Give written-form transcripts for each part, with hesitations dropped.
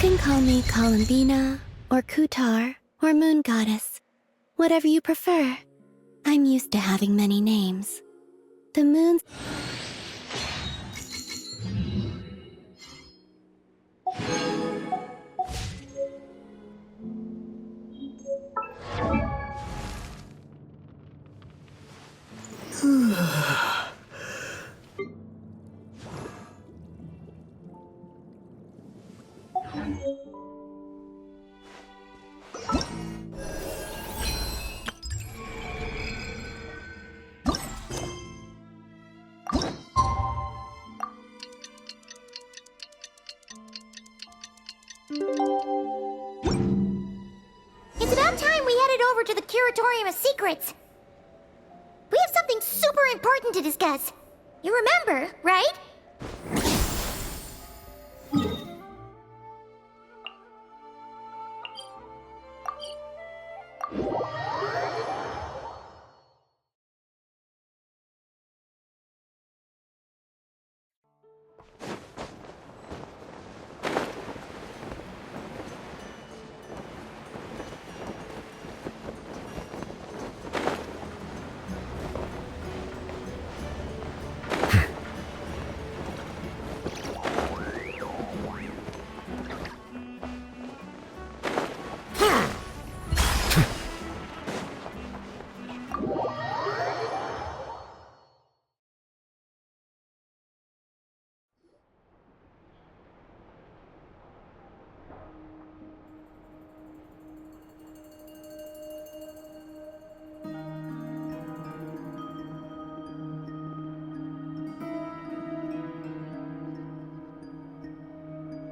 can call me Columbina, or Kutar, or Moon Goddess. Whatever you prefer. I'm used to having many names. The moon's... It's about time we headed over to the Curatorium of Secrets. We have something super important to discuss. You remember, right?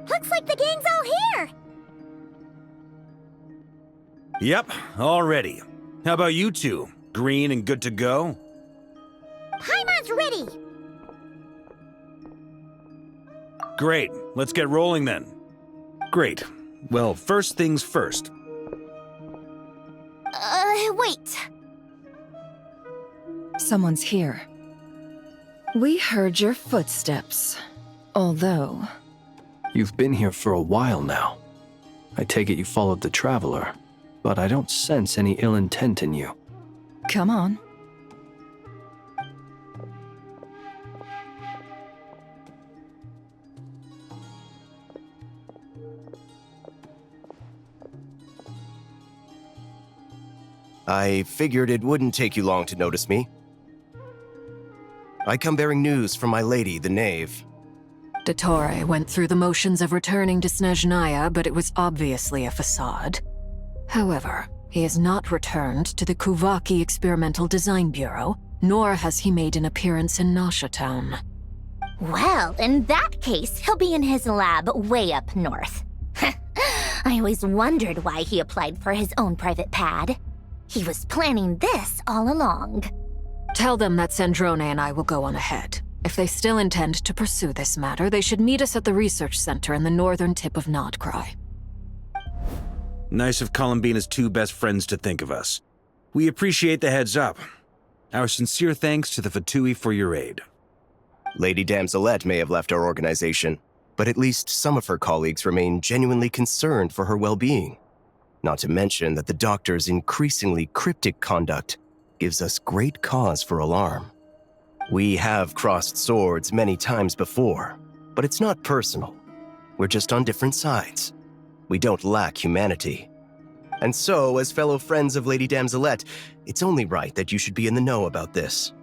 Looks like the gang's all here! Yep, all ready. How about you two? Green and good to go? Paimon's ready! Great, let's get rolling then. Great. Well, first things first. Wait. Someone's here. We heard your footsteps. Although... You've been here for a while now. I take it you followed the Traveler, but I don't sense any ill intent in you. Come on. I figured it wouldn't take you long to notice me. I come bearing news from my lady, the Knave. Dottore went through the motions of returning to Snezhnaya, but it was obviously a facade. However, he has not returned to the Kuvaki Experimental Design Bureau, nor has he made an appearance in Nasha Town. Well, in that case, he'll be in his lab way up north. I always wondered why he applied for his own private pad. He was planning this all along. Tell them that Sandrone and I will go on ahead. If they still intend to pursue this matter, they should meet us at the research center in the northern tip of Nodcry. Nice of Columbina's two best friends to think of us. We appreciate the heads up. Our sincere thanks to the Fatui for your aid. Lady Damselette may have left our organization, but at least some of her colleagues remain genuinely concerned for her well-being. Not to mention that the Doctor's increasingly cryptic conduct gives us great cause for alarm. We have crossed swords many times before, but it's not personal. We're just on different sides. We don't lack humanity. And so, as fellow friends of Lady Damselette, it's only right that you should be in the know about this.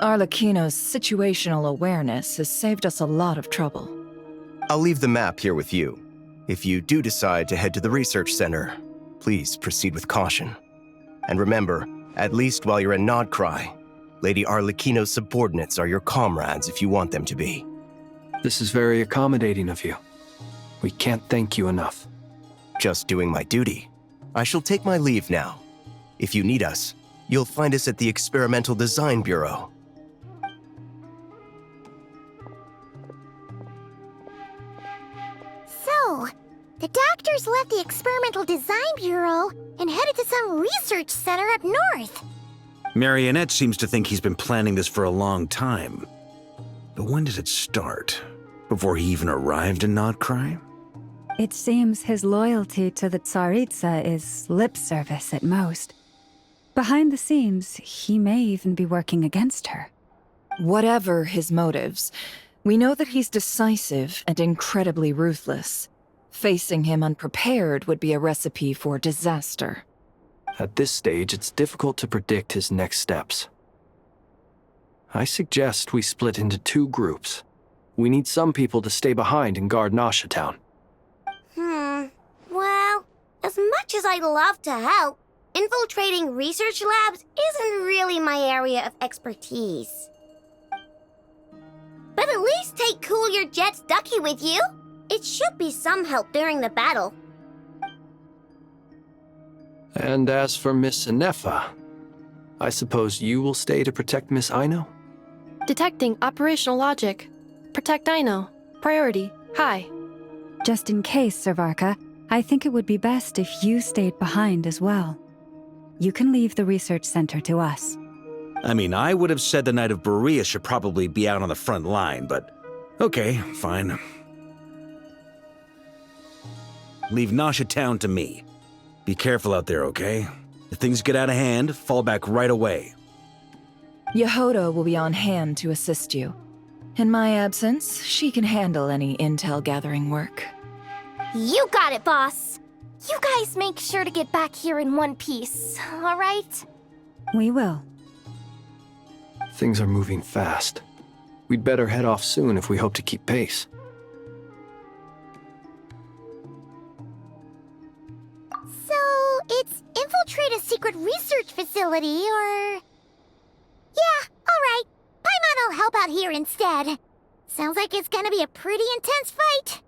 Arlecchino's situational awareness has saved us a lot of trouble. I'll leave the map here with you. If you do decide to head to the research center, please proceed with caution. And remember, at least while you're in Nodcry, Lady Arlecchino's subordinates are your comrades if you want them to be. This is very accommodating of you. We can't thank you enough. Just doing my duty. I shall take my leave now. If you need us, you'll find us at the Experimental Design Bureau. So, the Doctors left the Experimental Design Bureau and headed to some research center up north. Marionette seems to think he's been planning this for a long time. But when did it start? Before he even arrived in Nodcry? It seems his loyalty to the Tsaritsa is lip service at most. Behind the scenes, he may even be working against her. Whatever his motives, we know that he's decisive and incredibly ruthless. Facing him unprepared would be a recipe for disaster. At this stage, it's difficult to predict his next steps. I suggest we split into 2 groups. We need some people to stay behind and guard Nasha Town. Well, as much as I'd love to help, infiltrating research labs isn't really my area of expertise. But at least take Cool Your Jet's Ducky with you. It should be some help during the battle. And as for Miss Inefa, I suppose you will stay to protect Miss Aino? Detecting operational logic. Protect Aino. Priority. High. Just in case, Servarka, I think it would be best if you stayed behind as well. You can leave the research center to us. I mean, I would have said the Knight of Berea should probably be out on the front line, but okay, fine. Leave Nasha Town to me. Be careful out there, okay? If things get out of hand, fall back right away. Yehodo will be on hand to assist you. In my absence, she can handle any intel gathering work. You got it, boss. You guys make sure to get back here in one piece, all right? We will. Things are moving fast. We'd better head off soon if we hope to keep pace. So, it's infiltrate a secret research facility, or... Yeah, alright. Paimon will help out here instead. Sounds like it's gonna be a pretty intense fight.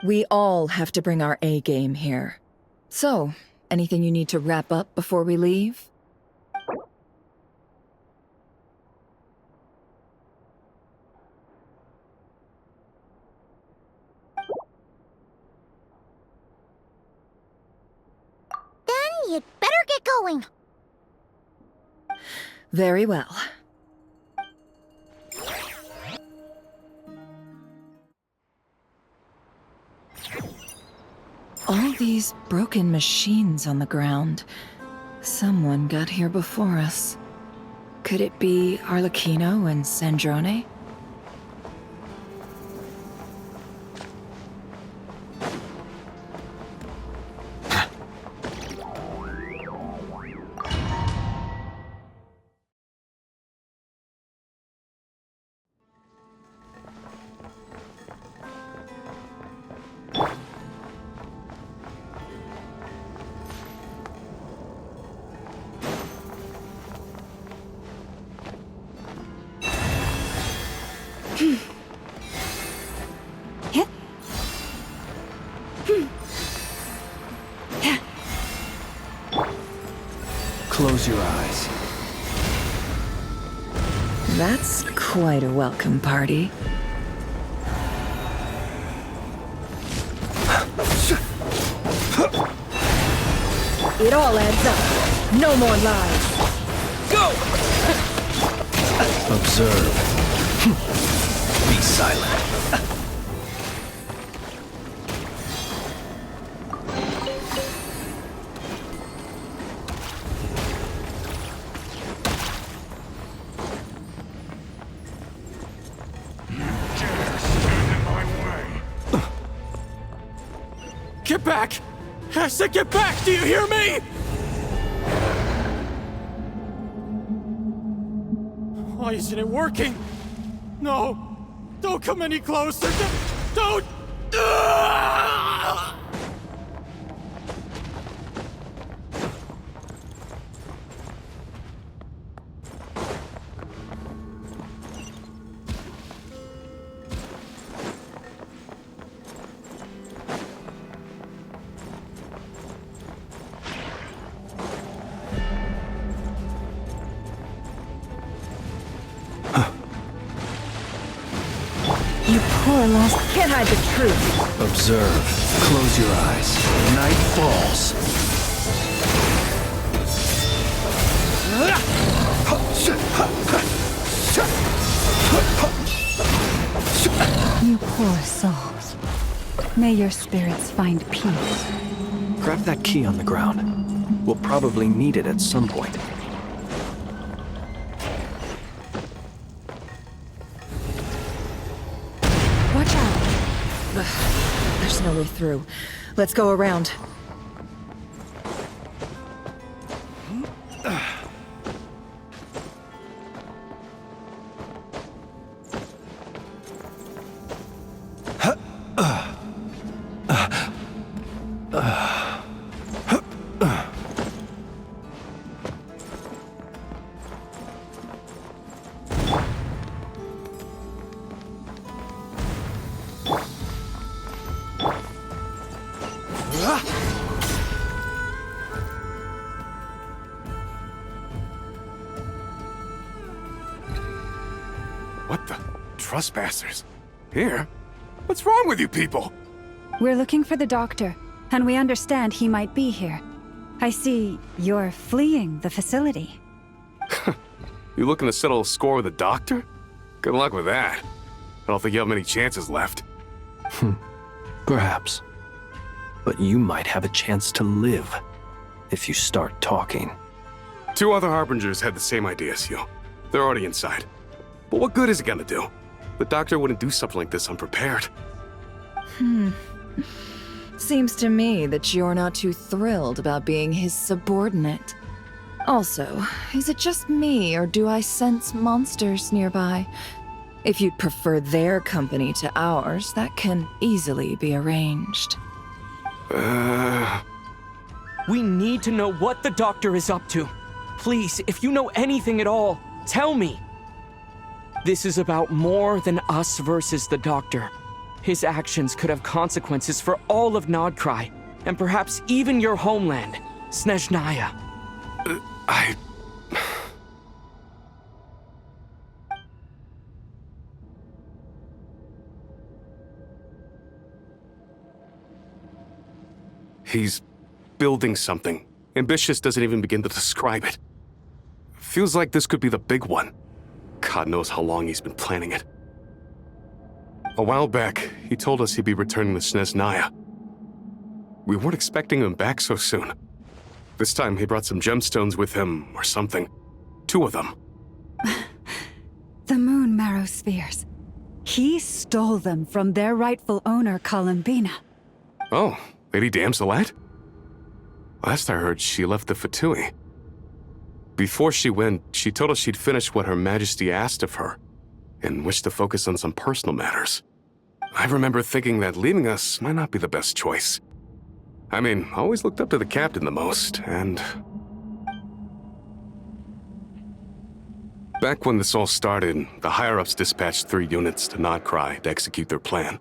We all have to bring our A game here. So, anything you need to wrap up before we leave? Then you'd better get going. Very well. All these broken machines on the ground. Someone got here before us. Could it be Arlecchino and Sandrone? Close your eyes. That's quite a welcome party. It all adds up. No more lies. Go! Observe. Be silent. Get back! I said get back! Do you hear me? Why isn't it working? No! Don't come any closer! Don't! You poor lost... Can't hide the truth. Observe. Close your eyes. Night falls. You poor souls. May your spirits find peace. Grab that key on the ground. We'll probably need it at some point. Watch out! Ugh, there's no way through. Let's go around. What the? Trespassers? Here? What's wrong with you people? We're looking for the doctor, and we understand he might be here. I see you're fleeing the facility. You looking to settle a score with the doctor? Good luck with that. I don't think you have many chances left. Perhaps. But you might have a chance to live if you start talking. 2 other Harbingers had the same idea as you. They're already inside. But what good is it gonna do? The doctor wouldn't do something like this unprepared. Seems to me that you're not too thrilled about being his subordinate. Also, is it just me, or do I sense monsters nearby? If you'd prefer their company to ours, that can easily be arranged. We need to know what the doctor is up to. Please, if you know anything at all, tell me. This is about more than us versus the doctor. His actions could have consequences for all of Nodcry, and perhaps even your homeland, Snezhnaya. He's building something. Ambitious doesn't even begin to describe it. Feels like this could be the big one. God knows how long he's been planning it. A while back, he told us he'd be returning to Snezhnaya. We weren't expecting him back so soon. This time he brought some gemstones with him, or something. 2 of them. The moon marrow spheres. He stole them from their rightful owner, Columbina. Oh, Lady Damselette? Last I heard, she left the Fatui. Before she went, she told us she'd finished what Her Majesty asked of her, and wished to focus on some personal matters. I remember thinking that leaving us might not be the best choice. I mean, I always looked up to the captain the most, and... Back when this all started, the higher-ups dispatched 3 units to Nodcry to execute their plan.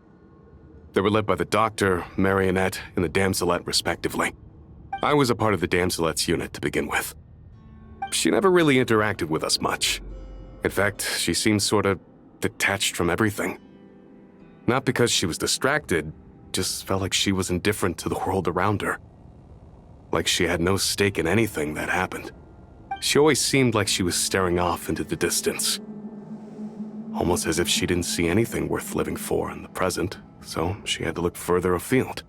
They were led by the Doctor, Marionette, and the Damselette, respectively. I was a part of the Damselette's unit to begin with. She never really interacted with us much. In fact, she seemed sort of detached from everything. Not because she was distracted, just felt like she was indifferent to the world around her. Like she had no stake in anything that happened. She always seemed like she was staring off into the distance. Almost as if she didn't see anything worth living for in the present, so she had to look further afield.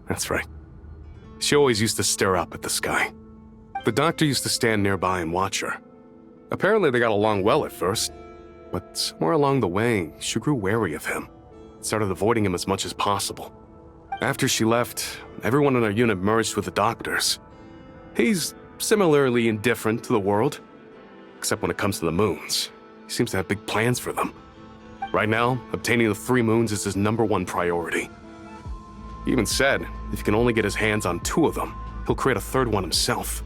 That's right. She always used to stare up at the sky. The Doctor used to stand nearby and watch her. Apparently they got along well at first, but somewhere along the way, she grew wary of him, started avoiding him as much as possible. After she left, everyone in our unit merged with the Doctor's. He's similarly indifferent to the world, except when it comes to the moons. He seems to have big plans for them. Right now, obtaining the 3 moons is his #1 priority. He even said if he can only get his hands on 2 of them, he'll create a 3rd one himself.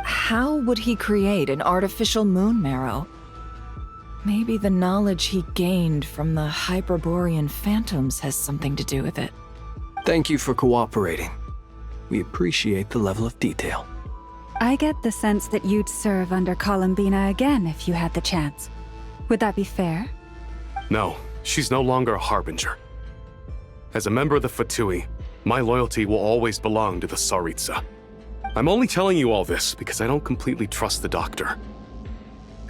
How would he create an artificial moon marrow? Maybe the knowledge he gained from the Hyperborean phantoms has something to do with it. Thank you for cooperating. We appreciate the level of detail. I get the sense that you'd serve under Columbina again if you had the chance. Would that be fair? No, she's no longer a Harbinger. As a member of the Fatui, my loyalty will always belong to the Tsaritsa. I'm only telling you all this because I don't completely trust the Doctor.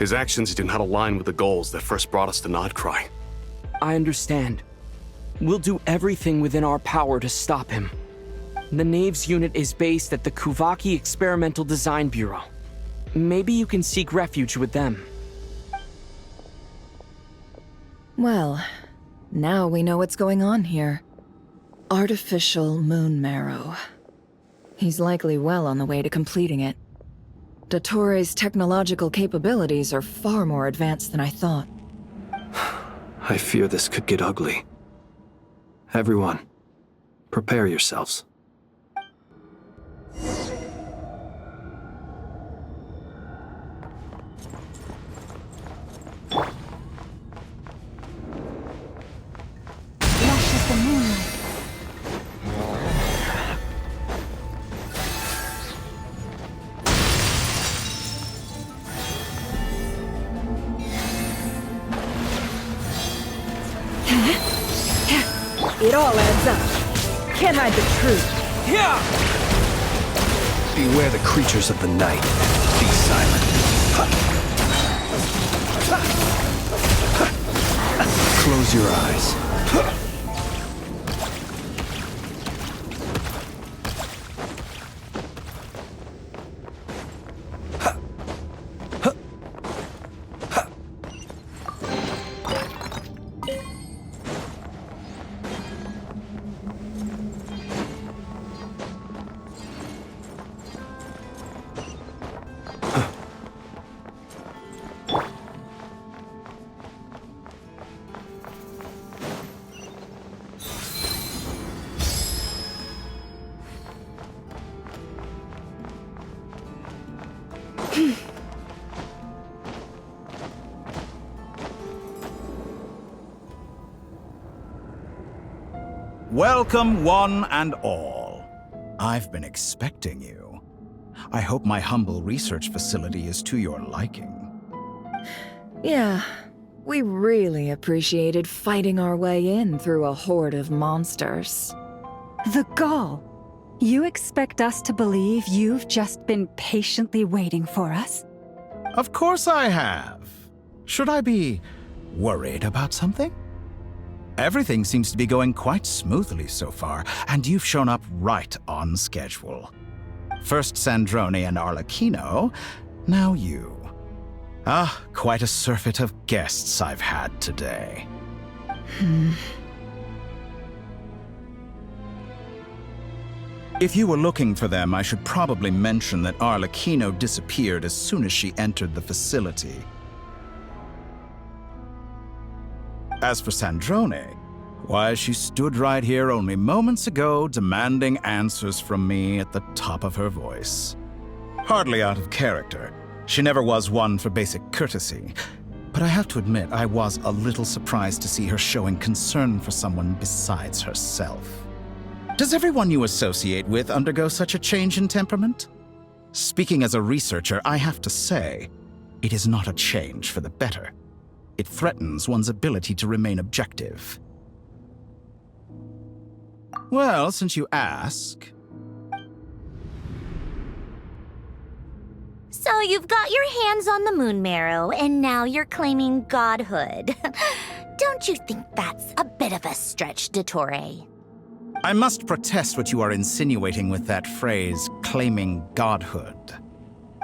His actions do not align with the goals that first brought us to Nodcry. I understand. We'll do everything within our power to stop him. The Knaves unit is based at the Kuvaki Experimental Design Bureau. Maybe you can seek refuge with them. Well, now we know what's going on here. Artificial moon marrow. He's likely well on the way to completing it. Dottore's technological capabilities are far more advanced than I thought. I fear this could get ugly. Everyone, prepare yourselves. Lush as the moonlight. It all adds up. Can't hide the truth. Yeah! Beware the creatures of the night. Be silent. Close your eyes. Welcome, one and all. I've been expecting you. I hope my humble research facility is to your liking. Yeah, we really appreciated fighting our way in through a horde of monsters. The gall! You expect us to believe you've just been patiently waiting for us? Of course I have. Should I be worried about something? Everything seems to be going quite smoothly so far, and you've shown up right on schedule. First Sandrone and Arlecchino, now you. Ah, quite a surfeit of guests I've had today. If you were looking for them, I should probably mention that Arlecchino disappeared as soon as she entered the facility. As for Sandrone, why, she stood right here only moments ago demanding answers from me at the top of her voice. Hardly out of character. She never was one for basic courtesy. But I have to admit, I was a little surprised to see her showing concern for someone besides herself. Does everyone you associate with undergo such a change in temperament? Speaking as a researcher, I have to say, it is not a change for the better. It threatens one's ability to remain objective. Well, since you ask... So you've got your hands on the moon marrow, and now you're claiming godhood. Don't you think that's a bit of a stretch, Dottore? I must protest what you are insinuating with that phrase, claiming godhood.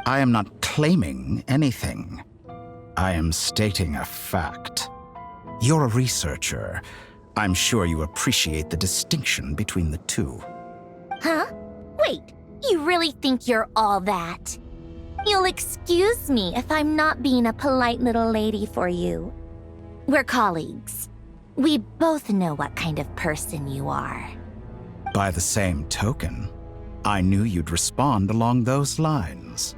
I am not claiming anything. I am stating a fact. You're a researcher. I'm sure you appreciate the distinction between the two. Huh? Wait, you really think you're all that? You'll excuse me if I'm not being a polite little lady for you. We're colleagues. We both know what kind of person you are. By the same token, I knew you'd respond along those lines.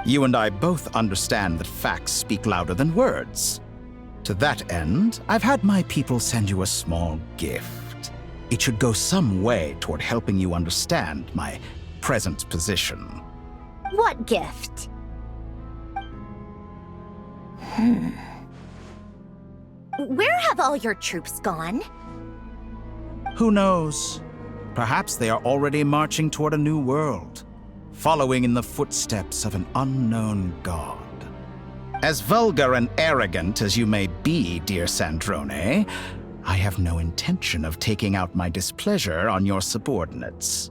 You and I both understand that facts speak louder than words. To that end, I've had my people send you a small gift. It should go some way toward helping you understand my present position. What gift? Where have all your troops gone? Who knows? Perhaps they are already marching toward a new world, following in the footsteps of an unknown god. As vulgar and arrogant as you may be, dear Sandrone, I have no intention of taking out my displeasure on your subordinates.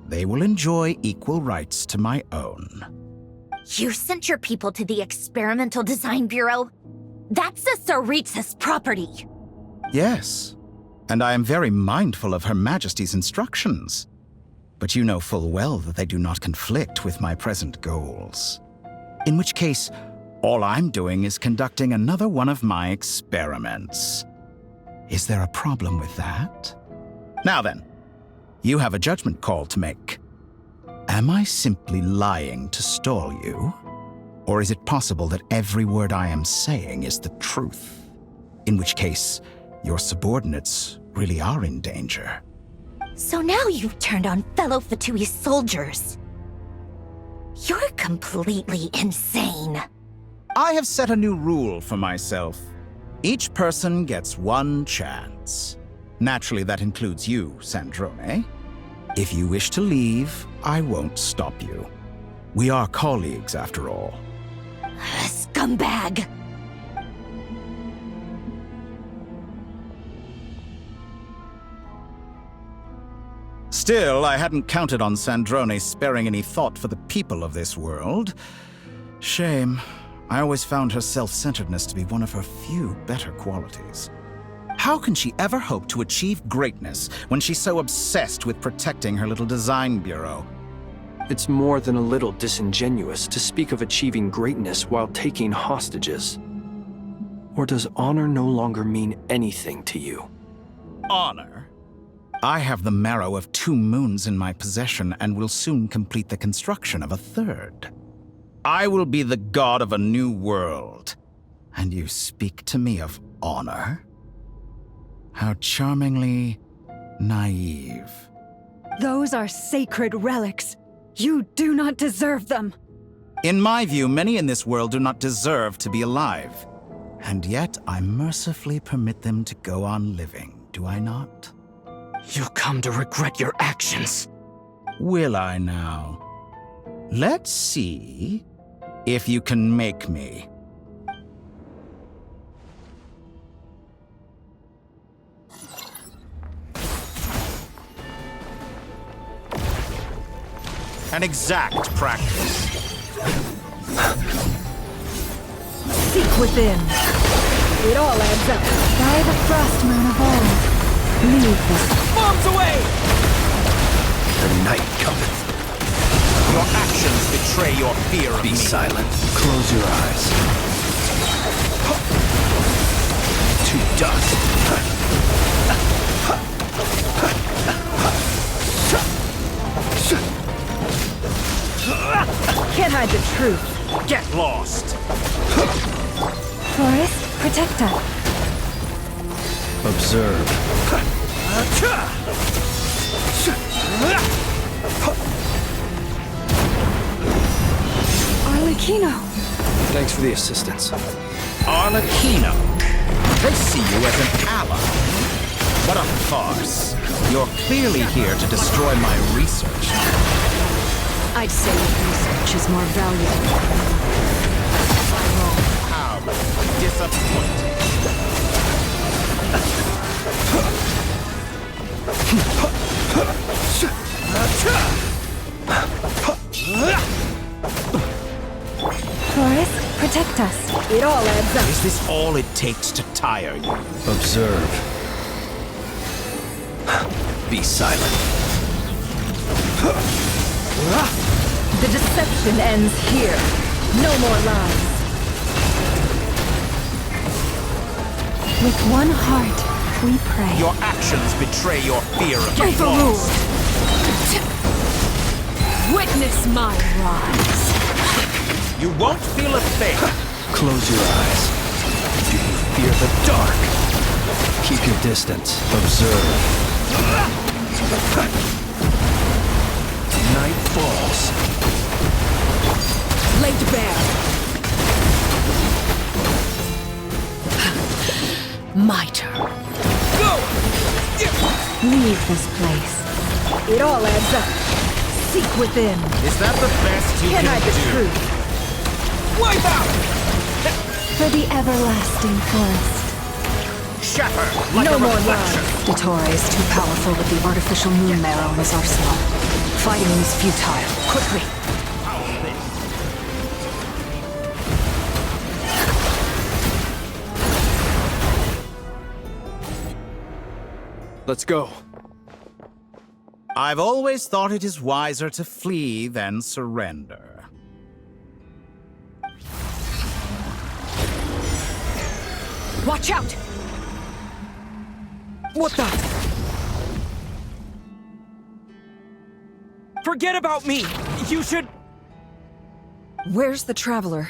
They will enjoy equal rights to my own. You sent your people to the Experimental Design Bureau? That's the Tsaritsa's property. Yes, and I am very mindful of Her Majesty's instructions. But you know full well that they do not conflict with my present goals. In which case, all I'm doing is conducting another one of my experiments. Is there a problem with that? Now then, you have a judgment call to make. Am I simply lying to stall you? Or is it possible that every word I am saying is the truth? In which case, your subordinates really are in danger. So now you've turned on fellow Fatui soldiers. You're completely insane. I have set a new rule for myself. Each person gets one chance. Naturally, that includes you, Sandrone. If you wish to leave, I won't stop you. We are colleagues, after all. Scumbag! Still, I hadn't counted on Sandrone sparing any thought for the people of this world. Shame. I always found her self-centeredness to be one of her few better qualities. How can she ever hope to achieve greatness when she's so obsessed with protecting her little design bureau? It's more than a little disingenuous to speak of achieving greatness while taking hostages. Or does honor no longer mean anything to you? Honor? I have the marrow of 2 moons in my possession and will soon complete the construction of a 3rd. I will be the god of a new world. And you speak to me of honor? How charmingly naive. Those are sacred relics. You do not deserve them. In my view, many in this world do not deserve to be alive. And yet I mercifully permit them to go on living, do I not? You'll come to regret your actions. Will I now? Let's see if you can make me. An exact practice. Seek within. It all adds up. By the frost moon of old. Leave this. Bombs away! The night cometh. Your actions betray your fear of me. Be silent. Close your eyes. To dust. Can't hide the truth. Get lost. Forest, protect us. Observe. Arlecchino. Thanks for the assistance. Arlecchino. They see you as an ally. What a farce. You're clearly here to destroy my research. I'd say research is more valuable. How disappointing. Forest, protect us. It all adds up. Is this all it takes to tire you? Observe. Be silent. The deception ends here. No more lies. With one heart, we pray. Your actions betray your fear of me. Overruled. Witness my rise. You won't feel a thing. Close your eyes. Do you fear the dark? Keep your distance. Observe. Night falls. Laid bare. My turn. Go! Leave this place. It all adds up. Seek within. Is that the best you Can't can hide the do? truth. Wipe out! For the everlasting forest. Shatter like No a more reflection. love. Dottore is too powerful with the artificial moon marrow in his arsenal. Fighting him is futile. Quickly! Let's go. I've always thought it is wiser to flee than surrender. Watch out! What the? Forget about me! You should... Where's the Traveler?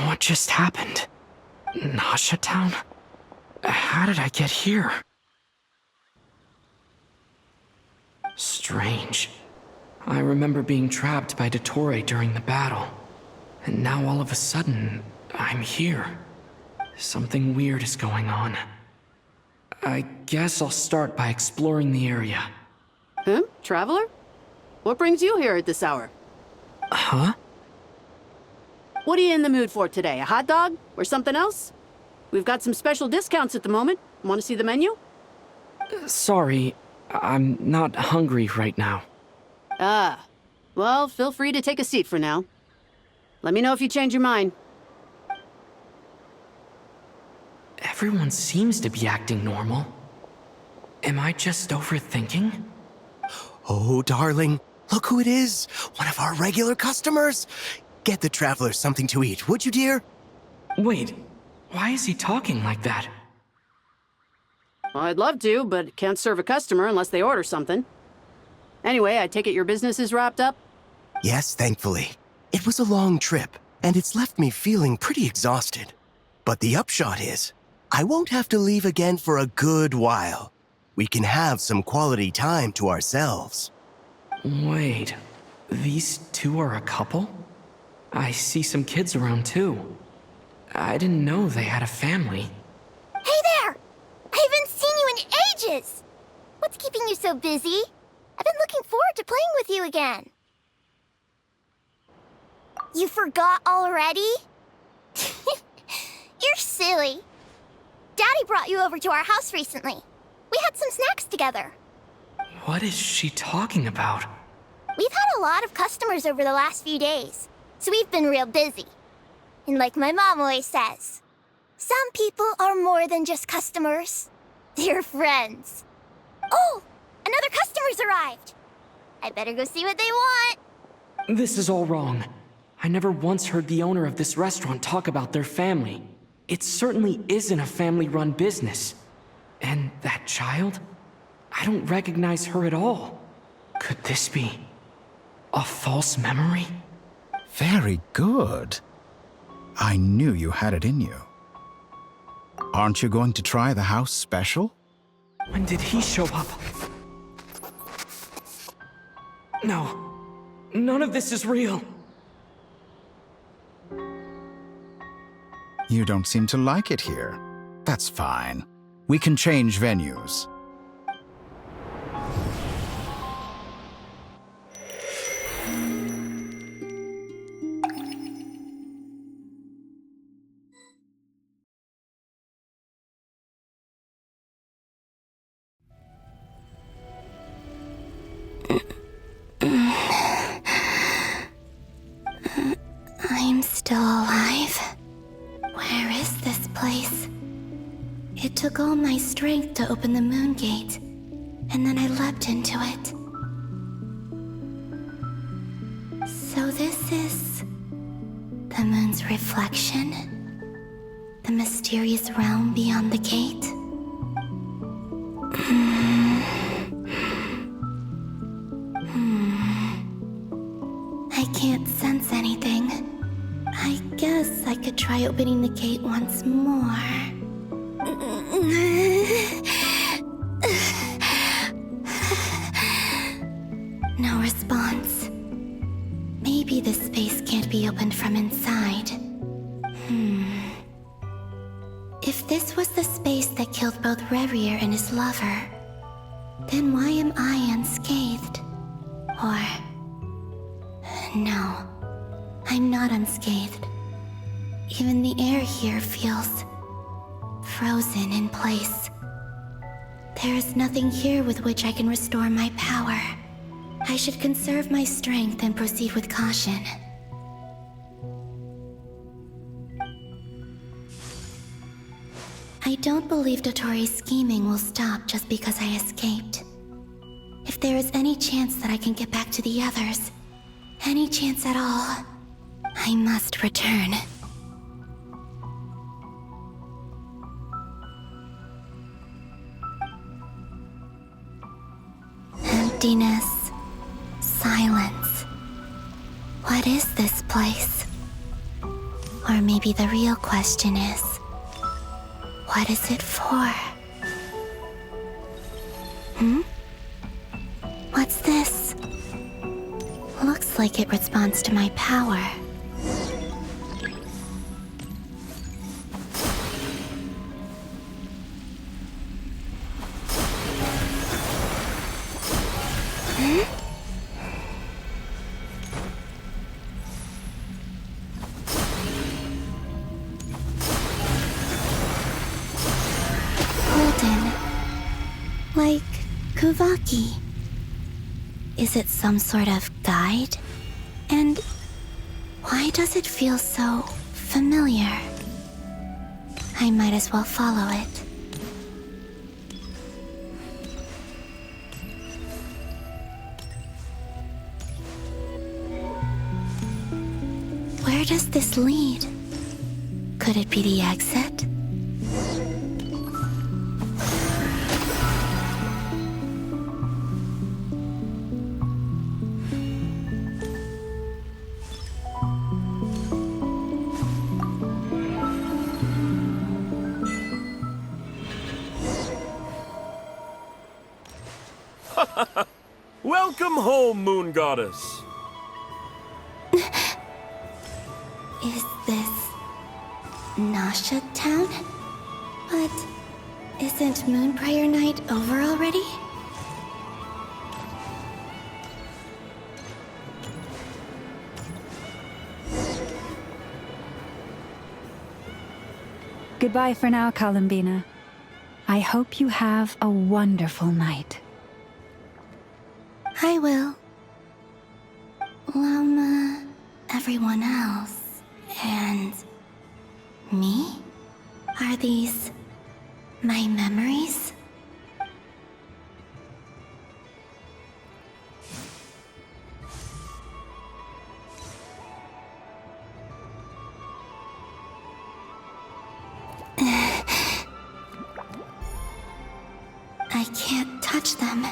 What just happened? Nasha Town? How did I get here? Strange. I remember being trapped by Dottore during the battle. And now all of a sudden, I'm here. Something weird is going on. I guess I'll start by exploring the area. Traveler? What brings you here at this hour? Huh? What are you in the mood for today? A hot dog? Or something else? We've got some special discounts at the moment. Want to see the menu? Sorry, I'm not hungry right now. Ah. Well, feel free to take a seat for now. Let me know if you change your mind. Everyone seems to be acting normal. Am I just overthinking? Oh, darling, look who it is. One of our regular customers. Get the Traveler something to eat, would you, dear? Wait, why is he talking like that? Well, I'd love to, but can't serve a customer unless they order something. Anyway, I take it your business is wrapped up? Yes, thankfully. It was a long trip, and it's left me feeling pretty exhausted. But the upshot is, I won't have to leave again for a good while. We can have some quality time to ourselves. Wait, these two are a couple? I see some kids around too. I didn't know they had a family. Hey there! I haven't seen you in ages! What's keeping you so busy? I've been looking forward to playing with you again. You forgot already? You're silly. Daddy brought you over to our house recently. We had some snacks together. What is she talking about? We've had a lot of customers over the last few days, so we've been real busy. And like my mom always says, some people are more than just customers. They're friends. Oh, another customer's arrived. I better go see what they want. This is all wrong. I never once heard the owner of this restaurant talk about their family. It certainly isn't a family-run business. And that child? I don't recognize her at all. Could this be a false memory? Very good. I knew you had it in you. Aren't you going to try the house special? When did he show up? No. None of this is real. You don't seem to like it here. That's fine. We can change venues. I'm still alive. Where is this place? It took all my strength to open the moon gate, and then I leapt into it. So this is the moon's reflection? The mysterious realm beyond the gate? I can't sense anything. opening the gate once more. No response. Maybe this space can't be opened from inside. If this was the space that killed both Revier and his lover, then why am I unscathed? Or... no, I'm not unscathed. Even the air here feels... frozen in place. There is nothing here with which I can restore my power. I should conserve my strength and proceed with caution. I don't believe Dotori's scheming will stop just because I escaped. If there is any chance that I can get back to the others, any chance at all, I must return. Emptiness, silence. What is this place? Or maybe the real question is, what is it for? What's this? Looks like it responds to my power. Like Kuvaki. Is it some sort of guide? And why does it feel so familiar? I might as well follow it. Where does this lead? Could it be the exit? Welcome home, Moon Goddess. Is this Nasha Town? But isn't Moon Prayer Night over already? Goodbye for now, Columbina. I hope you have a wonderful night. I will. Everyone else, and me? Are these my memories? I can't touch them.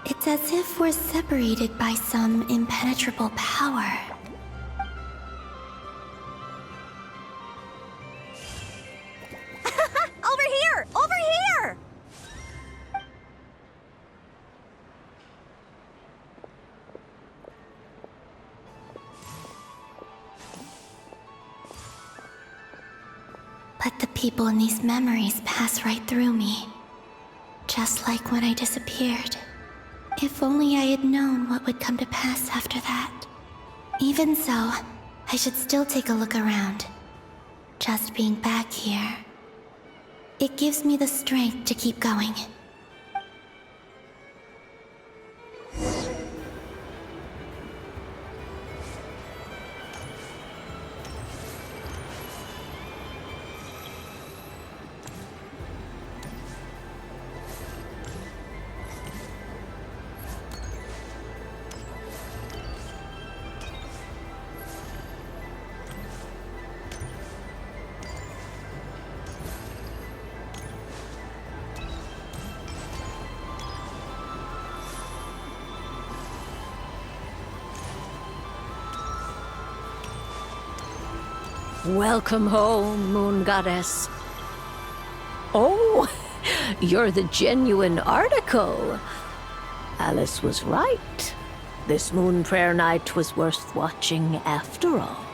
It's as if we're separated by some impenetrable power. Over here! Over here! But the people in these memories pass right through me. Just like when I disappeared. If only I had known what would come to pass after that. Even so, I should still take a look around. Just being back here, it gives me the strength to keep going. Welcome home, Moon Goddess. Oh, you're the genuine article. Alice was right. This moon prayer night was worth watching after all.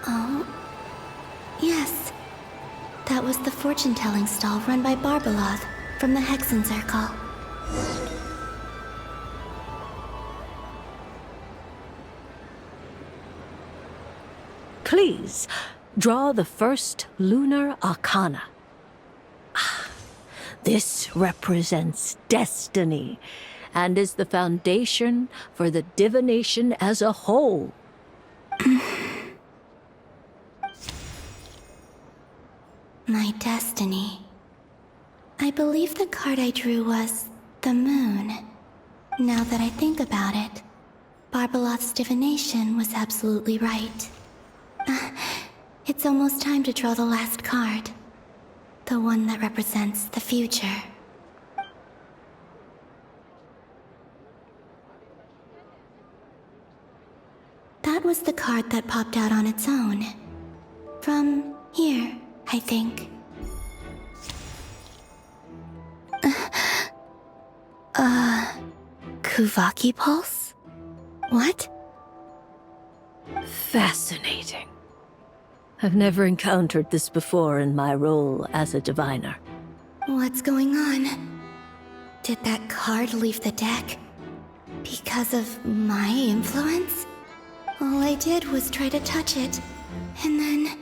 Oh, yes. That was the fortune-telling stall run by Barbeloth from the Hexen Circle. Please, draw the first lunar arcana. This represents destiny and is the foundation for the divination as a whole. My destiny. I believe the card I drew was the moon. Now that I think about it, Barbeloth's divination was absolutely right. It's almost time to draw the last card. The one that represents the future. That was the card that popped out on its own. From here, I think. Kuvaki Pulse? What? Fascinating. I've never encountered this before in my role as a diviner. What's going on? Did that card leave the deck? Because of my influence? All I did was try to touch it, and then...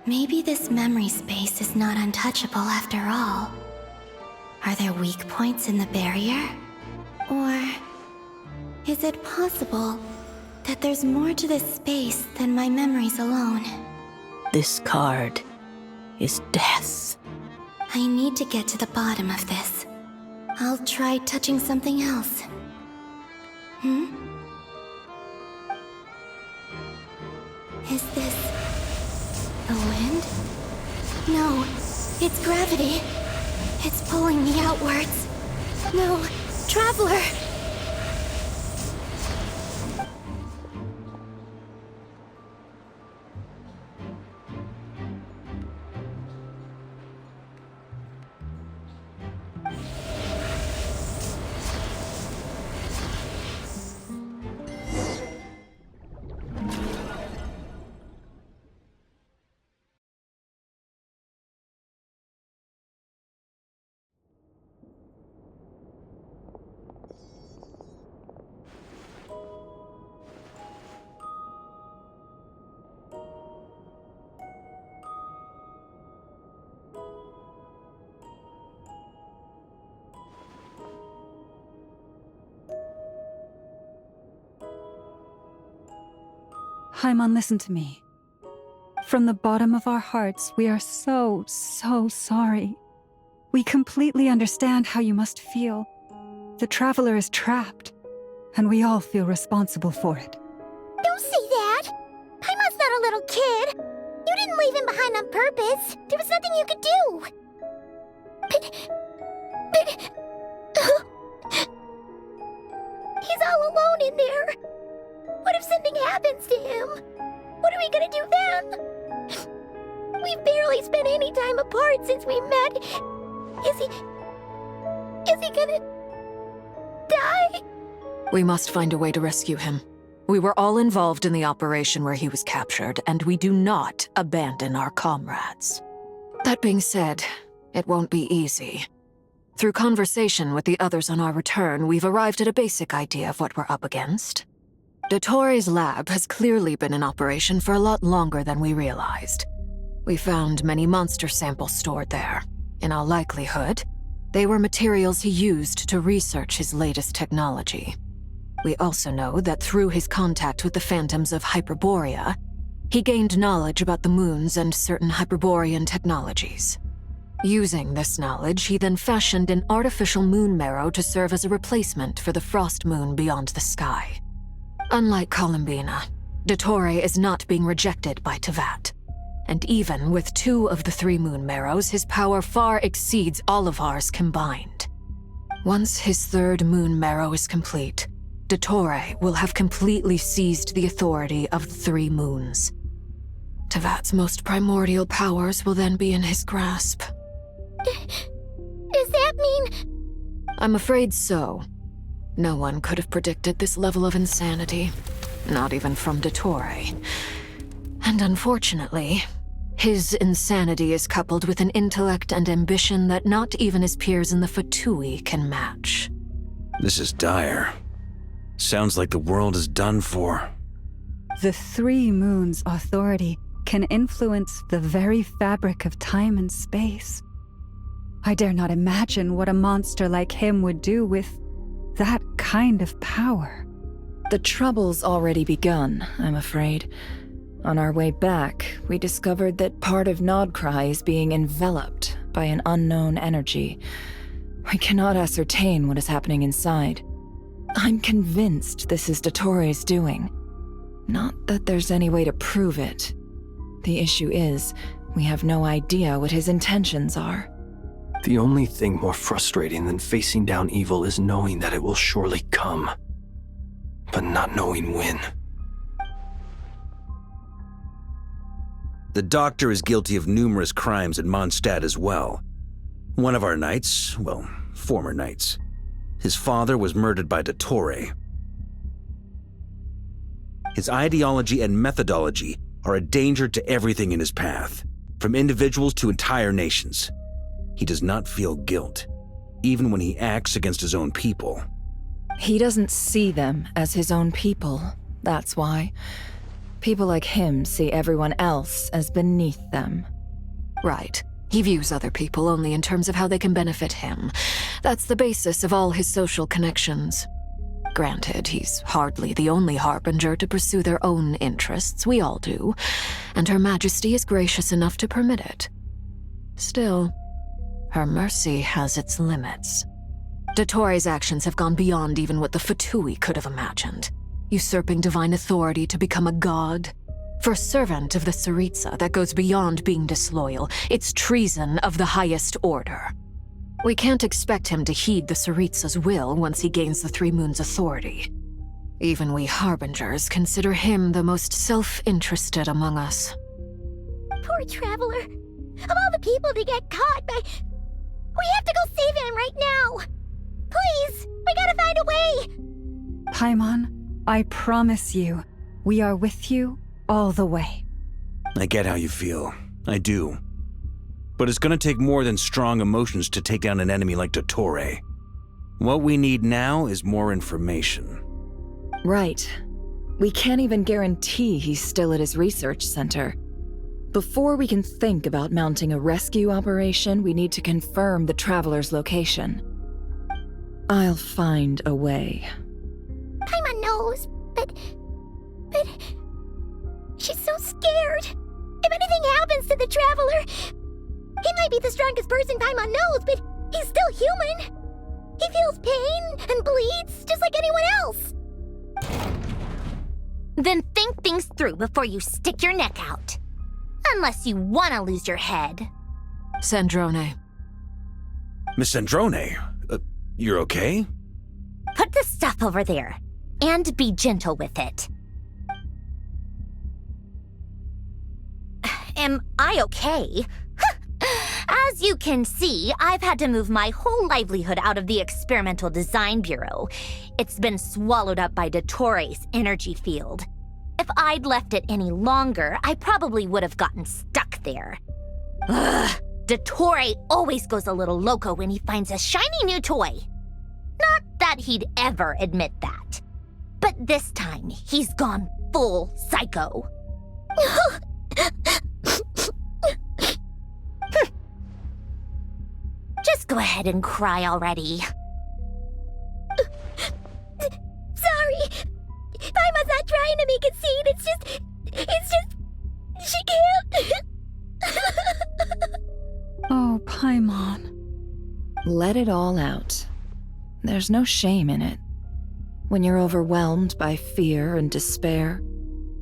Maybe this memory space is not untouchable after all. Are there weak points in the barrier? Or... is it possible that there's more to this space than my memories alone? This card is death. I need to get to the bottom of this. I'll try touching something else. Is this... the wind? No, it's gravity. It's pulling me outwards. No, Traveler! Hyman, listen to me. From the bottom of our hearts, we are so sorry. We completely understand how you must feel. The Traveler is trapped, and we all feel responsible for it. Don't say that! Paimon's not a little kid! You didn't leave him behind on purpose! There was nothing you could do! But... he's all alone in there! What if something happens to him? What are we gonna do then? We've barely spent any time apart since we met. Is he gonna... die? We must find a way to rescue him. We were all involved in the operation where he was captured, and we do not abandon our comrades. That being said, it won't be easy. Through conversation with the others on our return, we've arrived at a basic idea of what we're up against. Dottore's lab has clearly been in operation for a lot longer than we realized. We found many monster samples stored there. In all likelihood, they were materials he used to research his latest technology. We also know that through his contact with the phantoms of Hyperborea, he gained knowledge about the moons and certain Hyperborean technologies. Using this knowledge, he then fashioned an artificial moon marrow to serve as a replacement for the frost moon beyond the sky. Unlike Columbina, Dottore is not being rejected by Tevat. And even with 2 of the 3 moon marrows, his power far exceeds all of ours combined. Once his 3rd moon marrow is complete, Dottore will have completely seized the authority of the Three Moons. Tevat's most primordial powers will then be in his grasp. Does that mean... I'm afraid so. No one could have predicted this level of insanity. Not even from Dottore. And unfortunately, his insanity is coupled with an intellect and ambition that not even his peers in the Fatui can match. This is dire. Sounds like the world is done for. The Three Moons' authority can influence the very fabric of time and space. I dare not imagine what a monster like him would do with that kind of power. The trouble's already begun, I'm afraid. On our way back, we discovered that part of Nodcry is being enveloped by an unknown energy. We cannot ascertain what is happening inside. I'm convinced this is Dottore's doing. Not that there's any way to prove it. The issue is, we have no idea what his intentions are. The only thing more frustrating than facing down evil is knowing that it will surely come, but not knowing when. The Doctor is guilty of numerous crimes in Mondstadt as well. One of our knights, well, former knights, his father was murdered by Dottore. His ideology and methodology are a danger to everything in his path, from individuals to entire nations. He does not feel guilt, even when he acts against his own people. He doesn't see them as his own people, that's why. People like him see everyone else as beneath them. Right. He views other people only in terms of how they can benefit him. That's the basis of all his social connections. Granted, he's hardly the only harbinger to pursue their own interests. We all do. And Her Majesty is gracious enough to permit it. Still, her mercy has its limits. Dottore's actions have gone beyond even what the Fatui could have imagined. Usurping divine authority to become a god. For a servant of the Tsaritsa, that goes beyond being disloyal. It's treason of the highest order. We can't expect him to heed the Tsaritsa's will once he gains the Three Moons' authority. Even we Harbingers consider him the most self-interested among us. Poor Traveler. Of all the people to get caught by... We have to go save him right now! Please! We gotta find a way! Paimon, I promise you, we are with you all the way. I get how you feel. I do. But it's gonna take more than strong emotions to take down an enemy like Dottore. What we need now is more information. Right. We can't even guarantee he's still at his research center. Before we can think about mounting a rescue operation, we need to confirm the Traveler's location. I'll find a way. Paimon knows, but... She's so scared. If anything happens to the Traveler... He might be the strongest person Paimon knows, but he's still human. He feels pain and bleeds just like anyone else. Then think things through before you stick your neck out. Unless you want to lose your head. Sandrone. Miss Sandrone, you're okay? Put the stuff over there, and be gentle with it. Am I okay? As you can see, I've had to move my whole livelihood out of the Experimental Design Bureau. It's been swallowed up by Dottore's energy field. If I'd left it any longer, I probably would have gotten stuck there. Ugh, Dottore always goes a little loco when he finds a shiny new toy. Not that he'd ever admit that. But this time, he's gone full psycho. Just go ahead and cry already. Sorry. Paimon's not trying to make it scene. It's just... She can't... Oh, Paimon. Let it all out. There's no shame in it. When you're overwhelmed by fear and despair,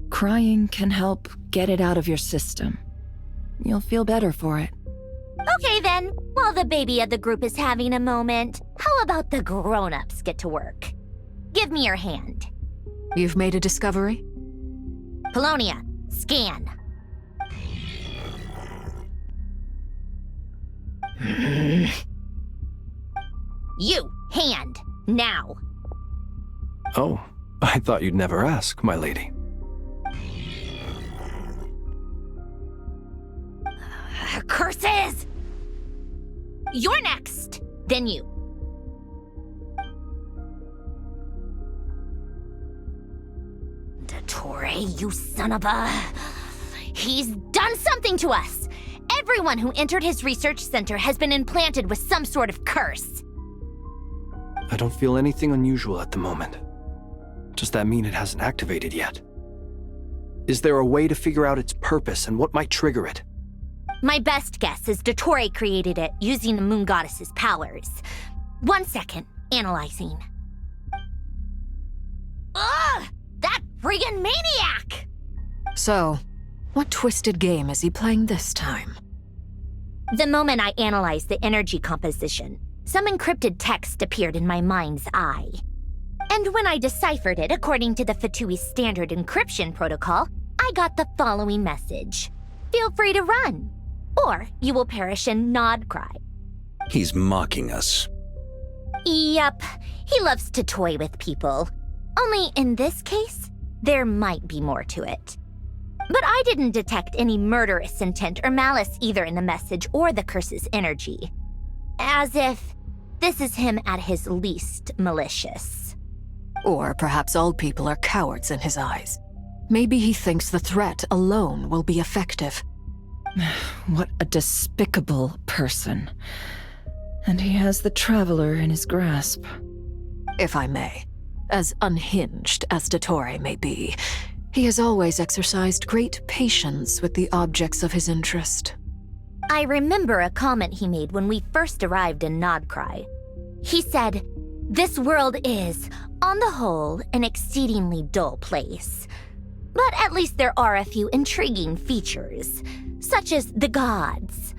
crying can help get it out of your system. You'll feel better for it. Okay then, while the baby of the group is having a moment, how about the grown-ups get to work? Give me your hand. You've made a discovery? Polonia, scan. You, hand, now. Oh, I thought you'd never ask, my lady. Curses! You're next, then you. Dottore, you son of a... He's done something to us! Everyone who entered his research center has been implanted with some sort of curse. I don't feel anything unusual at the moment. Does that mean it hasn't activated yet? Is there a way to figure out its purpose and what might trigger it? My best guess is Dottore created it using the Moon Goddess's powers. 1 second, analyzing. Ugh! That friggin' maniac! So, what twisted game is he playing this time? The moment I analyzed the energy composition, some encrypted text appeared in my mind's eye. And when I deciphered it according to the Fatui's standard encryption protocol, I got the following message. Feel free to run, or you will perish in nod cry. He's mocking us. Yep, he loves to toy with people. Only in this case, there might be more to it. But I didn't detect any murderous intent or malice either in the message or the curse's energy. As if this is him at his least malicious. Or perhaps all people are cowards in his eyes. Maybe he thinks the threat alone will be effective. What a despicable person. And he has the Traveler in his grasp. If I may, as unhinged as Dottore may be, he has always exercised great patience with the objects of his interest. I remember a comment he made when we first arrived in Nodcry. He said, "This world is, on the whole, an exceedingly dull place. But at least there are a few intriguing features, such as the gods,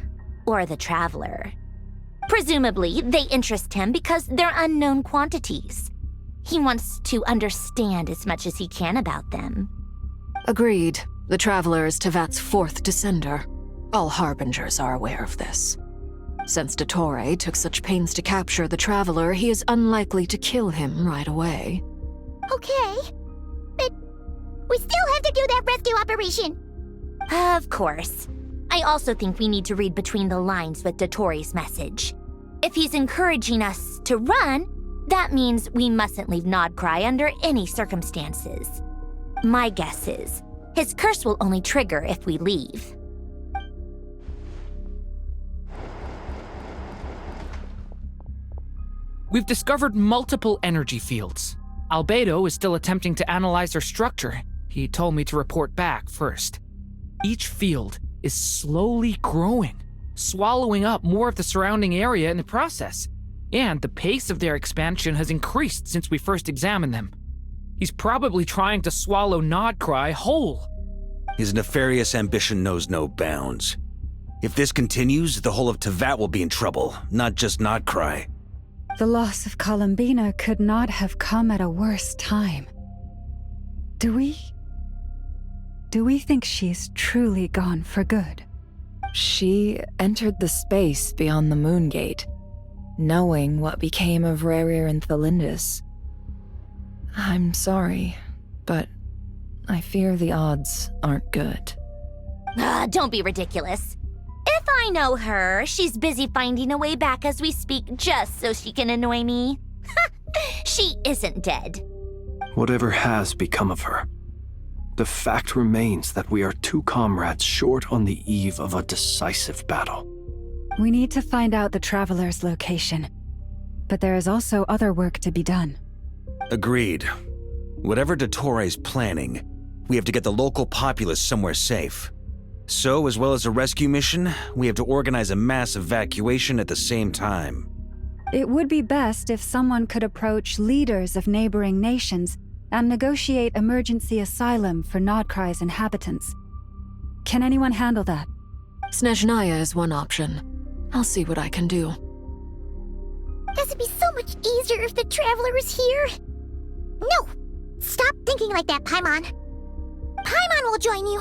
or the Traveler. Presumably, they interest him because they're unknown quantities. He wants to understand as much as he can about them." Agreed. The Traveler is Tevat's fourth descender. All Harbingers are aware of this. Since Dottore took such pains to capture the Traveler, he is unlikely to kill him right away. Okay, but we still have to do that rescue operation. Of course. I also think we need to read between the lines with Dottore's message. If he's encouraging us to run, that means we mustn't leave Nodcry under any circumstances. My guess is, his curse will only trigger if we leave. We've discovered multiple energy fields. Albedo is still attempting to analyze their structure. He told me to report back first. Each field is slowly growing, swallowing up more of the surrounding area in the process. And the pace of their expansion has increased since we first examined them. He's probably trying to swallow Nodcry whole. His nefarious ambition knows no bounds. If this continues, the whole of Tevat will be in trouble, not just Nodcry. The loss of Columbina could not have come at a worse time. Do we think she's truly gone for good? She entered the space beyond the Moon Gate, knowing what became of Rerir and Thalindus. I'm sorry, but I fear the odds aren't good. Don't be ridiculous. If I know her, she's busy finding a way back as we speak just so she can annoy me. She isn't dead. Whatever has become of her, the fact remains that we are two comrades short on the eve of a decisive battle. We need to find out the Traveler's location, but there is also other work to be done. Agreed. Whatever Dottore's planning, we have to get the local populace somewhere safe. So, as well as a rescue mission, we have to organize a mass evacuation at the same time. It would be best if someone could approach leaders of neighboring nations and negotiate emergency asylum for Nodcry's inhabitants. Can anyone handle that? Snezhnaya is one option. I'll see what I can do. This would be so much easier if the Traveler was here. No! Stop thinking like that, Paimon. Paimon will join you.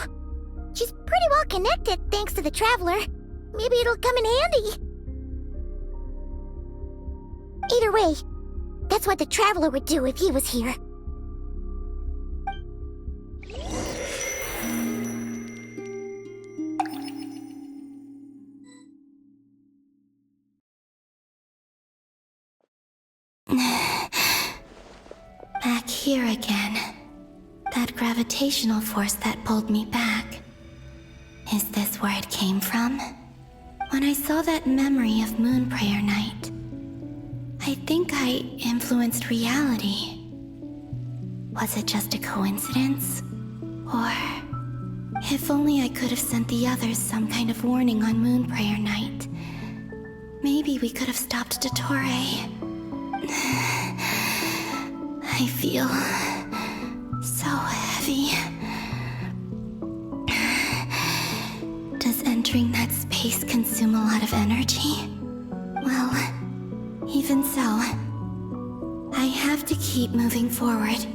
She's pretty well connected thanks to the Traveler. Maybe it'll come in handy. Either way, that's what the Traveler would do if he was here. Back here again. That gravitational force that pulled me back. Is this where it came from? When I saw that memory of Moon Prayer Night, I think I influenced reality. Was it just a coincidence? Or if only I could have sent the others some kind of warning on Moon Prayer Night. Maybe we could have stopped Dottore. I feel so heavy. Does entering that space consume a lot of energy? Well, even so, I have to keep moving forward.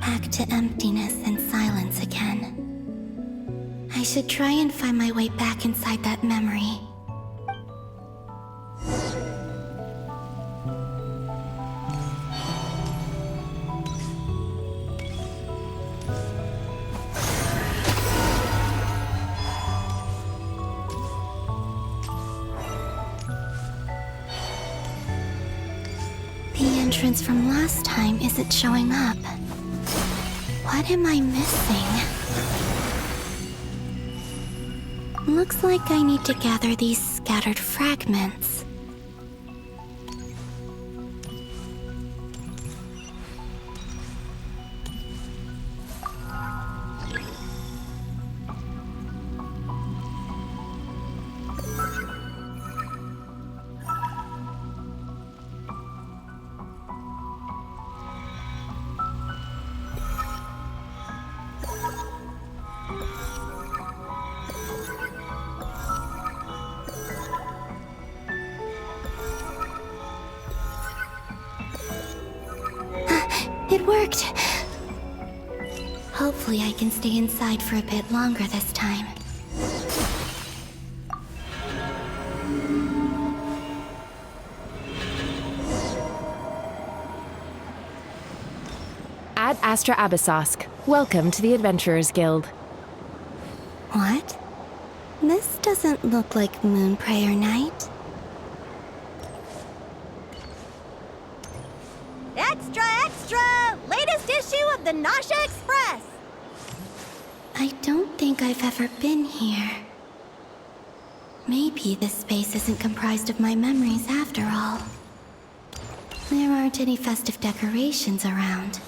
Back to emptiness and silence again. I should try and find my way back inside that memory. The entrance from last time isn't showing up. What am I missing? Looks like I need to gather these scattered fragments. It worked! Hopefully I can stay inside for a bit longer this time. Ad Astra Abyssosque. Welcome to the Adventurers Guild. What? This doesn't look like Moon Prayer Night. Extra, extra! Latest issue of the Nausea Express! I don't think I've ever been here. Maybe this space isn't comprised of my memories after all. There aren't any festive decorations around.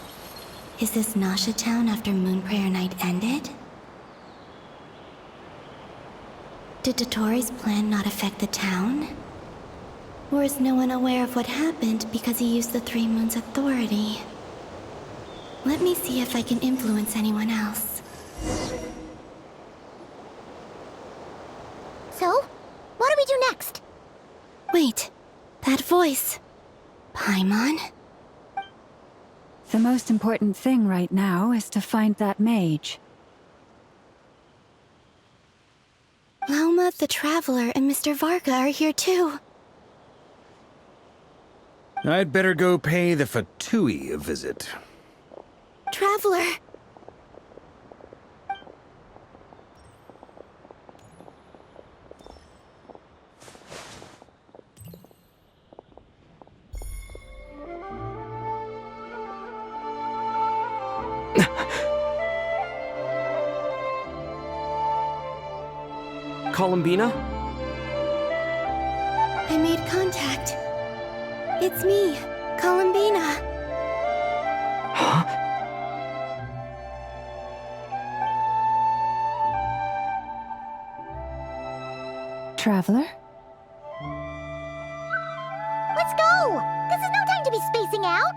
Is this Nausea Town after Moon Prayer Night ended? Did Dottore's plan not affect the town? Or is no one aware of what happened because he used the Three Moons' authority? Let me see if I can influence anyone else. So, what do we do next? Wait, that voice. Paimon? The most important thing right now is to find that mage. Lauma the Traveler and Mr. Varga are here too. I'd better go pay the Fatui a visit. Traveler! Columbina? I made contact. It's me, Columbina. Huh? Traveler? Let's go! This is no time to be spacing out!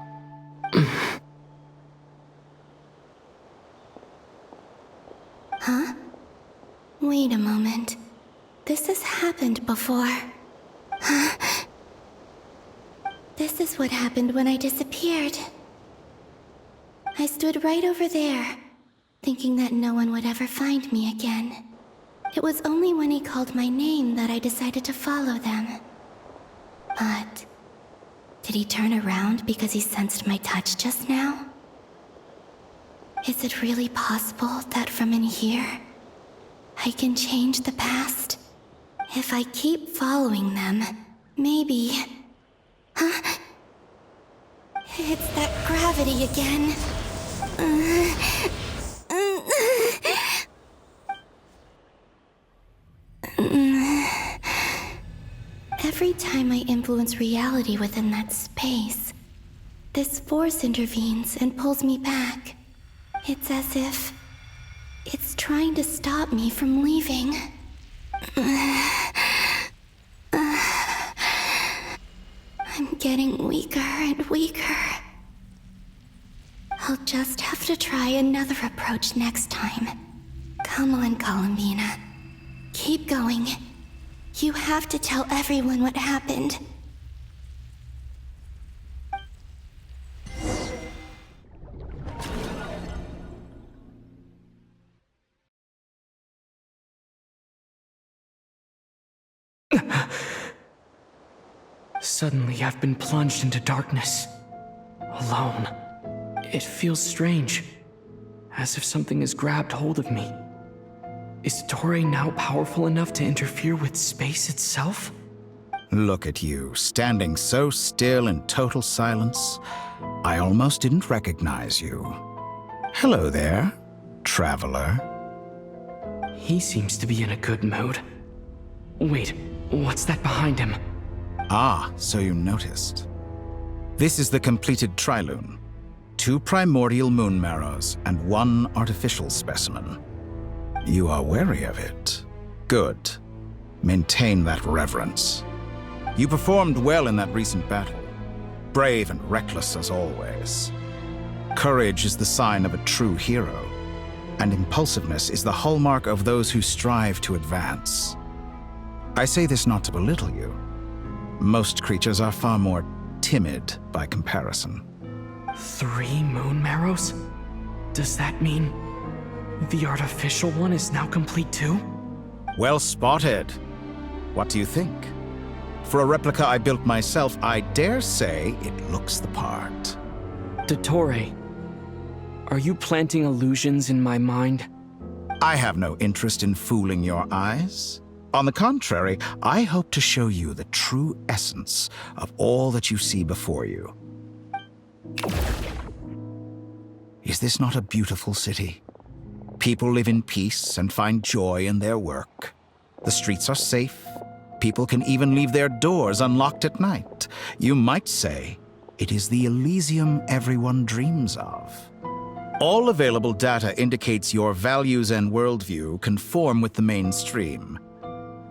Huh? Wait a moment. This has happened before. This is what happened when I disappeared. I stood right over there, thinking that no one would ever find me again. It was only when he called my name that I decided to follow them. But did he turn around because he sensed my touch just now? Is it really possible that from in here, I can change the past? If I keep following them, maybe... Huh? It's that gravity again. Every time I influence reality within that space, this force intervenes and pulls me back. It's as if it's trying to stop me from leaving. I'm getting weaker and weaker. I'll just have to try another approach next time. Come on, Columbina. Keep going. You have to tell everyone what happened. Suddenly, I've been plunged into darkness. Alone. It feels strange. As if something has grabbed hold of me. Is Torre now powerful enough to interfere with space itself? Look at you, standing so still in total silence. I almost didn't recognize you. Hello there, traveler. He seems to be in a good mood. Wait, what's that behind him? Ah, so you noticed. This is the completed Trilune. 2 primordial moon marrows and 1 artificial specimen. You are wary of it. Good. Maintain that reverence. You performed well in that recent battle. Brave and reckless as always. Courage is the sign of a true hero, and impulsiveness is the hallmark of those who strive to advance. I say this not to belittle you. Most creatures are far more timid by comparison. 3 moon marrows? Does that mean the artificial one is now complete too? Well spotted. What do you think? For a replica I built myself, I dare say it looks the part. Torre, are you planting illusions in my mind? I have no interest in fooling your eyes. On the contrary, I hope to show you the true essence of all that you see before you. Is this not a beautiful city? People live in peace and find joy in their work. The streets are safe. People can even leave their doors unlocked at night. You might say it is the Elysium everyone dreams of. All available data indicates your values and worldview conform with the mainstream.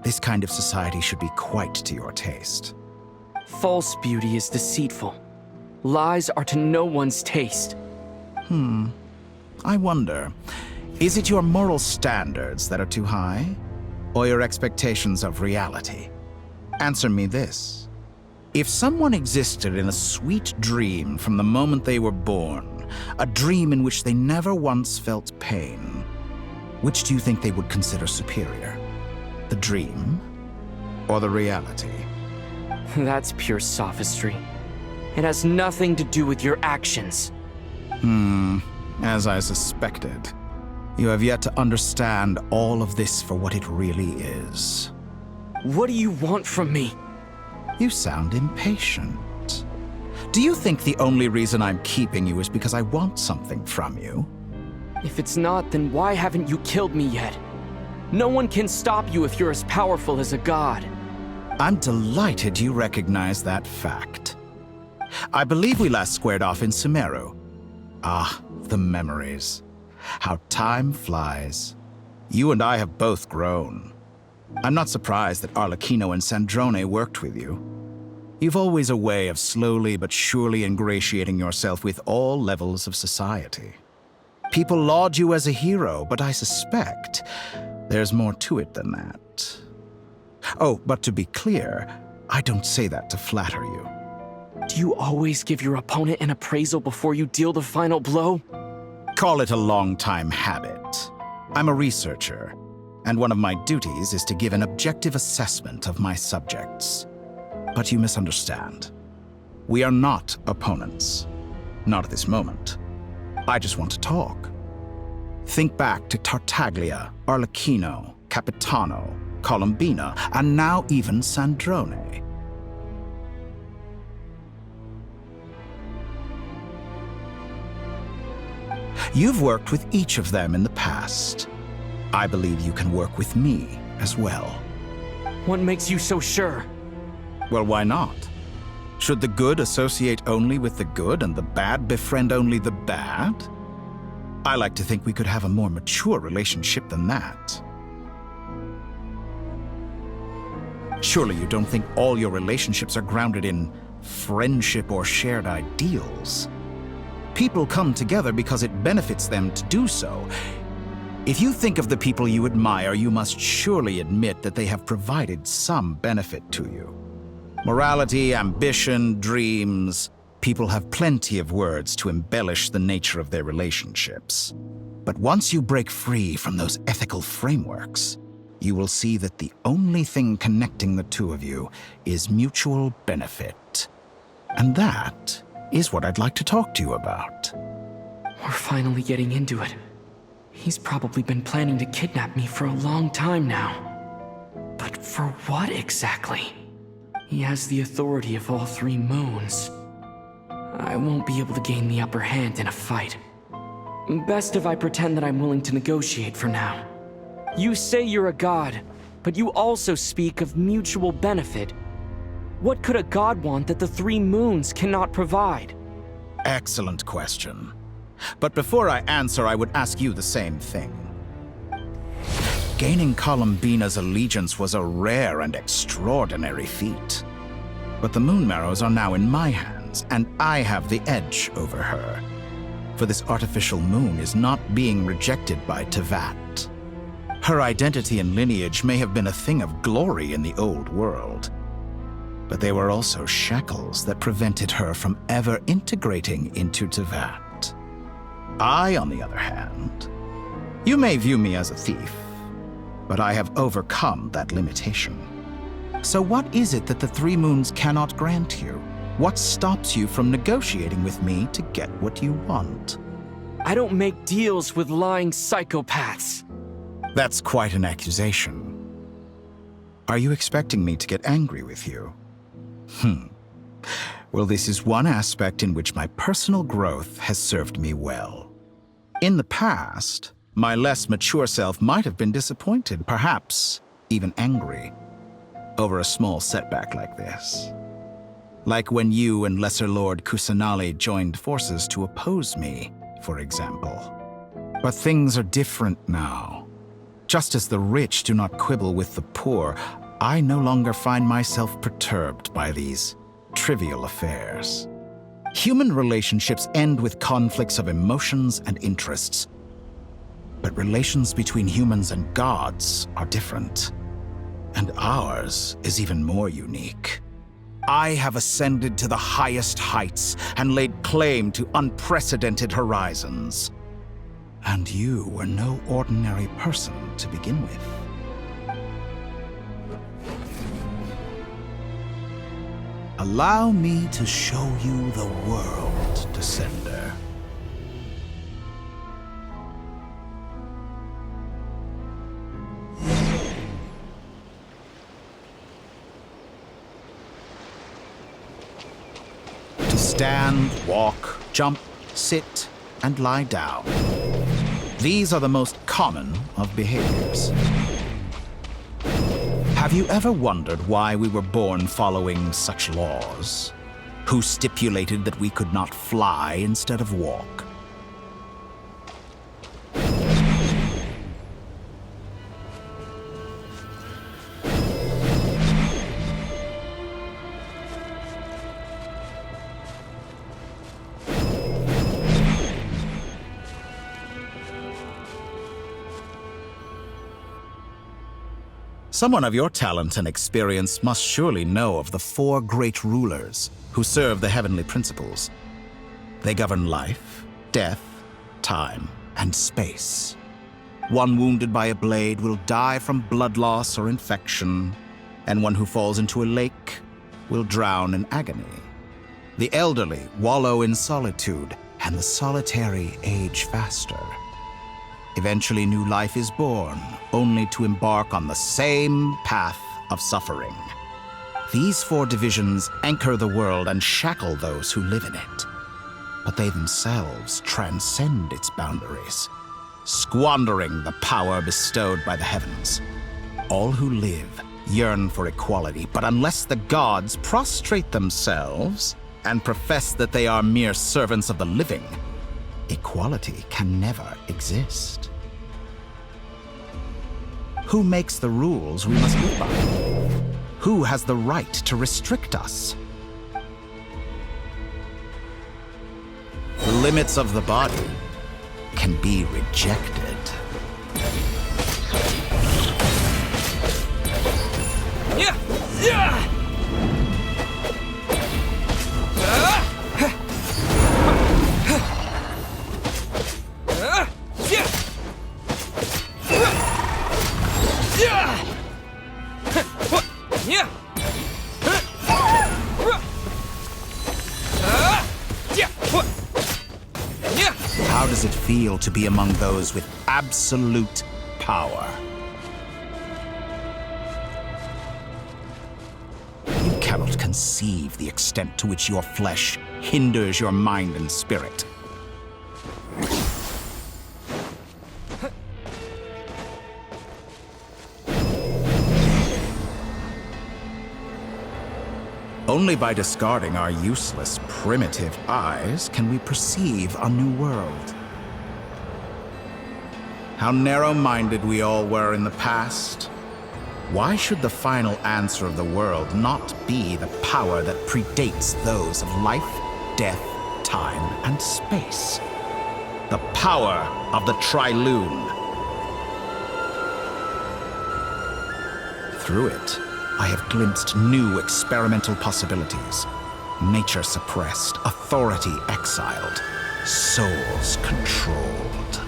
This kind of society should be quite to your taste. False beauty is deceitful. Lies are to no one's taste. I wonder, is it your moral standards that are too high? Or your expectations of reality? Answer me this. If someone existed in a sweet dream from the moment they were born, a dream in which they never once felt pain, which do you think they would consider superior? The dream or the reality? That's pure sophistry. It has nothing to do with your actions. As I suspected. You have yet to understand all of this for what it really is. What do you want from me? You sound impatient. Do you think the only reason I'm keeping you is because I want something from you? If it's not, then why haven't you killed me yet? No one can stop you if you're as powerful as a god. I'm delighted you recognize that fact. I believe we last squared off in Sumeru. Ah, the memories. How time flies. You and I have both grown. I'm not surprised that Arlecchino and Sandrone worked with you. You've always a way of slowly but surely ingratiating yourself with all levels of society. People laud you as a hero, but I suspect there's more to it than that. Oh, but to be clear, I don't say that to flatter you. Do Do you always give your opponent an appraisal before you deal the final blow? Call it a long-time habit. I'm a researcher, and one of my duties is to give an objective assessment of my subjects. But you misunderstand. We are not opponents. Not at this moment. I just want to talk. Think back to Tartaglia, Arlecchino, Capitano, Columbina, and now even Sandrone. You've worked with each of them in the past. I believe you can work with me as well. What makes you so sure? Well, why not? Should the good associate only with the good and the bad befriend only the bad? I like to think we could have a more mature relationship than that. Surely you don't think all your relationships are grounded in friendship or shared ideals. People come together because it benefits them to do so. If you think of the people you admire, you must surely admit that they have provided some benefit to you. Morality, ambition, dreams. People have plenty of words to embellish the nature of their relationships. But once you break free from those ethical frameworks, you will see that the only thing connecting the two of you is mutual benefit. And that is what I'd like to talk to you about. We're finally getting into it. He's probably been planning to kidnap me for a long time now. But for what exactly? He has the authority of all three moons. I won't be able to gain the upper hand in a fight. Best if I pretend that I'm willing to negotiate for now. You say you're a god, but you also speak of mutual benefit. What could a god want that the three moons cannot provide? Excellent question. But before I answer, I would ask you the same thing. Gaining Columbina's allegiance was a rare and extraordinary feat. But the Moon Marrows are now in my hands, and I have the edge over her. For this artificial moon is not being rejected by Tevat. Her identity and lineage may have been a thing of glory in the old world, but they were also shackles that prevented her from ever integrating into Tevat. I, on the other hand, you may view me as a thief, but I have overcome that limitation. So what is it that the three moons cannot grant you? What stops you from negotiating with me to get what you want? I don't make deals with lying psychopaths. That's quite an accusation. Are you expecting me to get angry with you? Well, this is one aspect in which my personal growth has served me well. In the past, my less mature self might have been disappointed, perhaps even angry, over a small setback like this. Like when you and Lesser Lord Kusanali joined forces to oppose me, for example. But things are different now. Just as the rich do not quibble with the poor, I no longer find myself perturbed by these trivial affairs. Human relationships end with conflicts of emotions and interests. But relations between humans and gods are different. And ours is even more unique. I have ascended to the highest heights and laid claim to unprecedented horizons. And you were no ordinary person to begin with. Allow me to show you the world, Descender. To stand, walk, jump, sit, and lie down. These are the most common of behaviors. Have you ever wondered why we were born following such laws? Who stipulated that we could not fly instead of walk? Someone of your talent and experience must surely know of the 4 great rulers who serve the heavenly principles. They govern life, death, time, and space. One wounded by a blade will die from blood loss or infection, and one who falls into a lake will drown in agony. The elderly wallow in solitude, and the solitary age faster. Eventually, new life is born, only to embark on the same path of suffering. These 4 divisions anchor the world and shackle those who live in it. But they themselves transcend its boundaries, squandering the power bestowed by the heavens. All who live yearn for equality, but unless the gods prostrate themselves and profess that they are mere servants of the living, equality can never exist. Who makes the rules we must live by? Who has the right to restrict us? The limits of the body can be rejected. Yeah! Yeah! How does it feel to be among those with absolute power? You cannot conceive the extent to which your flesh hinders your mind and spirit. Only by discarding our useless, primitive eyes can we perceive a new world. How narrow-minded we all were in the past. Why should the final answer of the world not be the power that predates those of life, death, time, and space? The power of the Trilune. Through it, I have glimpsed new experimental possibilities. Nature suppressed, authority exiled, souls controlled.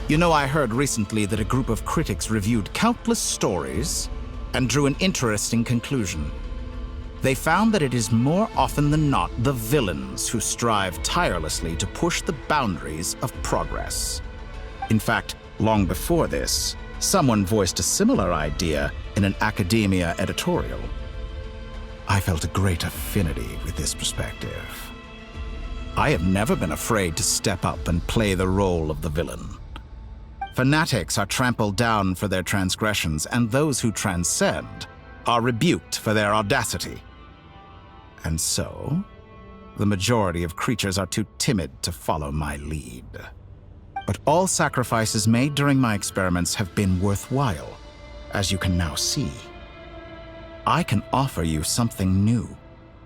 You know, I heard recently that a group of critics reviewed countless stories and drew an interesting conclusion. They found that it is more often than not the villains who strive tirelessly to push the boundaries of progress. In fact, long before this, someone voiced a similar idea in an academia editorial. I felt a great affinity with this perspective. I have never been afraid to step up and play the role of the villain. Fanatics are trampled down for their transgressions, and those who transcend are rebuked for their audacity. And so, the majority of creatures are too timid to follow my lead. But all sacrifices made during my experiments have been worthwhile, as you can now see. I can offer you something new,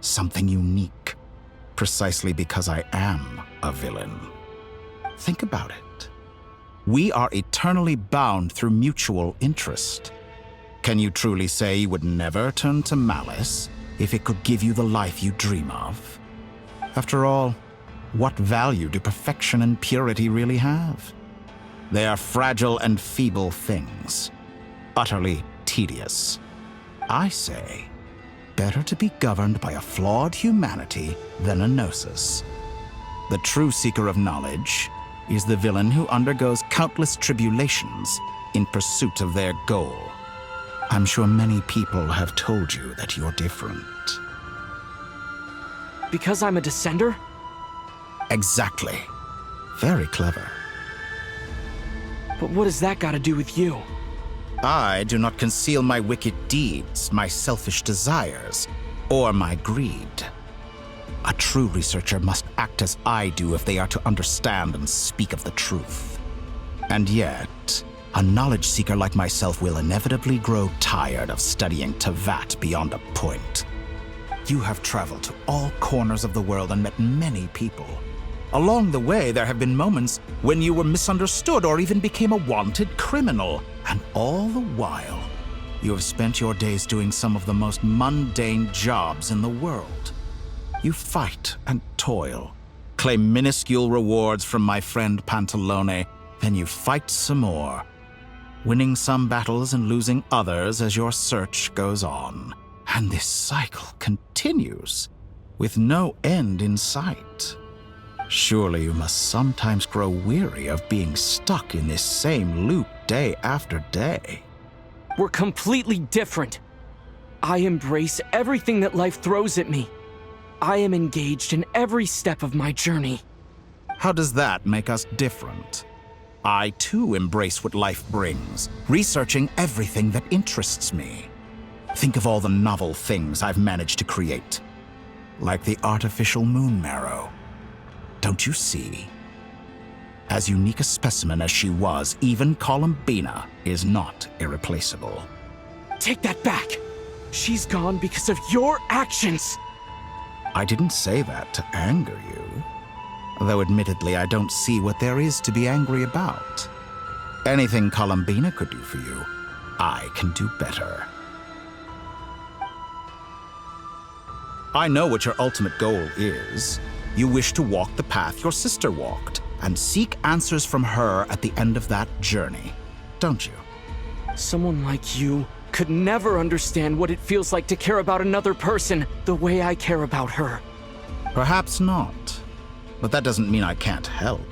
something unique, precisely because I am a villain. Think about it. We are eternally bound through mutual interest. Can you truly say you would never turn to malice if it could give you the life you dream of? After all, what value do perfection and purity really have? They are fragile and feeble things, utterly tedious. I say, better to be governed by a flawed humanity than a gnosis. The true seeker of knowledge is the villain who undergoes countless tribulations in pursuit of their goal. I'm sure many people have told you that you're different. Because I'm a descender? Exactly. Very clever. But what has that got to do with you? I do not conceal my wicked deeds, my selfish desires, or my greed. A true researcher must act as I do if they are to understand and speak of the truth. And yet, a knowledge seeker like myself will inevitably grow tired of studying Tavat beyond a point. You have traveled to all corners of the world and met many people. Along the way, there have been moments when you were misunderstood or even became a wanted criminal. And all the while, you have spent your days doing some of the most mundane jobs in the world. You fight and toil, claim minuscule rewards from my friend Pantalone, then you fight some more, winning some battles and losing others as your search goes on. And this cycle continues, with no end in sight. Surely you must sometimes grow weary of being stuck in this same loop day after day. We're completely different. I embrace everything that life throws at me. I am engaged in every step of my journey. How does that make us different? I too embrace what life brings, researching everything that interests me. Think of all the novel things I've managed to create, like the artificial moon marrow. Don't you see? As unique a specimen as she was, even Columbina is not irreplaceable. Take that back! She's gone because of your actions! I didn't say that to anger you. Though admittedly, I don't see what there is to be angry about. Anything Columbina could do for you, I can do better. I know what your ultimate goal is. You wish to walk the path your sister walked, and seek answers from her at the end of that journey, don't you? Someone like you could never understand what it feels like to care about another person the way I care about her. Perhaps not, but that doesn't mean I can't help.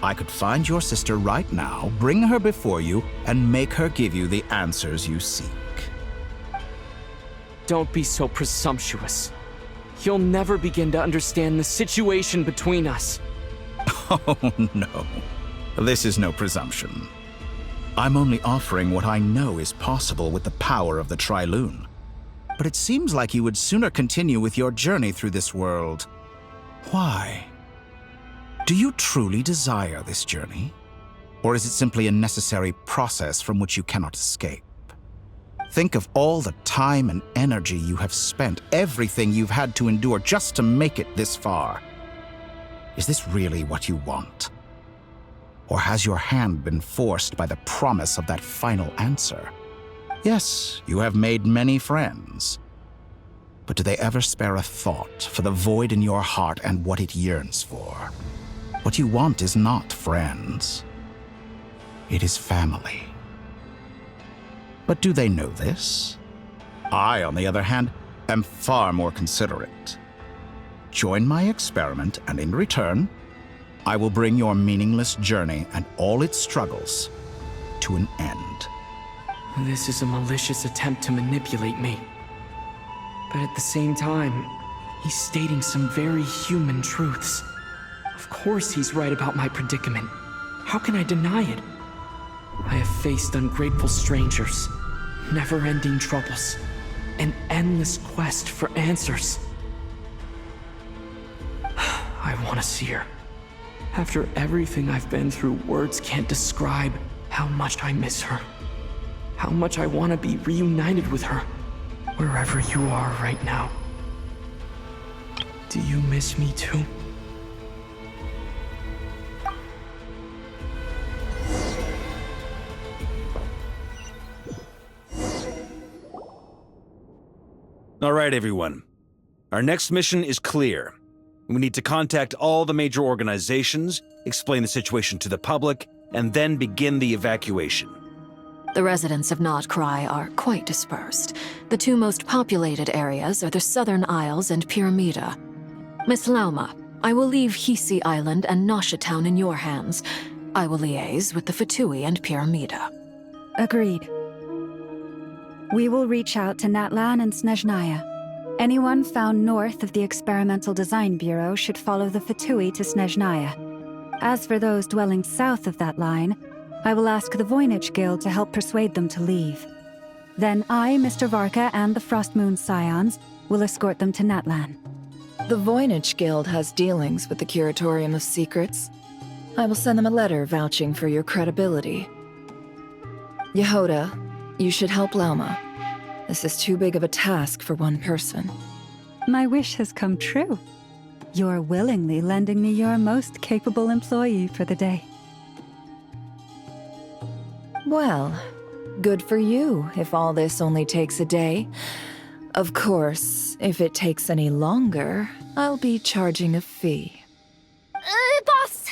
I could find your sister right now, bring her before you, and make her give you the answers you seek. Don't be so presumptuous. You'll never begin to understand the situation between us. Oh, no. This is no presumption. I'm only offering what I know is possible with the power of the Trilune. But it seems like you would sooner continue with your journey through this world. Why? Do you truly desire this journey? Or is it simply a necessary process from which you cannot escape? Think of all the time and energy you have spent, everything you've had to endure just to make it this far. Is this really what you want? Or has your hand been forced by the promise of that final answer? Yes, you have made many friends. But do they ever spare a thought for the void in your heart and what it yearns for? What you want is not friends. It is family. But do they know this? I, on the other hand, am far more considerate. Join my experiment, and in return, I will bring your meaningless journey and all its struggles to an end. This is a malicious attempt to manipulate me. But at the same time, he's stating some very human truths. Of course he's right about my predicament. How can I deny it? I have faced ungrateful strangers, never-ending troubles, an endless quest for answers. I want to see her. After everything I've been through, words can't describe how much I miss her. How much I want to be reunited with her, wherever you are right now. Do you miss me too? All right, everyone. Our next mission is clear. We need to contact all the major organizations, explain the situation to the public, and then begin the evacuation. The residents of Notcry are quite dispersed. The two most populated areas are the Southern Isles and Pyramida. Miss Lauma, I will leave Hisi Island and Nasha Town in your hands. I will liaise with the Fatui and Pyramida. Agreed. We will reach out to Natlan and Snezhnaya. Anyone found north of the Experimental Design Bureau should follow the Fatui to Snezhnaya. As for those dwelling south of that line, I will ask the Voynich Guild to help persuade them to leave. Then I, Mr. Varka, and the Frostmoon Scions will escort them to Natlan. The Voynich Guild has dealings with the Curatorium of Secrets. I will send them a letter vouching for your credibility. Yehoda, you should help Lauma. This is too big of a task for one person. My wish has come true. You're willingly lending me your most capable employee for the day. Well, good for you if all this only takes a day. Of course, if it takes any longer, I'll be charging a fee. Boss,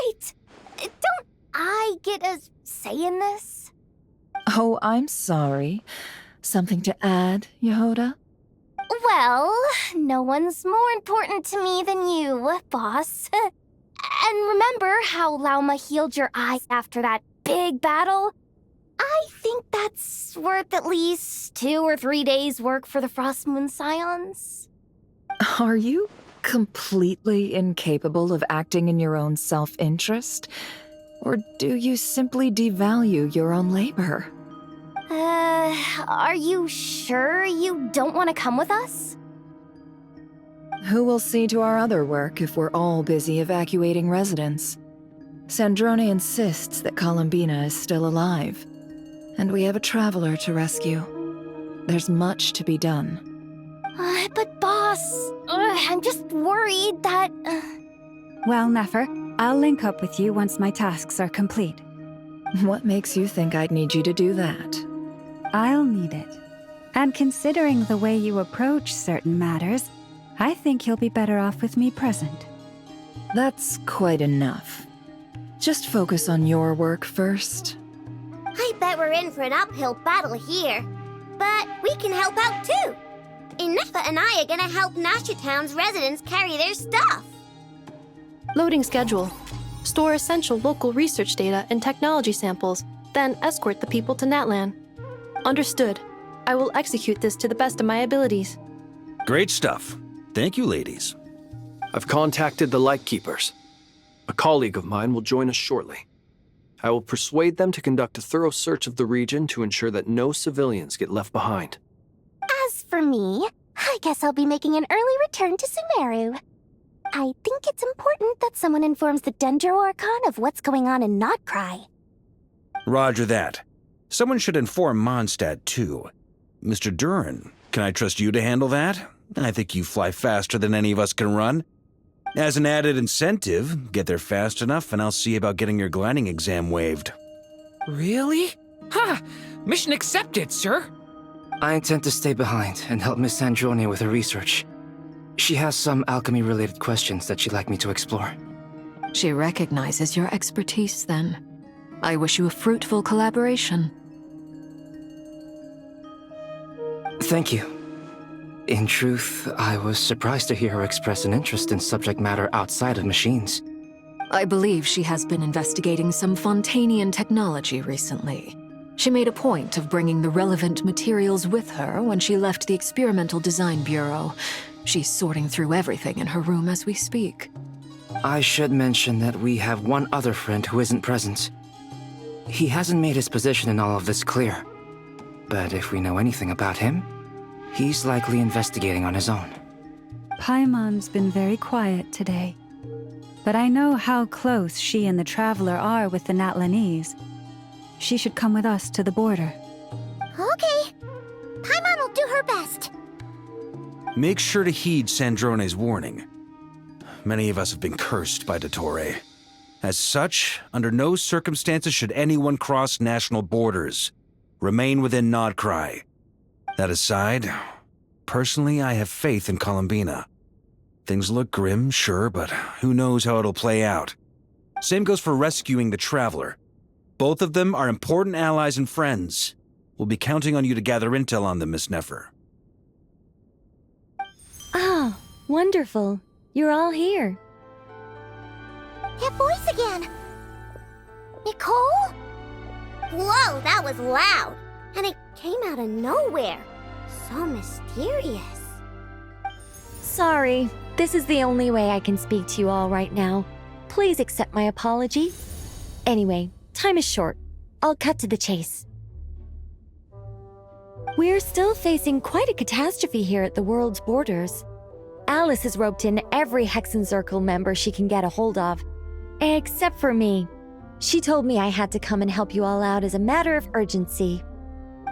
wait! Don't I get a say in this? Oh, I'm sorry. Something to add, Yehoda? Well, no one's more important to me than you, boss. And remember how Lauma healed your eyes after that big battle? I think that's worth at least 2 or 3 days' work for the Frost Moon Scions. Are you completely incapable of acting in your own self-interest? Or do you simply devalue your own labor? Are you sure you don't want to come with us? Who will see to our other work if we're all busy evacuating residents? Sandrone insists that Columbina is still alive, and we have a traveler to rescue. There's much to be done. But boss, I'm just worried that... Well, Nefer, I'll link up with you once my tasks are complete. What makes you think I'd need you to do that? I'll need it. And considering the way you approach certain matters, I think you'll be better off with me present. That's quite enough. Just focus on your work first. I bet we're in for an uphill battle here. But we can help out too. Inefa and I are gonna help Nasha Town's residents carry their stuff. Loading schedule. Store essential local research data and technology samples, then escort the people to Natlan. Understood. I will execute this to the best of my abilities. Great stuff. Thank you, ladies. I've contacted the Lightkeepers. A colleague of mine will join us shortly. I will persuade them to conduct a thorough search of the region to ensure that no civilians get left behind. As for me, I guess I'll be making an early return to Sumeru. I think it's important that someone informs the Dendro Archon of what's going on in Notcry. Roger that. Someone should inform Mondstadt, too. Mr. Duran, can I trust you to handle that? I think you fly faster than any of us can run. As an added incentive, get there fast enough and I'll see about getting your gliding exam waived. Really? Ha! Mission accepted, sir. I intend to stay behind and help Miss Sandrone with her research. She has some alchemy-related questions that she'd like me to explore. She recognizes your expertise, then. I wish you a fruitful collaboration. Thank you. In truth, I was surprised to hear her express an interest in subject matter outside of machines. I believe she has been investigating some Fontanian technology recently. She made a point of bringing the relevant materials with her when she left the Experimental Design Bureau. She's sorting through everything in her room as we speak. I should mention that we have one other friend who isn't present. He hasn't made his position in all of this clear. But if we know anything about him, he's likely investigating on his own. Paimon's been very quiet today. But I know how close she and the Traveler are with the Natlanese. She should come with us to the border. Okay. Paimon will do her best. Make sure to heed Sandrone's warning. Many of us have been cursed by Dottore. As such, under no circumstances should anyone cross national borders. Remain within Notcry. That aside, personally I have faith in Columbina. Things look grim, sure, but who knows how it'll play out. Same goes for rescuing the Traveler. Both of them are important allies and friends. We'll be counting on you to gather intel on them, Miss Nefer. Oh, wonderful. You're all here. That voice again! Nicole? Whoa, that was loud! And it came out of nowhere. So mysterious. Sorry, this is the only way I can speak to you all right now. Please accept my apology. Anyway, time is short. I'll cut to the chase. We're still facing quite a catastrophe here at the world's borders. Alice has roped in every Hexen Circle member she can get a hold of. Except for me. She told me I had to come and help you all out as a matter of urgency.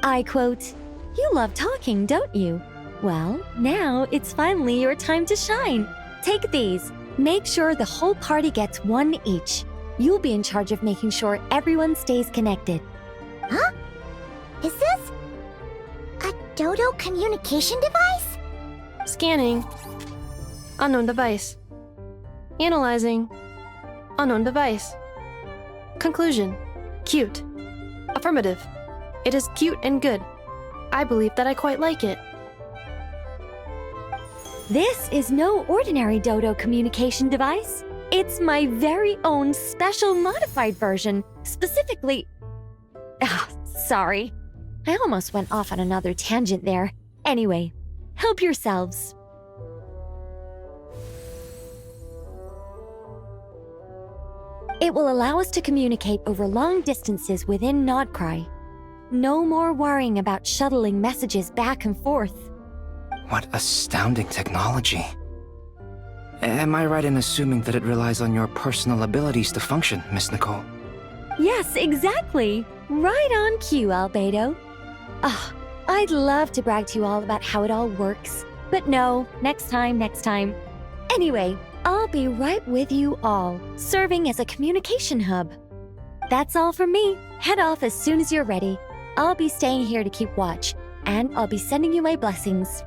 I quote, "You love talking, don't you? Well, now it's finally your time to shine. Take these. Make sure the whole party gets one each. You'll be in charge of making sure everyone stays connected. Huh? Is this a Dodo communication device? Scanning. Unknown device. Analyzing. Unknown device. Conclusion. Cute. Affirmative. It is cute and good. I believe that I quite like it. This is no ordinary Dodo communication device. It's my very own special modified version, specifically... sorry. I almost went off on another tangent there. Anyway, help yourselves. It will allow us to communicate over long distances within Nodcry. No more worrying about shuttling messages back and forth. What astounding technology. Am I right in assuming that it relies on your personal abilities to function, Miss Nicole? Yes, exactly. Right on cue, Albedo. I'd love to brag to you all about how it all works. But no, next time. Anyway, I'll be right with you all, serving as a communication hub. That's all from me. Head off as soon as you're ready. I'll be staying here to keep watch, and I'll be sending you my blessings.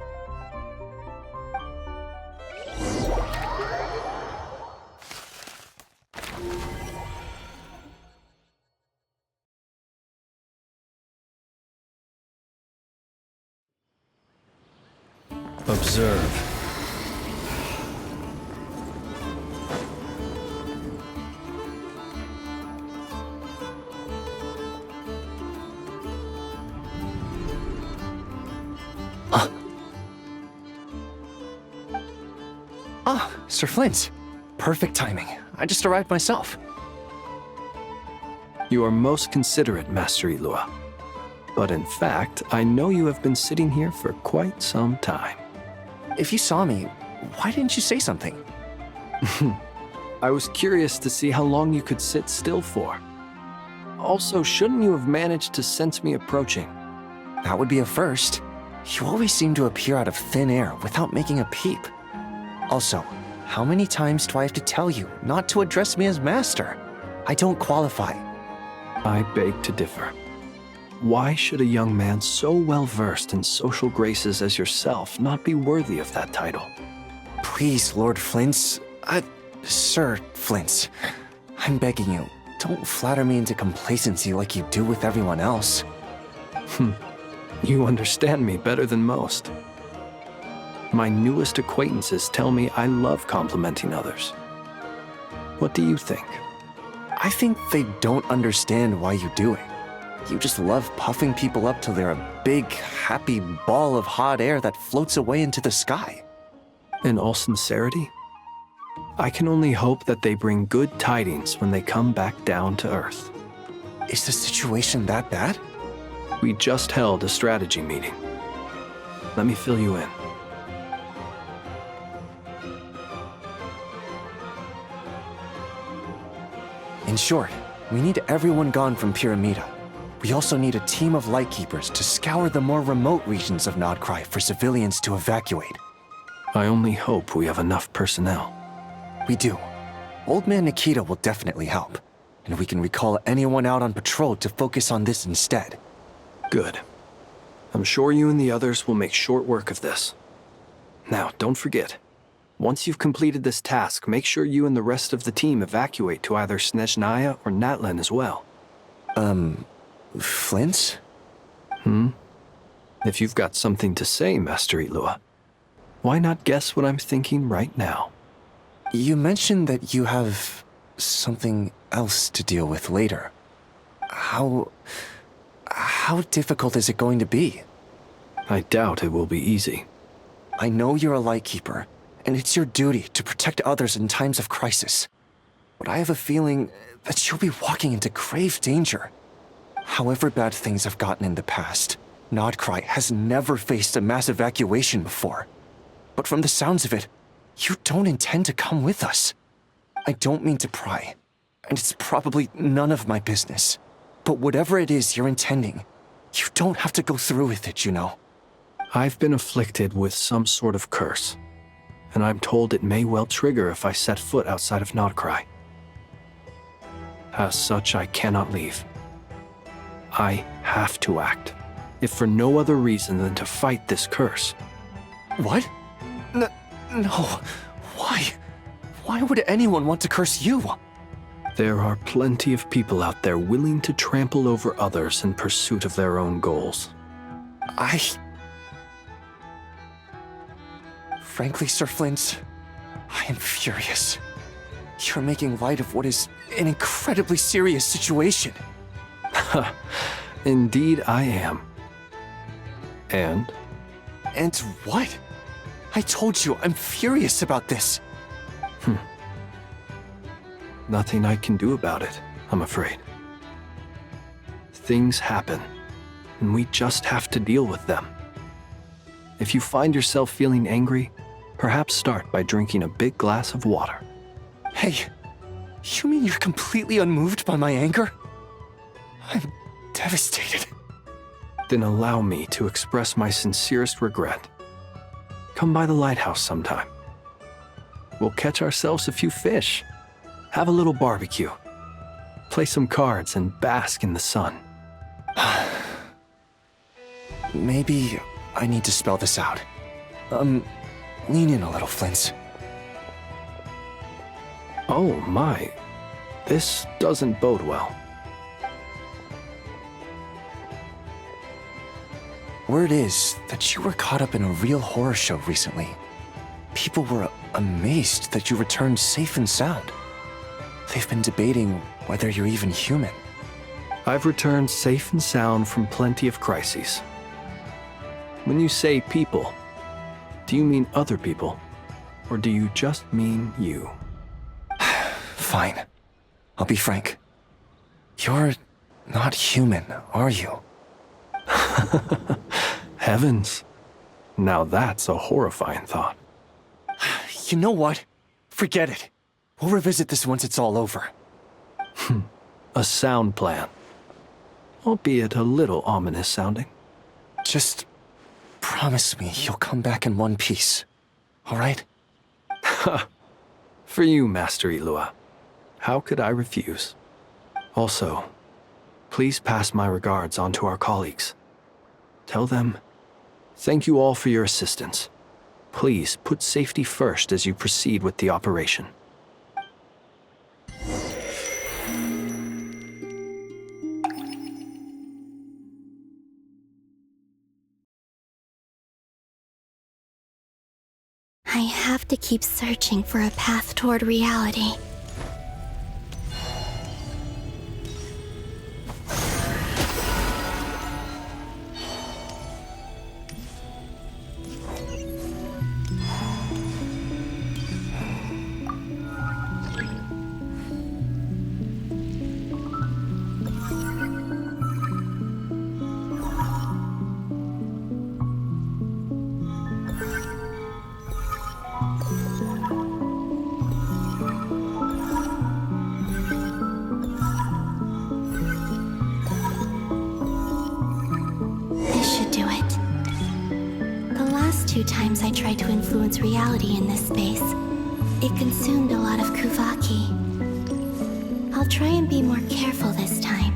Observe. Sir Flint. Perfect timing. I just arrived myself. You are most considerate, Master Ilua. But in fact, I know you have been sitting here for quite some time. If you saw me, why didn't you say something? I was curious to see how long you could sit still for. Also, shouldn't you have managed to sense me approaching? That would be a first. You always seem to appear out of thin air without making a peep. Also, how many times do I have to tell you not to address me as master? I don't qualify. I beg to differ. Why should a young man so well versed in social graces as yourself not be worthy of that title? Please, Lord Flint's... Sir Flint's. I'm begging you, don't flatter me into complacency like you do with everyone else. You understand me better than most. My newest acquaintances tell me I love complimenting others. What do you think? I think they don't understand why you do it. You just love puffing people up till they're a big, happy ball of hot air that floats away into the sky. In all sincerity, I can only hope that they bring good tidings when they come back down to Earth. Is the situation that bad? We just held a strategy meeting. Let me fill you in. In short, we need everyone gone from Pyramida. We also need a team of Lightkeepers to scour the more remote regions of Nodcry for civilians to evacuate. I only hope we have enough personnel. We do. Old Man Nikita will definitely help, and we can recall anyone out on patrol to focus on this instead. Good. I'm sure you and the others will make short work of this. Now, don't forget, once you've completed this task, make sure you and the rest of the team evacuate to either Snezhnaya or Natlan as well. Flint? If you've got something to say, Master Ilua, why not guess what I'm thinking right now? You mentioned that you have something else to deal with later. How difficult is it going to be? I doubt it will be easy. I know you're a Lightkeeper, and it's your duty to protect others in times of crisis. But I have a feeling that you'll be walking into grave danger. However bad things have gotten in the past, Nodcry has never faced a mass evacuation before. But from the sounds of it, you don't intend to come with us. I don't mean to pry, and it's probably none of my business. But whatever it is you're intending, you don't have to go through with it, you know. I've been afflicted with some sort of curse, and I'm told it may well trigger if I set foot outside of Nodcry. As such, I cannot leave. I have to act, if for no other reason than to fight this curse. What? No. Why? Why would anyone want to curse you? There are plenty of people out there willing to trample over others in pursuit of their own goals. Frankly, Sir Flint, I am furious. You're making light of what is an incredibly serious situation. Indeed I am. And? And what? I told you, I'm furious about this. Nothing I can do about it, I'm afraid. Things happen, and we just have to deal with them. If you find yourself feeling angry, perhaps start by drinking a big glass of water. Hey, you mean you're completely unmoved by my anger? I'm devastated. Then allow me to express my sincerest regret. Come by the lighthouse sometime. We'll catch ourselves a few fish, have a little barbecue, play some cards, and bask in the sun. Maybe I need to spell this out. Lean in a little, Flint. Oh my, this doesn't bode well. Word is that you were caught up in a real horror show recently. People were amazed that you returned safe and sound. They've been debating whether you're even human. I've returned safe and sound from plenty of crises. When you say people, do you mean other people? Or do you just mean you? Fine. I'll be frank. You're not human, are you? Heavens. Now that's a horrifying thought. You know what? Forget it. We'll revisit this once it's all over. A sound plan. Albeit a little ominous sounding. Just promise me you'll come back in one piece, all right? For you, Master Ilua. How could I refuse? Also, please pass my regards on to our colleagues. Tell them, thank you all for your assistance. Please put safety first as you proceed with the operation. I have to keep searching for a path toward reality. Two times I tried to influence reality in this space, it consumed a lot of Kuvaki. I'll try and be more careful this time.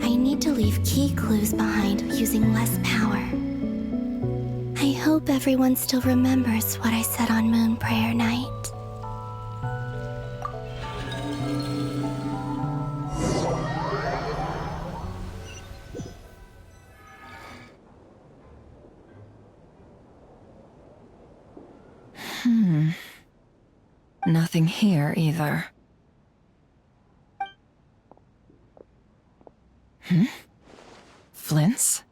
I need to leave key clues behind using less power. I hope everyone still remembers what I said on Moon Prayer Night. Nothing here either. Flint's?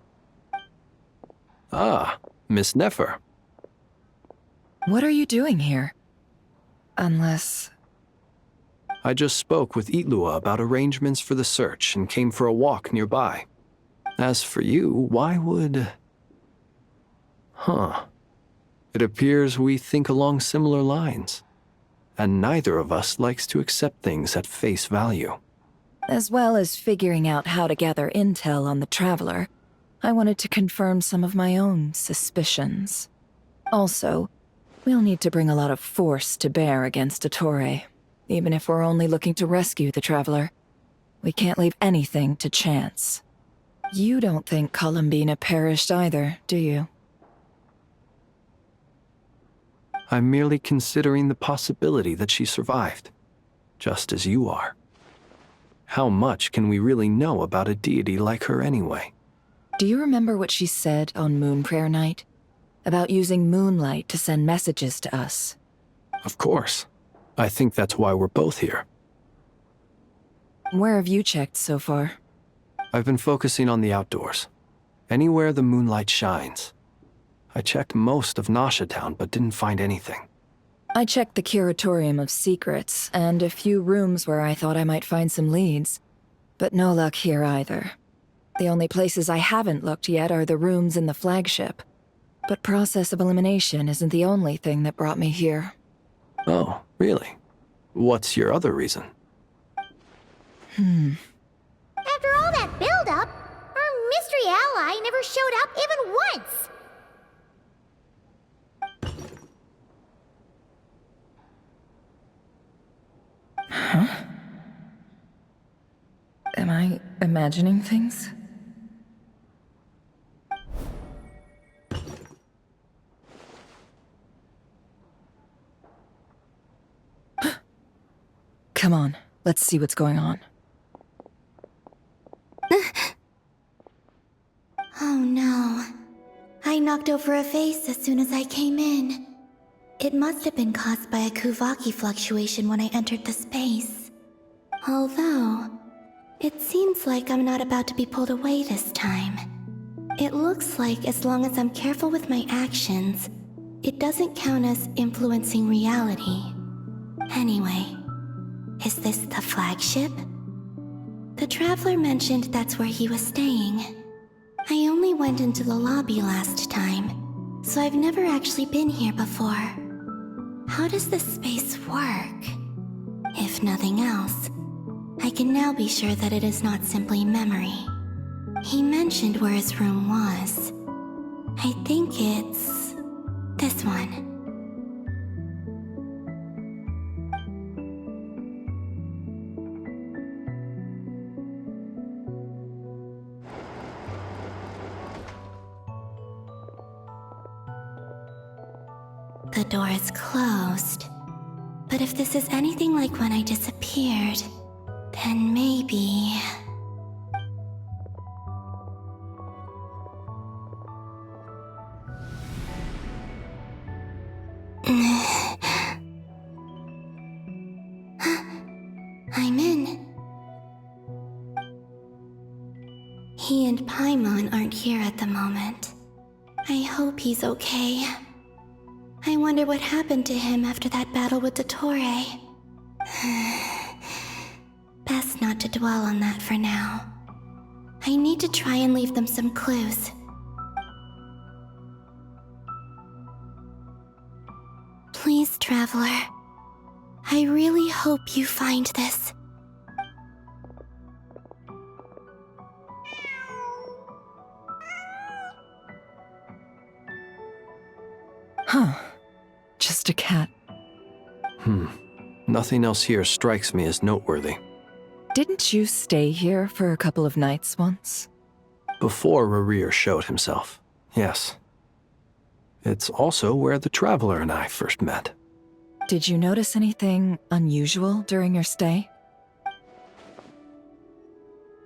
Ah, Miss Nefer. What are you doing here? Unless... I just spoke with Ilua about arrangements for the search and came for a walk nearby. As for you, why would... It appears we think along similar lines. And neither of us likes to accept things at face value. As well as figuring out how to gather intel on the Traveler, I wanted to confirm some of my own suspicions. Also, we'll need to bring a lot of force to bear against Ettore, even if we're only looking to rescue the Traveler. We can't leave anything to chance. You don't think Columbina perished either, do you? I'm merely considering the possibility that she survived, just as you are. How much can we really know about a deity like her anyway? Do you remember what she said on Moon Prayer Night? About using moonlight to send messages to us? Of course. I think that's why we're both here. Where have you checked so far? I've been focusing on the outdoors. Anywhere the moonlight shines. I checked most of Nasha Town, but didn't find anything. I checked the Curatorium of Secrets, and a few rooms where I thought I might find some leads. But no luck here either. The only places I haven't looked yet are the rooms in the flagship. But process of elimination isn't the only thing that brought me here. Oh, really? What's your other reason? After all that build-up, our mystery ally never showed up even once! Huh? Am I imagining things? Come on, let's see what's going on. Oh no. I knocked over a vase as soon as I came in. It must have been caused by a Kuvaki fluctuation when I entered the space. Although, it seems like I'm not about to be pulled away this time. It looks like as long as I'm careful with my actions, it doesn't count as influencing reality. Anyway, is this the flagship? The Traveler mentioned that's where he was staying. I only went into the lobby last time, so I've never actually been here before. How does this space work? If nothing else, I can now be sure that it is not simply memory. He mentioned where his room was. I think it's this one. The door is closed. But if this is anything like when I disappeared, then maybe... I'm in. He and Paimon aren't here at the moment. I hope he's okay. I wonder what happened to him after that battle with Ettore. Best not to dwell on that for now. I need to try and leave them some clues. Please, Traveler. I really hope you find this. Huh. Just a cat. Nothing else here strikes me as noteworthy. Didn't you stay here for a couple of nights once? Before Rerir showed himself, yes. It's also where the Traveler and I first met. Did you notice anything unusual during your stay?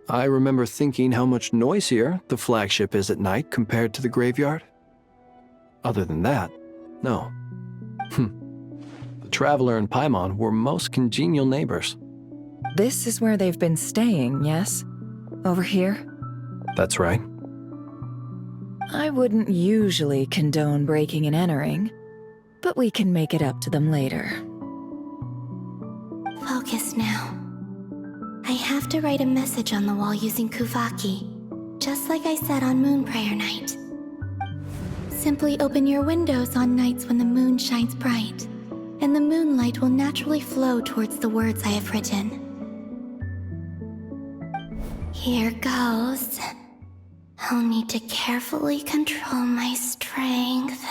I remember thinking how much noisier the flagship is at night compared to the graveyard. Other than that, no. The Traveler and Paimon were most congenial neighbors. This is where they've been staying, yes? Over here? That's right. I wouldn't usually condone breaking and entering, but we can make it up to them later. Focus now. I have to write a message on the wall using Kuvaki, just like I said on Moon Prayer Night. Simply open your windows on nights when the moon shines bright, and the moonlight will naturally flow towards the words I have written. Here goes. I'll need to carefully control my strength.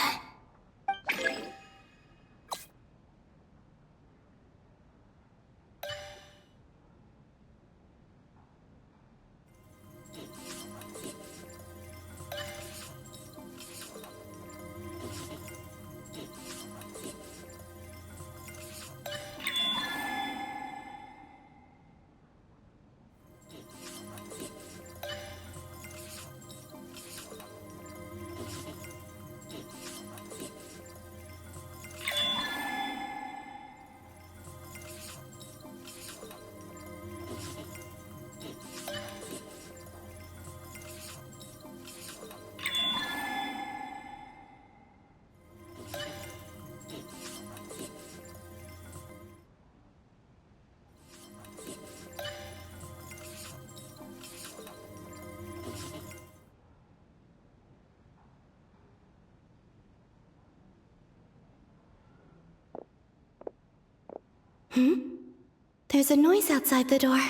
There's a noise outside the door.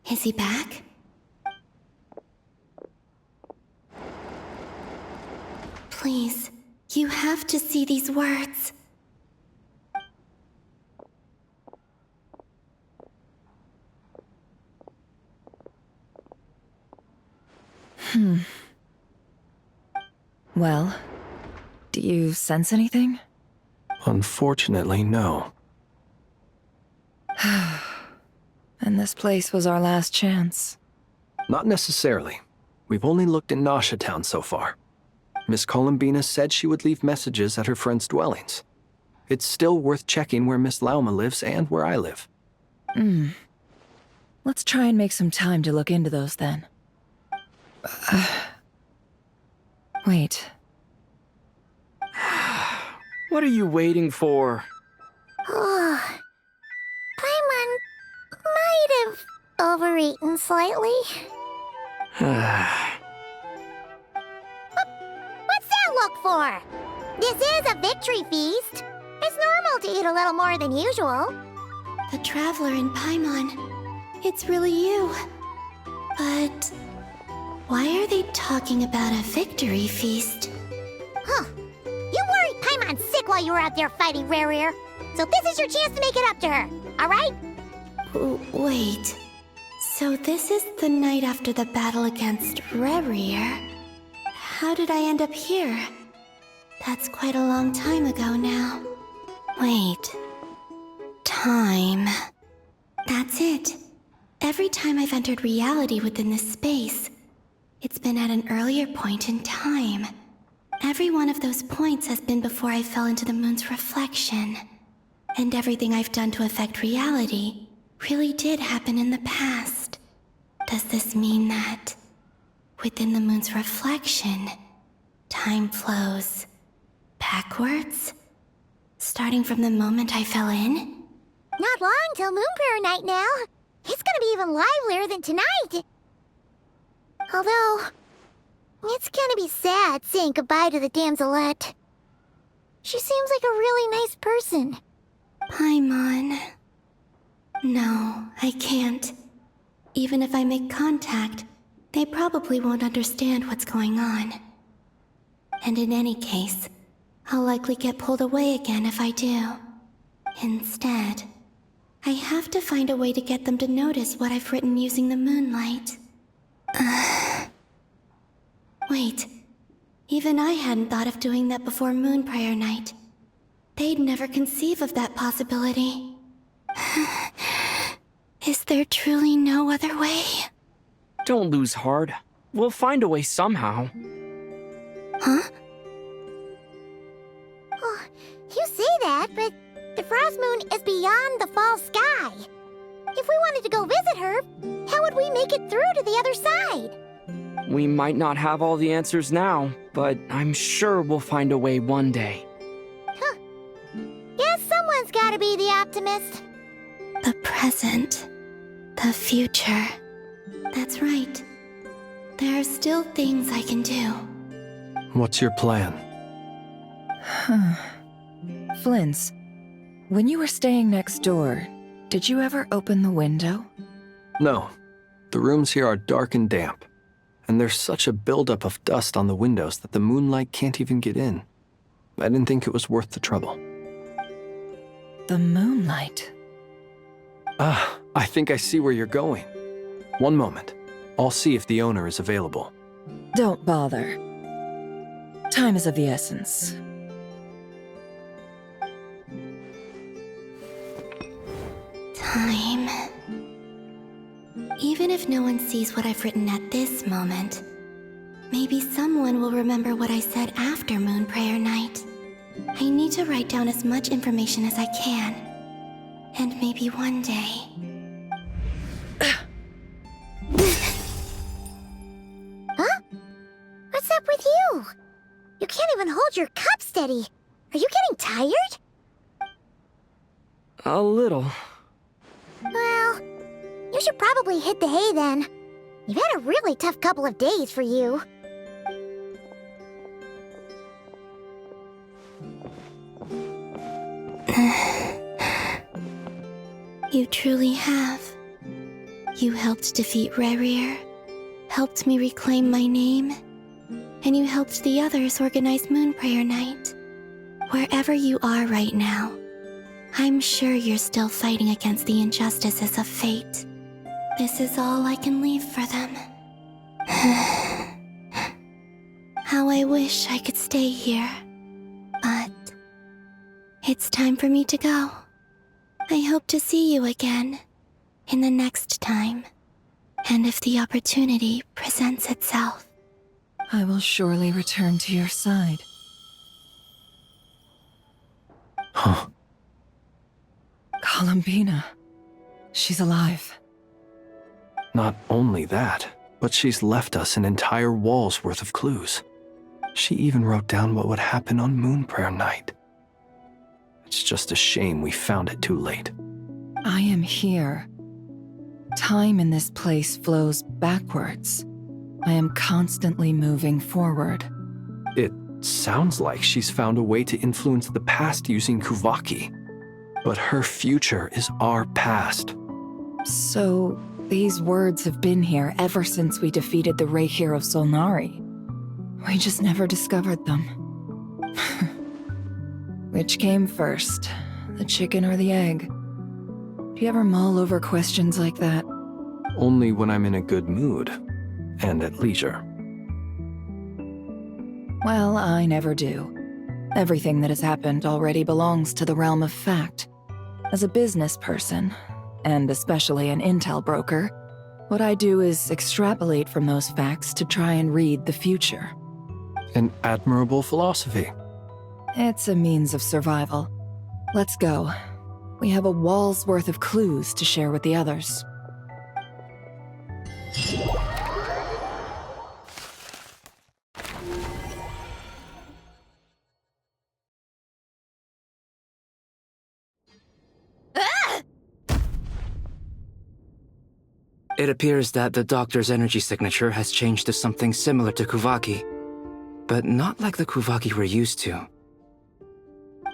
Is he back? Please, you have to see these words. Well, do you sense anything? Unfortunately, no. And this place was our last chance. Not necessarily. We've only looked in Nasha Town so far. Miss Columbina said she would leave messages at her friends' dwellings. It's still worth checking where Miss Lauma lives and where I live. Let's try and make some time to look into those then. Wait. What are you waiting for? Paimon might have overeaten slightly. What's that look for? This is a victory feast. It's normal to eat a little more than usual. The Traveler in Paimon. It's really you. But why are they talking about a victory feast? Huh. You worried Paimon sick while you were out there fighting Rare. So this is your chance to make it up to her, alright? Wait. So this is the night after the battle against Rare. How did I end up here? That's quite a long time ago now. Wait. Time. That's it. Every time I've entered reality within this space, it's been at an earlier point in time. Every one of those points has been before I fell into the moon's reflection. And everything I've done to affect reality really did happen in the past. Does this mean that within the moon's reflection, time flows backwards? Starting from the moment I fell in? Not long till Moon Prayer Night now. It's gonna be even livelier than tonight. Although, it's gonna be sad saying goodbye to the damselette. She seems like a really nice person. Paimon. No, I can't. Even if I make contact, they probably won't understand what's going on. And in any case, I'll likely get pulled away again if I do. Instead, I have to find a way to get them to notice what I've written using the moonlight. Wait, even I hadn't thought of doing that before Moon Prayer Night. They'd never conceive of that possibility. Is there truly no other way? Don't lose heart. We'll find a way somehow. Huh? Oh, you say that, but the Frost Moon is beyond the fall sky. If we wanted to go visit her, how would we make it through to the other side? We might not have all the answers now, but I'm sure we'll find a way one day. Huh. Guess someone's gotta be the optimist. The present. The future. That's right. There are still things I can do. What's your plan? Flint's, when you were staying next door, did you ever open the window? No. The rooms here are dark and damp. and there's such a buildup of dust on the windows that the moonlight can't even get in. I didn't think it was worth the trouble. The moonlight. I think I see where you're going. One moment. I'll see if the owner is available. Don't bother. Time is of the essence. Time. Even if no one sees what I've written at this moment, maybe someone will remember what I said after Moon Prayer Night. I need to write down as much information as I can. And maybe one day... Huh? What's up with you? You can't even hold your cup steady. Are you getting tired? A little. Well, you should probably hit the hay then. You've had a really tough couple of days for you. You truly have. You helped defeat Rerir, helped me reclaim my name, and you helped the others organize Moon Prayer Night. Wherever you are right now, I'm sure you're still fighting against the injustices of fate. This is all I can leave for them. How I wish I could stay here. But it's time for me to go. I hope to see you again in the next time, and if the opportunity presents itself. I will surely return to your side. Huh. Columbina. She's alive. Not only that, but she's left us an entire wall's worth of clues. She even wrote down what would happen on Moon Prayer Night. It's just a shame we found it too late. I am here. Time in this place flows backwards. I am constantly moving forward. It sounds like she's found a way to influence the past using Kuvaki. But her future is our past. So, these words have been here ever since we defeated the Reikir of Solnari. We just never discovered them. Which came first, the chicken or the egg? Do you ever mull over questions like that? Only when I'm in a good mood, and at leisure. Well, I never do. Everything that has happened already belongs to the realm of fact. As a business person, and especially an intel broker, what I do is extrapolate from those facts to try and read the future. An admirable philosophy. It's a means of survival. Let's go. We have a wall's worth of clues to share with the others. It appears that the doctor's energy signature has changed to something similar to Kuvaki, but not like the Kuvaki we're used to.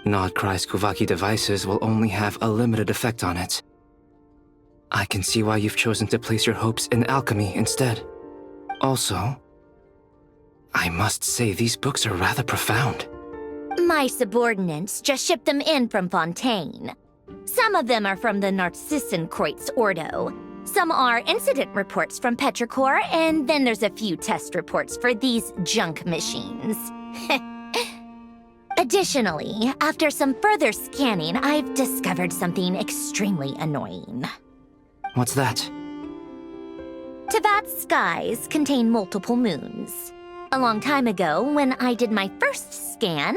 Nodcry's Kuvaki devices will only have a limited effect on it. I can see why you've chosen to place your hopes in alchemy instead. Also, I must say these books are rather profound. My subordinates just shipped them in from Fontaine. Some of them are from the Narcissenkreuz Ordo. Some are incident reports from Petrichor, and then there's a few test reports for these junk machines. Additionally, after some further scanning, I've discovered something extremely annoying. What's that? Teyvat's skies contain multiple moons. A long time ago, when I did my first scan,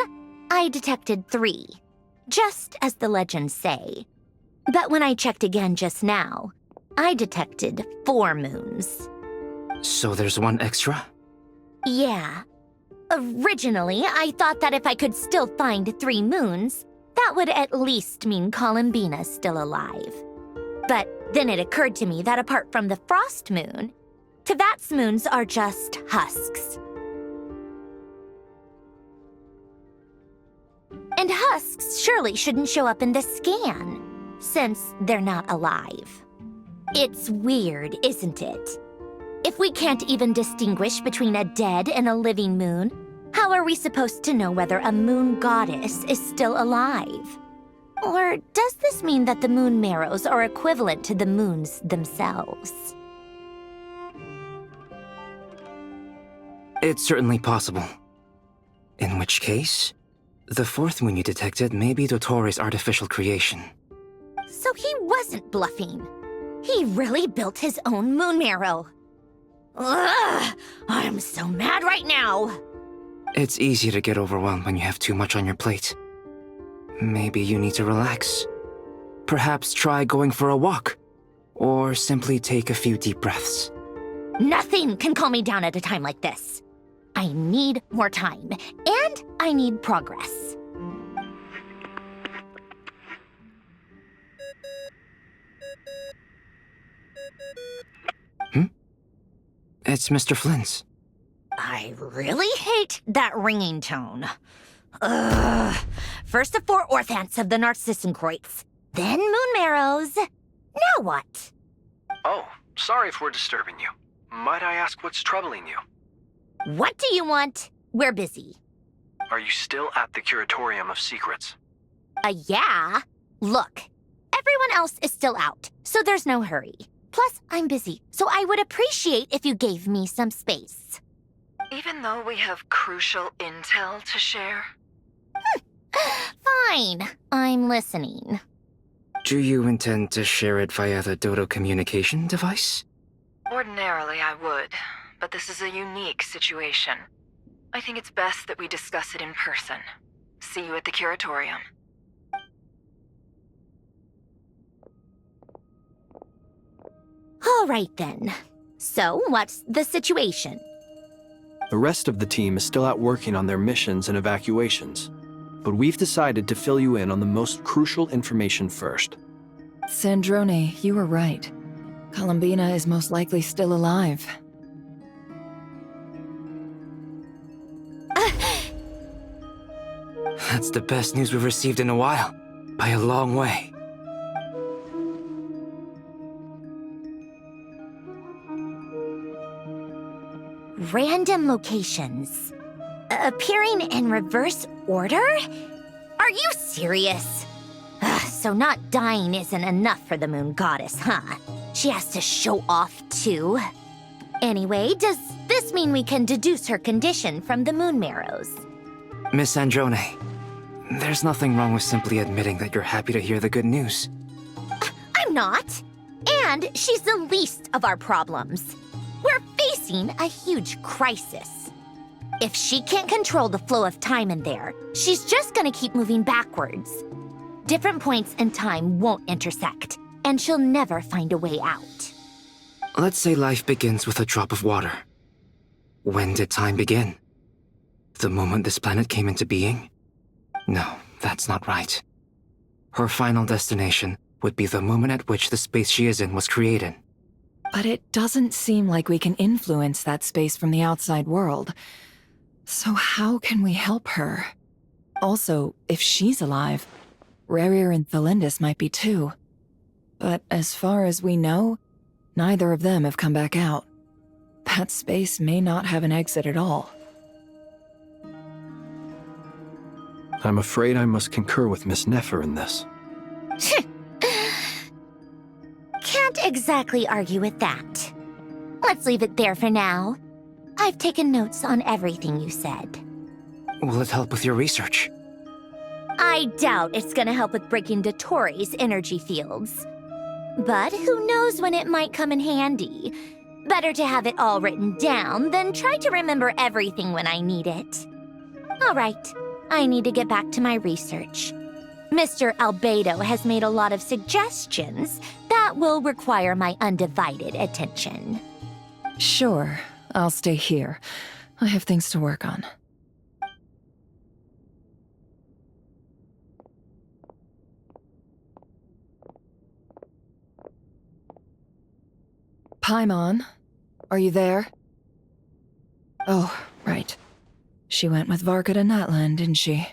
I detected 3, just as the legends say. But when I checked again just now, I detected 4 moons. So there's one extra? Yeah. Originally, I thought that if I could still find 3 moons, that would at least mean Columbina's still alive. But then it occurred to me that apart from the frost moon, Teyvat's moons are just husks. And husks surely shouldn't show up in the scan, since they're not alive. It's weird, isn't it? If we can't even distinguish between a dead and a living moon, how are we supposed to know whether a moon goddess is still alive? Or does this mean that the moon marrows are equivalent to the moons themselves? It's certainly possible. In which case, the fourth moon you detected may be Dottore artificial creation. So he wasn't bluffing. He really built his own moon marrow. Ugh! I'm so mad right now! It's easy to get overwhelmed when you have too much on your plate. Maybe you need to relax. Perhaps try going for a walk. Or simply take a few deep breaths. Nothing can calm me down at a time like this. I need more time, and I need progress. It's Mr. Flynn's. I really hate that ringing tone. Ugh. First the 4 orthants of the Narcissenkreuz, then moon marrows. Now what? Oh, sorry if we're disturbing you. Might I ask what's troubling you? What do you want? We're busy. Are you still at the Curatorium of Secrets? Yeah. Look, everyone else is still out, so there's no hurry. Plus, I'm busy, so I would appreciate if you gave me some space. Even though we have crucial intel to share? Fine, I'm listening. Do you intend to share it via the Dodo communication device? Ordinarily, I would, but this is a unique situation. I think it's best that we discuss it in person. See you at the Curatorium. All right then. So, what's the situation? The rest of the team is still out working on their missions and evacuations, but we've decided to fill you in on the most crucial information first. Sandrone, you were right. Columbina is most likely still alive. That's the best news we've received in a while. By a long way. Random locations. Appearing in reverse order? Are you serious? So not dying isn't enough for the moon goddess, huh? She has to show off too. Anyway, does this mean we can deduce her condition from the moon marrows? Miss Sandrone, there's nothing wrong with simply admitting that you're happy to hear the good news. I'm not. And she's the least of our problems. We're facing a huge crisis. If she can't control the flow of time in there, she's just gonna keep moving backwards. Different points in time won't intersect, and she'll never find a way out. Let's say life begins with a drop of water. When did time begin? The moment this planet came into being? No, that's not right. Her final destination would be the moment at which the space she is in was created. But it doesn't seem like we can influence that space from the outside world. So how can we help her? Also, if she's alive, Rerir and Thalindis might be too. But as far as we know, neither of them have come back out. That space may not have an exit at all. I'm afraid I must concur with Miss Nefer in this. Can't exactly argue with that. Let's leave it there for now. I've taken notes on everything you said. Will it help with your research? I doubt it's gonna help with breaking Dottore's energy fields. But who knows when it might come in handy. Better to have it all written down than try to remember everything when I need it. All right, I need to get back to my research. Mr. Albedo has made a lot of suggestions that will require my undivided attention. Sure, I'll stay here. I have things to work on. Paimon, are you there? Oh, right. She went with Varka to Natlan, didn't she?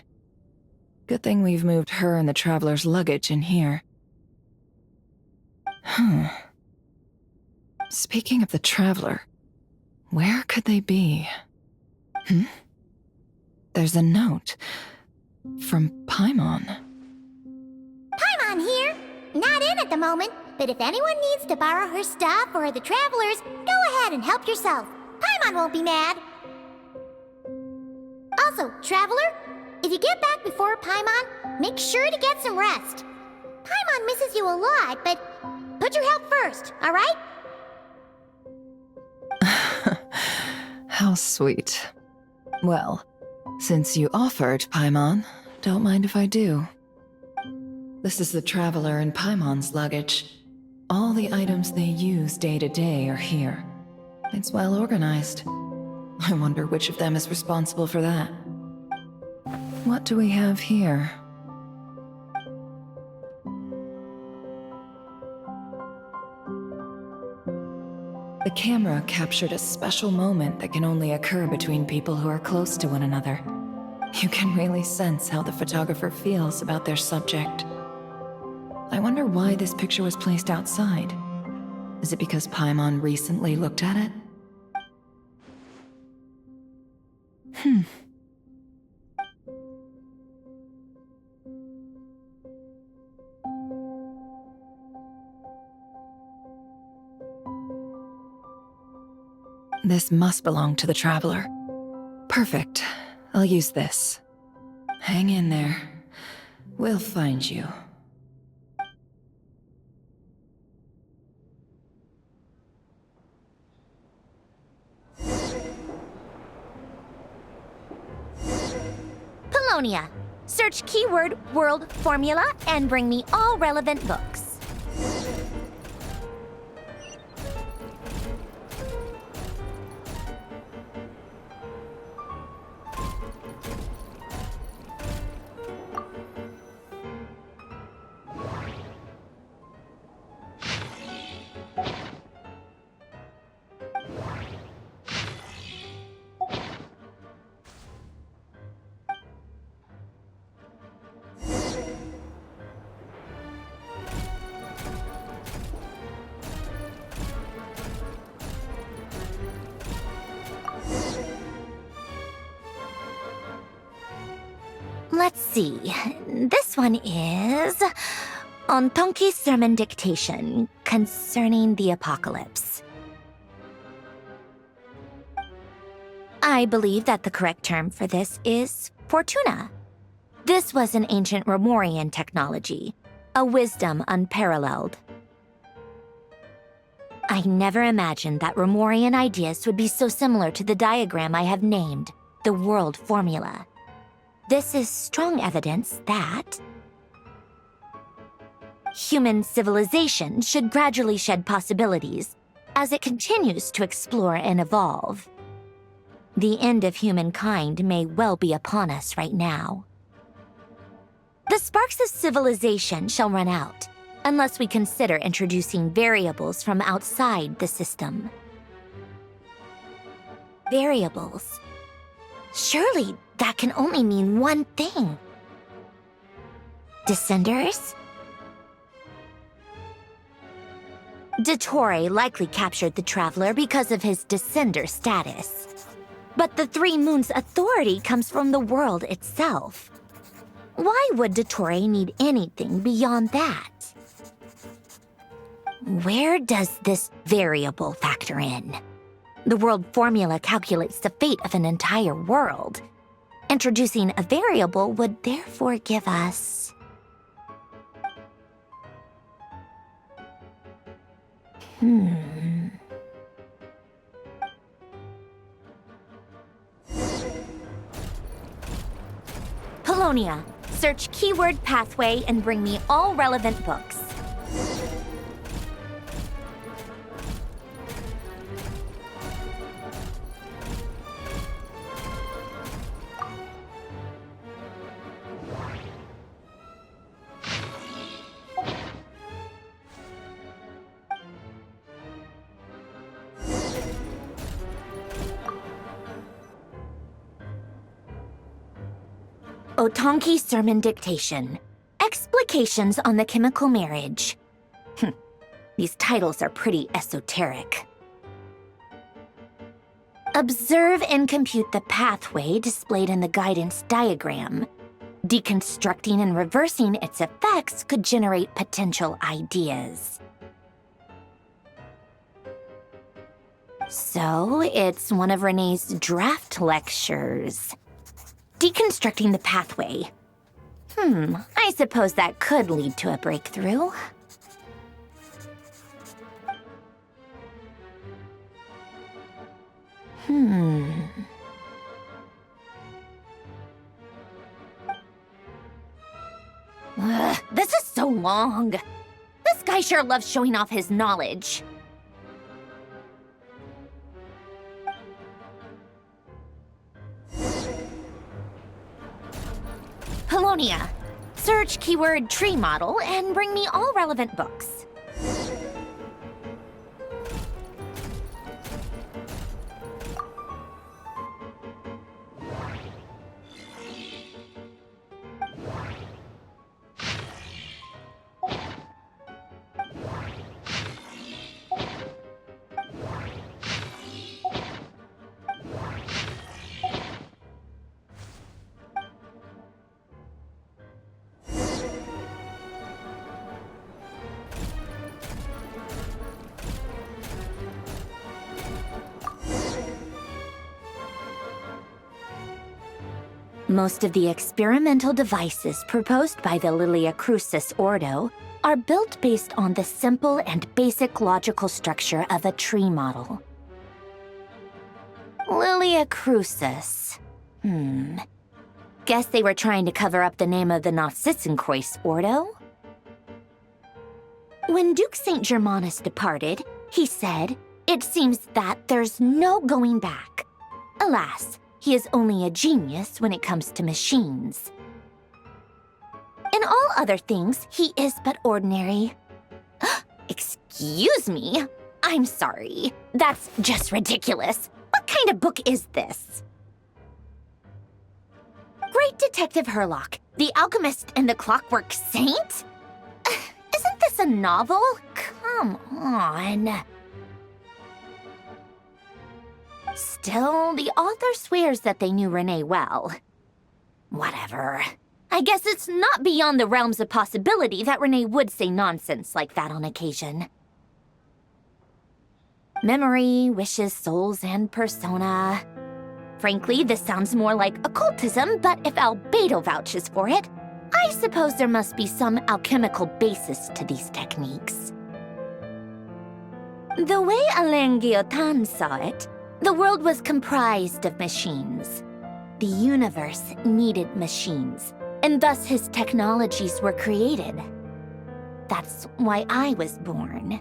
Good thing we've moved her and the Traveler's luggage in here. Speaking of the Traveler, Where could they be? There's a note from Paimon. Paimon here. Not in at the moment, but if anyone needs to borrow her stuff or the travelers, go ahead and help yourself. Paimon won't be mad. Also, traveler, if you get back before Paimon, make sure to get some rest. Paimon misses you a lot, but put your health first, all right? How sweet. Well, since you offered, Paimon, don't mind if I do. This is the Traveler and Paimon's luggage. All the items they use day to day are here. It's well organized. I wonder which of them is responsible for that. What do we have here? The camera captured a special moment that can only occur between people who are close to one another. You can really sense how the photographer feels about their subject. I wonder why this picture was placed outside. Is it because Paimon recently looked at it? This must belong to the Traveler. Perfect. I'll use this. Hang in there. We'll find you. Polonia. Search keyword world formula and bring me all relevant books. Let's see. This one is on Tonki's sermon dictation concerning the apocalypse. I believe that the correct term for this is Fortuna. This was an ancient Romorian technology, a wisdom unparalleled. I never imagined that Romorian ideas would be so similar to the diagram I have named, the world formula. This is strong evidence that human civilization should gradually shed possibilities as it continues to explore and evolve. The end of humankind may well be upon us right now. The sparks of civilization shall run out unless we consider introducing variables from outside the system. Variables. Surely that can only mean one thing. Descenders? Dottore likely captured the Traveler because of his descender status. But the Three Moons' authority comes from the world itself. Why would Dottore need anything beyond that? Where does this variable factor in? The world formula calculates the fate of an entire world. Introducing a variable would therefore give us... Polonia. Search keyword pathway and bring me all relevant books. Otonki Sermon Dictation. Explications on the Chemical Marriage. These titles are pretty esoteric. Observe and compute the pathway displayed in the guidance diagram. Deconstructing and reversing its effects could generate potential ideas. So, it's one of Renee's draft lectures. Deconstructing the pathway. I suppose that could lead to a breakthrough. Ugh, this is so long. This guy sure loves showing off his knowledge. Hyposelenia. Search keyword tree model and bring me all relevant books. Most of the experimental devices proposed by the Lilia Crucis Ordo are built based on the simple and basic logical structure of a tree model. Lilia Crucis. Guess they were trying to cover up the name of the Narcissenkreuz Ordo? When Duke St. Germanus departed, he said, "It seems that there's no going back. Alas, he is only a genius when it comes to machines. In all other things, he is but ordinary." Excuse me? I'm sorry. That's just ridiculous. What kind of book is this? Great Detective Herlock, the Alchemist and the Clockwork Saint? Isn't this a novel? Come on. Still, the author swears that they knew Renee well. Whatever. I guess it's not beyond the realms of possibility that Renee would say nonsense like that on occasion. Memory, wishes, souls, and persona. Frankly, this sounds more like occultism, but if Albedo vouches for it, I suppose there must be some alchemical basis to these techniques. The way Alain Guillotin saw it, the world was comprised of machines. The universe needed machines, and thus his technologies were created. That's why I was born.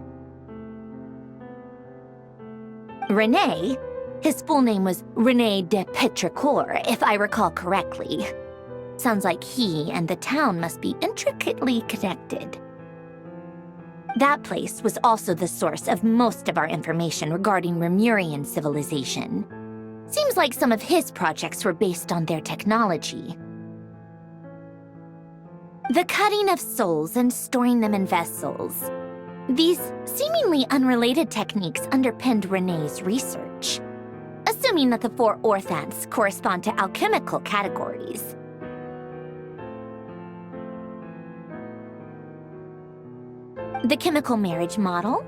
Renee, his full name was René de Petrichor, if I recall correctly. Sounds like he and the town must be intricately connected. That place was also the source of most of our information regarding Remurian civilization. Seems like some of his projects were based on their technology. The cutting of souls and storing them in vessels. These seemingly unrelated techniques underpinned Renee's research, assuming that the 4 orthants correspond to alchemical categories. The chemical marriage model?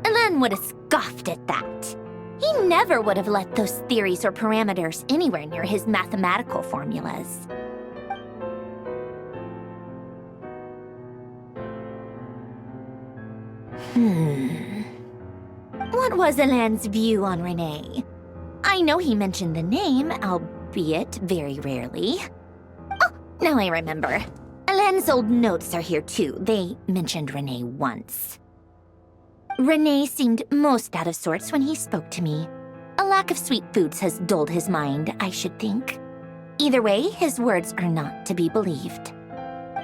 Alain would have scoffed at that. He never would have let those theories or parameters anywhere near his mathematical formulas. What was Alain's view on Renee? I know he mentioned the name, albeit very rarely. Oh, now I remember. Alain's old notes are here too. They mentioned Renee once. Renee seemed most out of sorts when he spoke to me. A lack of sweet foods has dulled his mind, I should think. Either way, his words are not to be believed.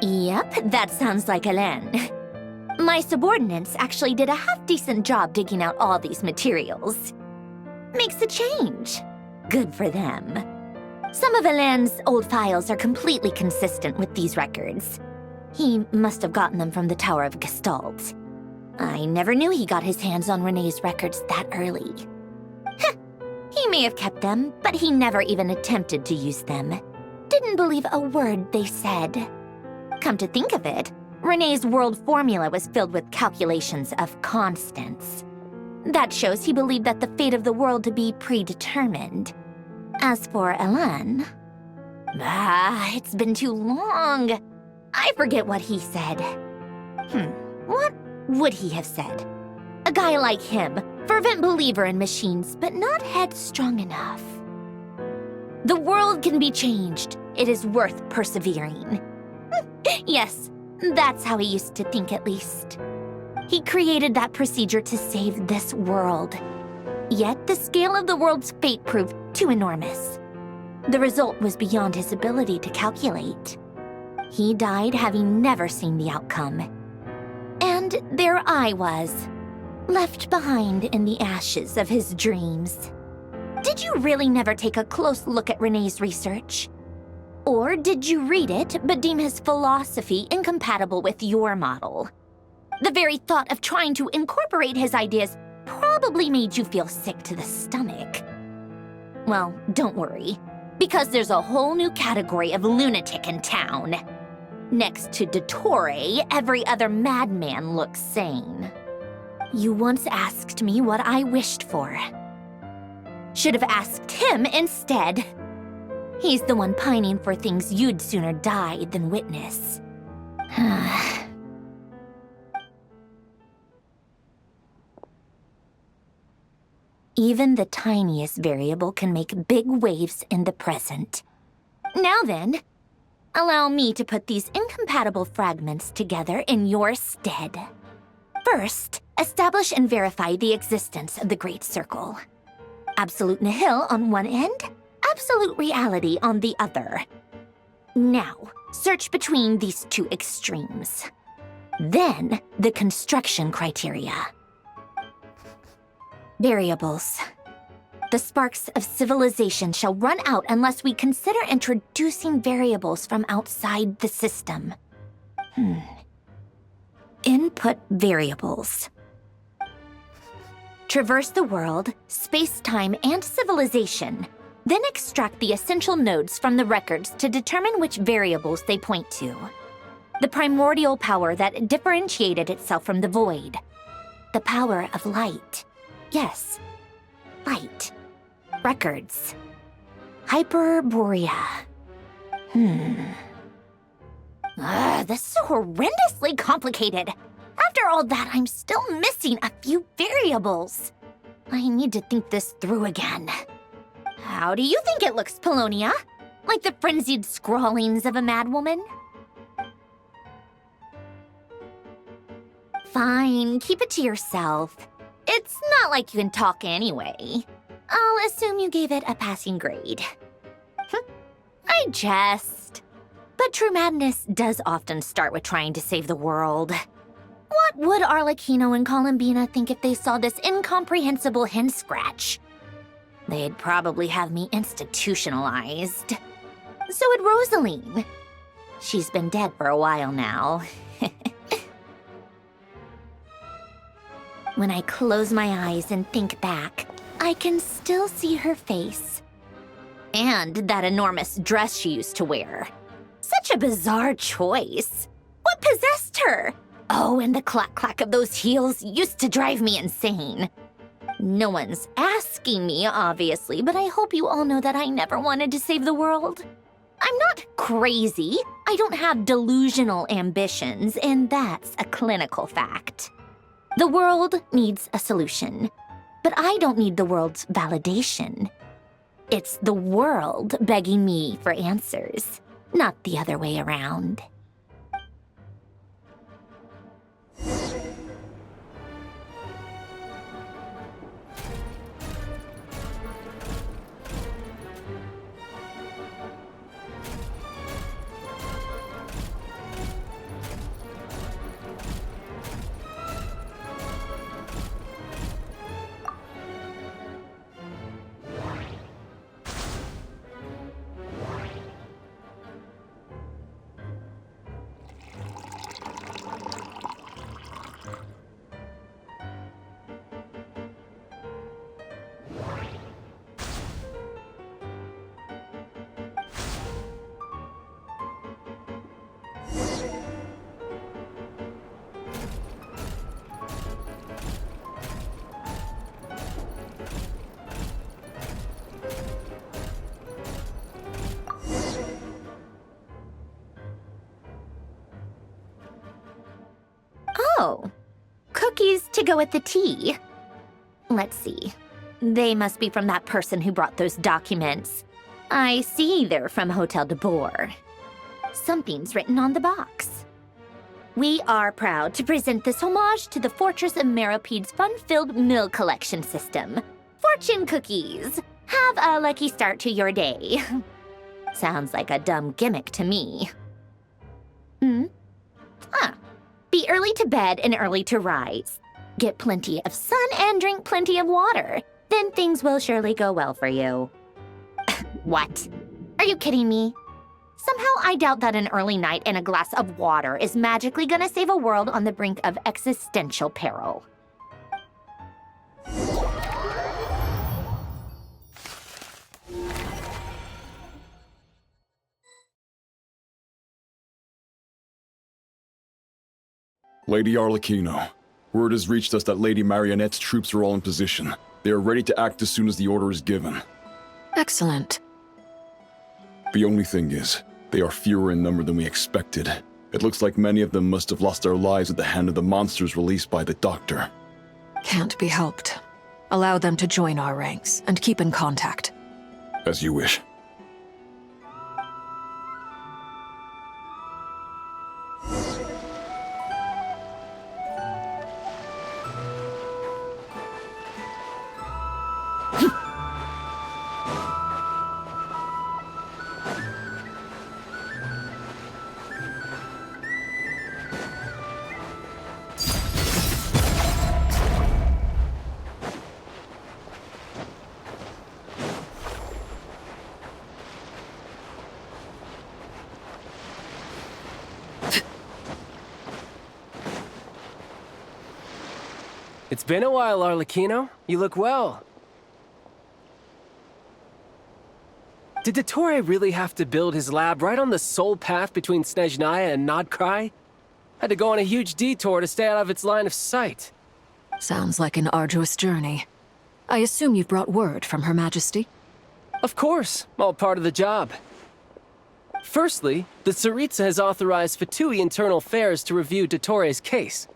Yep, that sounds like Alain. My subordinates actually did a half-decent job digging out all these materials. Makes a change. Good for them. Some of Alain's old files are completely consistent with these records. He must have gotten them from the Tower of Gestalt. I never knew he got his hands on Renee's records that early. He may have kept them, but he never even attempted to use them. Didn't believe a word they said. Come to think of it, Renee's world formula was filled with calculations of constants. That shows he believed that the fate of the world to be predetermined. As for Elan... it's been too long. I forget what he said. What would he have said? A guy like him, fervent believer in machines, but not headstrong enough. The world can be changed. It is worth persevering. Yes, that's how he used to think at least. He created that procedure to save this world. Yet the scale of the world's fate proved too enormous. The result was beyond his ability to calculate. He died having never seen the outcome. And there I was, left behind in the ashes of his dreams. Did you really never take a close look at Renee's research? Or did you read it but deem his philosophy incompatible with your model? The very thought of trying to incorporate his ideas probably made you feel sick to the stomach. Well, don't worry, because there's a whole new category of lunatic in town. Next to Dottore, every other madman looks sane. You once asked me what I wished for. Should have asked him instead. He's the one pining for things you'd sooner die than witness. Even the tiniest variable can make big waves in the present. Now then, allow me to put these incompatible fragments together in your stead. First, establish and verify the existence of the Great Circle. Absolute nihil on one end, absolute reality on the other. Now, search between these two extremes. Then, the construction criteria. Variables. The sparks of civilization shall run out unless we consider introducing variables from outside the system. Input variables. Traverse the world, space-time, and civilization. Then extract the essential nodes from the records to determine which variables they point to. The primordial power that differentiated itself from the void. The power of light. Yes, light. Records. Hyperborea. This is horrendously complicated. After all that, I'm still missing a few variables. I need to think this through again. How do you think it looks, Polonia? Like the frenzied scrawlings of a madwoman? Fine, keep it to yourself. It's not like you can talk anyway. I'll assume you gave it a passing grade. I jest. But true madness does often start with trying to save the world. What would Arlecchino and Columbina think if they saw this incomprehensible hen scratch? They'd probably have me institutionalized. So would Rosaline. She's been dead for a while now. When I close my eyes and think back, I can still see her face. And that enormous dress she used to wear. Such a bizarre choice. What possessed her? Oh, and the clack-clack of those heels used to drive me insane. No one's asking me, obviously, but I hope you all know that I never wanted to save the world. I'm not crazy. I don't have delusional ambitions, and that's a clinical fact. The world needs a solution, but I don't need the world's validation. It's the world begging me for answers, not the other way around. Oh, cookies to go with the tea. Let's see. They must be from that person who brought those documents. I see they're from Hotel de Boer. Something's written on the box. We are proud to present this homage to the Fortress of Meropede's fun-filled mill collection system. Fortune cookies. Have a lucky start to your day. Sounds like a dumb gimmick to me. Be early to bed and early to rise. Get plenty of sun and drink plenty of water. Then things will surely go well for you. What? Are you kidding me? Somehow I doubt that an early night and a glass of water is magically gonna save a world on the brink of existential peril. Lady Arlecchino, word has reached us that Lady Marionette's troops are all in position. They are ready to act as soon as the order is given. Excellent. The only thing is, they are fewer in number than we expected. It looks like many of them must have lost their lives at the hand of the monsters released by the Doctor. Can't be helped. Allow them to join our ranks and keep in contact. As you wish. It's been a while, Arlecchino. You look well. Did Dottore really have to build his lab right on the sole path between Snezhnaya and Nodcry? Had to go on a huge detour to stay out of its line of sight. Sounds like an arduous journey. I assume you've brought word from Her Majesty? Of course, all part of the job. Firstly, the Tsaritsa has authorized Fatui Internal Affairs to review Dottore's case.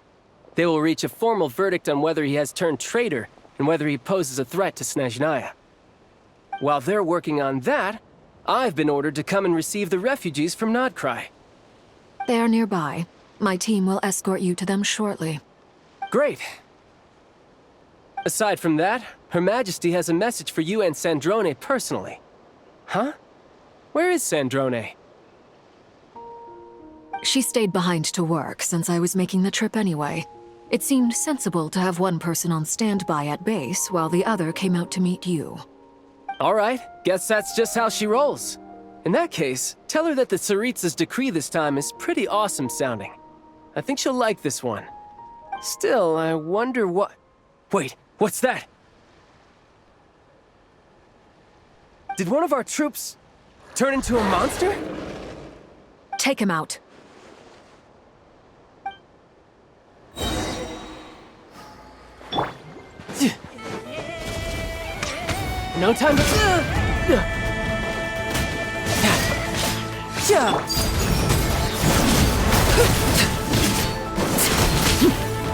They will reach a formal verdict on whether he has turned traitor and whether he poses a threat to Snezhnaya. While they're working on that, I've been ordered to come and receive the refugees from Nodcry. They are nearby. My team will escort you to them shortly. Great. Aside from that, Her Majesty has a message for you and Sandrone personally. Huh? Where is Sandrone? She stayed behind to work since I was making the trip anyway. It seemed sensible to have one person on standby at base while the other came out to meet you. All right, guess that's just how she rolls. In that case, tell her that the Tsaritsa's decree this time is pretty awesome sounding. I think she'll like this one. Still, I wonder what... Wait, what's that? Did one of our troops turn into a monster? Take him out. No time to...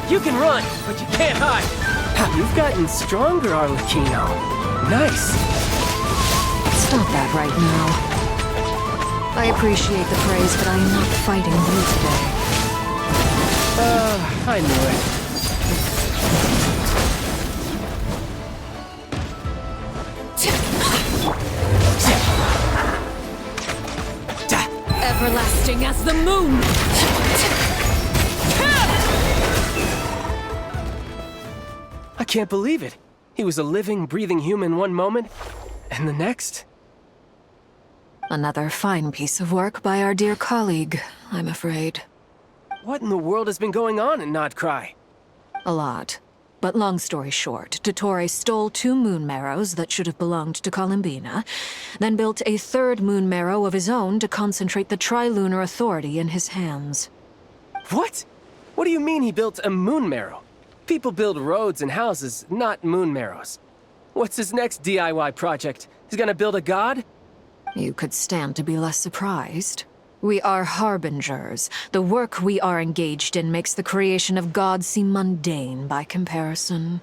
You can run, but you can't hide. You've gotten stronger, Arlecchino. Nice. Stop that right now. I appreciate the praise, but I am not fighting you today. I knew it. Everlasting as the moon! I can't believe it. He was a living, breathing human one moment, and the next... Another fine piece of work by our dear colleague, I'm afraid. What in the world has been going on in Nodcry? A lot. But long story short, Dottore stole 2 moon marrows that should have belonged to Columbina, then built a 3rd moon marrow of his own to concentrate the Trilunar Authority in his hands. What? What do you mean he built a moon marrow? People build roads and houses, not moon marrows. What's his next DIY project? He's gonna build a god? You could stand to be less surprised. We are harbingers. The work we are engaged in makes the creation of gods seem mundane by comparison.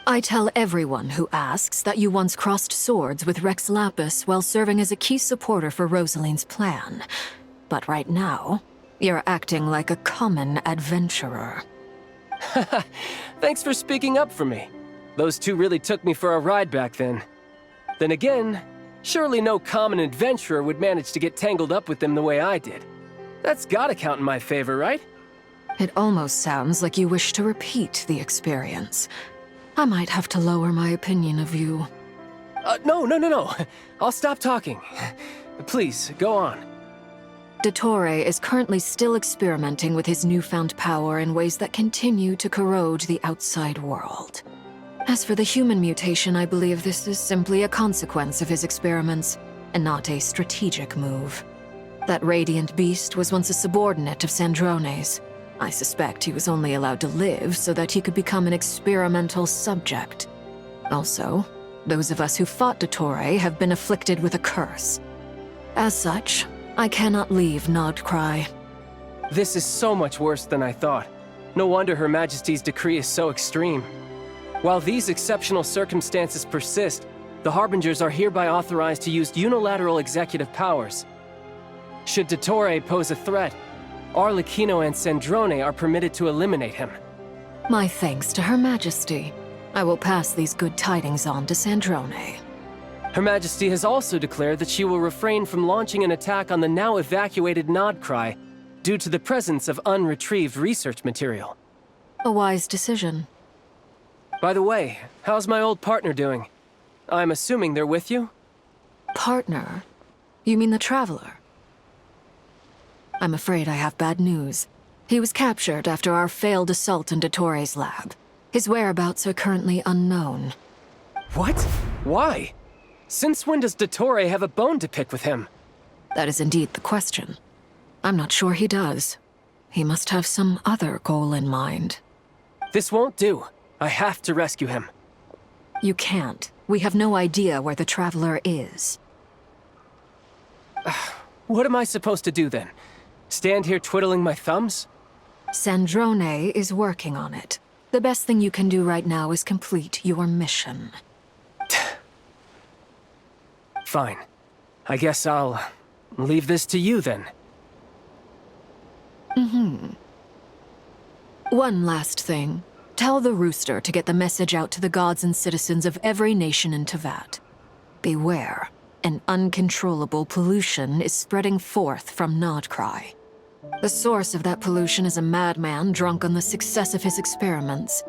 I tell everyone who asks that you once crossed swords with Rex Lapis while serving as a key supporter for Rosaline's plan. But right now, you're acting like a common adventurer. Thanks for speaking up for me. Those two really took me for a ride back then. Then again, surely no common adventurer would manage to get tangled up with them the way I did. That's gotta count in my favor, right? It almost sounds like you wish to repeat the experience. I might have to lower my opinion of you. No. I'll stop talking. Please, go on. Dottore is currently still experimenting with his newfound power in ways that continue to corrode the outside world. As for the human mutation, I believe this is simply a consequence of his experiments, and not a strategic move. That radiant beast was once a subordinate of Sandrone's. I suspect he was only allowed to live so that he could become an experimental subject. Also, those of us who fought Dottore have been afflicted with a curse. As such, I cannot leave Nodcry. This is so much worse than I thought. No wonder Her Majesty's decree is so extreme. While these exceptional circumstances persist, the Harbingers are hereby authorized to use unilateral executive powers. Should Dottore pose a threat, Arlecchino and Sandrone are permitted to eliminate him. My thanks to Her Majesty. I will pass these good tidings on to Sandrone. Her Majesty has also declared that she will refrain from launching an attack on the now evacuated Nodcry due to the presence of unretrieved research material. A wise decision. By the way, how's my old partner doing? I'm assuming they're with you? Partner? You mean the Traveler? I'm afraid I have bad news. He was captured after our failed assault in Dottore's lab. His whereabouts are currently unknown. What? Why? Since when does Dottore have a bone to pick with him? That is indeed the question. I'm not sure he does. He must have some other goal in mind. This won't do. I have to rescue him. You can't. We have no idea where the Traveler is. What am I supposed to do then? Stand here twiddling my thumbs? Sandrone is working on it. The best thing you can do right now is complete your mission. Fine. I guess I'll leave this to you then. One last thing. Tell the Rooster to get the message out to the gods and citizens of every nation in Tevat. Beware. An uncontrollable pollution is spreading forth from Nodcry. The source of that pollution is a madman drunk on the success of his experiments.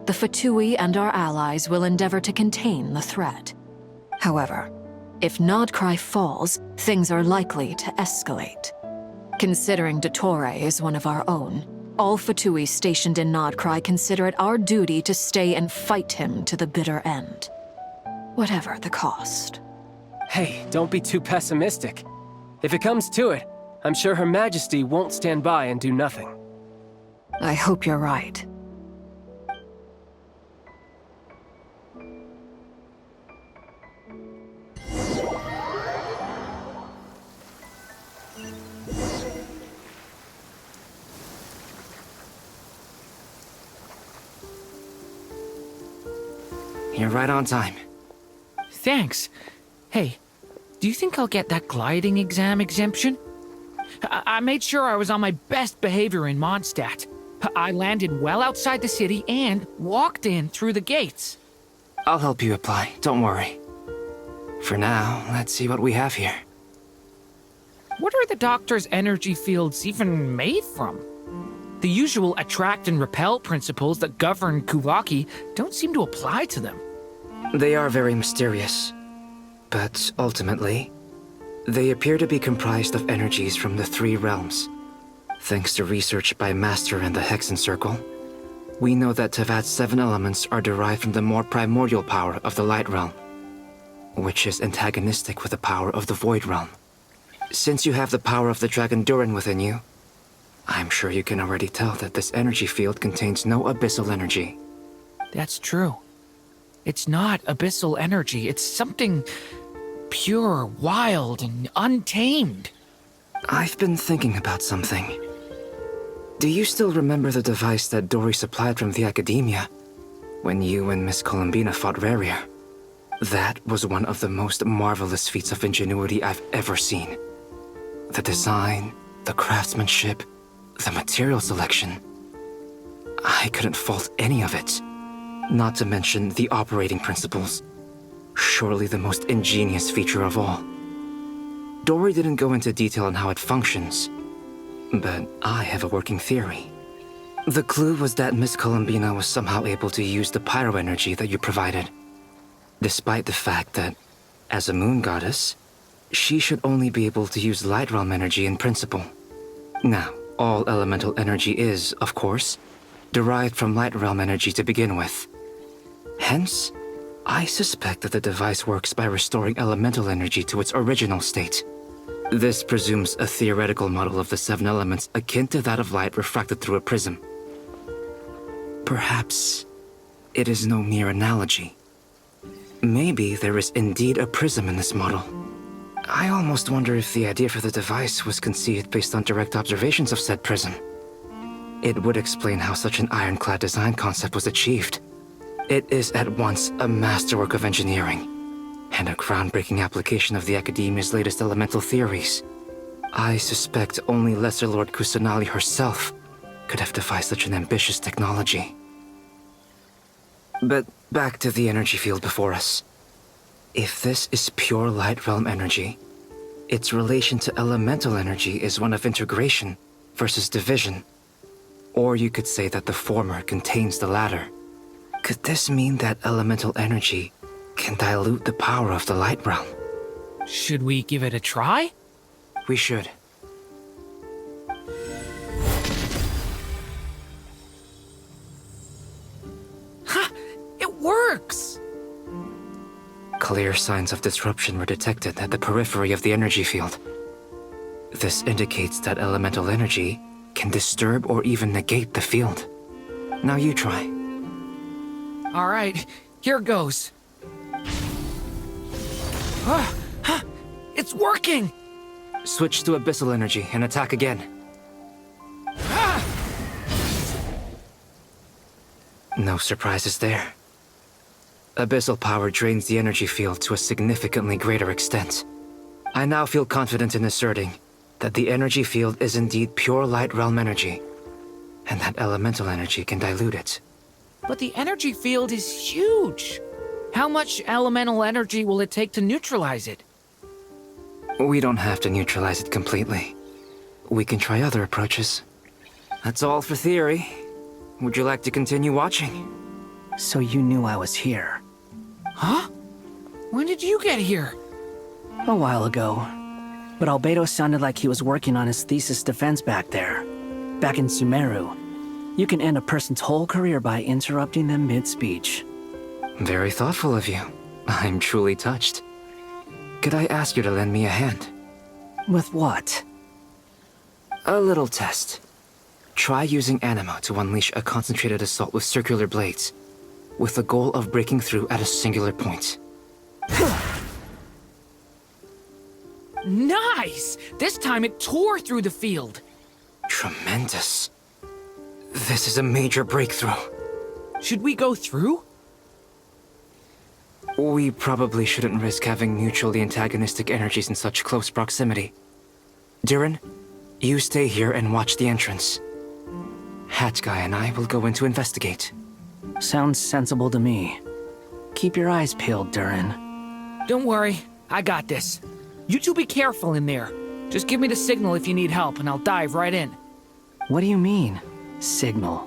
The Fatui and our allies will endeavor to contain the threat. However, if Nodcry falls, things are likely to escalate. Considering Dottore is one of our own, all Fatui stationed in Nodcry consider it our duty to stay and fight him to the bitter end. Whatever the cost. Hey, don't be too pessimistic. If it comes to it, I'm sure Her Majesty won't stand by and do nothing. I hope you're right. You're right on time. Thanks. Hey, do you think I'll get that gliding exam exemption? I made sure I was on my best behavior in Mondstadt. I landed well outside the city and walked in through the gates. I'll help you apply, don't worry. For now, let's see what we have here. What are the doctor's energy fields even made from? The usual attract and repel principles that govern Kuvaki don't seem to apply to them. They are very mysterious. But ultimately, they appear to be comprised of energies from the three realms. Thanks to research by Master and the Hexen Circle, we know that Tevat's 7 elements are derived from the more primordial power of the Light Realm, which is antagonistic with the power of the Void Realm. Since you have the power of the Dragon Durin within you, I'm sure you can already tell that this energy field contains no abyssal energy. That's true. It's not abyssal energy, it's something pure, wild, and untamed. I've been thinking about something. Do you still remember the device that Dory supplied from the Academia when you and Miss Columbina fought Rarier? That was one of the most marvelous feats of ingenuity I've ever seen. The design, the craftsmanship, the material selection. I couldn't fault any of it. Not to mention the operating principles. Surely the most ingenious feature of all. Dory didn't go into detail on how it functions, but I have a working theory. The clue was that Miss Columbina was somehow able to use the pyro energy that you provided, despite the fact that, as a moon goddess, she should only be able to use light realm energy in principle. Now, all elemental energy is, of course, derived from light realm energy to begin with. Hence, I suspect that the device works by restoring elemental energy to its original state. This presumes a theoretical model of the 7 elements akin to that of light refracted through a prism. Perhaps it is no mere analogy. Maybe there is indeed a prism in this model. I almost wonder if the idea for the device was conceived based on direct observations of said prism. It would explain how such an ironclad design concept was achieved. It is at once a masterwork of engineering and a groundbreaking application of the Academia's latest elemental theories. I suspect only Lesser Lord Kusanali herself could have devised such an ambitious technology. But back to the energy field before us. If this is pure light realm energy, its relation to elemental energy is one of integration versus division. Or you could say that the former contains the latter. Could this mean that elemental energy can dilute the power of the light realm? Should we give it a try? We should. Ha! It works! Clear signs of disruption were detected at the periphery of the energy field. This indicates that elemental energy can disturb or even negate the field. Now you try. All right, here goes. It's working! Switch to abyssal energy and attack again. No surprises there. Abyssal power drains the energy field to a significantly greater extent. I now feel confident in asserting that the energy field is indeed pure light realm energy, and that elemental energy can dilute it. But the energy field is huge. How much elemental energy will it take to neutralize it? We don't have to neutralize it completely. We can try other approaches. That's all for theory. Would you like to continue watching? So you knew I was here. Huh? When did you get here? A while ago. But Albedo sounded like he was working on his thesis defense back there. Back in Sumeru. You can end a person's whole career by interrupting them mid-speech. Very thoughtful of you. I'm truly touched. Could I ask you to lend me a hand? With what? A little test. Try using Anima to unleash a concentrated assault with circular blades, with the goal of breaking through at a singular point. Nice! This time it tore through the field. Tremendous. This is a major breakthrough. Should we go through? We probably shouldn't risk having mutually antagonistic energies in such close proximity. Durin, you stay here and watch the entrance. Hat Guy and I will go in to investigate. Sounds sensible to me. Keep your eyes peeled, Durin. Don't worry, I got this. You two be careful in there. Just give me the signal if you need help and I'll dive right in. What do you mean, signal?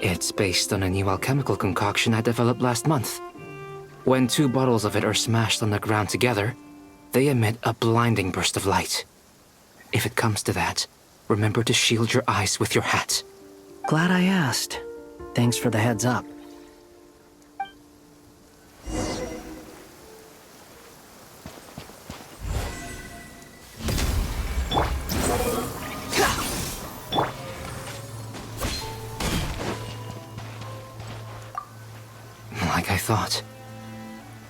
It's based on a new alchemical concoction I developed last month. When 2 bottles of it are smashed on the ground together, they emit a blinding burst of light. If it comes to that, remember to shield your eyes with your hat. Glad I asked. Thanks for the heads up. Like I thought.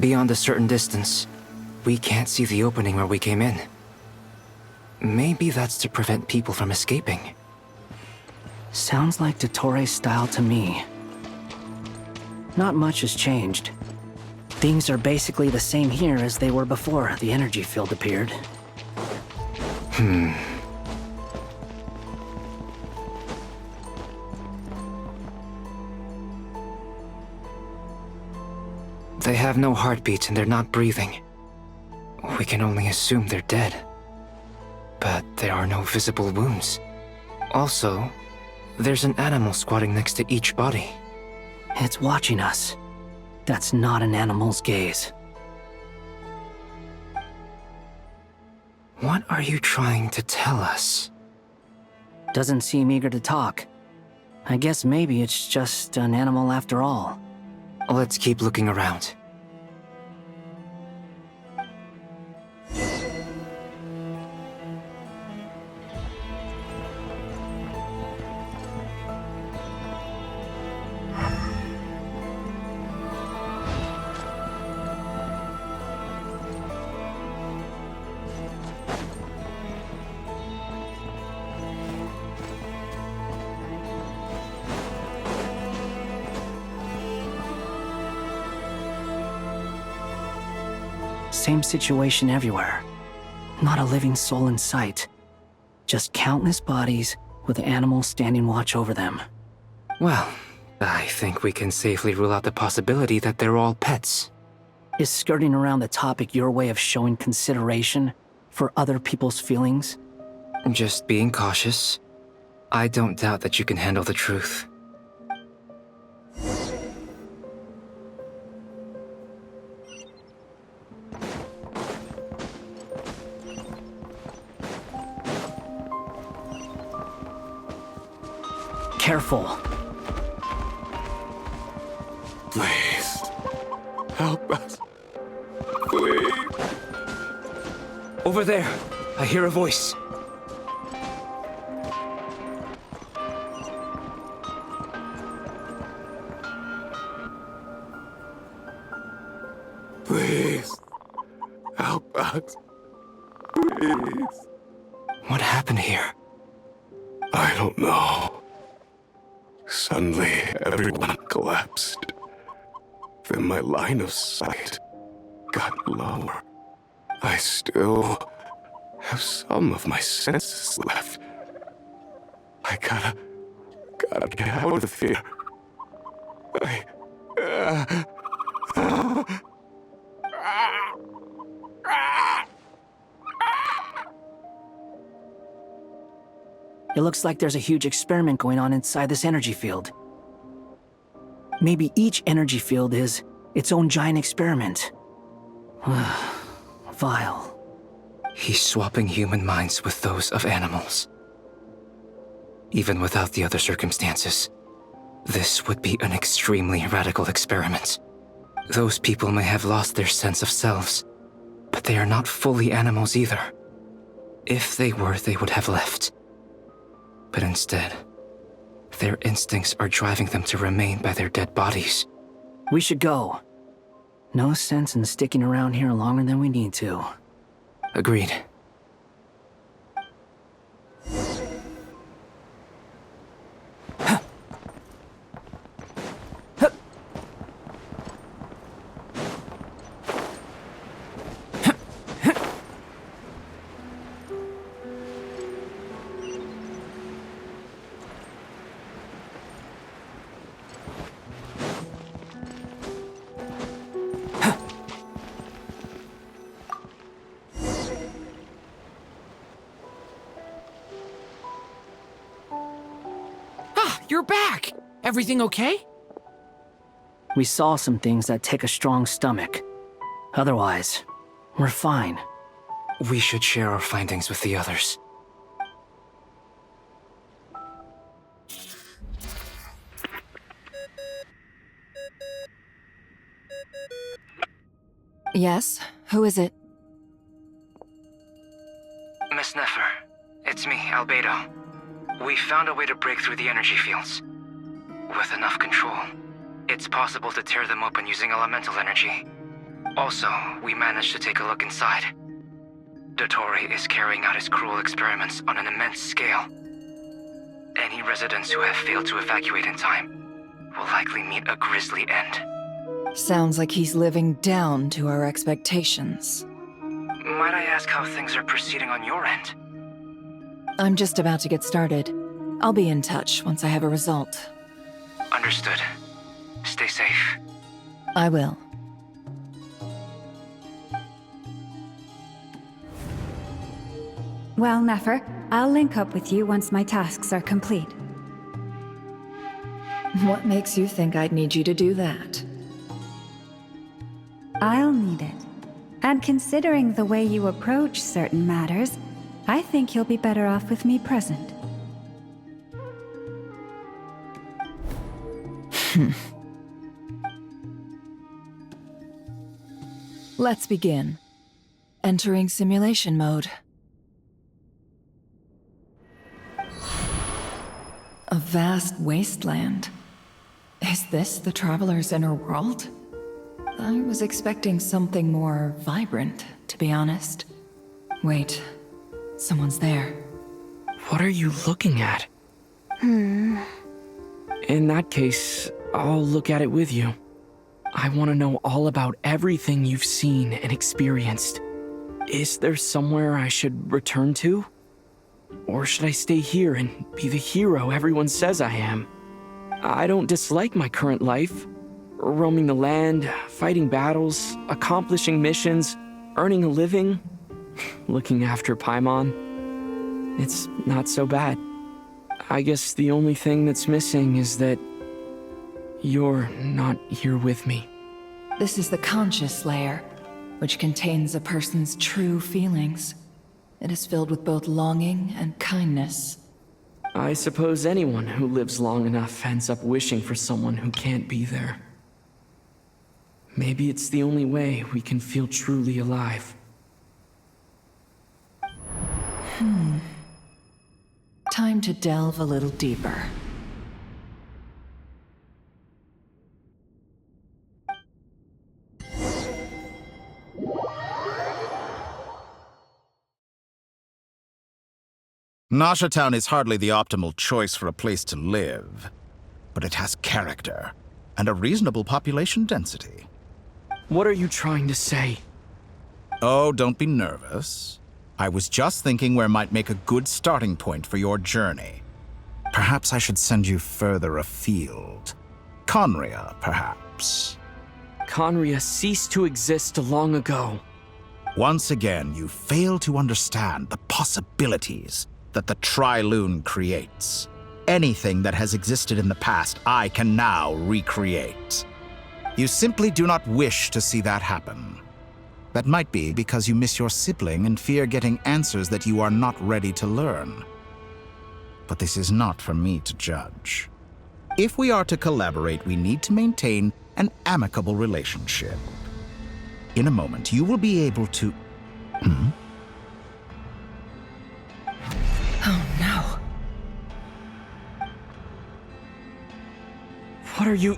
Beyond a certain distance, we can't see the opening where we came in. Maybe that's to prevent people from escaping. Sounds like Dottore style to me. Not much has changed. Things are basically the same here as they were before the energy field appeared. They have no heartbeats and they're not breathing. We can only assume they're dead. But there are no visible wounds. Also, there's an animal squatting next to each body. It's watching us. That's not an animal's gaze. What are you trying to tell us? Doesn't seem eager to talk. I guess maybe it's just an animal after all. Let's keep looking around. Same situation everywhere. Not a living soul in sight. Just countless bodies with animals standing watch over them. Well, I think we can safely rule out the possibility that they're all pets. Is skirting around the topic your way of showing consideration for other people's feelings? Just being cautious. I don't doubt that you can handle the truth. Careful. Please, help us. Please. Over there, I hear a voice. Please, help us. Please. What happened here? I don't know. Suddenly, everyone collapsed. Then my line of sight got lower. I still have some of my senses left. I gotta get out of here. It looks like there's a huge experiment going on inside this energy field. Maybe each energy field is its own giant experiment. Vile. He's swapping human minds with those of animals. Even without the other circumstances, this would be an extremely radical experiment. Those people may have lost their sense of selves, but they are not fully animals either. If they were, they would have left. But instead, their instincts are driving them to remain by their dead bodies. We should go. No sense in sticking around here longer than we need to. Agreed. You're back! Everything okay? We saw some things that take a strong stomach. Otherwise, we're fine. We should share our findings with the others. Yes? Who is it? Miss Nefer, it's me, Albedo. We found a way to break through the energy fields. With enough control, it's possible to tear them open using elemental energy. Also, we managed to take a look inside. Dottore is carrying out his cruel experiments on an immense scale. Any residents who have failed to evacuate in time will likely meet a grisly end. Sounds like he's living down to our expectations. Might I ask how things are proceeding on your end? I'm just about to get started. I'll be in touch once I have a result. Understood. Stay safe. I will. Well, Nefer, I'll link up with you once my tasks are complete. What makes you think I'd need you to do that? I'll need it. And considering the way you approach certain matters, I think you'll be better off with me present. Let's begin. Entering simulation mode. A vast wasteland. Is this the Traveler's inner world? I was expecting something more vibrant, to be honest. Wait, someone's there. What are you looking at? In that case, I'll look at it with you. I want to know all about everything you've seen and experienced. Is there somewhere I should return to? Or should I stay here and be the hero everyone says I am? I don't dislike my current life. Roaming the land, fighting battles, accomplishing missions, earning a living, looking after Paimon. It's not so bad. I guess the only thing that's missing is that you're not here with me. This is the conscious layer, which contains a person's true feelings. It is filled with both longing and kindness. I suppose anyone who lives long enough ends up wishing for someone who can't be there. Maybe it's the only way we can feel truly alive. Time to delve a little deeper. Nasha Town is hardly the optimal choice for a place to live, but it has character and a reasonable population density. What are you trying to say? Oh, don't be nervous. I was just thinking where might make a good starting point for your journey. Perhaps I should send you further afield. Conria, perhaps. Conria ceased to exist long ago. Once again, you fail to understand the possibilities that the Tri-Lune creates. Anything that has existed in the past, I can now recreate. You simply do not wish to see that happen. That might be because you miss your sibling and fear getting answers that you are not ready to learn. But this is not for me to judge. If we are to collaborate, we need to maintain an amicable relationship. In a moment, you will be able to... Oh no. What are you...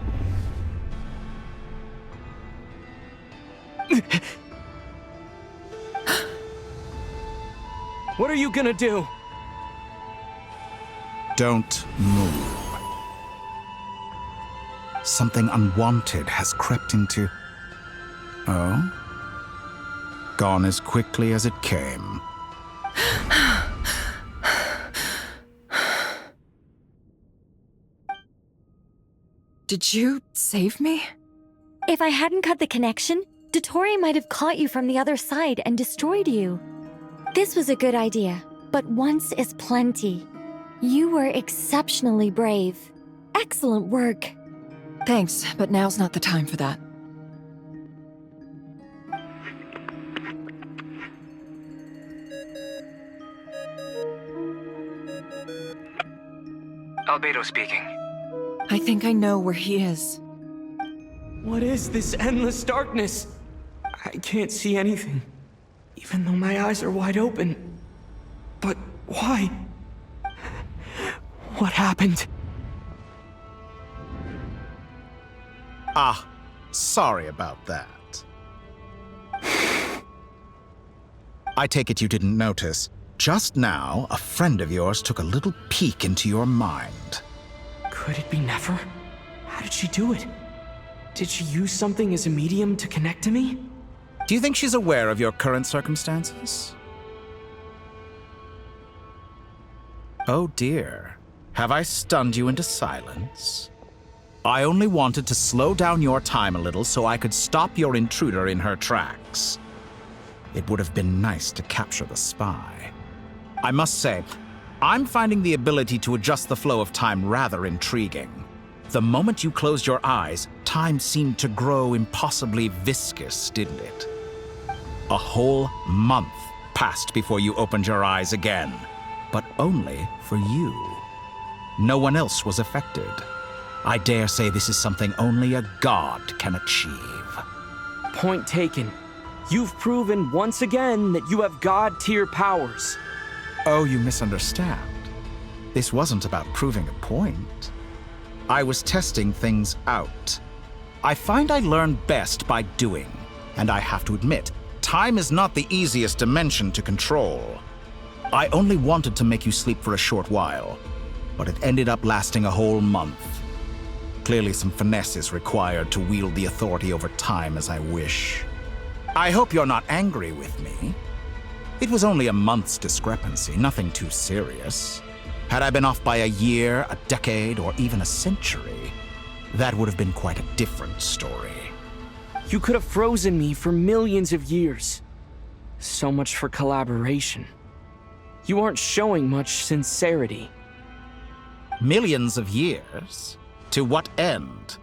What are you gonna do? Don't move. Something unwanted has crept into... Oh? Gone as quickly as it came. Did you save me? If I hadn't cut the connection, Dottore might have caught you from the other side and destroyed you. This was a good idea, but once is plenty. You were exceptionally brave. Excellent work. Thanks, but now's not the time for that. Albedo speaking. I think I know where he is. What is this endless darkness? I can't see anything, even though my eyes are wide open. But why? What happened? Sorry about that. I take it you didn't notice. Just now, a friend of yours took a little peek into your mind. Could it be Nefer? How did she do it? Did she use something as a medium to connect to me? Do you think she's aware of your current circumstances? Oh dear. Have I stunned you into silence? I only wanted to slow down your time a little so I could stop your intruder in her tracks. It would have been nice to capture the spy. I must say, I'm finding the ability to adjust the flow of time rather intriguing. The moment you closed your eyes, time seemed to grow impossibly viscous, didn't it? A whole month passed before you opened your eyes again, but only for you. No one else was affected. I dare say this is something only a god can achieve. Point taken. You've proven once again that you have god-tier powers. Oh, you misunderstand. This wasn't about proving a point. I was testing things out. I find I learn best by doing, and I have to admit, time is not the easiest dimension to control. I only wanted to make you sleep for a short while, but it ended up lasting a whole month. Clearly some finesse is required to wield the authority over time as I wish. I hope you're not angry with me. It was only a month's discrepancy, nothing too serious. Had I been off by a year, a decade, or even a century, that would have been quite a different story. You could have frozen me for millions of years. So much for collaboration. You aren't showing much sincerity. Millions of years? To what end?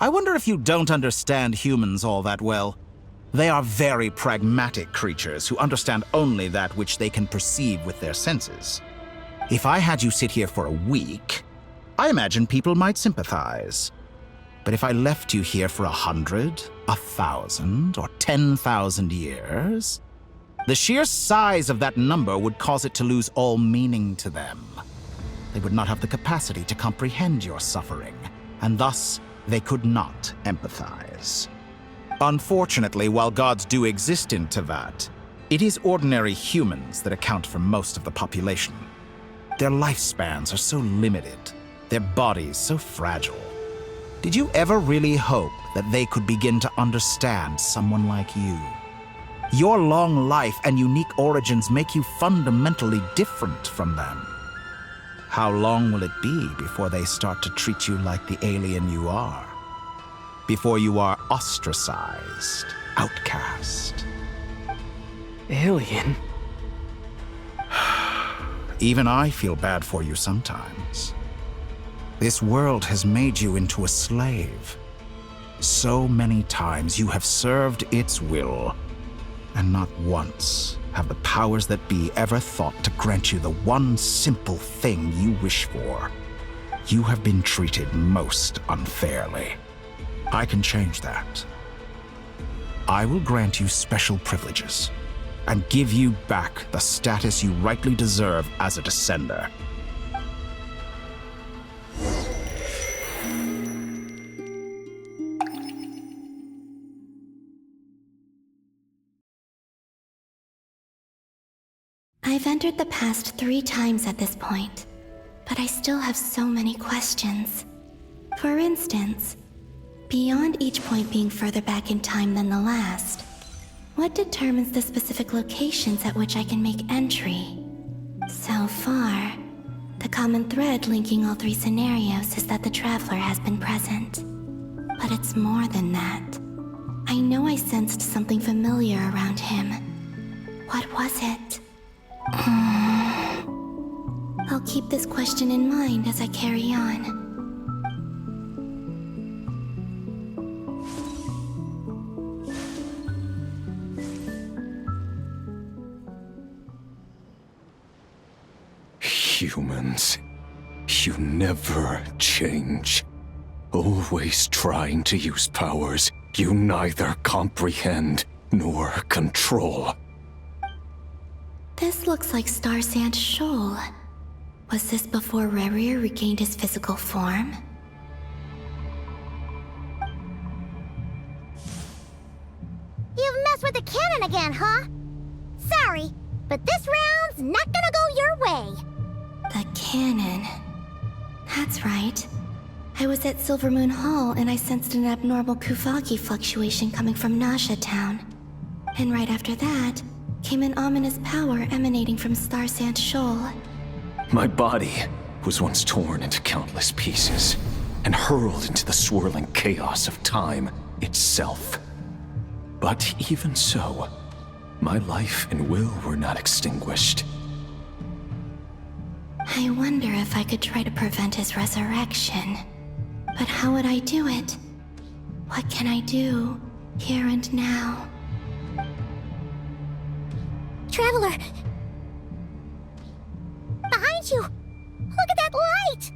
I wonder if you don't understand humans all that well. They are very pragmatic creatures who understand only that which they can perceive with their senses. If I had you sit here for a week, I imagine people might sympathize. But if I left you here for 100, 1,000, or 10,000 years, the sheer size of that number would cause it to lose all meaning to them. They would not have the capacity to comprehend your suffering, and thus they could not empathize. Unfortunately, while gods do exist in Tevat, it is ordinary humans that account for most of the population. Their lifespans are so limited, their bodies so fragile. Did you ever really hope that they could begin to understand someone like you? Your long life and unique origins make you fundamentally different from them. How long will it be before they start to treat you like the alien you are? Before you are ostracized, outcast? Alien? Even I feel bad for you sometimes. This world has made you into a slave. So many times you have served its will, and not once have the powers that be ever thought to grant you the one simple thing you wish for. You have been treated most unfairly. I can change that. I will grant you special privileges and give you back the status you rightly deserve as a descender. I've entered the past 3 times at this point, but I still have so many questions. For instance, beyond each point being further back in time than the last, what determines the specific locations at which I can make entry? So far, the common thread linking all 3 scenarios is that the Traveler has been present. But it's more than that. I know I sensed something familiar around him. What was it? I'll keep this question in mind as I carry on. Humans, you never change. Always trying to use powers you neither comprehend nor control. This looks like Star Sand Shoal. Was this before Rerir regained his physical form? You've messed with the cannon again, huh? Sorry, but this round's not gonna go your way. The cannon. That's right. I was at Silver Moon Hall and I sensed an abnormal Kuvaki fluctuation coming from Nasha Town. And right after that, came an ominous power emanating from Star Sand Shoal. My body was once torn into countless pieces and hurled into the swirling chaos of time itself. But even so, my life and will were not extinguished. I wonder if I could try to prevent his resurrection. But how would I do it? What can I do, here and now? Traveler! Behind you! Look at that light!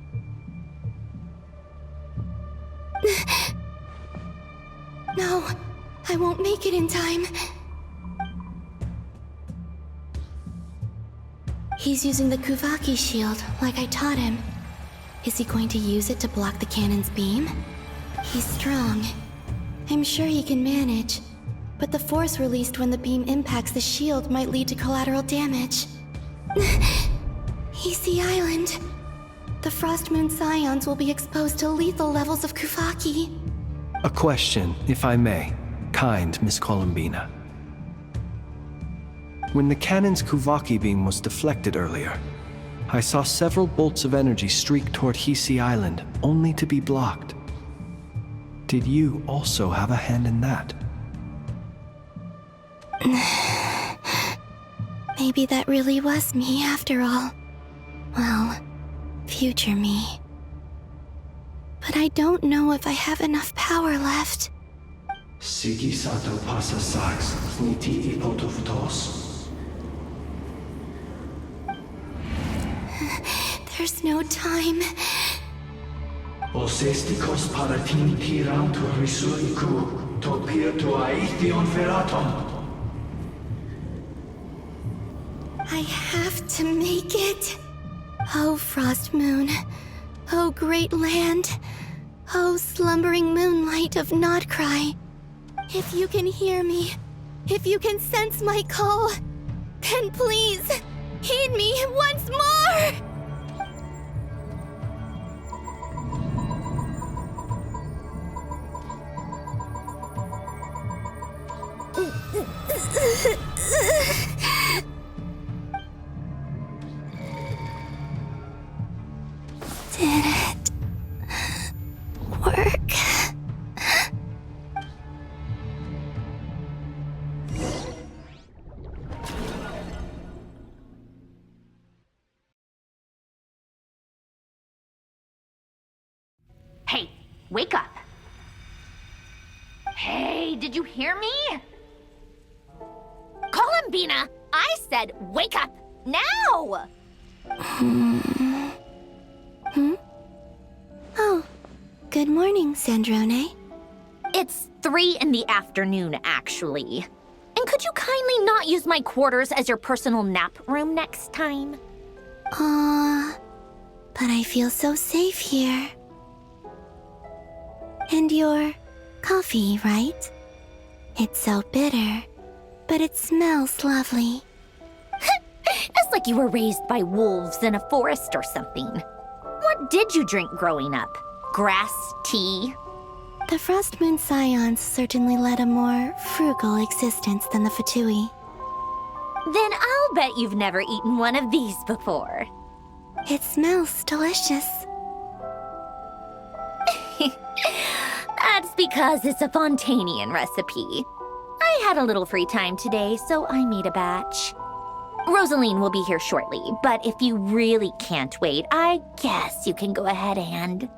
No, I won't make it in time. He's using the Kuvaki shield, like I taught him. Is he going to use it to block the cannon's beam? He's strong. I'm sure he can manage. But the force released when the beam impacts the shield might lead to collateral damage. Easy Island. The Frost Moon Scions will be exposed to lethal levels of Kuvaki. A question, if I may. Kind Miss Columbina. When the cannon's Kuvaki beam was deflected earlier, I saw several bolts of energy streak toward Hisi Island, only to be blocked. Did you also have a hand in that? Maybe that really was me after all. Well, future me. But I don't know if I have enough power left. Siki sato pasa sax, sniti ipotuftos. There's no time. Osestikos paratin tiram tu risuriku, to pirtu aithion feratom. I have to make it. Oh, Frost Moon. Oh, great land. Oh, slumbering moonlight of Nodcry. If you can hear me, if you can sense my call, then please, heed me once more! Did it work? Hey, wake up. Hey, did you hear me? Columbina, I said wake up now! Oh, good morning, Sandrone. It's 3 in the afternoon, actually. And could you kindly not use my quarters as your personal nap room next time? But I feel so safe here. And your coffee, right? It's so bitter, but it smells lovely. It's like you were raised by wolves in a forest or something. What did you drink growing up? Grass tea? The Frost Moon Scions certainly led a more frugal existence than the Fatui. Then I'll bet you've never eaten one of these before. It smells delicious. That's because it's a Fontanian recipe. I had a little free time today, so I made a batch. Rosaline will be here shortly, but if you really can't wait, I guess you can go ahead and...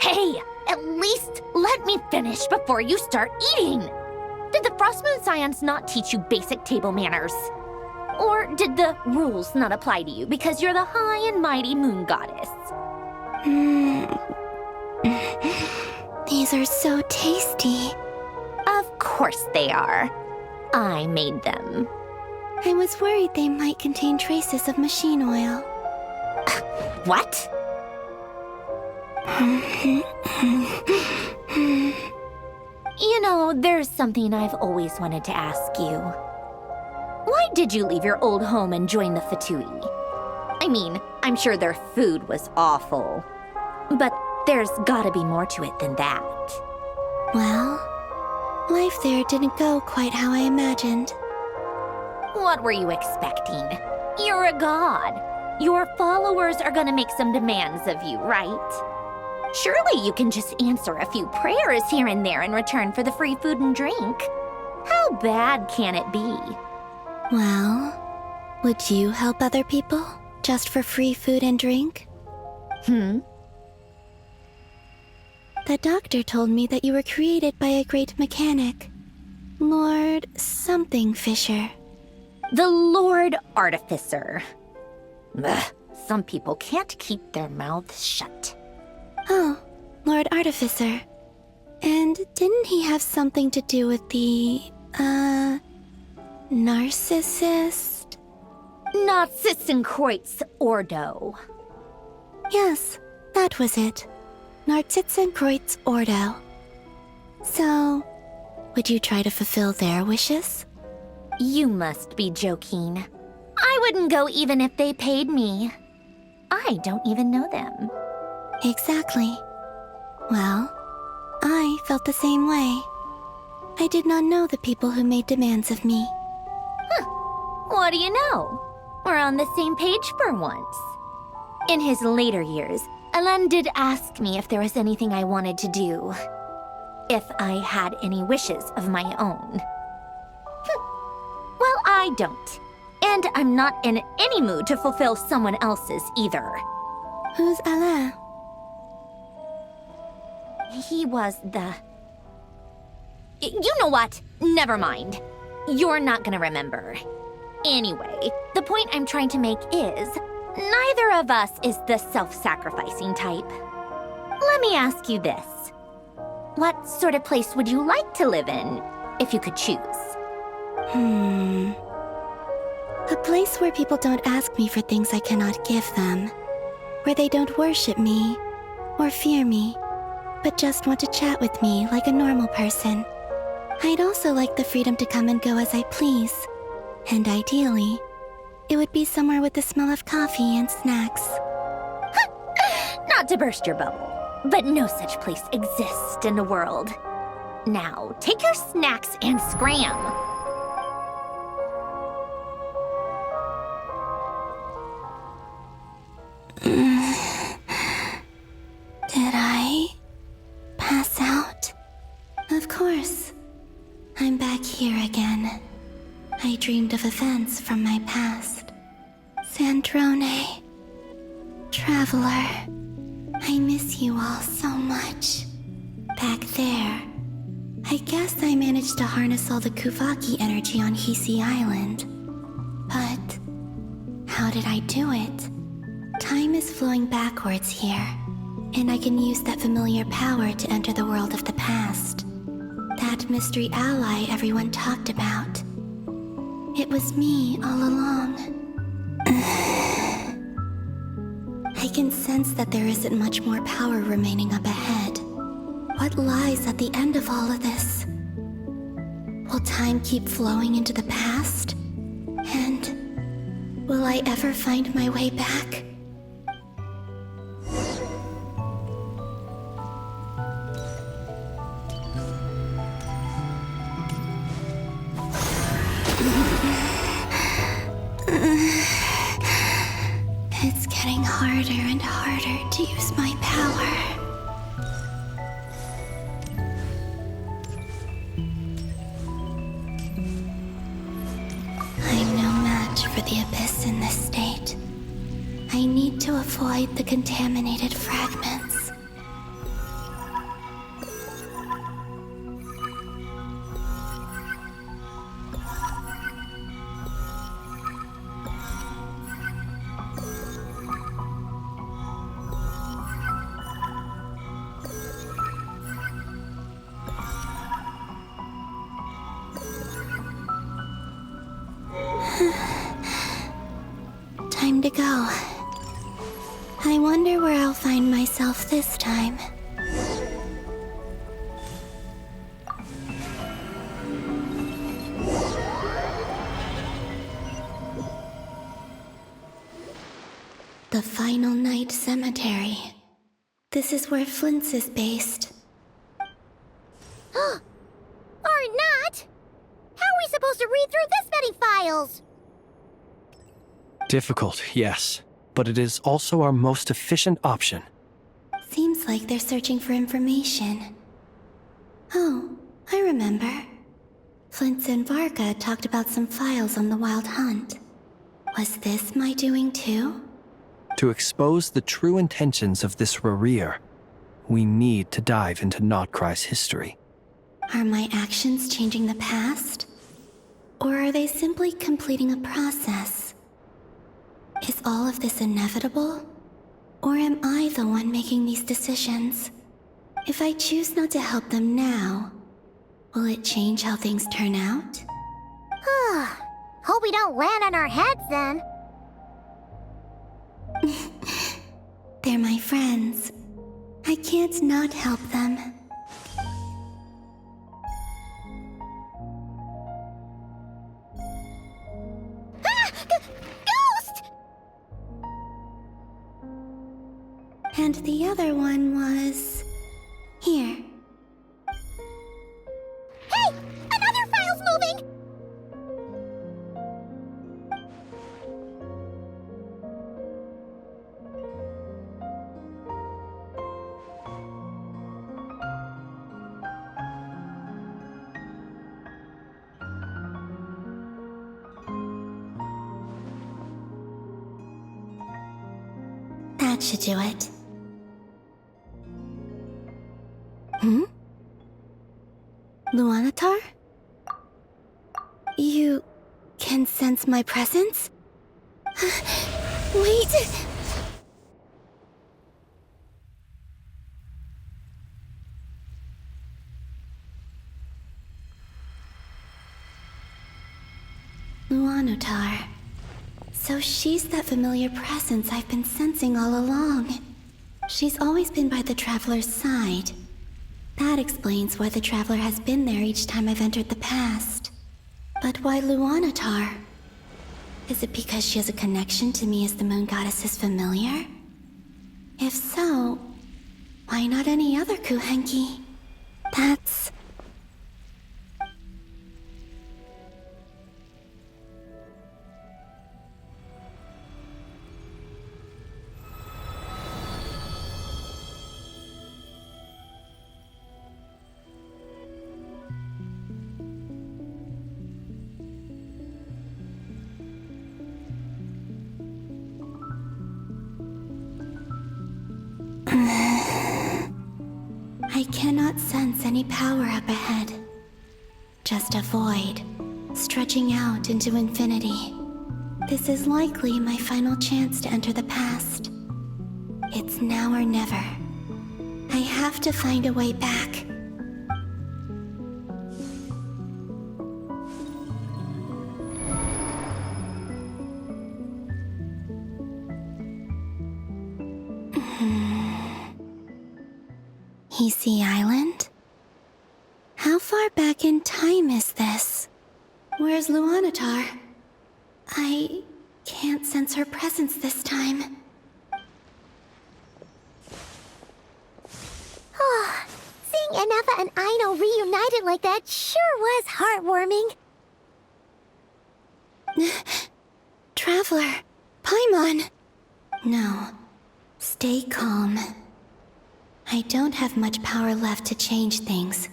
Hey, at least let me finish before you start eating! Did the Frost Moon Scions not teach you basic table manners? Or did the rules not apply to you because you're the high and mighty moon goddess? These are so tasty. Of course they are. I made them. I was worried they might contain traces of machine oil. You know, there's something I've always wanted to ask you. Why did you leave your old home and join the Fatui? I mean, I'm sure their food was awful. But there's gotta be more to it than that. Well, life there didn't go quite how I imagined. What were you expecting? You're a god. Your followers are gonna make some demands of you, right? Surely you can just answer a few prayers here and there in return for the free food and drink. How bad can it be? Well, would you help other people just for free food and drink? The doctor told me that you were created by a great mechanic, Lord something Fisher. The Lord Artificer. Ugh, some people can't keep their mouths shut. Oh, Lord Artificer. And didn't he have something to do with the, narcissist? Narcissenkreuz Ordo. Yes, that was it. Narcissenkreuz Ordo. So, would you try to fulfill their wishes? You must be joking. I wouldn't go even if they paid me. I don't even know them. Exactly. Well, I felt the same way. I did not know the people who made demands of me. What do you know? We're on the same page for once. In his later years, Alan did ask me if there was anything I wanted to do. If I had any wishes of my own. Well, I don't. And I'm not in any mood to fulfill someone else's either. Who's Alain? He was the... You know what? Never mind. You're not gonna remember. Anyway, the point I'm trying to make is, neither of us is the self-sacrificing type. Let me ask you this. What sort of place would you like to live in, if you could choose? A place where people don't ask me for things I cannot give them. Where they don't worship me, or fear me, but just want to chat with me like a normal person. I'd also like the freedom to come and go as I please. And ideally, it would be somewhere with the smell of coffee and snacks. Not to burst your bubble, but no such place exists in the world. Now, take your snacks and scram. Did I pass out? Of course. I'm back here again. I dreamed of events from my past. Sandrone. Traveler. I miss you all so much. Back there. I guess I managed to harness all the Kuvaki energy on Hisi Island. But how did I do it? Time is flowing backwards here, and I can use that familiar power to enter the world of the past. That mystery ally everyone talked about. It was me all along. I can sense that there isn't much more power remaining up ahead. What lies at the end of all of this? Will time keep flowing into the past? And will I ever find my way back? It's getting harder and harder to use my power. I'm no match for the Abyss in this state. I need to avoid the contaminated fragments. Time to go. I wonder where I'll find myself this time. The Final Night Cemetery. This is where Flint's is based. Or not! How are we supposed to read through this many files? Difficult, yes, but it is also our most efficient option. Seems like they're searching for information. Oh, I remember. Flint and Varga talked about some files on the Wild Hunt. Was this my doing too? To expose the true intentions of this Rereer, we need to dive into Notcry's history. Are my actions changing the past? Or are they simply completing a process? Is all of this inevitable? Or am I the one making these decisions? If I choose not to help them now, will it change how things turn out? Hope we don't land on our heads then. They're my friends. I can't not help them. Ghost! And the other one was... here. Hey! Another file's moving! That should do it. Luanatar? You can sense my presence? Wait! Luanatar. So she's that familiar presence I've been sensing all along. She's always been by the Traveler's side. That explains why the Traveler has been there each time I've entered the past. But why Luanatar? Is it because she has a connection to me as the Moon Goddess's familiar? If so, why not any other Kuhenki? That's... I cannot sense any power up ahead. Just a void, stretching out into infinity. This is likely my final chance to enter the past. It's now or never. I have to find a way back. Hisi Island? How far back in time is this? Where's Luanatar? I can't sense her presence this time. Oh, seeing Enefa and Aino reunited like that sure was heartwarming. Traveler, Paimon! No, stay calm. I don't have much power left to change things.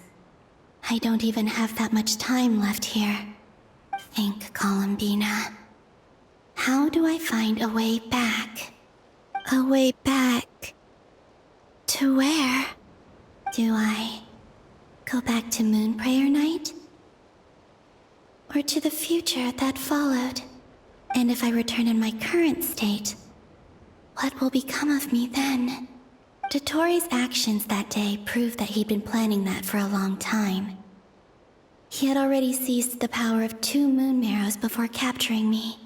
I don't even have that much time left here. Think, Columbina. How do I find a way back? A way back... to where? Do I go back to Moon Prayer Night? Or to the future that followed? And if I return in my current state, what will become of me then? Dotori's actions that day proved that he'd been planning that for a long time. He had already seized the power of 2 Moon Marrows before capturing me.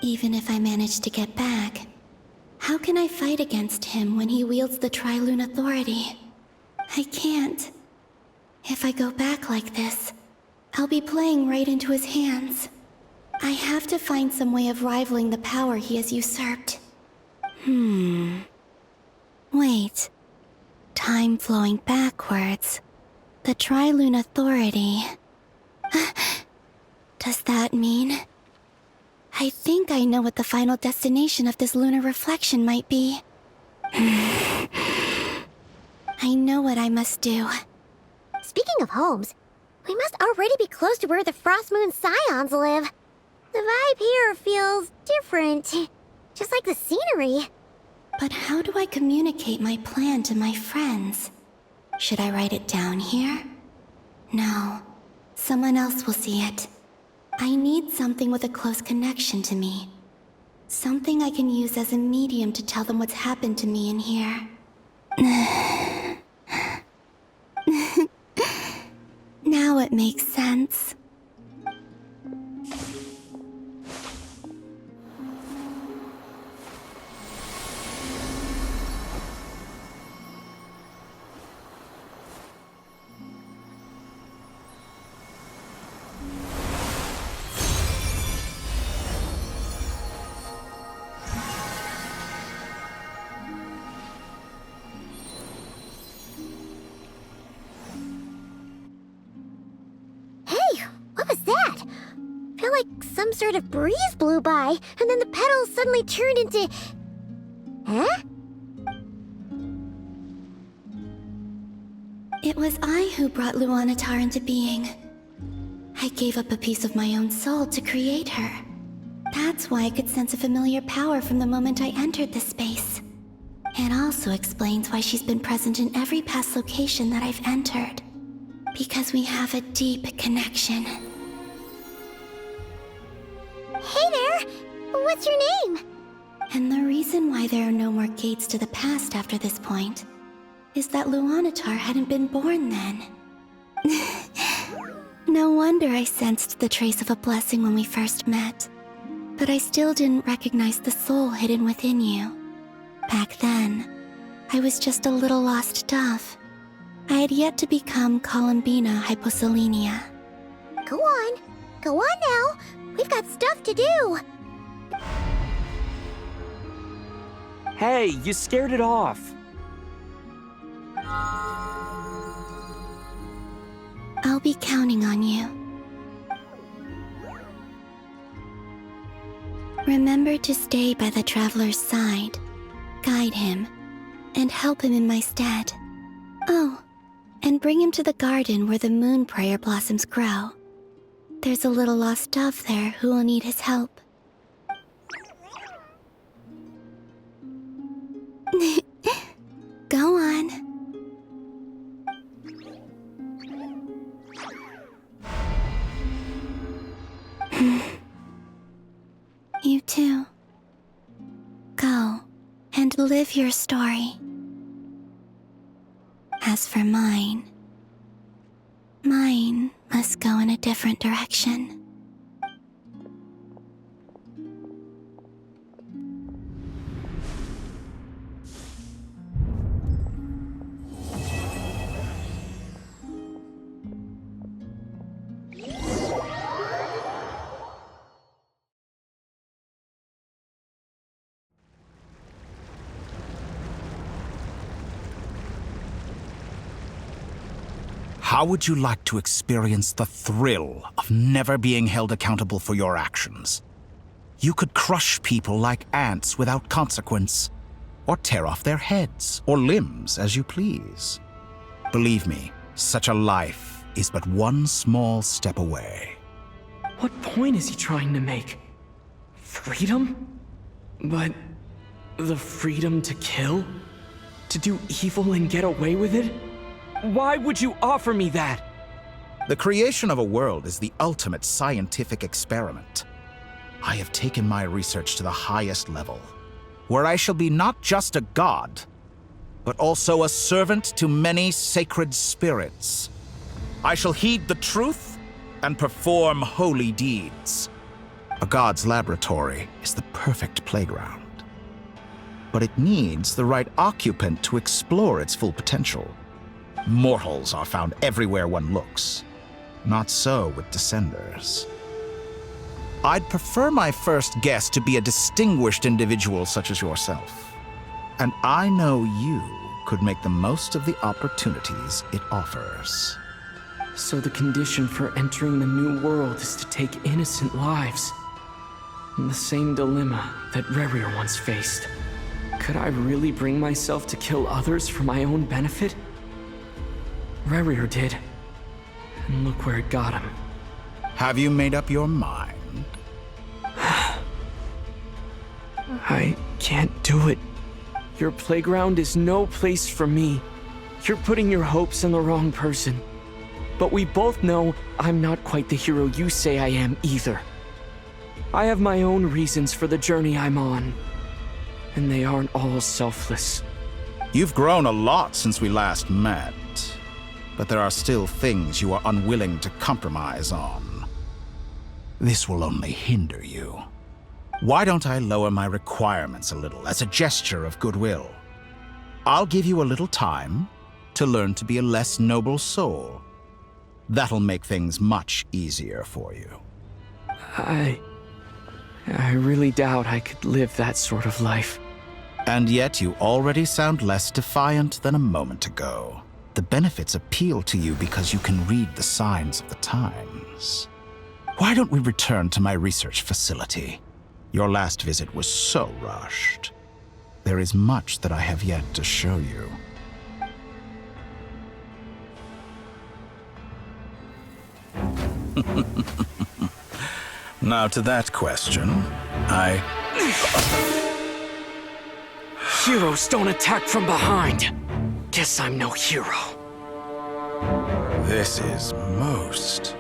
Even if I managed to get back, how can I fight against him when he wields the Tri-Lune Authority? I can't. If I go back like this, I'll be playing right into his hands. I have to find some way of rivaling the power he has usurped. Wait. Time flowing backwards. The Trilune Authority. Does that mean... I think I know what the final destination of this lunar reflection might be. I know what I must do. Speaking of homes, we must already be close to where the Frost Moon Scions live. The vibe here feels different, just like the scenery. But how do I communicate my plan to my friends? Should I write it down here? No. Someone else will see it. I need something with a close connection to me. Something I can use as a medium to tell them what's happened to me in here. Now it makes sense. Some sort of breeze blew by, and then the petals suddenly turned into... Huh? It was I who brought Luanatar into being. I gave up a piece of my own soul to create her. That's why I could sense a familiar power from the moment I entered the space. It also explains why she's been present in every past location that I've entered. Because we have a deep connection. Hey there! What's your name? And the reason why there are no more gates to the past after this point is that Luanatar hadn't been born then. No wonder I sensed the trace of a blessing when we first met. But I still didn't recognize the soul hidden within you. Back then, I was just a little lost dove. I had yet to become Columbina Hyposelenia. Go on. Go on now. We've got stuff to do. Hey, you scared it off. I'll be counting on you. Remember to stay by the traveler's side, guide him, and help him in my stead. Oh, and bring him to the garden where the moon prayer blossoms grow. There's a little lost dove there who will need his help. Go on. You too. Go and live your story. As for mine must go in a different direction. How would you like to experience the thrill of never being held accountable for your actions? You could crush people like ants without consequence, or tear off their heads or limbs as you please. Believe me, such a life is but one small step away. What point is he trying to make? Freedom? But the freedom to kill? To do evil and get away with it? Why would you offer me that? The creation of a world is the ultimate scientific experiment. I have taken my research to the highest level, where I shall be not just a god, but also a servant to many sacred spirits. I shall heed the truth and perform holy deeds. A god's laboratory is the perfect playground, but it needs the right occupant to explore its full potential. Mortals are found everywhere one looks. Not so with Descenders. I'd prefer my first guest to be a distinguished individual such as yourself. And I know you could make the most of the opportunities it offers. So the condition for entering the new world is to take innocent lives. In the same dilemma that Rerir once faced. Could I really bring myself to kill others for my own benefit? Rerir did. And look where it got him. Have you made up your mind? I can't do it. Your playground is no place for me. You're putting your hopes on the wrong person. But we both know I'm not quite the hero you say I am either. I have my own reasons for the journey I'm on. And they aren't all selfless. You've grown a lot since we last met. But there are still things you are unwilling to compromise on. This will only hinder you. Why don't I lower my requirements a little as a gesture of goodwill? I'll give you a little time to learn to be a less noble soul. That'll make things much easier for you. I really doubt I could live that sort of life. And yet you already sound less defiant than a moment ago. The benefits appeal to you because you can read the signs of the times. Why don't we return to my research facility? Your last visit was so rushed. There is much that I have yet to show you. Now to that question, Heroes don't attack from behind. Guess I'm no hero. This is most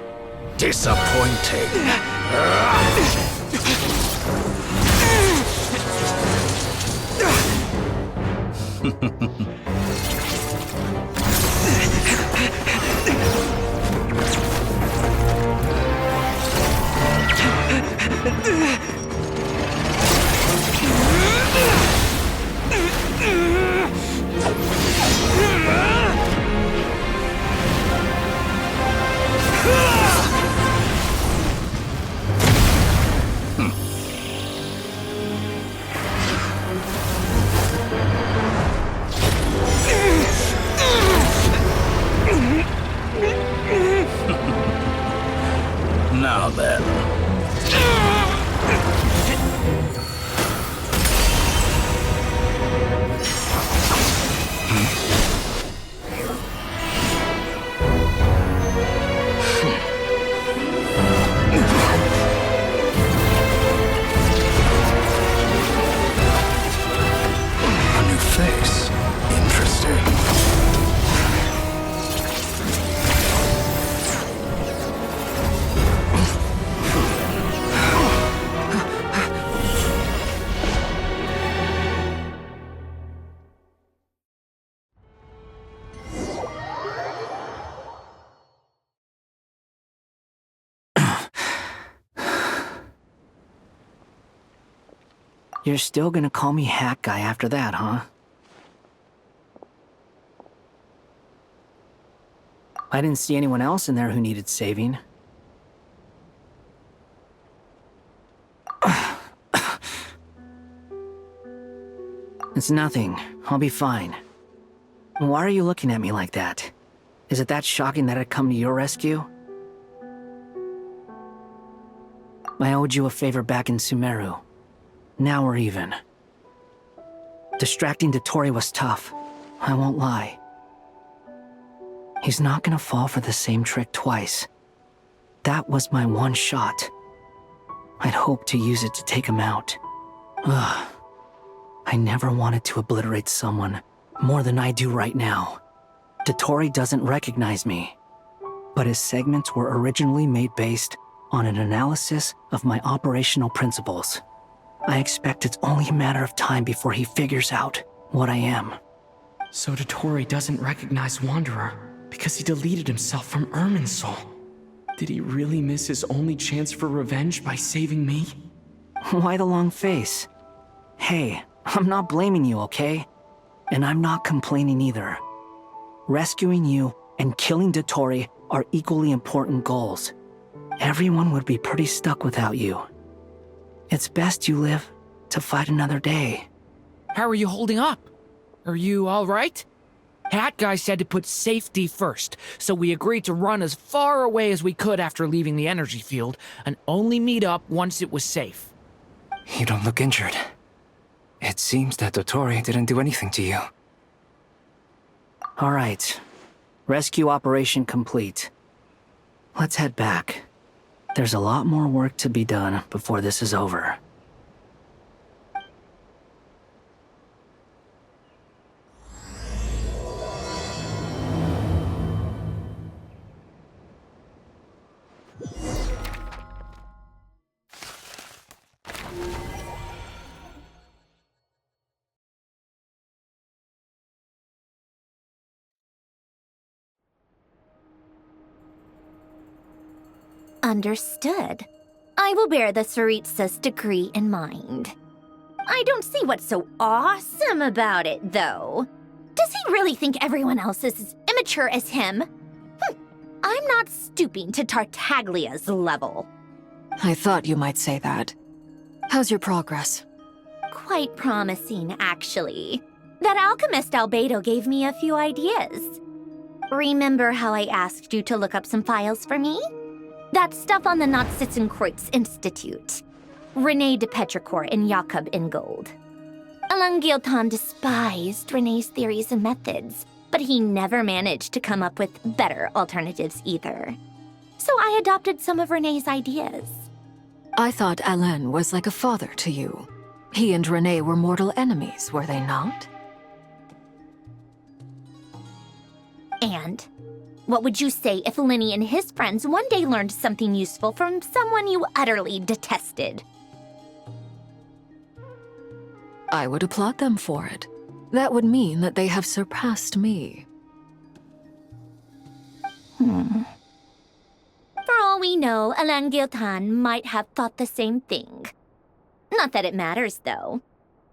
disappointing. Now then. A new face. Interesting. You're still gonna call me Hack Guy after that, huh? I didn't see anyone else in there who needed saving. It's nothing. I'll be fine. Why are you looking at me like that? Is it that shocking that I'd come to your rescue? I owed you a favor back in Sumeru. Now we're even. Distracting Dotori was tough. I won't lie. He's not gonna fall for the same trick twice. That was my one shot. I'd hoped to use it to take him out. Ugh. I never wanted to obliterate someone more than I do right now. Dotori doesn't recognize me, but his segments were originally made based on an analysis of my operational principles. I expect it's only a matter of time before he figures out what I am. So Dotori doesn't recognize Wanderer because he deleted himself from Irminsul. Did he really miss his only chance for revenge by saving me? Why the long face? Hey, I'm not blaming you, okay? And I'm not complaining either. Rescuing you and killing Dotori are equally important goals. Everyone would be pretty stuck without you. It's best you live to fight another day. How are you holding up? Are you alright? Hat Guy said to put safety first, so we agreed to run as far away as we could after leaving the energy field, and only meet up once it was safe. You don't look injured. It seems that Dottore didn't do anything to you. All right. Rescue operation complete. Let's head back. There's a lot more work to be done before this is over. Understood. I will bear the Tsaritsa's decree in mind. I don't see what's so awesome about it, though. Does he really think everyone else is as immature as him? I'm not stooping to Tartaglia's level. I thought you might say that. How's your progress? Quite promising, actually. That alchemist Albedo gave me a few ideas. Remember how I asked you to look up some files for me? That stuff on the Nazi-Kreuz Institute. René de Petrichor and Jakob Ingold. Alain Guillotin despised René's theories and methods, but he never managed to come up with better alternatives either. So I adopted some of René's ideas. I thought Alain was like a father to you. He and René were mortal enemies, were they not? And what would you say if Lenny and his friends one day learned something useful from someone you utterly detested? I would applaud them for it. That would mean that they have surpassed me. For all we know, Alain Guillotin might have thought the same thing. Not that it matters, though.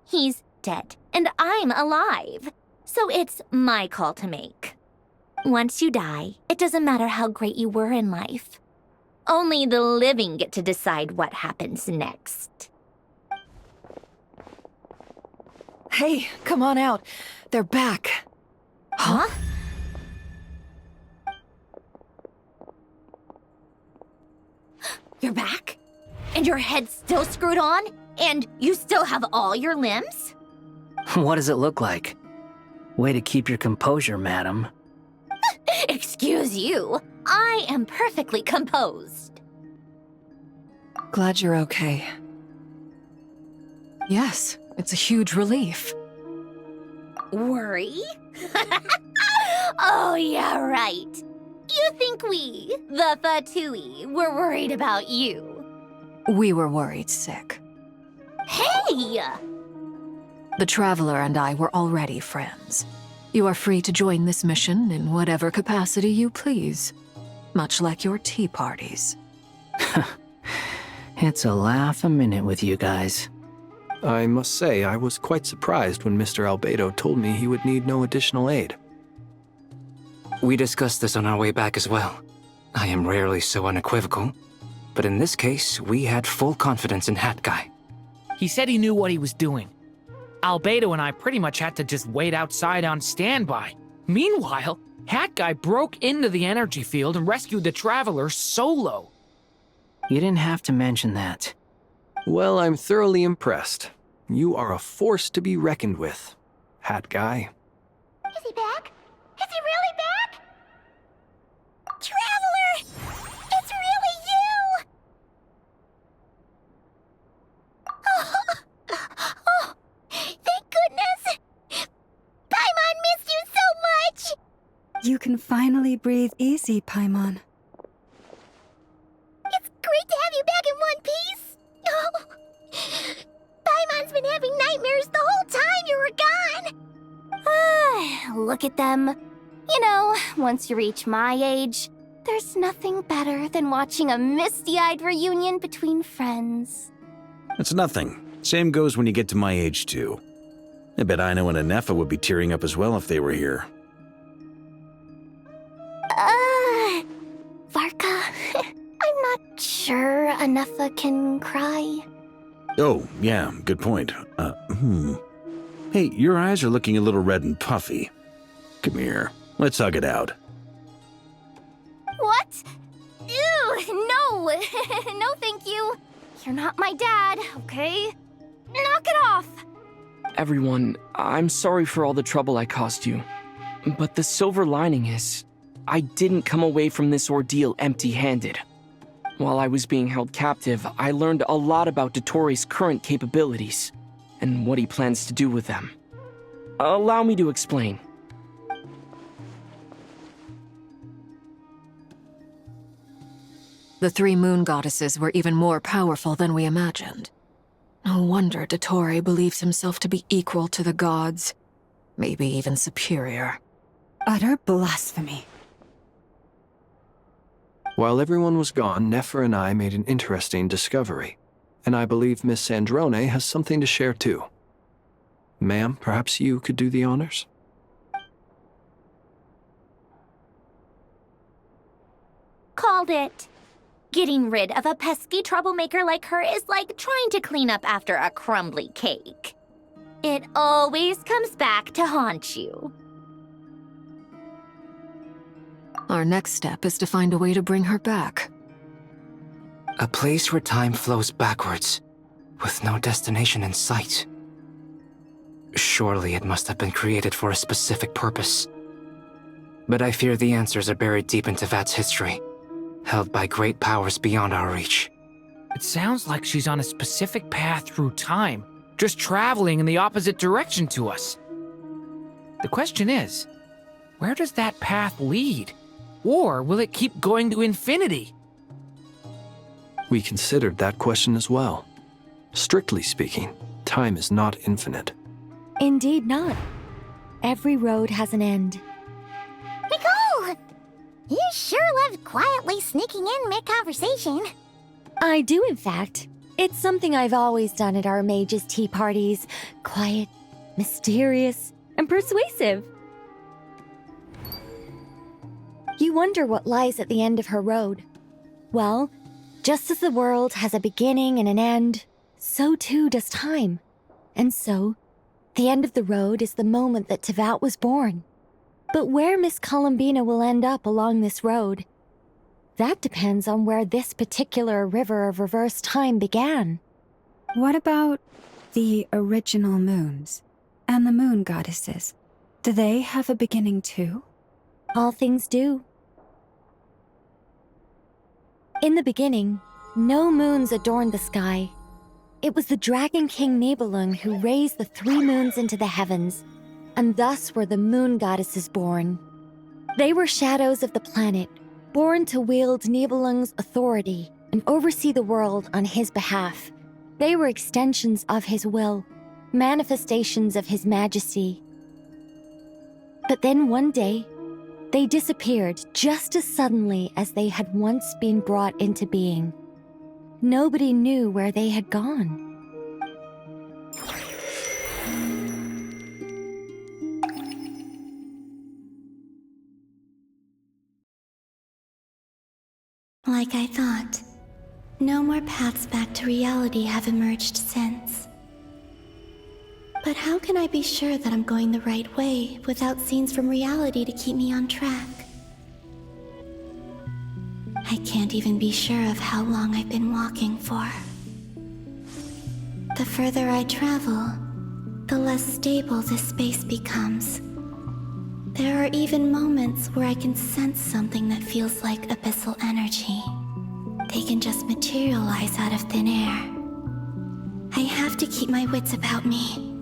He's dead, and I'm alive. So it's my call to make. Once you die, it doesn't matter how great you were in life. Only the living get to decide what happens next. Hey, come on out. They're back. Huh? You're back? And your head's still screwed on? And you still have all your limbs? What does it look like? Way to keep your composure, madam. Excuse you. I am perfectly composed. Glad you're okay. Yes, it's a huge relief. Worry? Oh, yeah, right. You think we, the Fatui, were worried about you? We were worried sick. Hey! The Traveler and I were already friends. You are free to join this mission in whatever capacity you please. Much like your tea parties. It's a laugh a minute with you guys. I must say, I was quite surprised when Mr. Albedo told me he would need no additional aid. We discussed this on our way back as well. I am rarely so unequivocal, but in this case, we had full confidence in Hat Guy. He said he knew what he was doing. Albedo and I pretty much had to just wait outside on standby. Meanwhile, Hat Guy broke into the energy field and rescued the Traveler solo. You didn't have to mention that. Well, I'm thoroughly impressed. You are a force to be reckoned with, Hat Guy. Is he back? Is he really back? Traveler! It's really you! Oh, thank goodness! Paimon missed you so much! You can finally breathe easy, Paimon. It's great to have you back in one piece! Oh, Paimon's been having nightmares the whole time you were gone! Look at them. You know, once you reach my age, there's nothing better than watching a misty-eyed reunion between friends. It's nothing. Same goes when you get to my age, too. I bet Aino and Anefa would be tearing up as well if they were here. Varka, I'm not sure Anefa can cry. Oh, yeah, good point. Hey, your eyes are looking a little red and puffy. Come here, let's hug it out. What? Ew, no! No, thank you. You're not my dad, okay? Knock it off! Everyone, I'm sorry for all the trouble I caused you. But the silver lining is, I didn't come away from this ordeal empty-handed. While I was being held captive, I learned a lot about Dottoro's current capabilities, and what he plans to do with them. Allow me to explain. The three moon goddesses were even more powerful than we imagined. No wonder Dottore believes himself to be equal to the gods, maybe even superior. Utter blasphemy. While everyone was gone, Nefer and I made an interesting discovery, and I believe Miss Sandrone has something to share too. Ma'am, perhaps you could do the honors? Called it. Getting rid of a pesky troublemaker like her is like trying to clean up after a crumbly cake. It always comes back to haunt you. Our next step is to find a way to bring her back. A place where time flows backwards, with no destination in sight. Surely it must have been created for a specific purpose. But I fear the answers are buried deep into Vat's history, held by great powers beyond our reach. It sounds like she's on a specific path through time, just traveling in the opposite direction to us. The question is, where does that path lead? Or will it keep going to infinity? We considered that question as well. Strictly speaking, time is not infinite. Indeed not. Every road has an end. Nicole! You sure love quietly sneaking in mid-conversation. I do, in fact. It's something I've always done at our mages' tea parties. Quiet, mysterious, and persuasive. You wonder what lies at the end of her road. Well, just as the world has a beginning and an end, so too does time. And so, the end of the road is the moment that Tevat was born. But where Miss Columbina will end up along this road, that depends on where this particular river of reverse time began. What about the original moons and the moon goddesses? Do they have a beginning too? All things do. In the beginning, no moons adorned the sky. It was the Dragon King Nibelung who raised the three moons into the heavens, and thus were the moon goddesses born. They were shadows of the planet, born to wield Nibelung's authority and oversee the world on his behalf. They were extensions of his will, manifestations of his majesty. But then one day, they disappeared just as suddenly as they had once been brought into being. Nobody knew where they had gone. Like I thought, no more paths back to reality have emerged since. But how can I be sure that I'm going the right way without scenes from reality to keep me on track? I can't even be sure of how long I've been walking for. The further I travel, the less stable this space becomes. There are even moments where I can sense something that feels like abyssal energy. They can just materialize out of thin air. I have to keep my wits about me.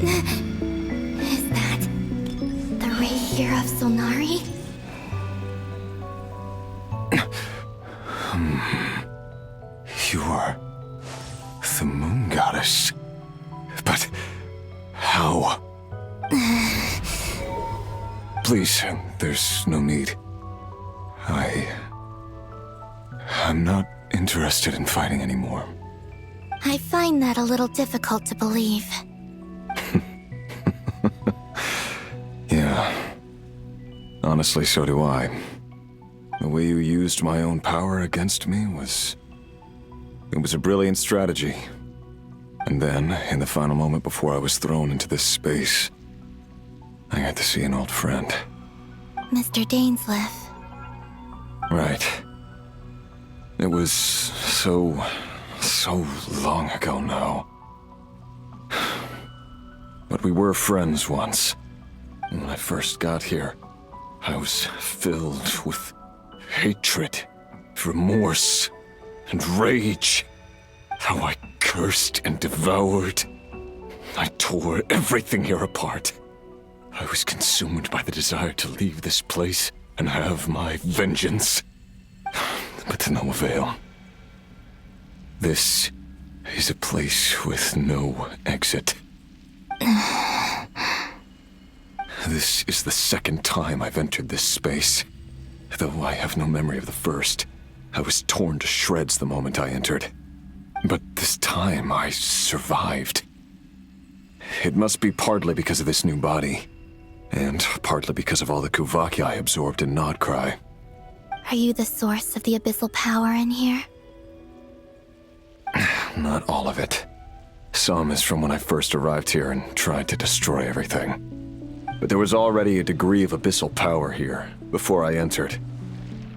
Is that the ray here of Solnari? You are the moon goddess. But how? Please, there's no need. I'm not interested in fighting anymore. I find that a little difficult to believe. Yeah. Honestly, so do I. The way you used my own power against me was... It was a brilliant strategy. And then, in the final moment before I was thrown into this space, I got to see an old friend. Mr. Dainsleif. Right. It was so long ago now. But we were friends once. When I first got here, I was filled with hatred, remorse, and rage. How I cursed and devoured. I tore everything here apart. I was consumed by the desire to leave this place and have my vengeance. But to no avail. This is a place with no exit. This is the second time I've entered this space. Though I have no memory of the first. I was torn to shreds the moment I entered. But this time I survived. It must be partly because of this new body. And partly because of all the Kuvaki I absorbed in Nodcry. Are you the source of the abyssal power in here? Not all of it. Some is from when I first arrived here and tried to destroy everything. But there was already a degree of abyssal power here, before I entered.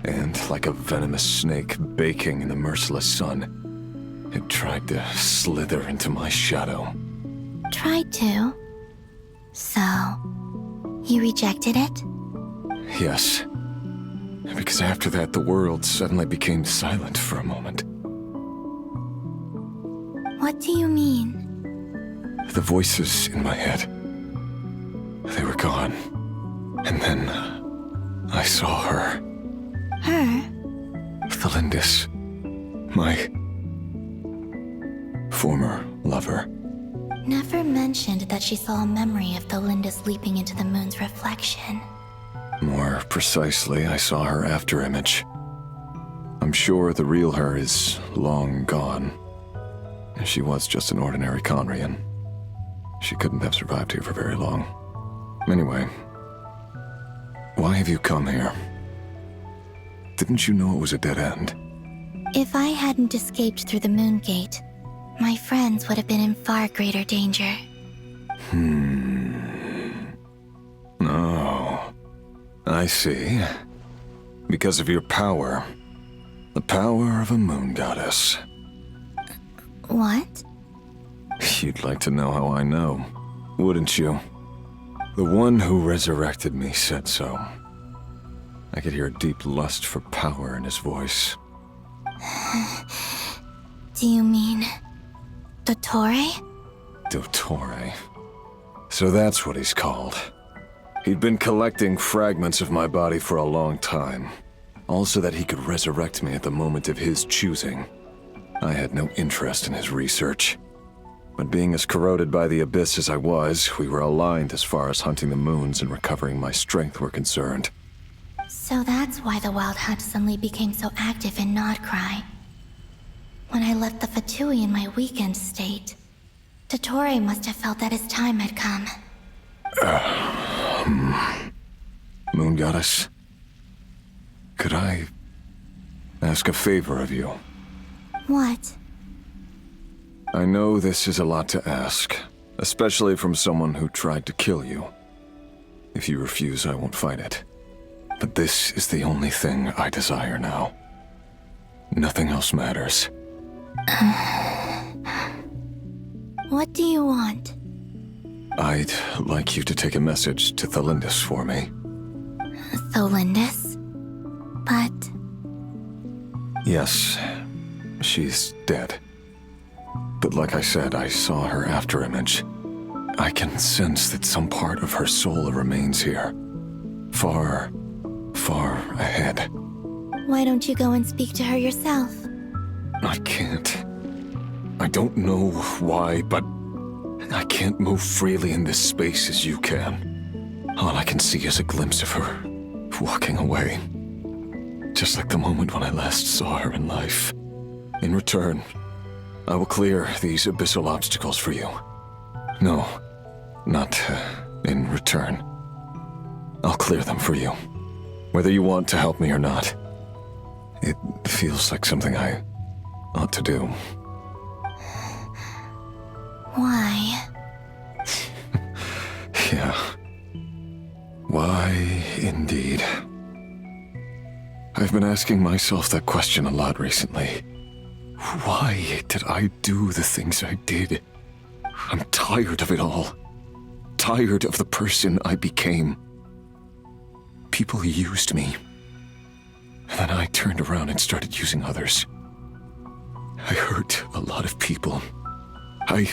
And like a venomous snake baking in the merciless sun, it tried to slither into my shadow. Tried to? So, you rejected it? Yes. Because after that, the world suddenly became silent for a moment. What do you mean? The voices in my head, they were gone. And then I saw her. Her? Thalindis. My former lover. Never mentioned that she saw a memory of Thalindis leaping into the moon's reflection. More precisely, I saw her afterimage. I'm sure the real her is long gone. She was just an ordinary Conrian. She couldn't have survived here for very long. Anyway, why have you come here? Didn't you know it was a dead end? If I hadn't escaped through the moon gate, my friends would have been in far greater danger. Oh, I see. Because of your power. The power of a moon goddess. What? You'd like to know how I know, wouldn't you? The one who resurrected me said so. I could hear a deep lust for power in his voice. Do you mean... Dottore? Dottore. So that's what he's called. He'd been collecting fragments of my body for a long time. All so that he could resurrect me at the moment of his choosing. I had no interest in his research. But being as corroded by the abyss as I was, we were aligned as far as hunting the moons and recovering my strength were concerned. So that's why the Wild Hunt suddenly became so active in Nodcry. When I left the Fatui in my weakened state, Dottore must have felt that his time had come. Moon Goddess? Could I ask a favor of you? What? I know this is a lot to ask, especially from someone who tried to kill you. If you refuse, I won't fight it. But this is the only thing I desire now. Nothing else matters. What do you want? I'd like you to take a message to Thalindis for me. Thalindis? But... Yes, she's dead. But like I said, I saw her afterimage. I can sense that some part of her soul remains here. Far, far ahead. Why don't you go and speak to her yourself? I can't. I don't know why, but I can't move freely in this space as you can. All I can see is a glimpse of her, walking away. Just like the moment when I last saw her in life. In return, I will clear these abyssal obstacles for you. No, not in return. I'll clear them for you. Whether you want to help me or not. It feels like something I ought to do. Why? Yeah. Why, indeed. I've been asking myself that question a lot recently. Why did I do the things I did? I'm tired of it all. Tired of the person I became. People used me. And then I turned around and started using others. I hurt a lot of people. I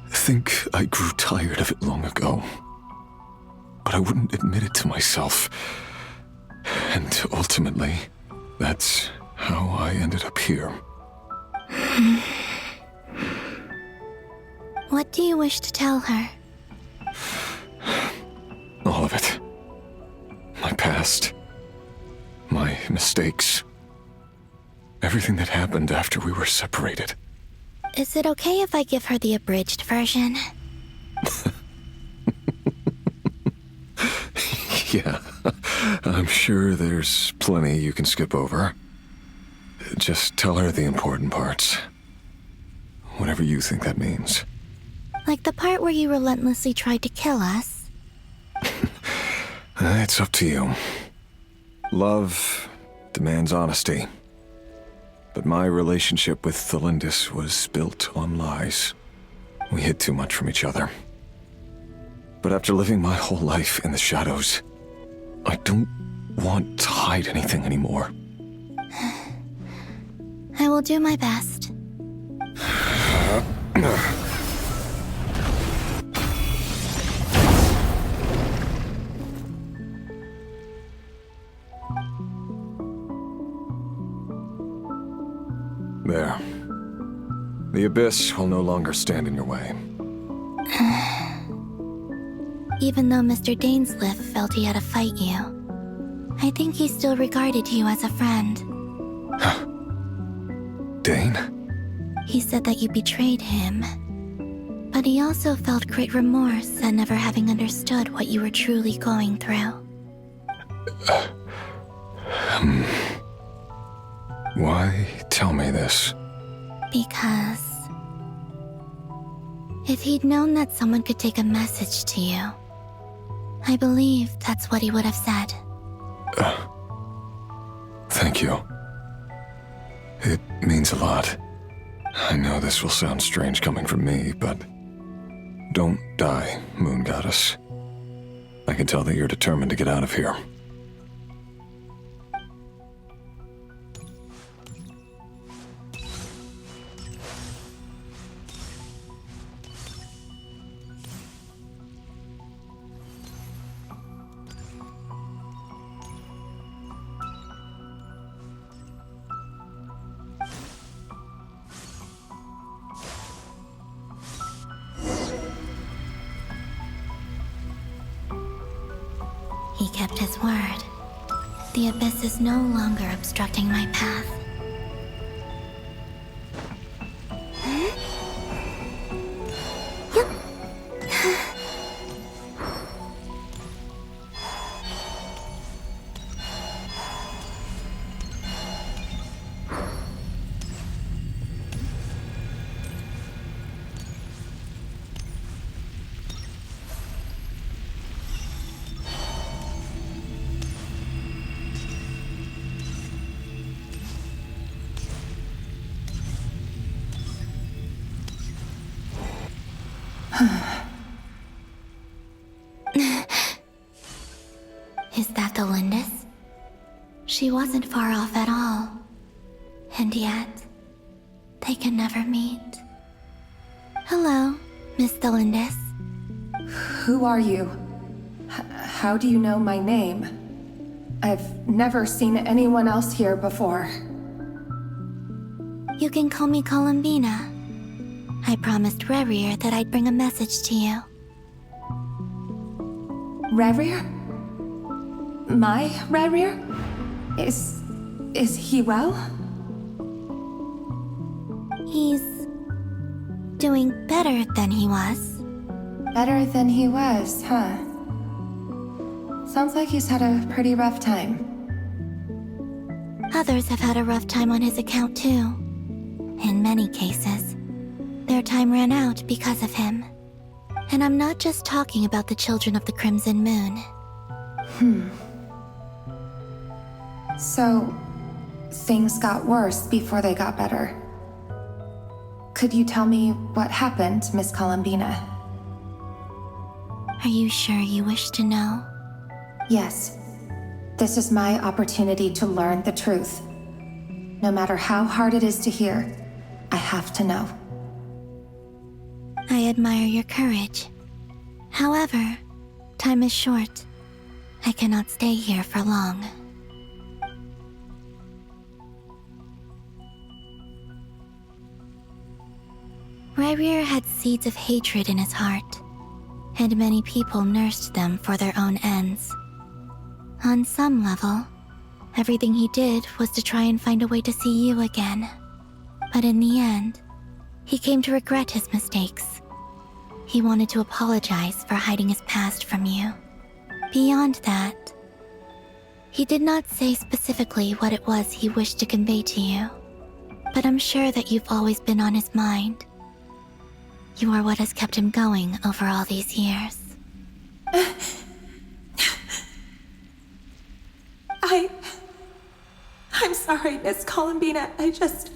think I grew tired of it long ago. But I wouldn't admit it to myself. And ultimately, that's how I ended up here. What do you wish to tell her? All of it. My past. My mistakes. Everything that happened after we were separated. Is it okay if I give her the abridged version? Yeah, I'm sure there's plenty you can skip over. Just tell her the important parts. Whatever you think that means. Like the part where you relentlessly tried to kill us? It's up to you. Love demands honesty. But my relationship with Thelindis was built on lies. We hid too much from each other. But after living my whole life in the shadows, I don't want to hide anything anymore. I will do my best. There. The abyss will no longer stand in your way. Even though Mr. Dainsliff felt he had to fight you, I think he still regarded you as a friend. Dane? He said that you betrayed him, but he also felt great remorse at never having understood what you were truly going through. Why tell me this? Because if he'd known that someone could take a message to you, I believe that's what he would have said. Thank you. It means a lot. I know this will sound strange coming from me, but don't die, Moon Goddess. I can tell that you're determined to get out of here. He kept his word. The abyss is no longer obstructing my path. Is that the Lindis? She wasn't far off at all. And yet, they can never meet. Hello, Miss Thelindis. Who are you? How do you know my name? I've never seen anyone else here before. You can call me Columbina. I promised Rerir that I'd bring a message to you. Rerir? My Rerir? Is he well? He's doing better than he was. Better than he was, huh? Sounds like he's had a pretty rough time. Others have had a rough time on his account too. In many cases, their time ran out because of him. And I'm not just talking about the children of the Crimson Moon. So, things got worse before they got better. Could you tell me what happened, Miss Columbina? Are you sure you wish to know? Yes. This is my opportunity to learn the truth. No matter how hard it is to hear, I have to know. I admire your courage. However, time is short. I cannot stay here for long. Ryrir had seeds of hatred in his heart, and many people nursed them for their own ends. On some level, everything he did was to try and find a way to see you again. But in the end, he came to regret his mistakes. He wanted to apologize for hiding his past from you. Beyond that, he did not say specifically what it was he wished to convey to you, but I'm sure that you've always been on his mind. You are what has kept him going over all these years. I'm sorry, Miss Columbina. This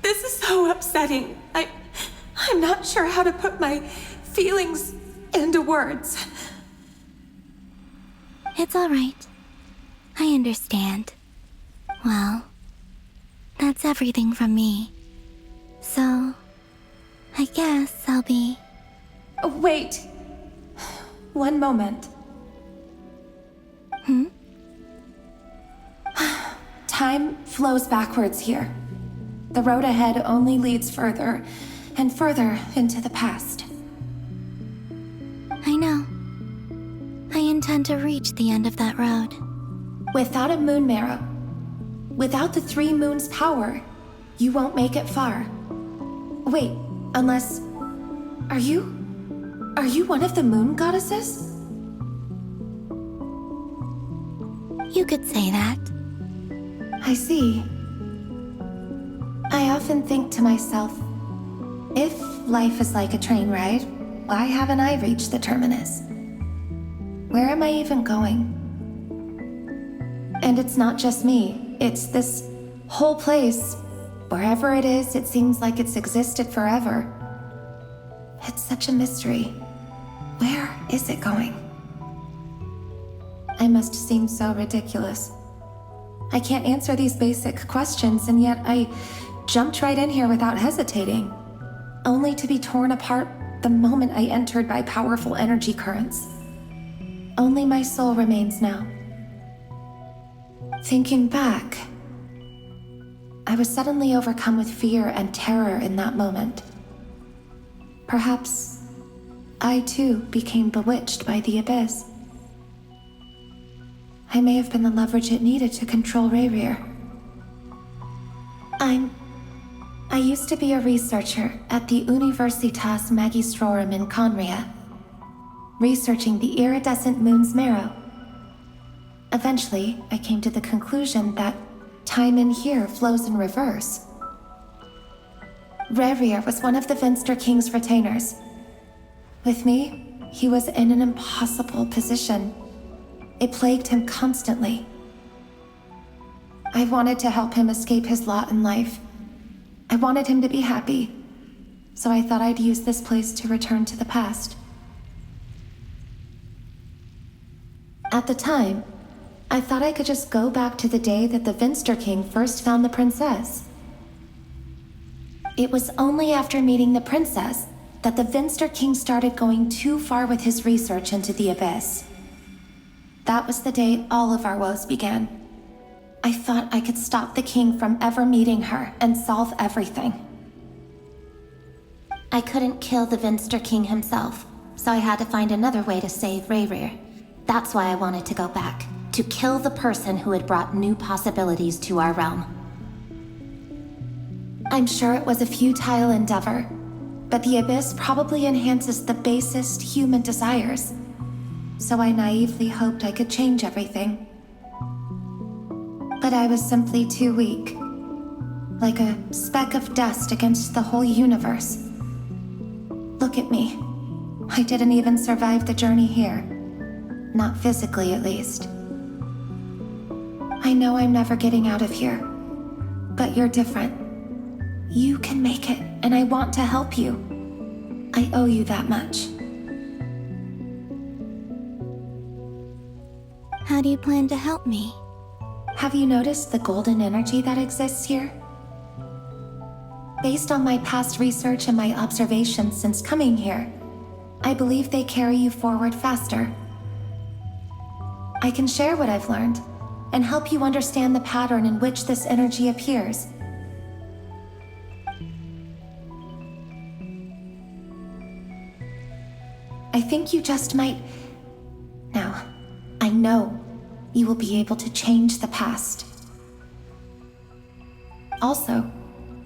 is so upsetting. I'm not sure how to put my feelings into words. It's all right. I understand. Well, that's everything from me. So, I guess I'll be... Wait. One moment. Time flows backwards here. The road ahead only leads further and further into the past. I know. I intend to reach the end of that road. Without a moon marrow, without the 3 moons' power, you won't make it far. Wait, unless... Are you one of the moon goddesses? You could say that. I see. I often think to myself, if life is like a train ride, why haven't I reached the terminus? Where am I even going? And it's not just me, it's this whole place. Wherever it is, it seems like it's existed forever. It's such a mystery. Where is it going? I must seem so ridiculous. I can't answer these basic questions, and yet I jumped right in here without hesitating, only to be torn apart the moment I entered by powerful energy currents. Only my soul remains now. Thinking back, I was suddenly overcome with fear and terror in that moment. Perhaps I too became bewitched by the abyss. I may have been the leverage it needed to control Ryrir. I used to be a researcher at the Universitas Magistrorum in Conria, researching the iridescent moon's marrow. Eventually, I came to the conclusion that time in here flows in reverse. Ryrir was one of the Venster King's retainers. With me, he was in an impossible position. It plagued him constantly. I wanted to help him escape his lot in life. I wanted him to be happy, so I thought I'd use this place to return to the past. At the time, I thought I could just go back to the day that the Venster King first found the princess. It was only after meeting the princess that the Venster King started going too far with his research into the abyss. That was the day all of our woes began. I thought I could stop the king from ever meeting her and solve everything. I couldn't kill the Venster King himself, so I had to find another way to save Ryrir. That's why I wanted to go back, to kill the person who had brought new possibilities to our realm. I'm sure it was a futile endeavor, but the Abyss probably enhances the basest human desires. So I naively hoped I could change everything. But I was simply too weak. Like a speck of dust against the whole universe. Look at me. I didn't even survive the journey here. Not physically, at least. I know I'm never getting out of here. But you're different. You can make it, and I want to help you. I owe you that much. How do you plan to help me? Have you noticed the golden energy that exists here? Based on my past research and my observations since coming here, I believe they carry you forward faster. I can share what I've learned and help you understand the pattern in which this energy appears. I think you just might... Now, I know you will be able to change the past. Also,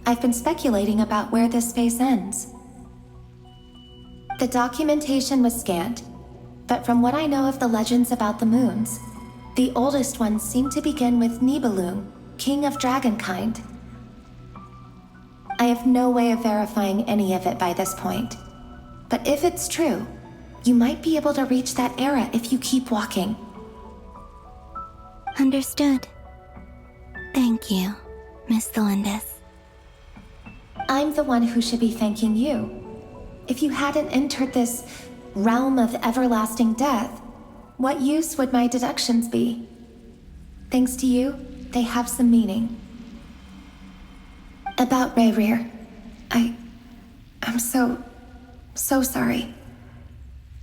I've been speculating about where this space ends. The documentation was scanned, but from what I know of the legends about the moons, the oldest ones seem to begin with Nibelung, king of dragonkind. I have no way of verifying any of it by this point, but if it's true, you might be able to reach that era if you keep walking. Understood. Thank you, Miss Thelindis. I'm the one who should be thanking you. If you hadn't entered this realm of everlasting death, what use would my deductions be? Thanks to you, they have some meaning. About Rayrir, I'm so sorry.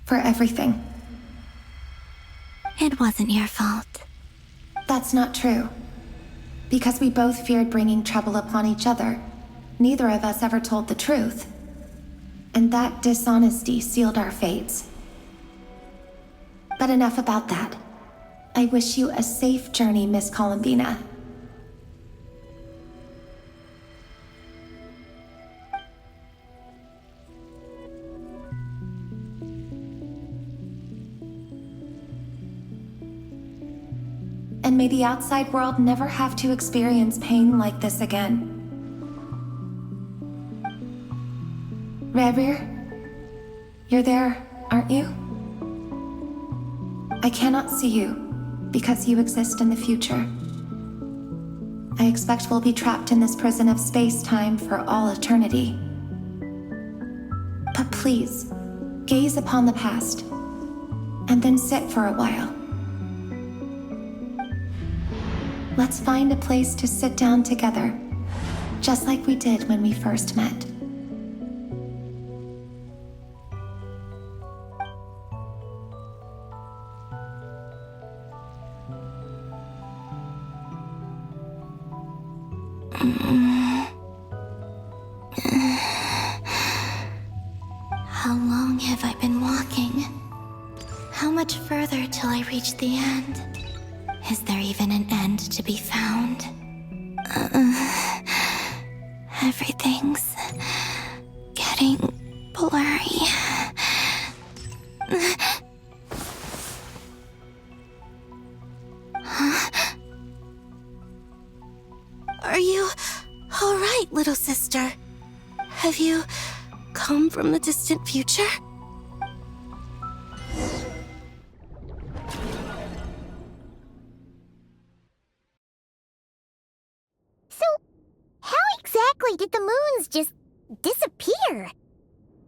For everything. It wasn't your fault. That's not true. Because we both feared bringing trouble upon each other, neither of us ever told the truth. And that dishonesty sealed our fates. But enough about that. I wish you a safe journey, Miss Columbina. And may the outside world never have to experience pain like this again. Rayrir, you're there, aren't you? I cannot see you, because you exist in the future. I expect we'll be trapped in this prison of space-time for all eternity. But please, gaze upon the past, and then sit for a while. Let's find a place to sit down together, just like we did when we first met. How long have I been walking? How much further till I reach the end? Is there even an end to be found? Everything's getting blurry. Huh? Are you all right, little sister? Have you come from the distant future? Exactly did the moons just disappear?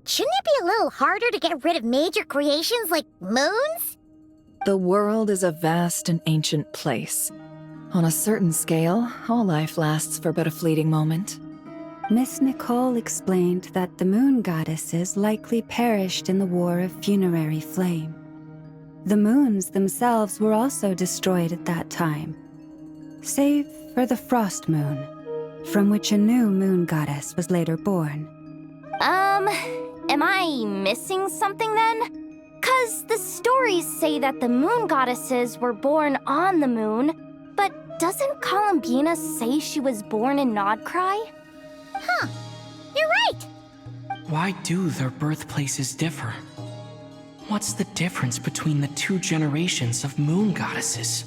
Shouldn't it be a little harder to get rid of major creations like moons? The world is a vast and ancient place. On a certain scale, all life lasts for but a fleeting moment. Miss Nicole explained that the moon goddesses likely perished in the War of Funerary Flame. The moons themselves were also destroyed at that time, save for the Frost Moon, from which a new moon goddess was later born. Am I missing something then? 'Cause the stories say that the moon goddesses were born on the moon, but doesn't Columbina say she was born in Nodcry? Huh. You're right. Why do their birthplaces differ? What's the difference between the two generations of moon goddesses?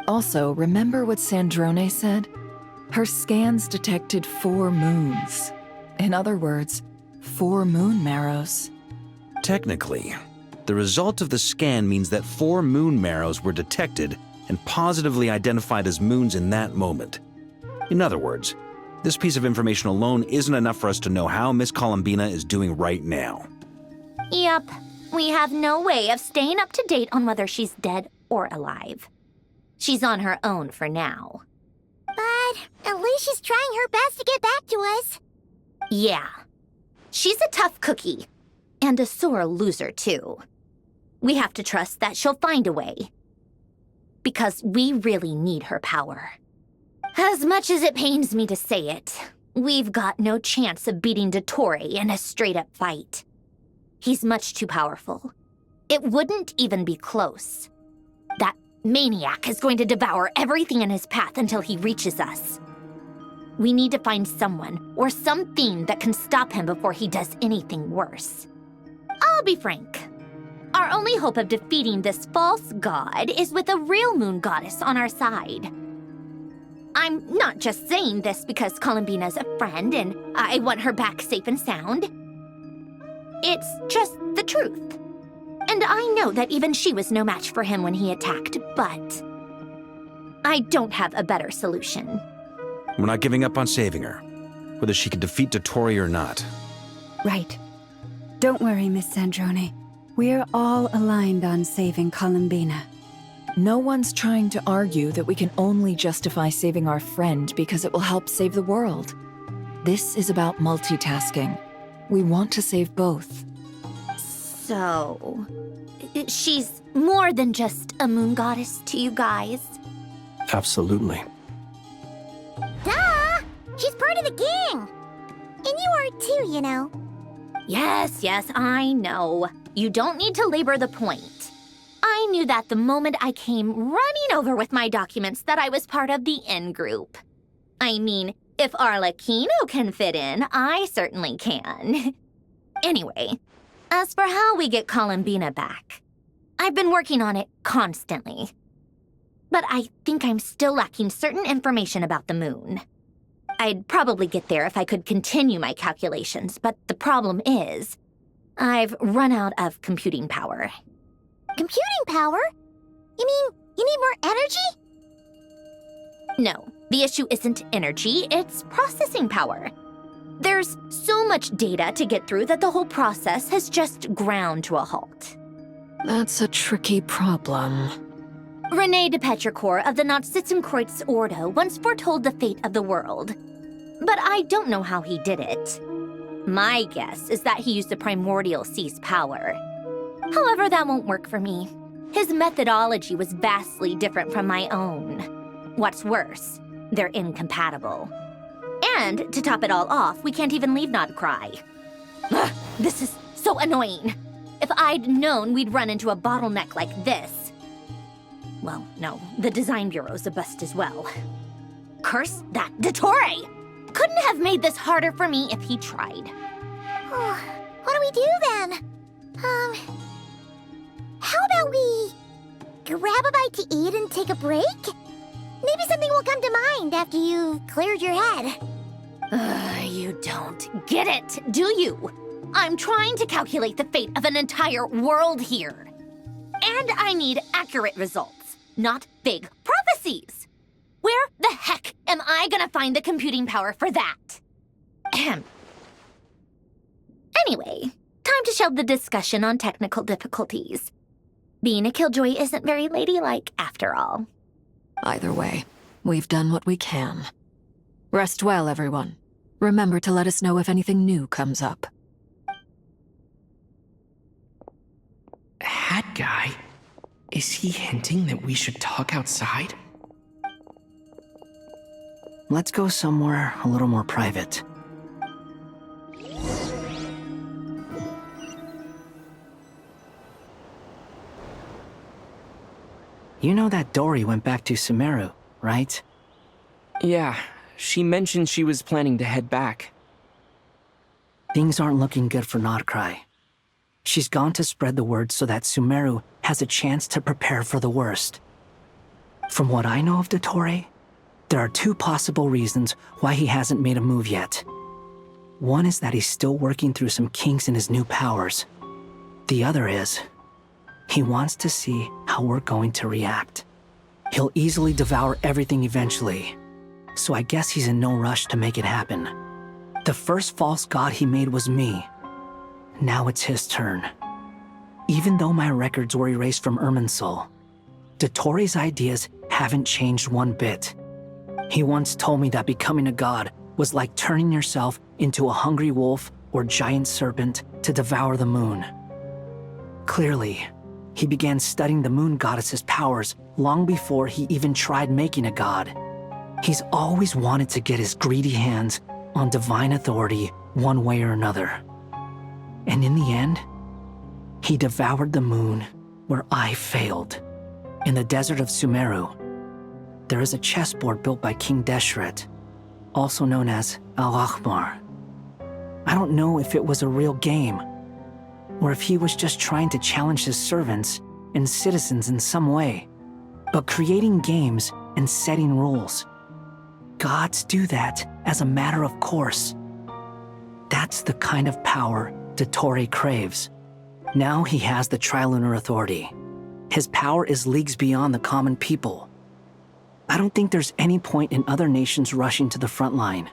Also, remember what Sandrone said? Her scans detected 4 moons. In other words, 4 moon marrows. Technically, the result of the scan means that 4 moon marrows were detected and positively identified as moons in that moment. In other words, this piece of information alone isn't enough for us to know how Miss Columbina is doing right now. Yep. We have no way of staying up to date on whether she's dead or alive. She's on her own for now. But at least she's trying her best to get back to us. Yeah. She's a tough cookie. And a sore loser, too. We have to trust that she'll find a way. Because we really need her power. As much as it pains me to say it, we've got no chance of beating Dottore in a straight-up fight. He's much too powerful. It wouldn't even be close. That maniac is going to devour everything in his path until he reaches us. We need to find someone or something that can stop him before he does anything worse. I'll be frank. Our only hope of defeating this false god is with a real moon goddess on our side. I'm not just saying this because Columbina's a friend and I want her back safe and sound. It's just the truth. And I know that even she was no match for him when he attacked, but I don't have a better solution. We're not giving up on saving her, whether she can defeat Dottore or not. Right. Don't worry, Miss Sandrone. We're all aligned on saving Columbina. No one's trying to argue that we can only justify saving our friend because it will help save the world. This is about multitasking. We want to save both. So, she's more than just a moon goddess to you guys? Absolutely. Duh! She's part of the gang! And you are too, you know. Yes, I know. You don't need to labor the point. I knew that the moment I came running over with my documents that I was part of the in-group. I mean, if Arlecchino can fit in, I certainly can. Anyway, as for how we get Columbina back, I've been working on it constantly. But I think I'm still lacking certain information about the moon. I'd probably get there if I could continue my calculations, but the problem is, I've run out of computing power. Computing power? You mean you need more energy? No, the issue isn't energy, it's processing power. There's so much data to get through that the whole process has just ground to a halt. That's a tricky problem. René de Petrichor of the Nazissenkreuz Ordo once foretold the fate of the world. But I don't know how he did it. My guess is that he used the primordial sea's power. However, that won't work for me. His methodology was vastly different from my own. What's worse, they're incompatible. And to top it all off, we can't even leave Nodcry. Ugh, this is so annoying. If I'd known we'd run into a bottleneck like this. Well, no, the design bureau's a bust as well. Curse that Dottore! Couldn't have made this harder for me if he tried. What do we do then? How about we grab a bite to eat and take a break? Maybe something will come to mind after you've cleared your head. You don't get it, do you? I'm trying to calculate the fate of an entire world here. And I need accurate results, not vague prophecies. Where the heck am I gonna find the computing power for that? Ahem. Anyway, time to shelve the discussion on technical difficulties. Being a killjoy isn't very ladylike after all. Either way, we've done what we can. Rest well, everyone. Remember to let us know if anything new comes up. Hat guy? Is he hinting that we should talk outside? Let's go somewhere a little more private. You know that Dory went back to Sumeru, right? Yeah, she mentioned she was planning to head back. Things aren't looking good for Nodcry. She's gone to spread the word so that Sumeru has a chance to prepare for the worst. From what I know of Dottore, there are two possible reasons why he hasn't made a move yet. One is that he's still working through some kinks in his new powers. The other is, he wants to see how we're going to react. He'll easily devour everything eventually, so I guess he's in no rush to make it happen. The first false god he made was me. Now it's his turn. Even though my records were erased from Irminsul, Dottore's ideas haven't changed one bit. He once told me that becoming a god was like turning yourself into a hungry wolf or giant serpent to devour the moon. Clearly, he began studying the moon goddess's powers long before he even tried making a god. He's always wanted to get his greedy hands on divine authority one way or another. And in the end, he devoured the moon where I failed. In the desert of Sumeru, there is a chessboard built by King Deshret, also known as Al-Ahmar. I don't know if it was a real game, or if he was just trying to challenge his servants and citizens in some way. But creating games and setting rules, gods do that as a matter of course. That's the kind of power Dottore craves. Now he has the Trilunar Authority. His power is leagues beyond the common people. I don't think there's any point in other nations rushing to the front line.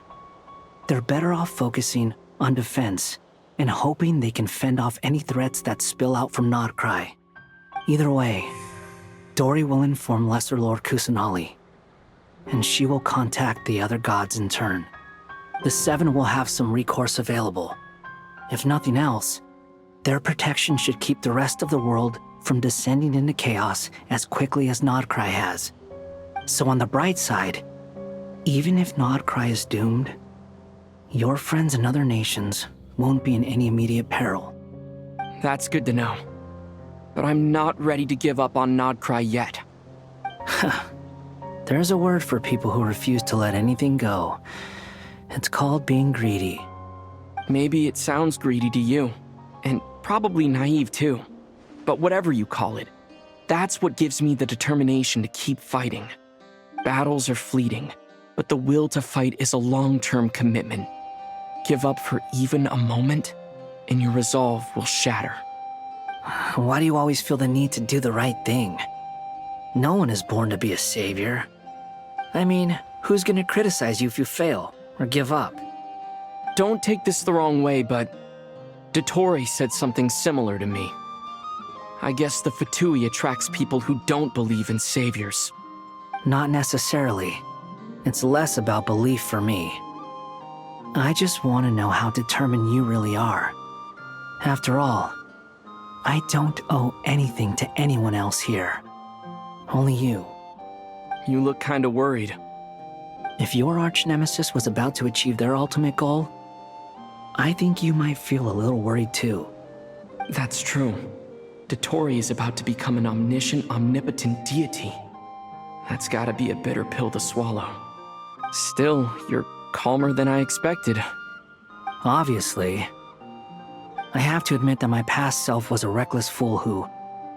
They're better off focusing on defense and hoping they can fend off any threats that spill out from Nodcry. Either way, Dori will inform Lesser Lord Kusanali, and she will contact the other gods in turn. The Seven will have some recourse available. If nothing else, their protection should keep the rest of the world from descending into chaos as quickly as Nodcry has. So on the bright side, even if Nodcry is doomed, your friends in other nations won't be in any immediate peril. That's good to know. But I'm not ready to give up on Nodcry yet. There's a word for people who refuse to let anything go. It's called being greedy. Maybe it sounds greedy to you, and probably naive too. But whatever you call it, that's what gives me the determination to keep fighting. Battles are fleeting, but the will to fight is a long-term commitment. Give up for even a moment, and your resolve will shatter. Why do you always feel the need to do the right thing? No one is born to be a savior. I mean, who's gonna criticize you if you fail or give up? Don't take this the wrong way, but Dottore said something similar to me. I guess the Fatui attracts people who don't believe in saviors. Not necessarily. It's less about belief for me. I just want to know how determined you really are. After all, I don't owe anything to anyone else here. Only you. You look kinda worried. If your arch-nemesis was about to achieve their ultimate goal, I think you might feel a little worried too. That's true. Dottore is about to become an omniscient, omnipotent deity. That's gotta be a bitter pill to swallow. Still, you're calmer than I expected. Obviously. I have to admit that my past self was a reckless fool who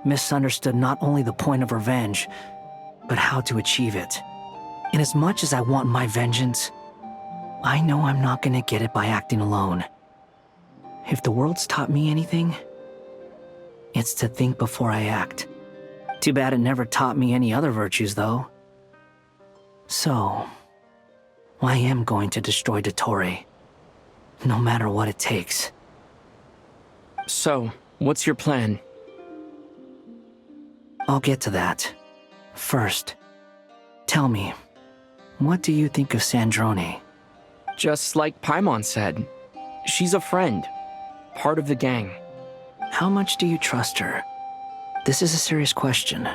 misunderstood not only the point of revenge, but how to achieve it. And as much as I want my vengeance, I know I'm not gonna get it by acting alone. If the world's taught me anything, it's to think before I act. Too bad it never taught me any other virtues, though. So, I am going to destroy Dottore, no matter what it takes. So, what's your plan? I'll get to that. First, tell me, what do you think of Sandrone? Just like Paimon said, she's a friend, part of the gang. How much do you trust her? This is a serious question.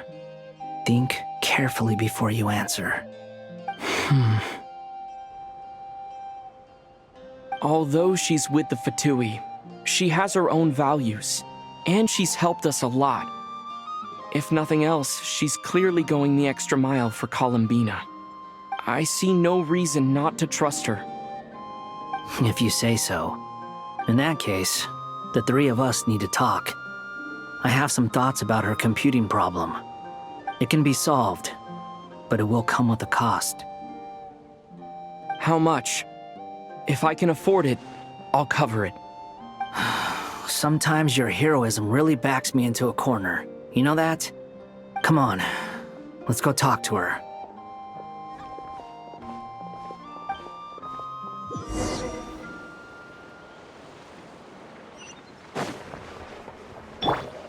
Think carefully before you answer. Although she's with the Fatui, she has her own values, and she's helped us a lot. If nothing else, she's clearly going the extra mile for Columbina. I see no reason not to trust her. If you say so. In that case, the three of us need to talk. I have some thoughts about her computing problem. It can be solved, but it will come with a cost. How much? If I can afford it, I'll cover it. Sometimes your heroism really backs me into a corner. You know that? Come on, let's go talk to her.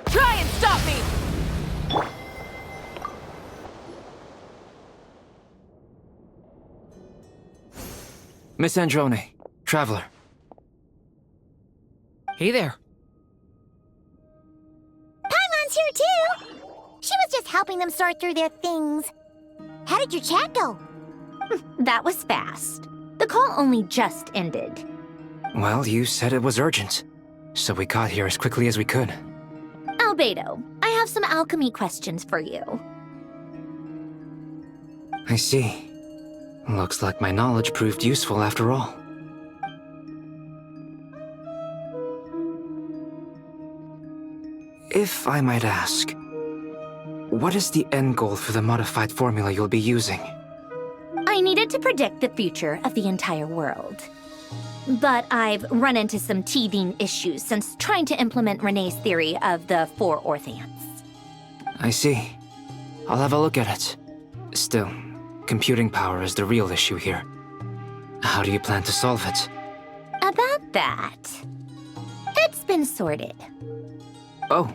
Try and stop me! Miss Androne, Traveler. Hey there. Paimon's here too! She was just helping them sort through their things. How did your chat go? That was fast. The call only just ended. Well, you said it was urgent, so we got here as quickly as we could. Albedo, I have some alchemy questions for you. I see. Looks like my knowledge proved useful after all. If I might ask, what is the end goal for the modified formula you'll be using? I needed to predict the future of the entire world. But I've run into some teething issues since trying to implement Renee's theory of the 4 Orthants. I see. I'll have a look at it. Still, computing power is the real issue here. How do you plan to solve it? About that, it's been sorted. Oh,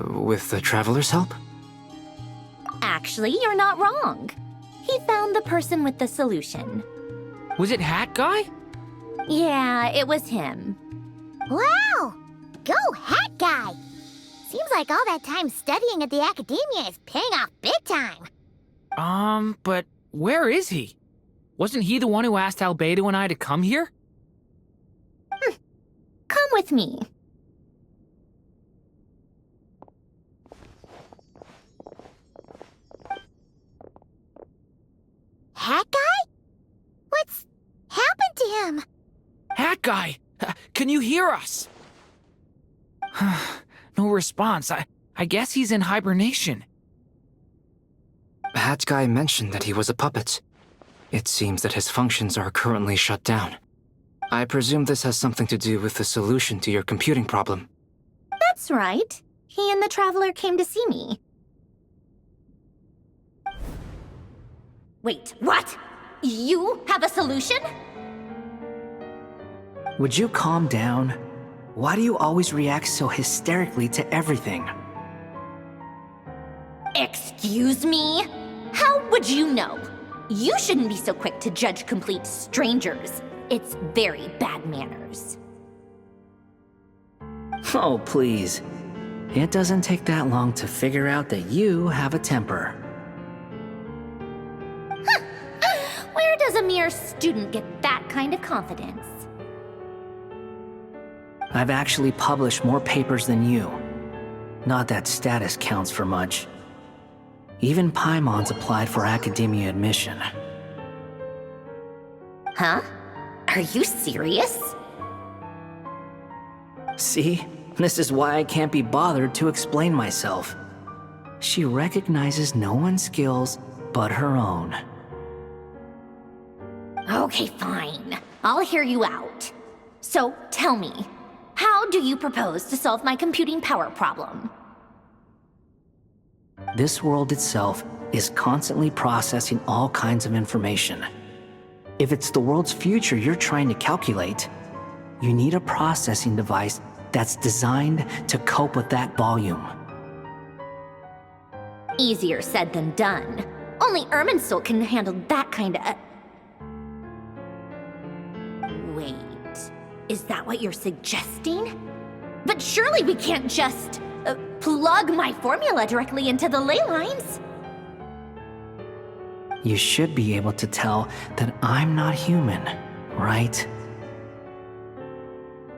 with the Traveler's help? Actually, you're not wrong. He found the person with the solution. Was it Hat Guy? Yeah, it was him. Wow! Go Hat Guy! Seems like all that time studying at the Academia is paying off big time. But where is he? Wasn't he the one who asked Albedo and I to come here? Come with me. Hat Guy? What's happened to him? Hat Guy! Can you hear us? No response. I guess he's in hibernation. Hat Guy mentioned that he was a puppet. It seems that his functions are currently shut down. I presume this has something to do with the solution to your computing problem. That's right. He and the Traveler came to see me. Wait, what? You have a solution? Would you calm down? Why do you always react so hysterically to everything? Excuse me? How would you know? You shouldn't be so quick to judge complete strangers. It's very bad manners. Oh, please. It doesn't take that long to figure out that you have a temper. Where does a mere student get that kind of confidence? I've actually published more papers than you. Not that status counts for much. Even Paimon's applied for academia admission. Huh? Are you serious? See? This is why I can't be bothered to explain myself. She recognizes no one's skills but her own. Okay, fine. I'll hear you out. So, tell me, how do you propose to solve my computing power problem? This world itself is constantly processing all kinds of information. If it's the world's future you're trying to calculate, you need a processing device that's designed to cope with that volume. Easier said than done. Only Irminsul can handle that kind of... Wait, is that what you're suggesting? But surely we can't just plug my formula directly into the ley lines. You should be able to tell that I'm not human, right?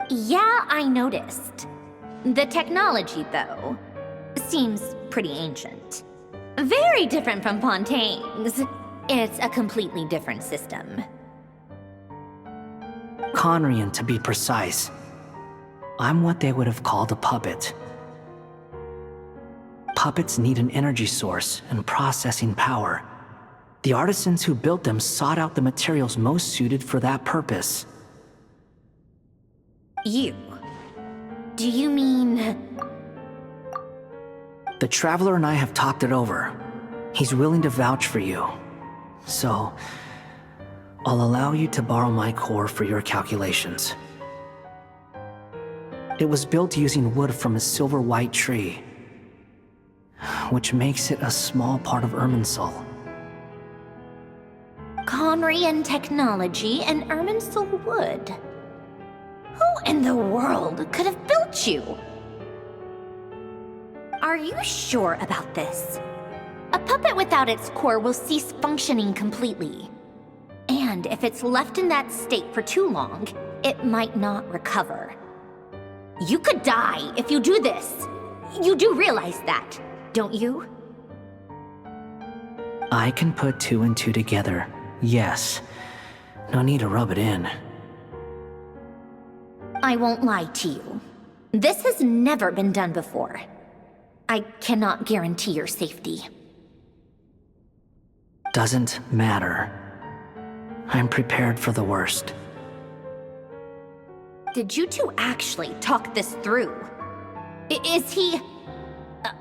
Yeah, I noticed. The technology, though, seems pretty ancient. Very different from Fontaine's. It's a completely different system. Conrian, to be precise. I'm what they would have called a puppet. Puppets need an energy source and processing power. The artisans who built them sought out the materials most suited for that purpose. You? Do you mean... The Traveler and I have talked it over. He's willing to vouch for you. So, I'll allow you to borrow my core for your calculations. It was built using wood from a silver-white tree, which makes it a small part of Irminsul. Conrian technology and Irminsul wood. Who in the world could have built you? Are you sure about this? A puppet without its core will cease functioning completely. And if it's left in that state for too long, it might not recover. You could die if you do this. You do realize that, don't you? I can put 2 and 2 together, yes. No need to rub it in. I won't lie to you. This has never been done before. I cannot guarantee your safety. Doesn't matter. I'm prepared for the worst. Did you two actually talk this through? Is he...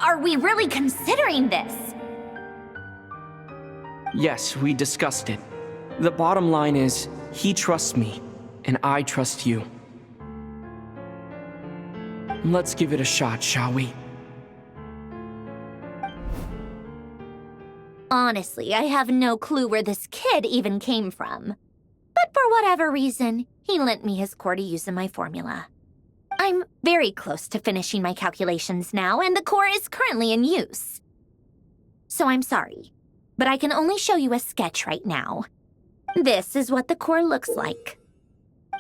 Are we really considering this? Yes, we discussed it. The bottom line is, he trusts me, and I trust you. Let's give it a shot, shall we? Honestly, I have no clue where this kid even came from. But for whatever reason, he lent me his core to use in my formula. I'm very close to finishing my calculations now, and the core is currently in use. So I'm sorry, but I can only show you a sketch right now. This is what the core looks like.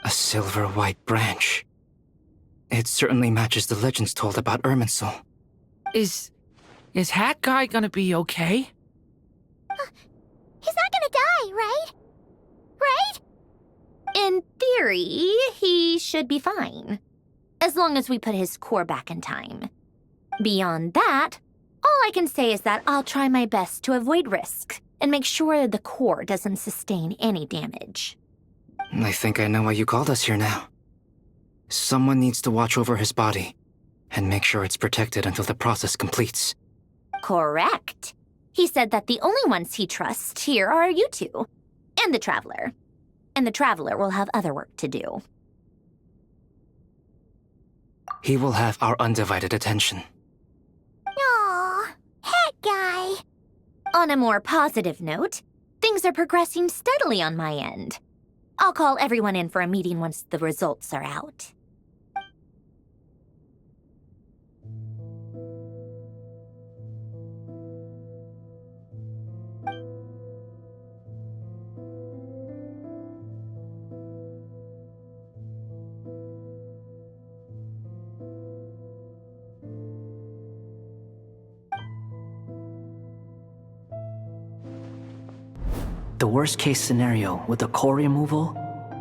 A silver-white branch. It certainly matches the legends told about Irminsul. Is Hat Guy gonna be okay? He's not gonna die, right? Right? In theory, he should be fine. As long as we put his core back in time. Beyond that, all I can say is that I'll try my best to avoid risk and make sure the core doesn't sustain any damage. I think I know why you called us here now. Someone needs to watch over his body and make sure it's protected until the process completes. Correct. He said that the only ones he trusts here are you two, and the Traveler. And the Traveler will have other work to do. He will have our undivided attention. Aw, Hat Guy. On a more positive note, things are progressing steadily on my end. I'll call everyone in for a meeting once the results are out. The worst-case scenario with the core removal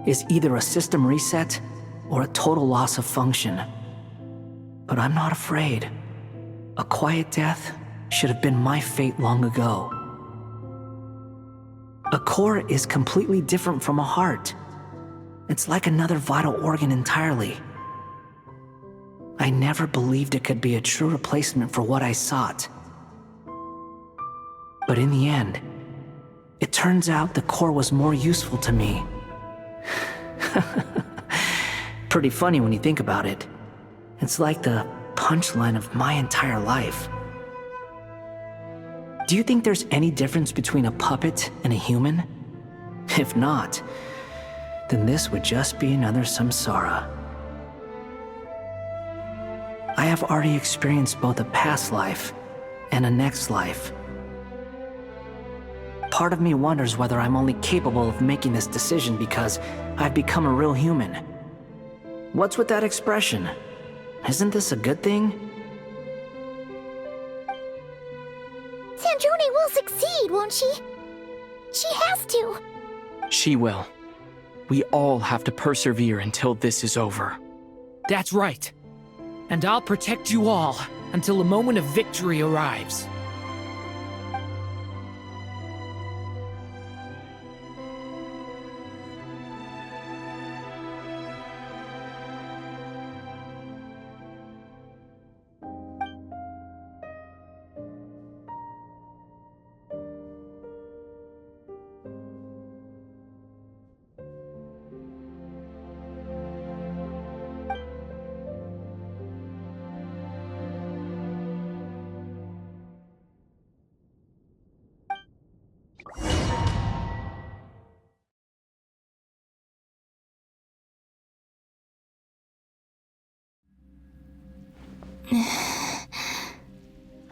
is either a system reset or a total loss of function. But I'm not afraid. A quiet death should have been my fate long ago. A core is completely different from a heart. It's like another vital organ entirely. I never believed it could be a true replacement for what I sought. But in the end, it turns out the core was more useful to me. Pretty funny when you think about it. It's like the punchline of my entire life. Do you think there's any difference between a puppet and a human? If not, then this would just be another samsara. I have already experienced both a past life and a next life. Part of me wonders whether I'm only capable of making this decision because I've become a real human. What's with that expression? Isn't this a good thing? Sandrone will succeed, won't she? She has to. She will. We all have to persevere until this is over. That's right. And I'll protect you all until a moment of victory arrives.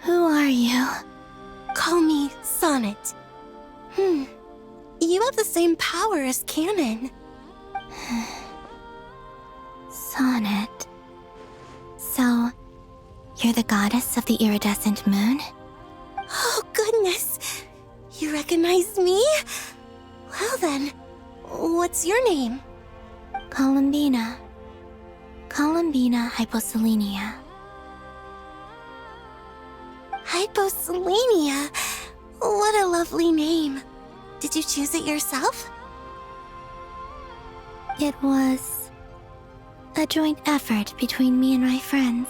Who are you? Call me Sonnet. You have the same power as Canon. Sonnet. So, you're the goddess of the iridescent moon? Oh, goodness. You recognize me? Well then, what's your name? Columbina. Columbina Hyposelenia. Hyposelenia? What a lovely name. Did you choose it yourself? It was a joint effort between me and my friends.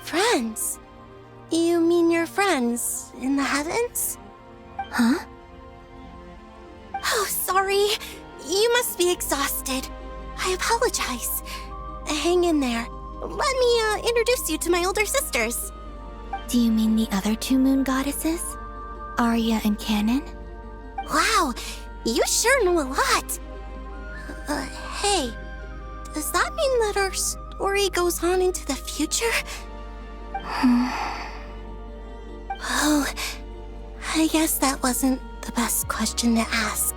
Friends? You mean your friends in the heavens? Huh? Oh, sorry. You must be exhausted. I apologize. Hang in there. Let me introduce you to my older sisters. Do you mean the other two moon goddesses? Arya and Canon? Wow, you sure know a lot. Hey, does that mean that our story goes on into the future? Oh, I guess that wasn't the best question to ask.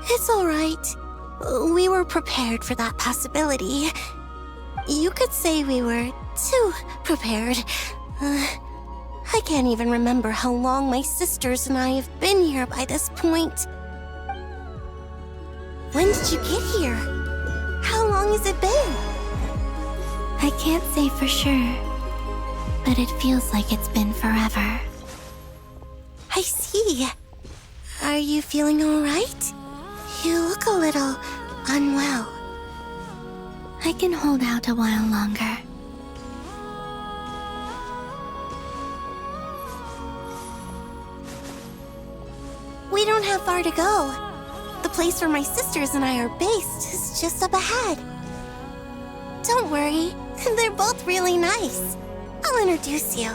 It's alright. We were prepared for that possibility. You could say we were too prepared. I can't even remember how long my sisters and I have been here by this point. When did you get here? How long has it been? I can't say for sure, but it feels like it's been forever. I see. Are you feeling alright? You look a little unwell. I can hold out a while longer. We don't have far to go. The place where my sisters and I are based is just up ahead. Don't worry, they're both really nice. I'll introduce you.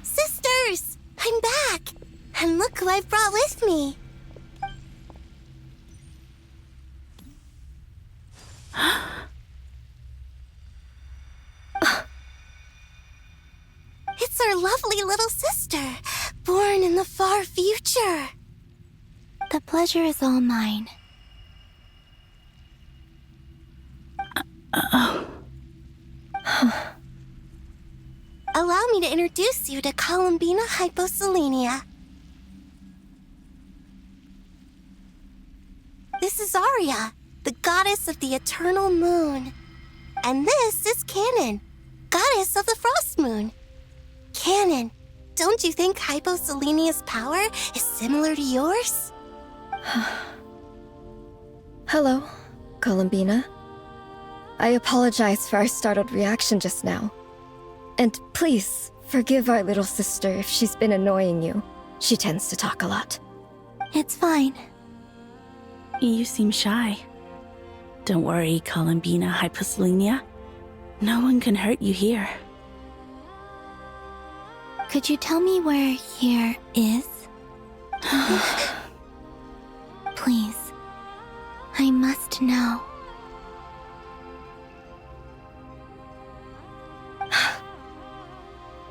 Sisters! I'm back! And look who I've brought with me! It's our lovely little sister, born in the far future. The pleasure is all mine. Allow me to introduce you to Columbina Hyposelenia. This is Arya, the goddess of the eternal moon. And this is Canon, goddess of the frost moon. Canon, don't you think Hyposelenia's power is similar to yours? Hello, Columbina. I apologize for our startled reaction just now. And please, forgive our little sister if she's been annoying you. She tends to talk a lot. It's fine. You seem shy. Don't worry, Columbina Hyposelenia. No one can hurt you here. Could you tell me where here is? Please, I must know.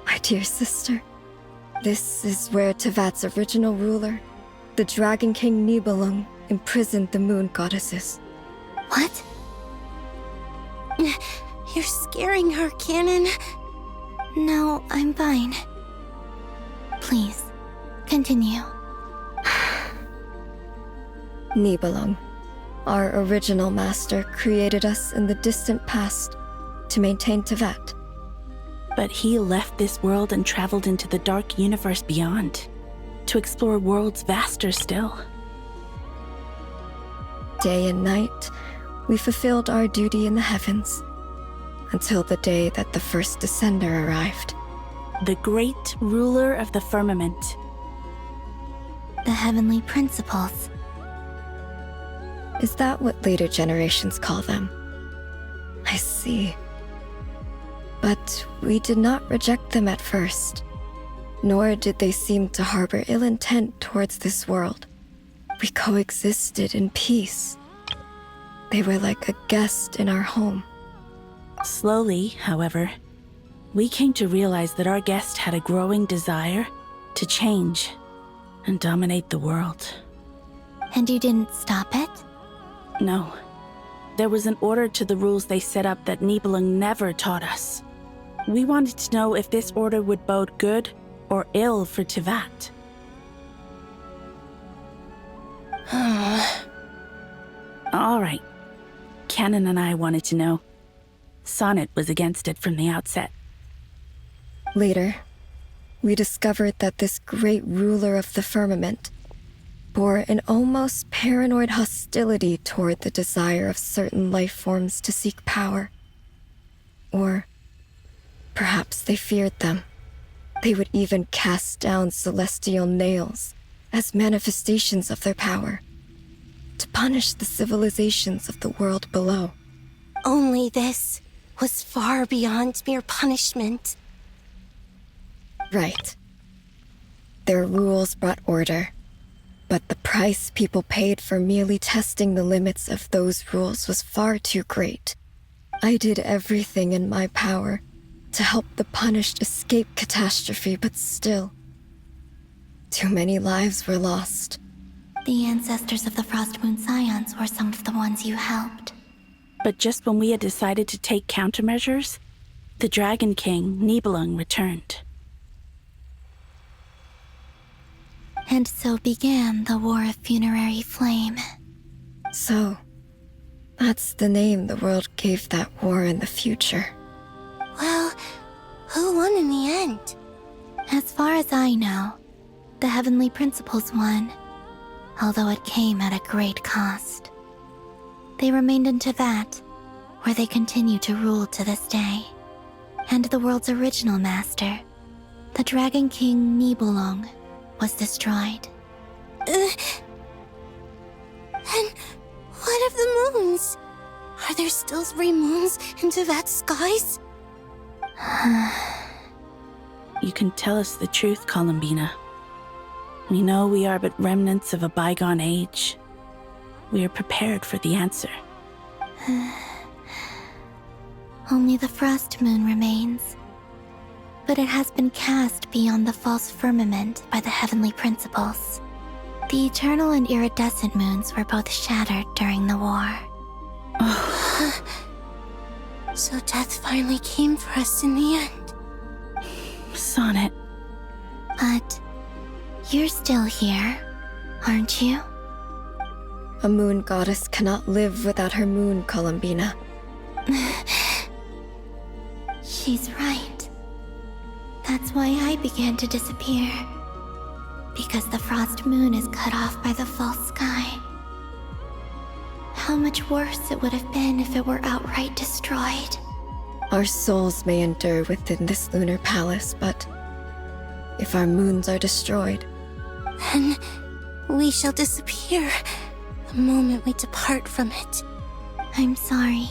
My dear sister, this is where Tevat's original ruler, the Dragon King Nibelung, imprisoned the moon goddesses. What? You're scaring her, Canon. No, I'm fine. Please, continue. Nibelung, our original master, created us in the distant past to maintain Tevat. But he left this world and traveled into the dark universe beyond, to explore worlds vaster still. Day and night, we fulfilled our duty in the heavens, until the day that the first Descender arrived. The great ruler of the firmament. The heavenly principles. Is that what later generations call them? I see. But we did not reject them at first, nor did they seem to harbor ill intent towards this world. We coexisted in peace. They were like a guest in our home. Slowly, however, we came to realize that our guest had a growing desire to change and dominate the world. And you didn't stop it? No. There was an order to the rules they set up that Nibelung never taught us. We wanted to know if this order would bode good or ill for Tevat. All right. Canon and I wanted to know. Sonnet was against it from the outset. Later, we discovered that this great ruler of the firmament bore an almost paranoid hostility toward the desire of certain life forms to seek power. Or perhaps they feared them. They would even cast down celestial nails as manifestations of their power, to punish the civilizations of the world below. Only this was far beyond mere punishment. Right. Their rules brought order, but the price people paid for merely testing the limits of those rules was far too great. I did everything in my power to help the punished escape catastrophe, but still, too many lives were lost. The ancestors of the Frost Moon Scions were some of the ones you helped. But just when we had decided to take countermeasures, the Dragon King, Nibelung, returned. And so began the War of Funerary Flame. So, that's the name the world gave that war in the future. Well, who won in the end? As far as I know, the Heavenly Principles won, although it came at a great cost. They remained in Tevat, where they continue to rule to this day. And the world's original master, the Dragon King Nibelung, was destroyed. And what of the moons? Are there still 3 moons in Tevat's skies? You can tell us the truth, Columbina. We know we are but remnants of a bygone age. We are prepared for the answer. Only the Frost Moon remains. But it has been cast beyond the false firmament by the Heavenly Principles. The eternal and iridescent moons were both shattered during the war. So death finally came for us in the end. Sonnet. But you're still here, aren't you? A moon goddess cannot live without her moon, Columbina. She's right. That's why I began to disappear. Because the Frost Moon is cut off by the false sky. How much worse it would have been if it were outright destroyed. Our souls may endure within this lunar palace, but if our moons are destroyed, then we shall disappear the moment we depart from it. I'm sorry.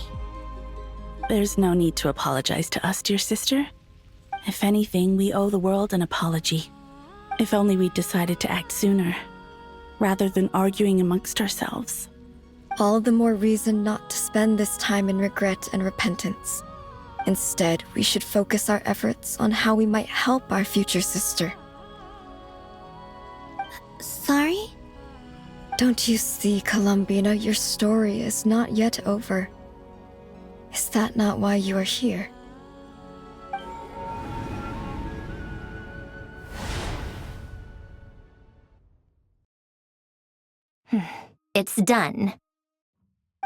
There's no need to apologize to us, dear sister. If anything, we owe the world an apology. If only we decided to act sooner, rather than arguing amongst ourselves. All the more reason not to spend this time in regret and repentance. Instead, we should focus our efforts on how we might help our future sister. Sorry? Don't you see, Columbina, your story is not yet over. Is that not why you are here? It's done.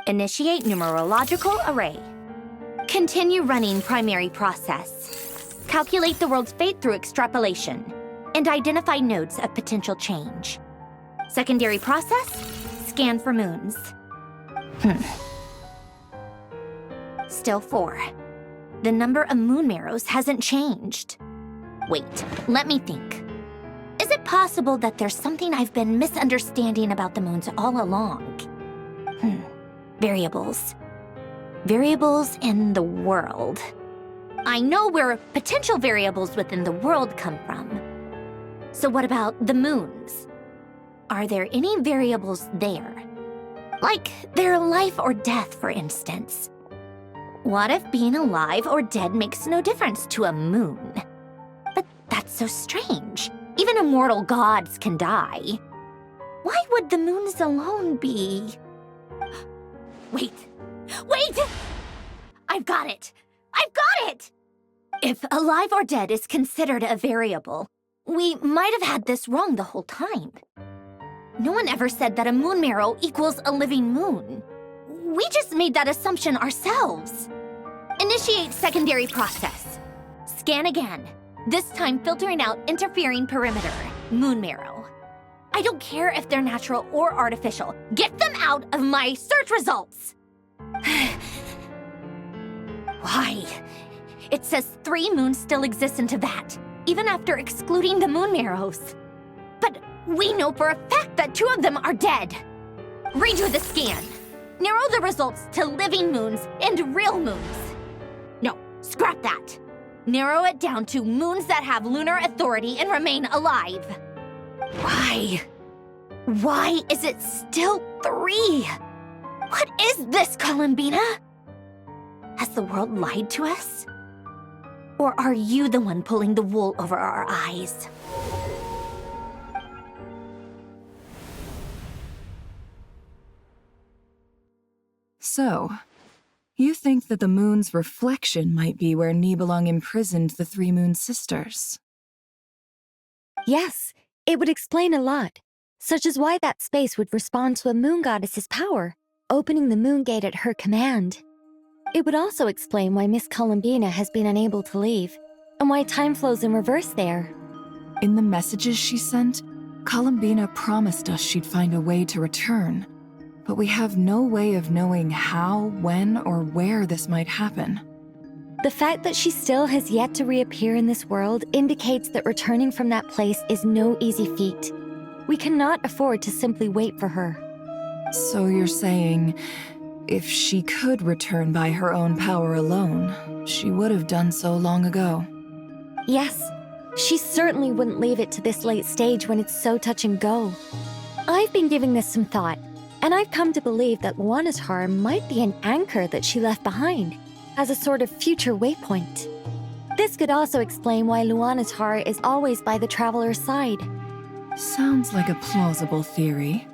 Initiate numerological array. Continue running primary process. Calculate the world's fate through extrapolation. And identify nodes of potential change. Secondary process, scan for moons. Still 4. The number of moon marrows hasn't changed. Wait, let me think. Is it possible that there's something I've been misunderstanding about the moons all along? Variables. Variables in the world. I know where potential variables within the world come from. So what about the moons? Are there any variables there? Like their life or death, for instance. What if being alive or dead makes no difference to a moon? But that's so strange. Even immortal gods can die. Why would the moons alone be? Wait! I've got it! If alive or dead is considered a variable, we might have had this wrong the whole time. No one ever said that a moon marrow equals a living moon. We just made that assumption ourselves. Initiate secondary process. Scan again. This time filtering out interfering perimeter, moon marrow. I don't care if they're natural or artificial. Get them out of my search results! Why? It says 3 moons still exist in Teyvat, even after excluding the moon marrows. But we know for a fact that 2 of them are dead. Redo the scan. Narrow the results to living moons and real moons. No, scrap that. Narrow it down to moons that have lunar authority and remain alive. Why? Why is it still 3? What is this, Columbina? Has the world lied to us? Or are you the one pulling the wool over our eyes? So, you think that the moon's reflection might be where Nibelung imprisoned the 3 moon sisters? Yes, it would explain a lot, such as why that space would respond to a moon goddess's power, opening the moon gate at her command. It would also explain why Miss Columbina has been unable to leave, and why time flows in reverse there. In the messages she sent, Columbina promised us she'd find a way to return, but we have no way of knowing how, when, or where this might happen. The fact that she still has yet to reappear in this world indicates that returning from that place is no easy feat. We cannot afford to simply wait for her. So you're saying, if she could return by her own power alone, she would have done so long ago? Yes, she certainly wouldn't leave it to this late stage when it's so touch and go. I've been giving this some thought, and I've come to believe that Luanatar might be an anchor that she left behind, as a sort of future waypoint. This could also explain why Luanatar is always by the traveler's side. Sounds like a plausible theory.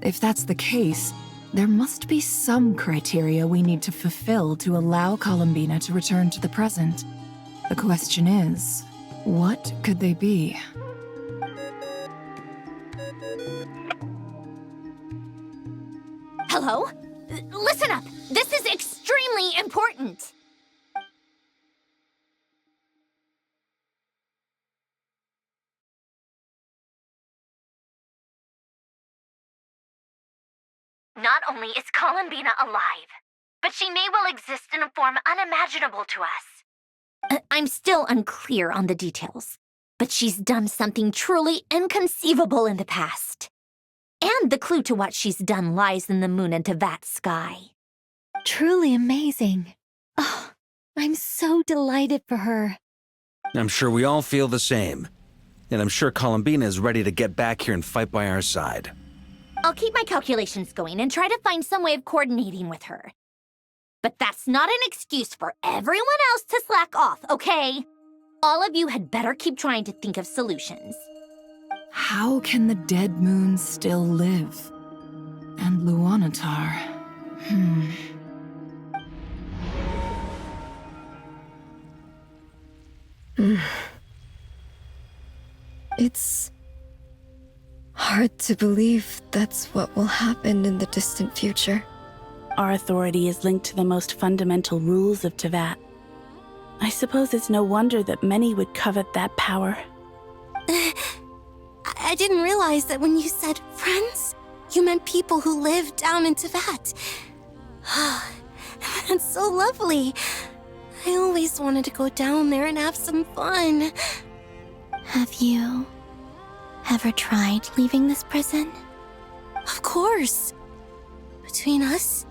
If that's the case, there must be some criteria we need to fulfill to allow Columbina to return to the present. The question is, what could they be? Hello? Listen up! This is extremely important! Not only is Columbina alive, but she may well exist in a form unimaginable to us. I'm still unclear on the details, but she's done something truly inconceivable in the past. And the clue to what she's done lies in the moon and Teyvat sky. Truly amazing. Oh, I'm so delighted for her. I'm sure we all feel the same. And I'm sure Columbina is ready to get back here and fight by our side. I'll keep my calculations going and try to find some way of coordinating with her. But that's not an excuse for everyone else to slack off, okay? All of you had better keep trying to think of solutions. How can the dead moon still live? And Luanatar... It's hard to believe that's what will happen in the distant future. Our authority is linked to the most fundamental rules of Teyvat. I suppose it's no wonder that many would covet that power. I didn't realize that when you said friends, you meant people who live down in Teyvat. That's so lovely. I always wanted to go down there and have some fun. Have you ever tried leaving this prison? Of course. Between us,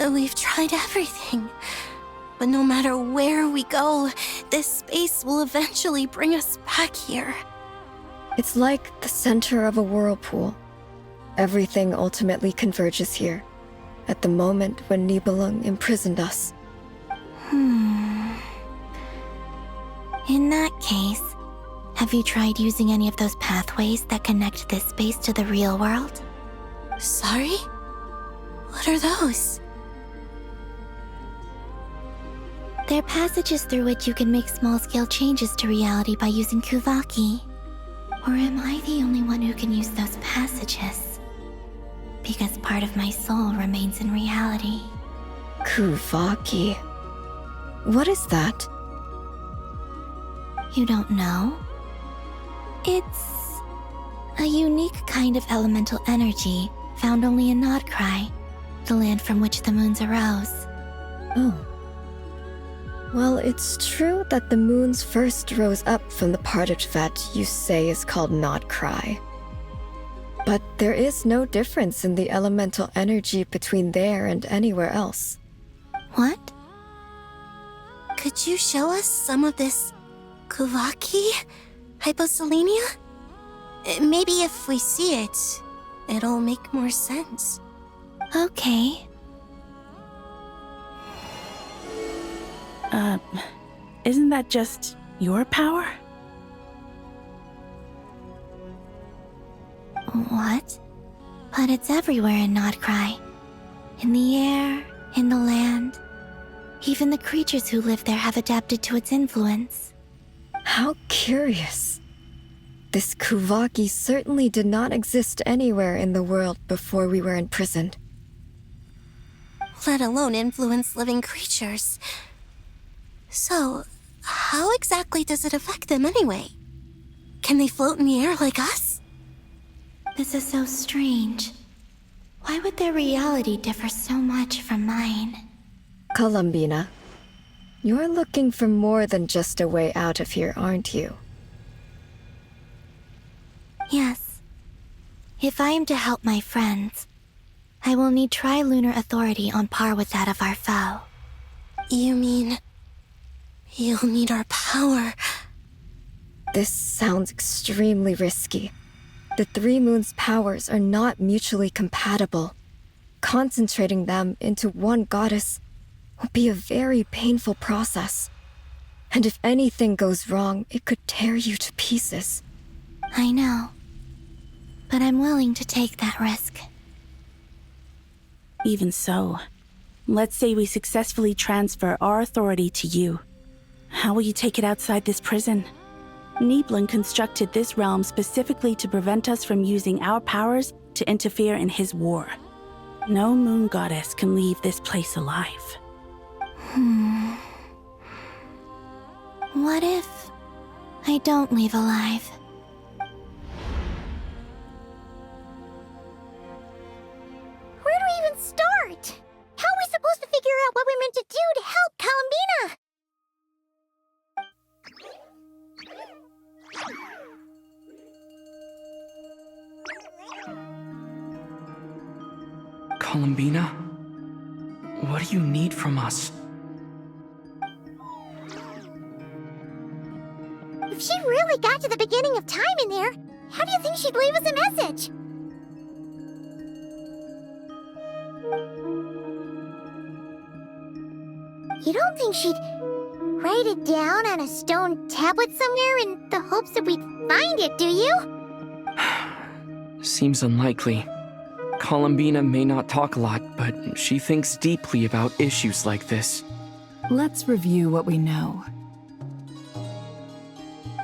we've tried everything. But no matter where we go, this space will eventually bring us back here. It's like the center of a whirlpool. Everything ultimately converges here, at the moment when Nibelung imprisoned us. In that case, have you tried using any of those pathways that connect this space to the real world? Sorry? What are those? They're passages through which you can make small-scale changes to reality by using Kuvaki. Or am I the only one who can use those passages? Because part of my soul remains in reality. Kuvaki. What is that? You don't know? It's a unique kind of elemental energy found only in Nodcry, the land from which the moons arose. Oh. Well, it's true that the moons first rose up from the part of Teyvat you say is called Nodcry. But there is no difference in the elemental energy between there and anywhere else. What? Could you show us some of this Kuvaki? Hyposelenia? Maybe if we see it, it'll make more sense. Okay. Isn't that just your power? What? But it's everywhere in Nodcry. In the air, in the land. Even the creatures who live there have adapted to its influence. How curious. This Kuvaki certainly did not exist anywhere in the world before we were imprisoned. Let alone influence living creatures. So, how exactly does it affect them anyway? Can they float in the air like us? This is so strange. Why would their reality differ so much from mine? Columbina, you're looking for more than just a way out of here, aren't you? Yes. If I am to help my friends, I will need trilunar authority on par with that of our foe. You mean... you'll need our power? This sounds extremely risky. The Three Moons' powers are not mutually compatible. Concentrating them into one goddess will be a very painful process. And if anything goes wrong, it could tear you to pieces. I know. But I'm willing to take that risk. Even so, let's say we successfully transfer our authority to you. How will you take it outside this prison? Nibelung constructed this realm specifically to prevent us from using our powers to interfere in his war. No moon goddess can leave this place alive. What if I don't leave alive? Where do we even start? How are we supposed to figure out what we're meant to do to help Columbina? Columbina? What do you need from us? If she really barely got to the beginning of time in there. How do you think she'd leave us a message? You don't think she'd write it down on a stone tablet somewhere in the hopes that we'd find it, do you? Seems unlikely. Columbina may not talk a lot, but she thinks deeply about issues like this. Let's review what we know.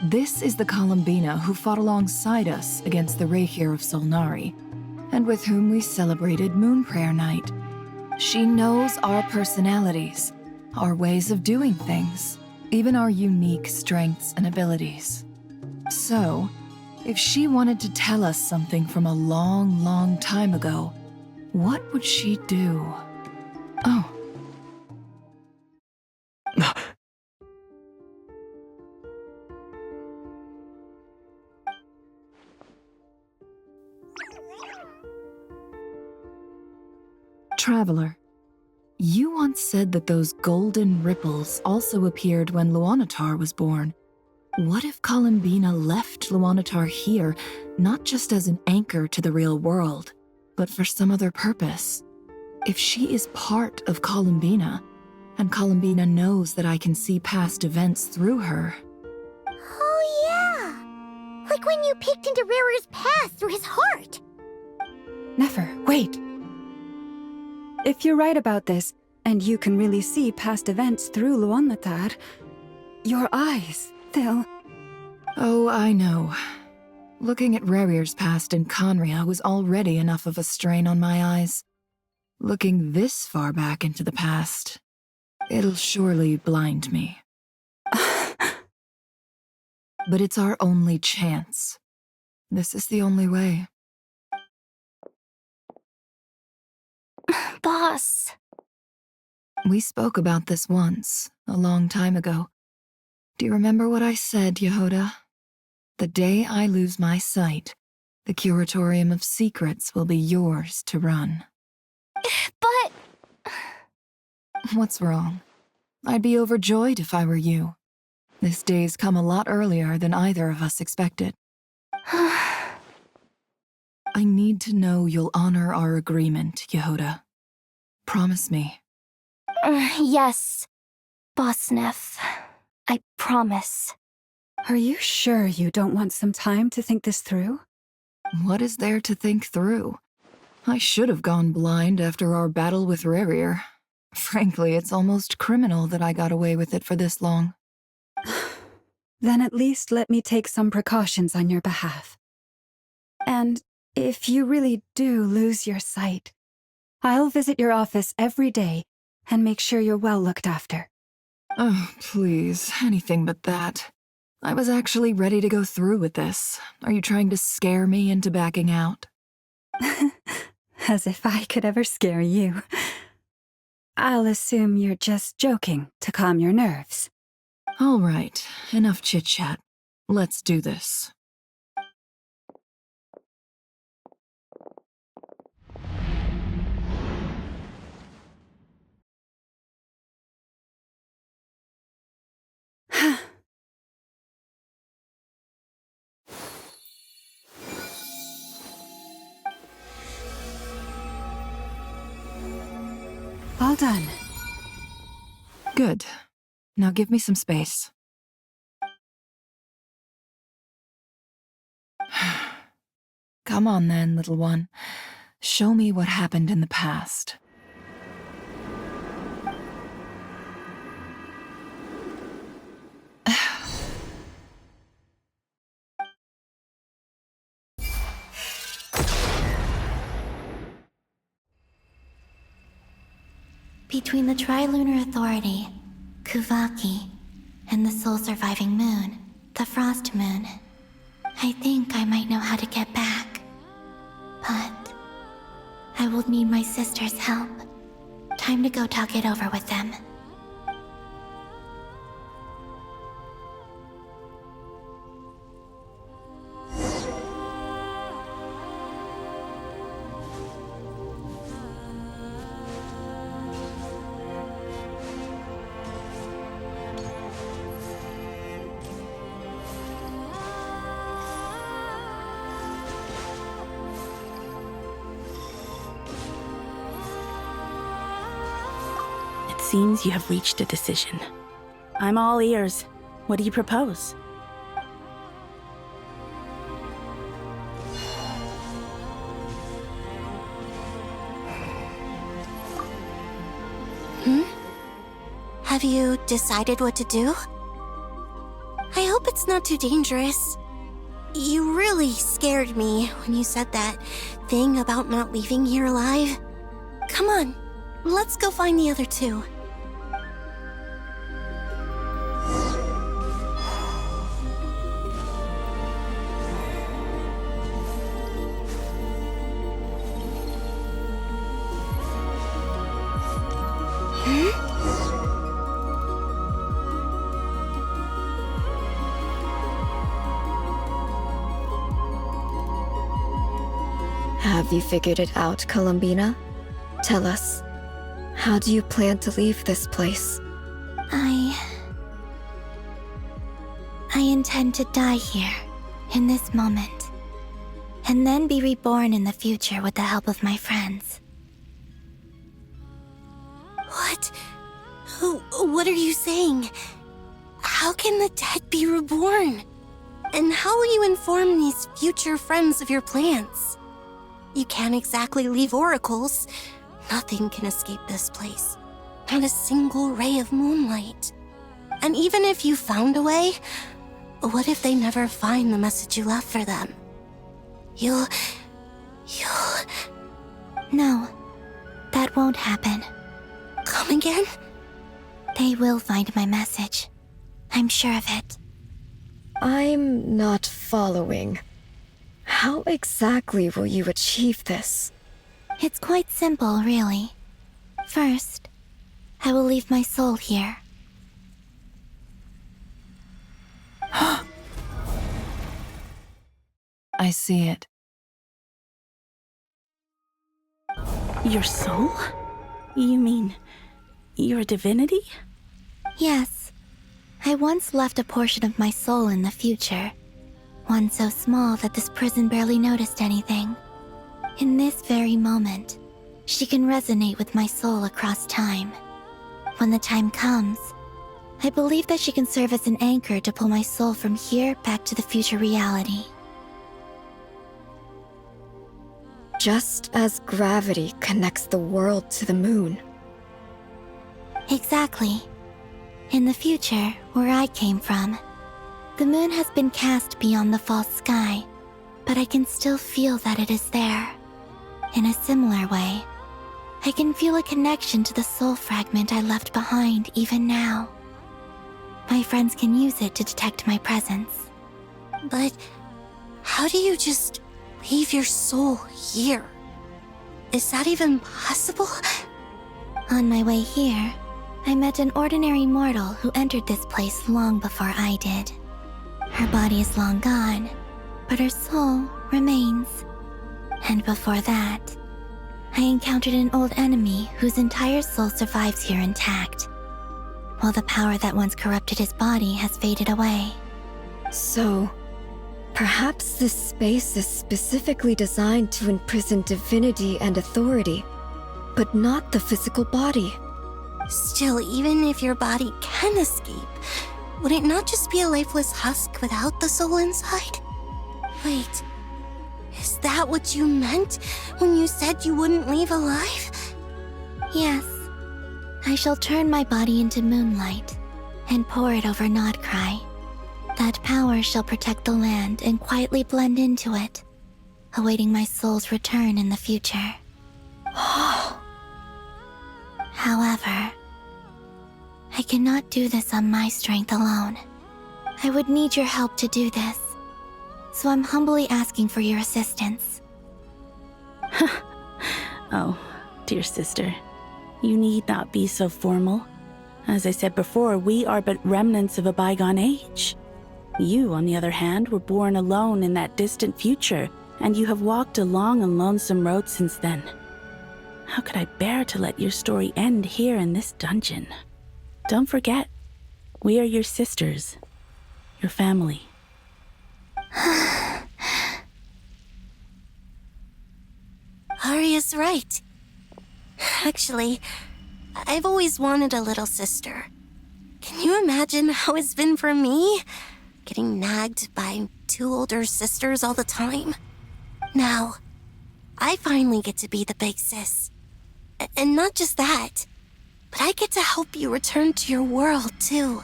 This is the Columbina who fought alongside us against the Reikir of Solnari, and with whom we celebrated Moon Prayer Night. She knows our personalities, our ways of doing things, even our unique strengths and abilities. So, if she wanted to tell us something from a long, long time ago, what would she do? Oh. Traveler, you once said that those golden ripples also appeared when Luanatar was born. What if Columbina left Luanatar here, not just as an anchor to the real world, but for some other purpose? If she is part of Columbina, and Columbina knows that I can see past events through her... Oh yeah! Like when you peeked into Rarer's past through his heart! Never, wait! If you're right about this, and you can really see past events through Luanatar, your eyes, they'll... Oh, I know. Looking at Rerir's past in Conria was already enough of a strain on my eyes. Looking this far back into the past, it'll surely blind me. But it's our only chance. This is the only way. Boss. We spoke about this once, a long time ago. Do you remember what I said, Yehoda? The day I lose my sight, the Curatorium of Secrets will be yours to run. But... What's wrong? I'd be overjoyed if I were you. This day's come a lot earlier than either of us expected. I need to know you'll honor our agreement, Yehoda. Promise me. Yes, Boss Neff. I promise. Are you sure you don't want some time to think this through? What is there to think through? I should have gone blind after our battle with Rerir. Frankly, it's almost criminal that I got away with it for this long. Then at least let me take some precautions on your behalf. And if you really do lose your sight, I'll visit your office every day and make sure you're well looked after. Oh, please, anything but that. I was actually ready to go through with this. Are you trying to scare me into backing out? As if I could ever scare you. I'll assume you're just joking to calm your nerves. All right, enough chit-chat. Let's do this. All done. Good. Now give me some space. Come on then, little one. Show me what happened in the past. Between the Trilunar Authority, Kuvaki, and the sole-surviving moon, the Frost Moon, I think I might know how to get back. But I will need my sister's help. Time to go talk it over with them. seems you have reached a decision. I'm all ears. What do you propose? Have you decided what to do? I hope it's not too dangerous. You really scared me when you said that thing about not leaving here alive. Come on, let's go find the other two. Have you figured it out, Columbina? Tell us, how do you plan to leave this place? I intend to die here, in this moment, and then be reborn in the future with the help of my friends. What? What are you saying? How can the dead be reborn? And how will you inform these future friends of your plans? You can't exactly leave oracles. Nothing can escape this place. Not a single ray of moonlight. And even if you found a way, what if they never find the message you left for them? You'll... No, that won't happen. Come again? They will find my message. I'm sure of it. I'm not following. How exactly will you achieve this? It's quite simple, really. First, I will leave my soul here. I see it. Your soul? You mean your divinity? Yes. I once left a portion of my soul in the future. One so small that this prison barely noticed anything. In this very moment, she can resonate with my soul across time. When the time comes, I believe that she can serve as an anchor to pull my soul from here back to the future reality. Just as gravity connects the world to the moon. Exactly. In the future, where I came from, the moon has been cast beyond the false sky, but I can still feel that it is there. In a similar way, I can feel a connection to the soul fragment I left behind even now. My friends can use it to detect my presence. But how do you just leave your soul here? Is that even possible? On my way here, I met an ordinary mortal who entered this place long before I did. Her body is long gone, but her soul remains. And before that, I encountered an old enemy whose entire soul survives here intact, while the power that once corrupted his body has faded away. So, perhaps this space is specifically designed to imprison divinity and authority, but not the physical body. Still, even if your body can escape, would it not just be a lifeless husk without the soul inside? Wait, is that what you meant when you said you wouldn't leave alive? Yes. I shall turn my body into moonlight and pour it over Nodcry. That power shall protect the land and quietly blend into it, awaiting my soul's return in the future. However, I cannot do this on my strength alone. I would need your help to do this, so I'm humbly asking for your assistance. Oh, dear sister, you need not be so formal. As I said before, we are but remnants of a bygone age. You, on the other hand, were born alone in that distant future, and you have walked a long and lonesome road since then. How could I bear to let your story end here in this dungeon? Don't forget, we are your sisters, your family. Arya's right. Actually, I've always wanted a little sister. Can you imagine how it's been for me? Getting nagged by 2 older sisters all the time. Now, I finally get to be the big sis. And not just that, but I get to help you return to your world, too.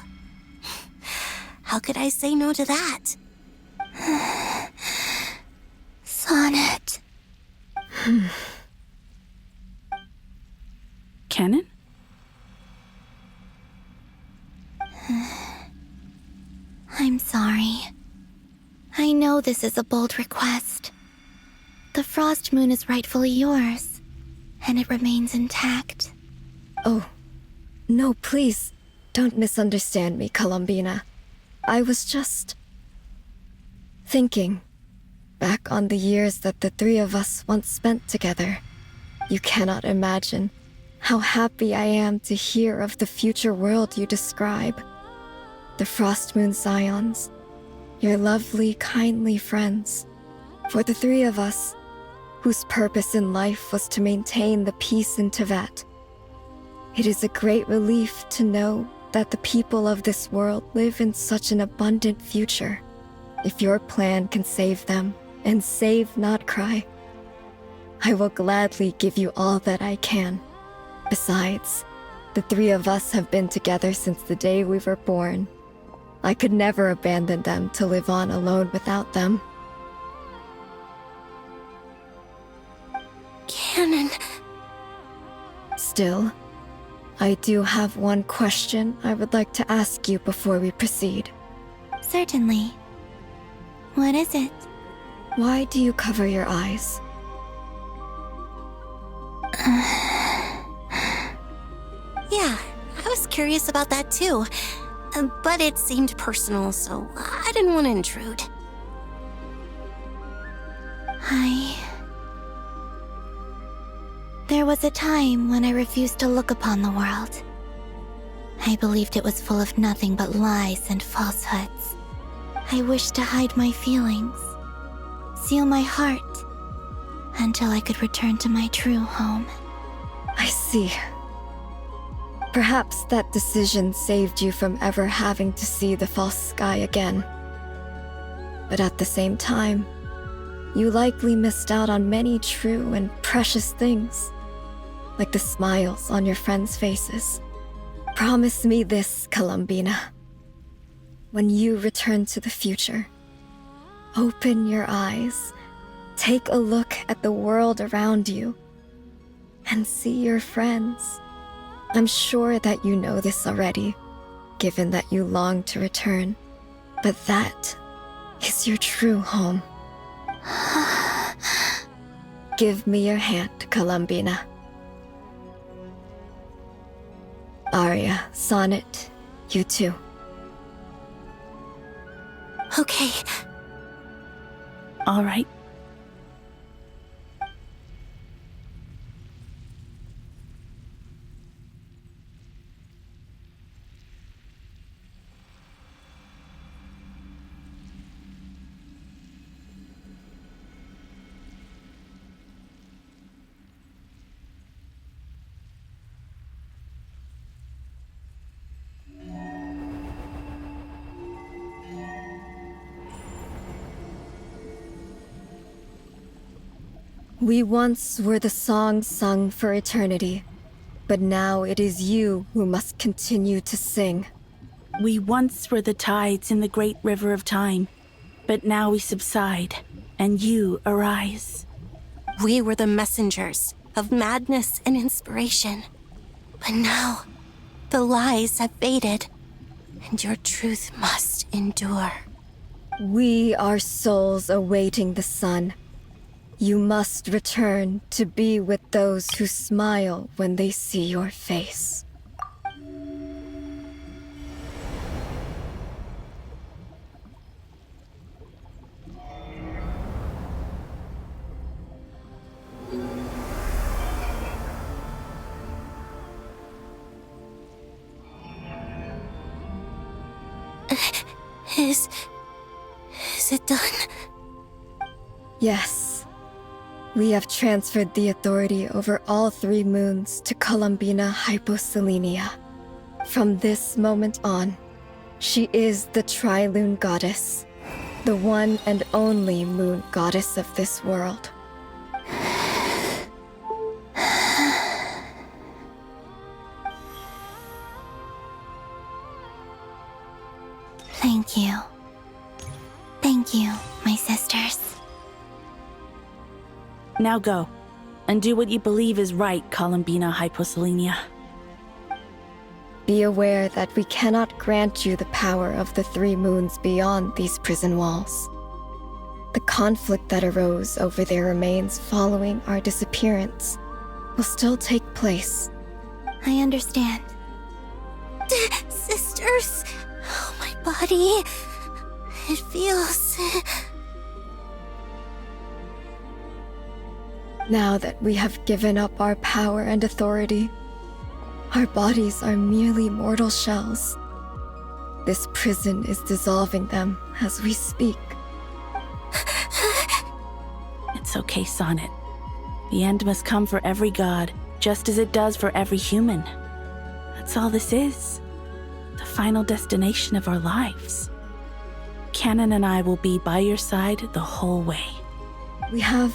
How could I say no to that? Sonnet. Canon? I'm sorry. I know this is a bold request. The Frost Moon is rightfully yours, and it remains intact. Oh, no, please, don't misunderstand me, Columbina. I was just thinking back on the years that the 3 of us once spent together. You cannot imagine how happy I am to hear of the future world you describe. The Frost Moon Scions, your lovely, kindly friends. For the 3 of us, whose purpose in life was to maintain the peace in Teyvat. It is a great relief to know that the people of this world live in such an abundant future. If your plan can save them, and save not cry, I will gladly give you all that I can. Besides, the 3 of us have been together since the day we were born. I could never abandon them to live on alone without them. Canon. Still, I do have one question I would like to ask you before we proceed. Certainly. What is it? Why do you cover your eyes? Yeah, I was curious about that too. But it seemed personal, so I didn't want to intrude. There was a time when I refused to look upon the world. I believed it was full of nothing but lies and falsehoods. I wished to hide my feelings, seal my heart, until I could return to my true home. I see. Perhaps that decision saved you from ever having to see the false sky again. But at the same time, you likely missed out on many true and precious things, like the smiles on your friends' faces. Promise me this, Columbina. When you return to the future, open your eyes, take a look at the world around you, and see your friends. I'm sure that you know this already, given that you long to return, but that is your true home. Give me your hand, Columbina. Arya, Sonnet, you too. Okay. All right. We once were the song sung for eternity, but now it is you who must continue to sing. We once were the tides in the great river of time, but now we subside, and you arise. We were the messengers of madness and inspiration. But now, the lies have faded, and your truth must endure. We are souls awaiting the sun. You must return to be with those who smile when they see your face. Is it done? Yes. We have transferred the authority over all 3 moons to Columbina Hyposelenia. From this moment on, she is the Tri-Lune Goddess, the one and only moon goddess of this world. Thank you. Thank you, my sisters. Now go, and do what you believe is right, Columbina Hyposelenia. Be aware that we cannot grant you the power of the 3 moons beyond these prison walls. The conflict that arose over their remains following our disappearance will still take place. I understand. Sisters, oh, my body. It feels... Now that we have given up our power and authority, our bodies are merely mortal shells. This prison is dissolving them as we speak. It's okay, Sonnet. The end must come for every god, just as it does for every human. That's all this is. The final destination of our lives. Canon and I will be by your side the whole way. We have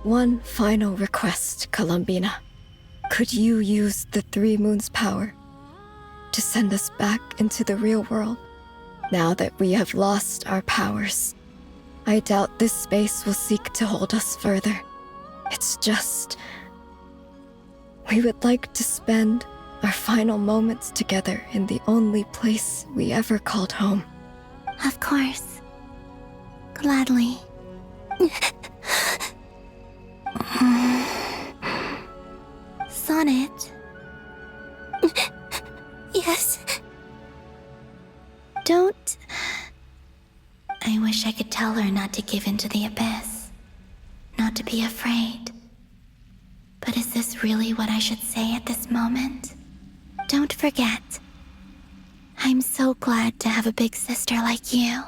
one final request, Columbina. Could you use the 3 moons' power to send us back into the real world? Now that we have lost our powers, I doubt this space will seek to hold us further. It's just... we would like to spend our final moments together in the only place we ever called home. Of course. Gladly. Sonnet? Yes? Don't... I wish I could tell her not to give in to the abyss. Not to be afraid. But is this really what I should say at this moment? Don't forget. I'm so glad to have a big sister like you.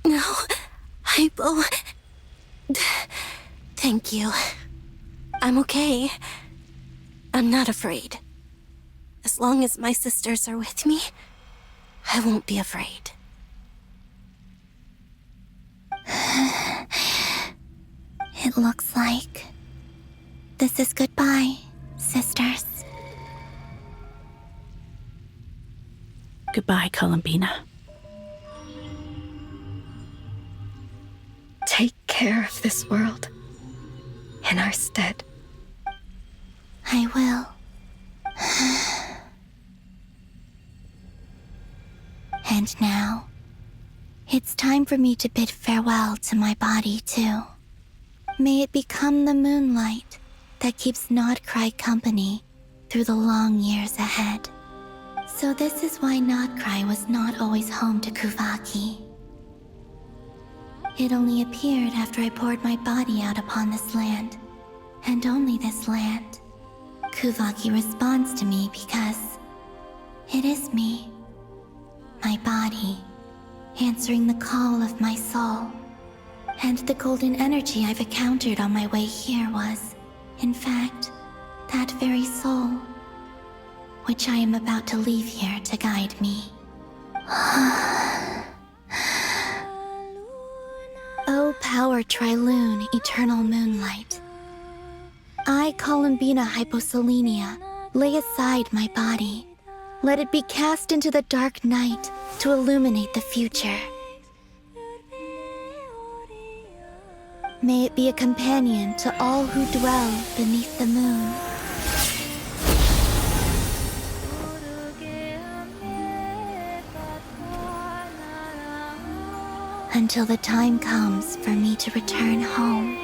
No, Hypo... Thank you. I'm okay. I'm not afraid. As long as my sisters are with me, I won't be afraid. It looks like this is goodbye, sisters. Goodbye, Columbina. Take care of this world in our stead. I will. And now, it's time for me to bid farewell to my body, too. May it become the moonlight that keeps Nodcry company through the long years ahead. So this is why Nodcry was not always home to Kuvaki. It only appeared after I poured my body out upon this land, and only this land. Kuvaki responds to me because it is me, my body, answering the call of my soul. And the golden energy I've encountered on my way here was, in fact, that very soul, which I am about to leave here to guide me. O power Tri-Lune, eternal moonlight. I, Columbina Hyposelenia, lay aside my body. Let it be cast into the dark night to illuminate the future. May it be a companion to all who dwell beneath the moon. Until the time comes for me to return home.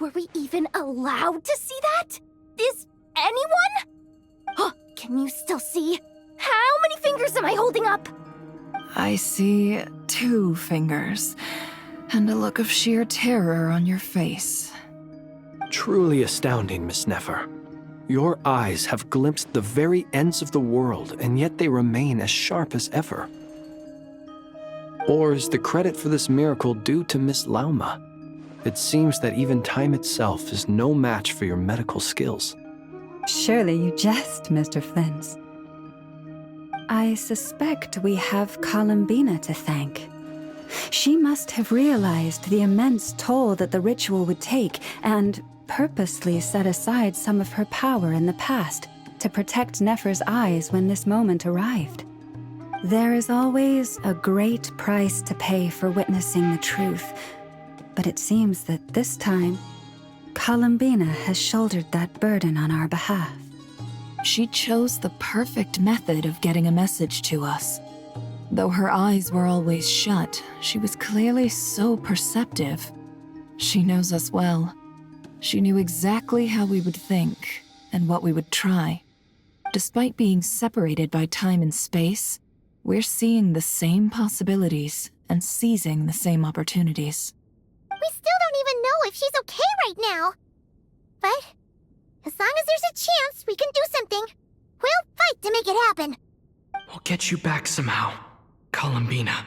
Were we even allowed to see that? Is anyone? Can you still see? How many fingers am I holding up? I see 2 fingers, and a look of sheer terror on your face. Truly astounding, Miss Nefer. Your eyes have glimpsed the very ends of the world, and yet they remain as sharp as ever. Or is the credit for this miracle due to Miss Lauma? It seems that even time itself is no match for your medical skills. Surely you jest, Mr. Flins. I suspect we have Columbina to thank. She must have realized the immense toll that the ritual would take and purposely set aside some of her power in the past to protect Nefer's eyes when this moment arrived. There is always a great price to pay for witnessing the truth, but it seems that this time, Columbina has shouldered that burden on our behalf. She chose the perfect method of getting a message to us. Though her eyes were always shut, she was clearly so perceptive. She knows us well. She knew exactly how we would think and what we would try. Despite being separated by time and space, we're seeing the same possibilities and seizing the same opportunities. We still don't even know if she's okay right now. But as long as there's a chance we can do something, we'll fight to make it happen. We'll get you back somehow, Columbina.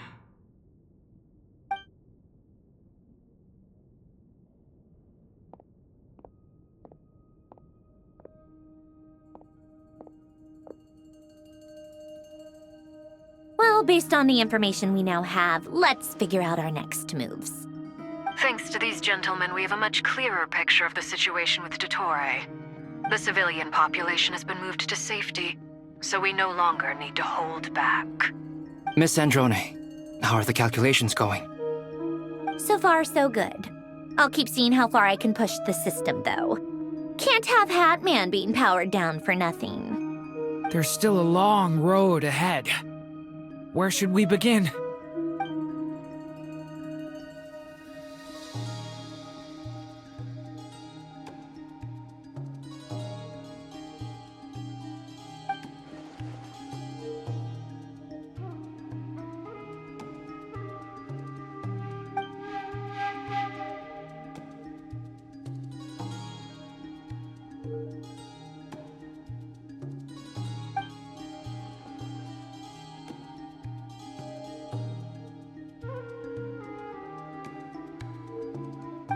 Well, based on the information we now have, let's figure out our next moves. Thanks to these gentlemen, we have a much clearer picture of the situation with Dottore. The civilian population has been moved to safety, so we no longer need to hold back. Miss Androne, how are the calculations going? So far, so good. I'll keep seeing how far I can push the system, though. Can't have Hatman being powered down for nothing. There's still a long road ahead. Where should we begin?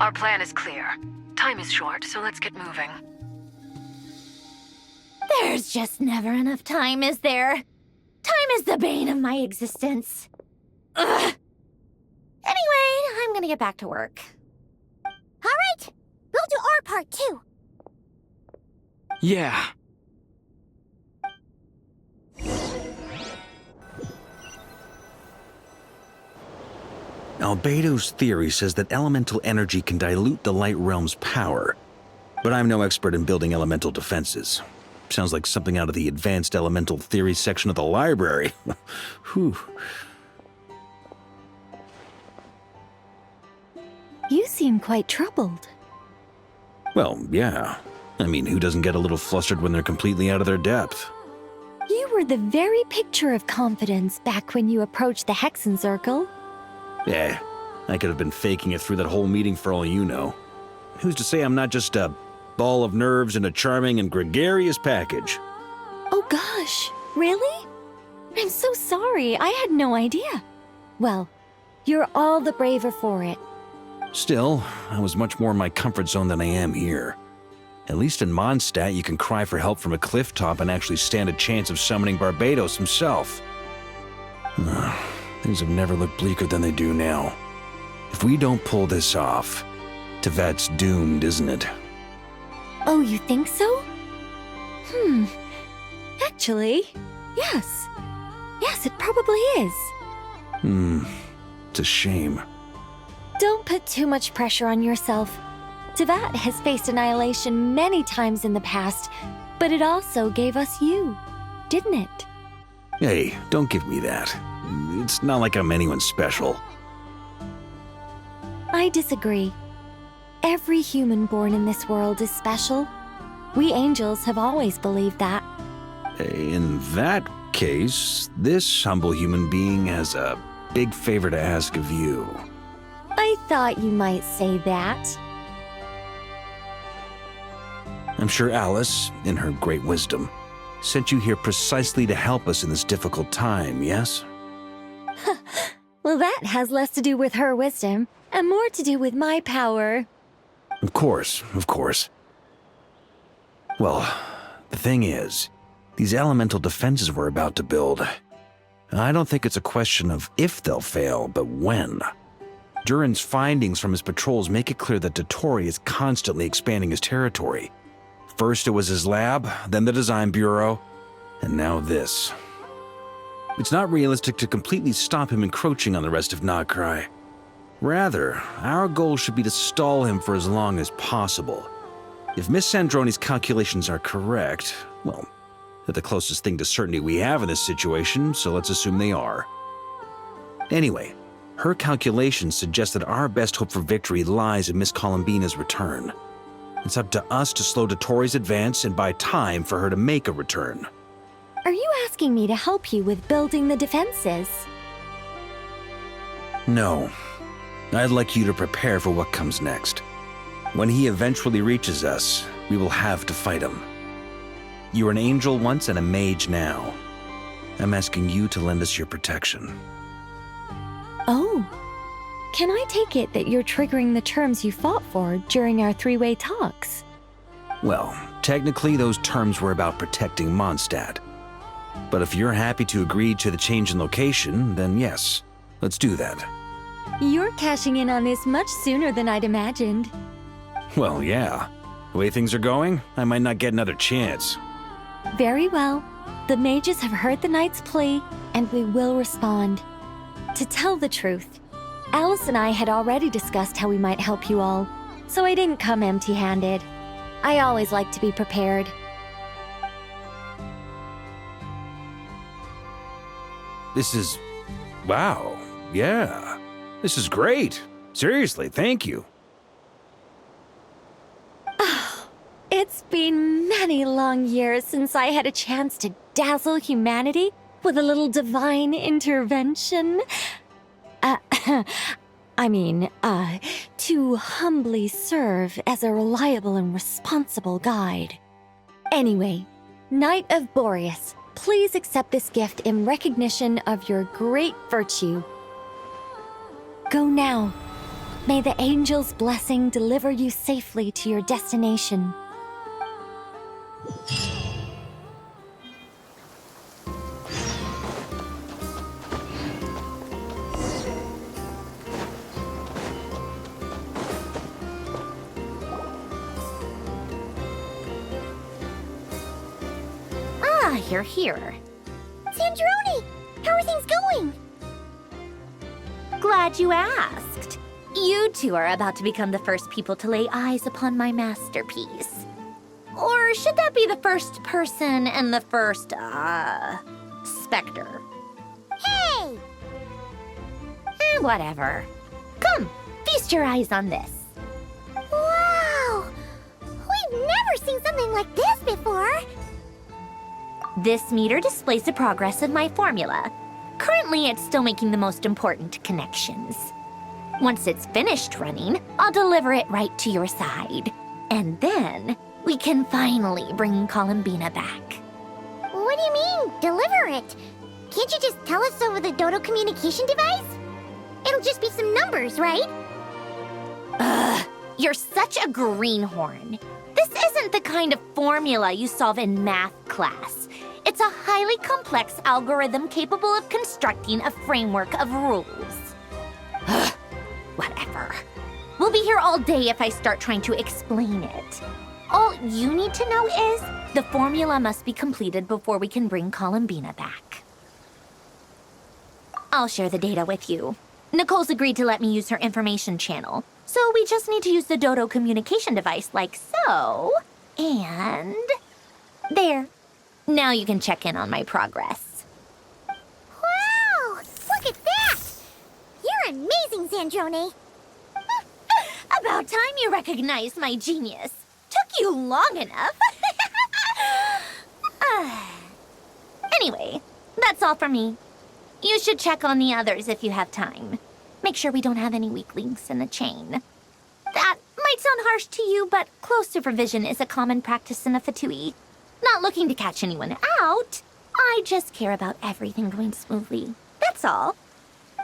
Our plan is clear. Time is short, so let's get moving. There's just never enough time, is there? Time is the bane of my existence. Ugh. Anyway, I'm gonna get back to work. All right, we'll do our part too. Yeah. Albedo's theory says that elemental energy can dilute the light realm's power, but I'm no expert in building elemental defenses. Sounds like something out of the advanced elemental theory section of the library. Whew. You seem quite troubled. Well, yeah. I mean, who doesn't get a little flustered when they're completely out of their depth? You were the very picture of confidence back when you approached the Hexen Circle. Yeah, I could have been faking it through that whole meeting for all you know. Who's to say I'm not just a ball of nerves in a charming and gregarious package? Oh gosh, really? I'm so sorry, I had no idea. Well, you're all the braver for it. Still, I was much more in my comfort zone than I am here. At least in Mondstadt, you can cry for help from a cliff top and actually stand a chance of summoning Barbados himself. Things have never looked bleaker than they do now. If we don't pull this off, Tevat's doomed, isn't it? Oh, you think so? Actually, yes. Yes, it probably is. It's a shame. Don't put too much pressure on yourself. Tevat has faced annihilation many times in the past, but it also gave us you, didn't it? Hey, don't give me that. It's not like I'm anyone special. I disagree. Every human born in this world is special. We angels have always believed that. In that case, this humble human being has a big favor to ask of you. I thought you might say that. I'm sure Alice, in her great wisdom, sent you here precisely to help us in this difficult time, yes? Well, that has less to do with her wisdom and more to do with my power. Of course, of course. Well, the thing is, these elemental defenses we're about to build, I don't think it's a question of if they'll fail, but when. Durin's findings from his patrols make it clear that Dottore is constantly expanding his territory. First it was his lab, then the design bureau, and now this. It's not realistic to completely stop him encroaching on the rest of Nagrai. Rather, our goal should be to stall him for as long as possible. If Miss Sandroni's calculations are correct, well, they're the closest thing to certainty we have in this situation, so let's assume they are. Anyway, her calculations suggest that our best hope for victory lies in Miss Columbina's return. It's up to us to slow Dottore's advance and buy time for her to make a return. Are you asking me to help you with building the defenses? No. I'd like you to prepare for what comes next. When he eventually reaches us, we will have to fight him. You were an angel once and a mage now. I'm asking you to lend us your protection. Oh. Can I take it that you're triggering the terms you fought for during our three-way talks? Well, technically those terms were about protecting Mondstadt. But if you're happy to agree to the change in location, then yes, let's do that. You're cashing in on this much sooner than I'd imagined. Well, yeah. The way things are going, I might not get another chance. Very well. The mages have heard the knight's plea, and we will respond. To tell the truth, Alice and I had already discussed how we might help you all, so I didn't come empty-handed. I always like to be prepared. This is... wow. Yeah. This is great. Seriously, thank you. It's been many long years since I had a chance to dazzle humanity with a little divine intervention. To humbly serve as a reliable and responsible guide. Anyway, Knight of Boreas, please accept this gift in recognition of your great virtue. Go now. May the angel's blessing deliver you safely to your destination. Ah, you're here. Sandroni! How are things going? Glad you asked. You two are about to become the first people to lay eyes upon my masterpiece. Or should that be the first person and the first, specter? Hey! Whatever. Come, feast your eyes on this. Wow! We've never seen something like this before! This meter displays the progress of my formula. Currently, it's still making the most important connections. Once it's finished running, I'll deliver it right to your side. And then, we can finally bring Columbina back. What do you mean, deliver it? Can't you just tell us over the Dodo communication device? It'll just be some numbers, right? Ugh, you're such a greenhorn. This isn't the kind of formula you solve in math class. It's a highly complex algorithm capable of constructing a framework of rules. Ugh, whatever. We'll be here all day if I start trying to explain it. All you need to know is the formula must be completed before we can bring Columbina back. I'll share the data with you. Nicole's agreed to let me use her information channel, so we just need to use the Dodo communication device like so. And... there. Now you can check in on my progress. Wow! Look at that! You're amazing, Sandroni! About time you recognized my genius. Took you long enough. Anyway, that's all for me. You should check on the others if you have time. Make sure we don't have any weak links in the chain. That might sound harsh to you, but close supervision is a common practice in the Fatui. Not looking to catch anyone out. I just care about everything going smoothly. That's all.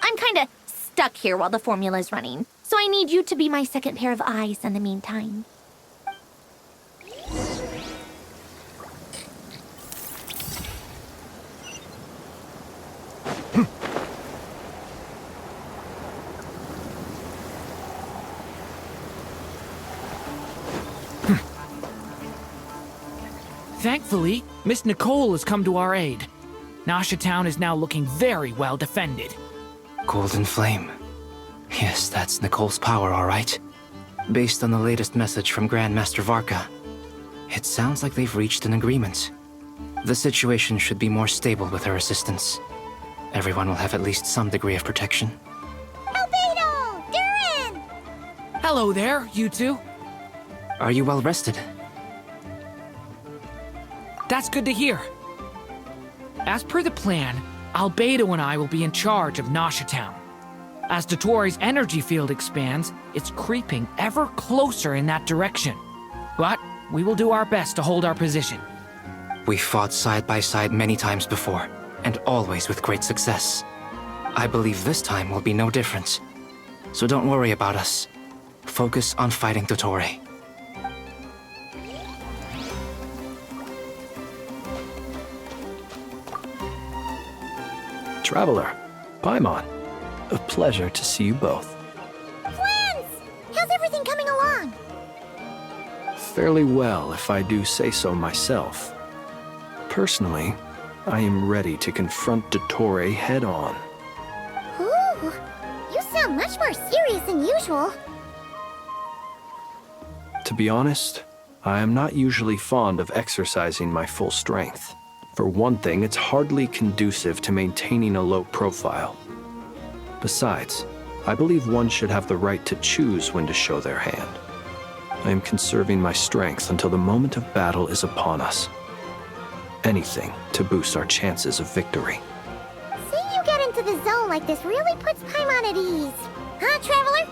I'm kinda stuck here while the formula's running, so I need you to be my second pair of eyes in the meantime. Thankfully, Miss Nicole has come to our aid. Nasha Town is now looking very well defended. Golden Flame. Yes, that's Nicole's power, all right. Based on the latest message from Grandmaster Varka, it sounds like they've reached an agreement. The situation should be more stable with her assistance. Everyone will have at least some degree of protection. Albedo! Durin! Hello there, you two. Are you well rested? That's good to hear. As per the plan, Albedo and I will be in charge of Nasha Town. As Dottoro's energy field expands, it's creeping ever closer in that direction. But we will do our best to hold our position. We fought side by side many times before, and always with great success. I believe this time will be no different. So don't worry about us. Focus on fighting Dottore. Traveler, Paimon, a pleasure to see you both. Friends! How's everything coming along? Fairly well, if I do say so myself. Personally, I am ready to confront Dottore head-on. Ooh, you sound much more serious than usual. To be honest, I am not usually fond of exercising my full strength. For one thing, it's hardly conducive to maintaining a low profile. Besides, I believe one should have the right to choose when to show their hand. I am conserving my strength until the moment of battle is upon us. Anything to boost our chances of victory. Seeing you get into the zone like this really puts Paimon at ease. Huh, Traveler?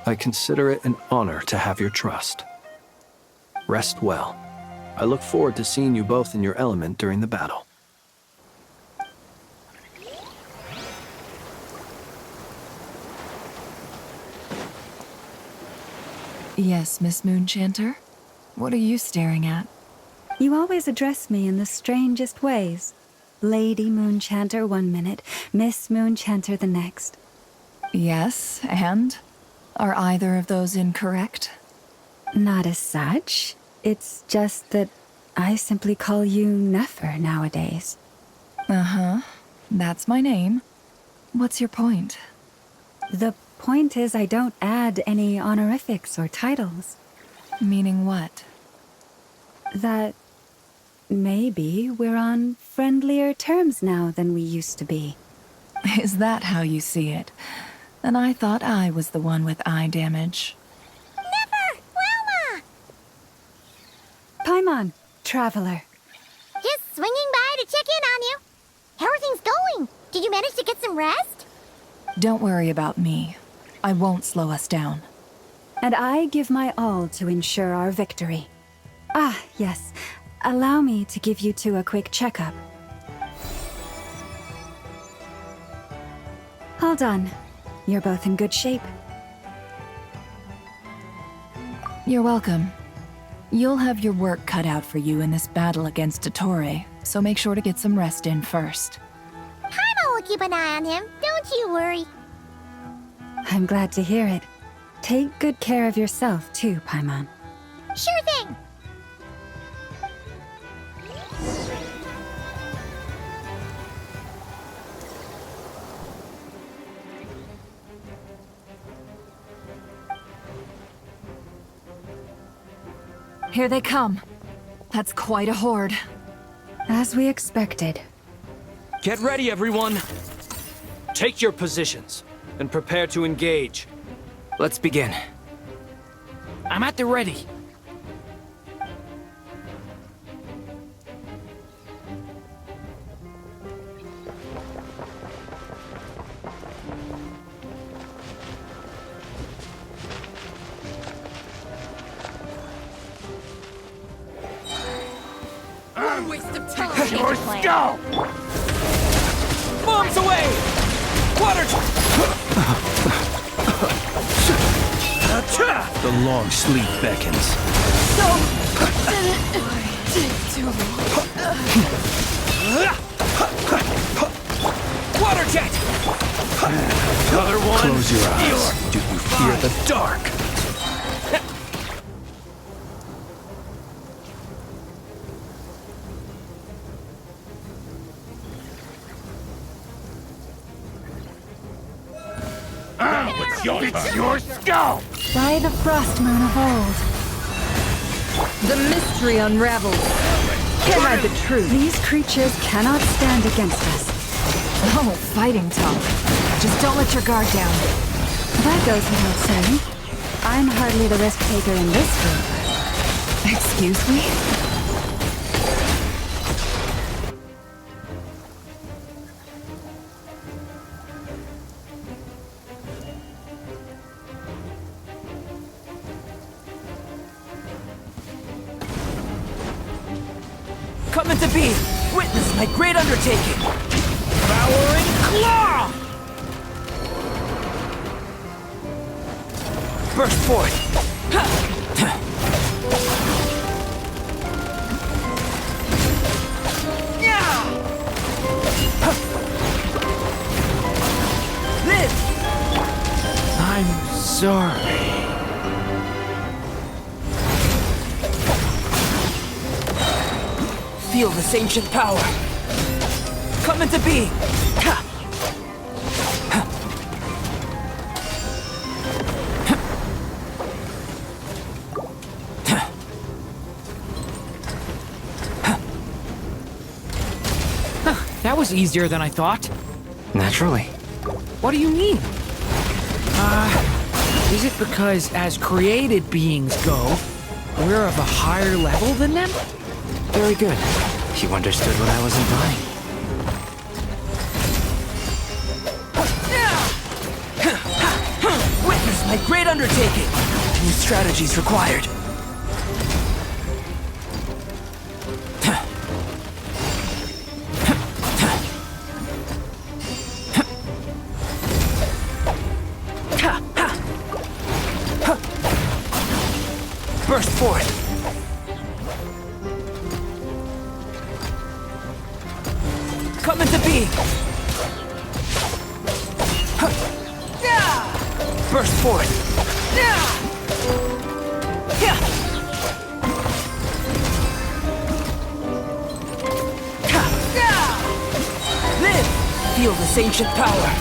I consider it an honor to have your trust. Rest well. I look forward to seeing you both in your element during the battle. Yes, Miss Moonchanter? What are you staring at? You always address me in the strangest ways. Lady Moonchanter 1 minute, Miss Moonchanter the next. Yes, and? Are either of those incorrect? Not as such. It's just that I simply call you Nefer nowadays. Uh-huh. That's my name. What's your point? The point is I don't add any honorifics or titles. Meaning what? That maybe we're on friendlier terms now than we used to be. Is that how you see it? Then I thought I was the one with eye damage. Paimon, Traveler. Just swinging by to check in on you. How are things going? Did you manage to get some rest? Don't worry about me. I won't slow us down. And I give my all to ensure our victory. Ah, yes. Allow me to give you two a quick checkup. All done. You're both in good shape. You're welcome. You'll have your work cut out for you in this battle against Dottore, so make sure to get some rest in first. Paimon will keep an eye on him, don't you worry. I'm glad to hear it. Take good care of yourself too, Paimon. Sure thing. Here they come. That's quite a horde. As we expected. Get ready, everyone. Take your positions and prepare to engage. Let's begin. I'm at the ready. Your skull! Bombs away! Water! The long sleep beckons. Water jet! Another one. Close your eyes. Do you fear the dark? Your skull! By the frost moon of old. The mystery unravels. Can't hide the truth. These creatures cannot stand against us. Oh, fighting talk. Just don't let your guard down. That goes without saying. I'm hardly the risk taker in this group. Excuse me? Coming to be! Witness my great undertaking! Devouring Claw! Burst forth! Live! I'm sorry. Feel this ancient power. Coming to be. That was easier than I thought. Naturally. What do you mean? Is it because as created beings go, we're of a higher level than them? Very good. You understood what I was implying. Witness my great undertaking. New strategies required. Burst forth. Coming to be. Burst forth. Live. Feel this ancient power.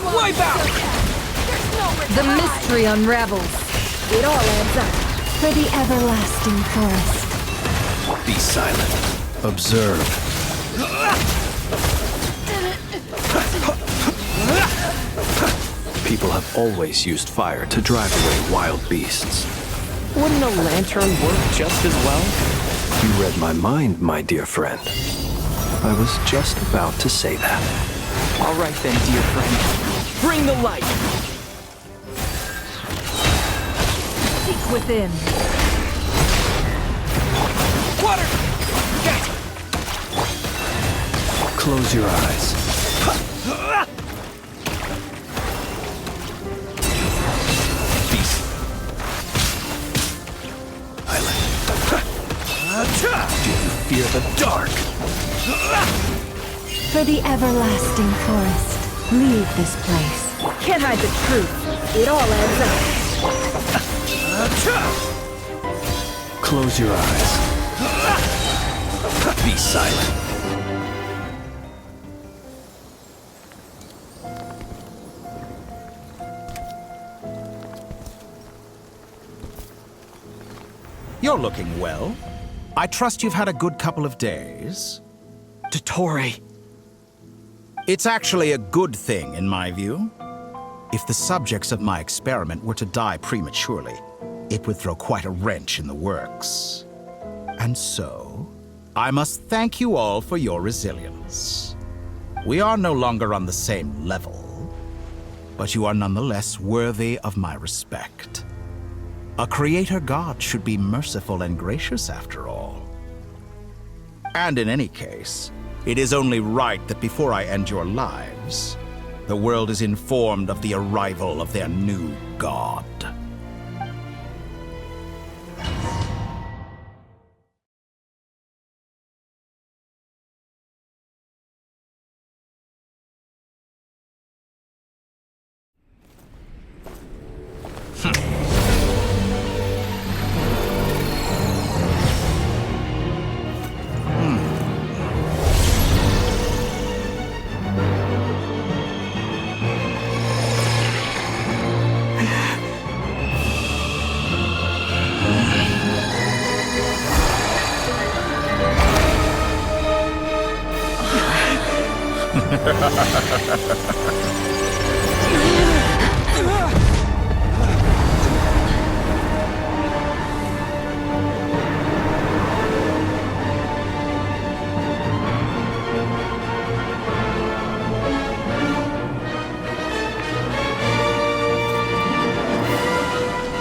Wipe out! The mystery unravels. It all adds up. For the everlasting forest. Be silent. Observe. People have always used fire to drive away wild beasts. Wouldn't a lantern work just as well? You read my mind, my dear friend. I was just about to say that. All right then, dear friend. Bring the light! Seek within. Water! Close your eyes. Beast. Island. Do you fear the dark? For the everlasting forest. Leave this place. Can't hide the truth. It all adds up. Close your eyes. Be silent. You're looking well. I trust you've had a good couple of days. Dottore. It's actually a good thing, in my view. If the subjects of my experiment were to die prematurely, it would throw quite a wrench in the works. And so, I must thank you all for your resilience. We are no longer on the same level, but you are nonetheless worthy of my respect. A creator god should be merciful and gracious after all. And in any case, it is only right that before I end your lives, the world is informed of the arrival of their new god.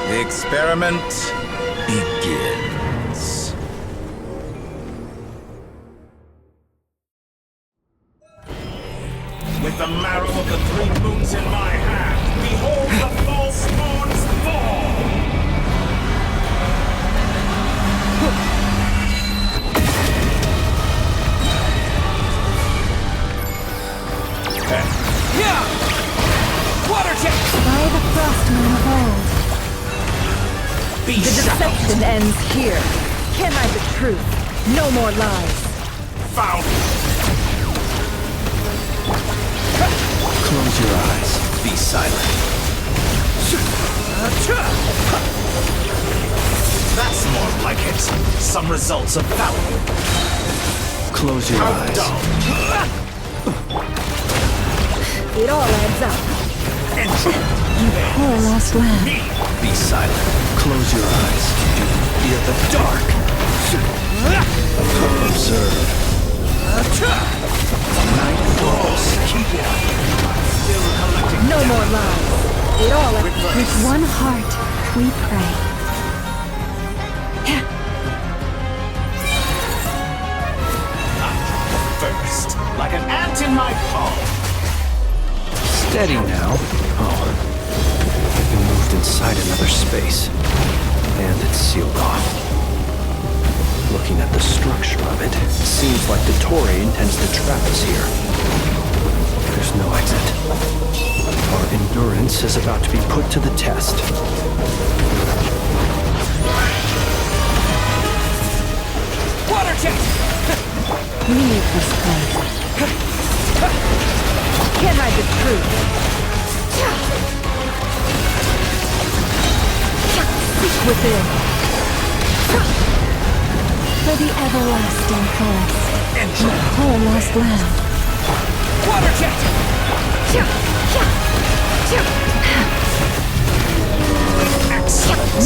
The experiment begins. With the marrow of the 3 moons in my hand, behold the false moons fall! Water jet! By the frost moon of old. The deception ends here. Can't hide the truth. No more lies. Found! Close your eyes. Be silent. That's more like it. Some results of value. Close your eyes. It all adds up. You poor lost lamb. Be silent. Close your eyes. Do you fear the dark? Observe. Night falls. Keep No more lies. It all adds up. With one heart, we pray. First, like an ant in my palm. Steady now. Oh. We moved inside another space. And it's sealed off. Looking at the structure of it, it seems like Dottore intends to trap us here. There's no exit. Our endurance is about to be put to the test. Water jet! We need this place. Can't hide the truth. Seek within. For the everlasting forest. My poor lost lamb. Water jet!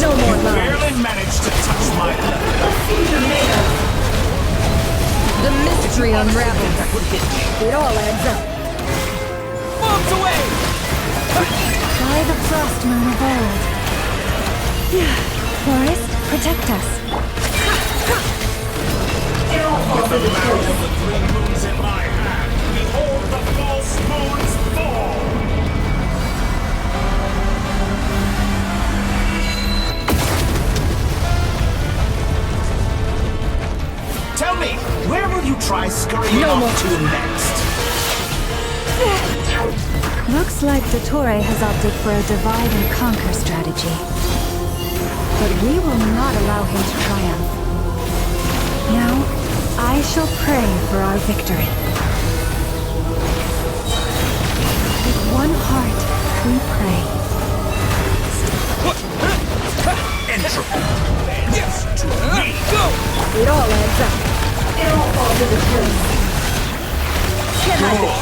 No more You lies. barely managed to touch my level. The mystery unravels. It all adds up. Moves away! By the frost moon of old. Forest, protect us. With the marrow of the 3 moons in my hand, behold the false moons fall! Tell me, where will you try scurrying off to next? Looks like Dottore has opted for a divide and conquer strategy. But we will not allow him to triumph. Now, I shall pray for our victory. With one heart, we pray. Entropy. Yes, to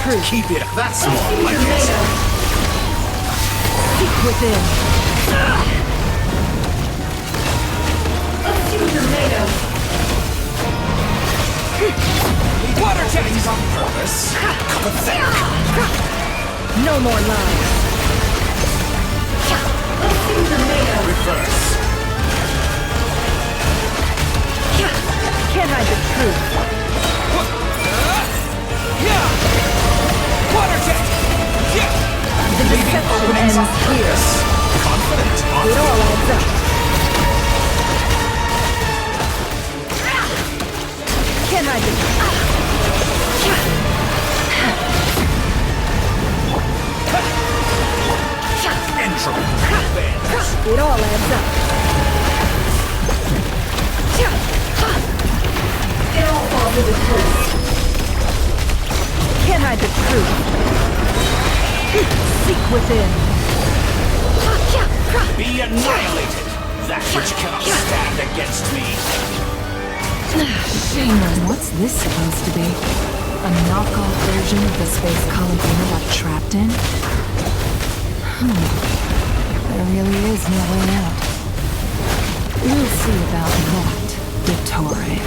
truth. Keep it up. That's more like it. Seek within. Water jets on purpose. No more lies. Reverse. Can't hide the truth. Water jet. The deception ends here. Confident. It all adds up. Can't hide the truth. It all adds up. It all falls into place. Can't hide the truth. Seek within. Be annihilated. That which cannot stand against me. Shaman, what's this supposed to be? A knockoff version of the space Columbina got trapped in? There really is no way out. We'll see about that, Dottore.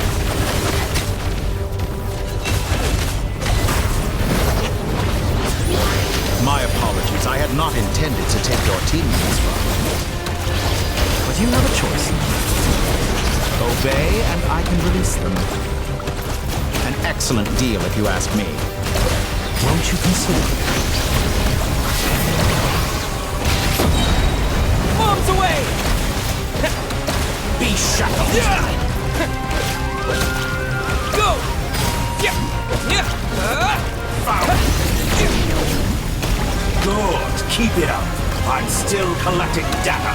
My apologies. I had not intended to take your teammates from you. But you have a choice. Obey, and I can release them. An excellent deal, if you ask me. Won't you consider it? Bombs away! Be shackled! Go! Good. Keep it up. I'm still collecting data.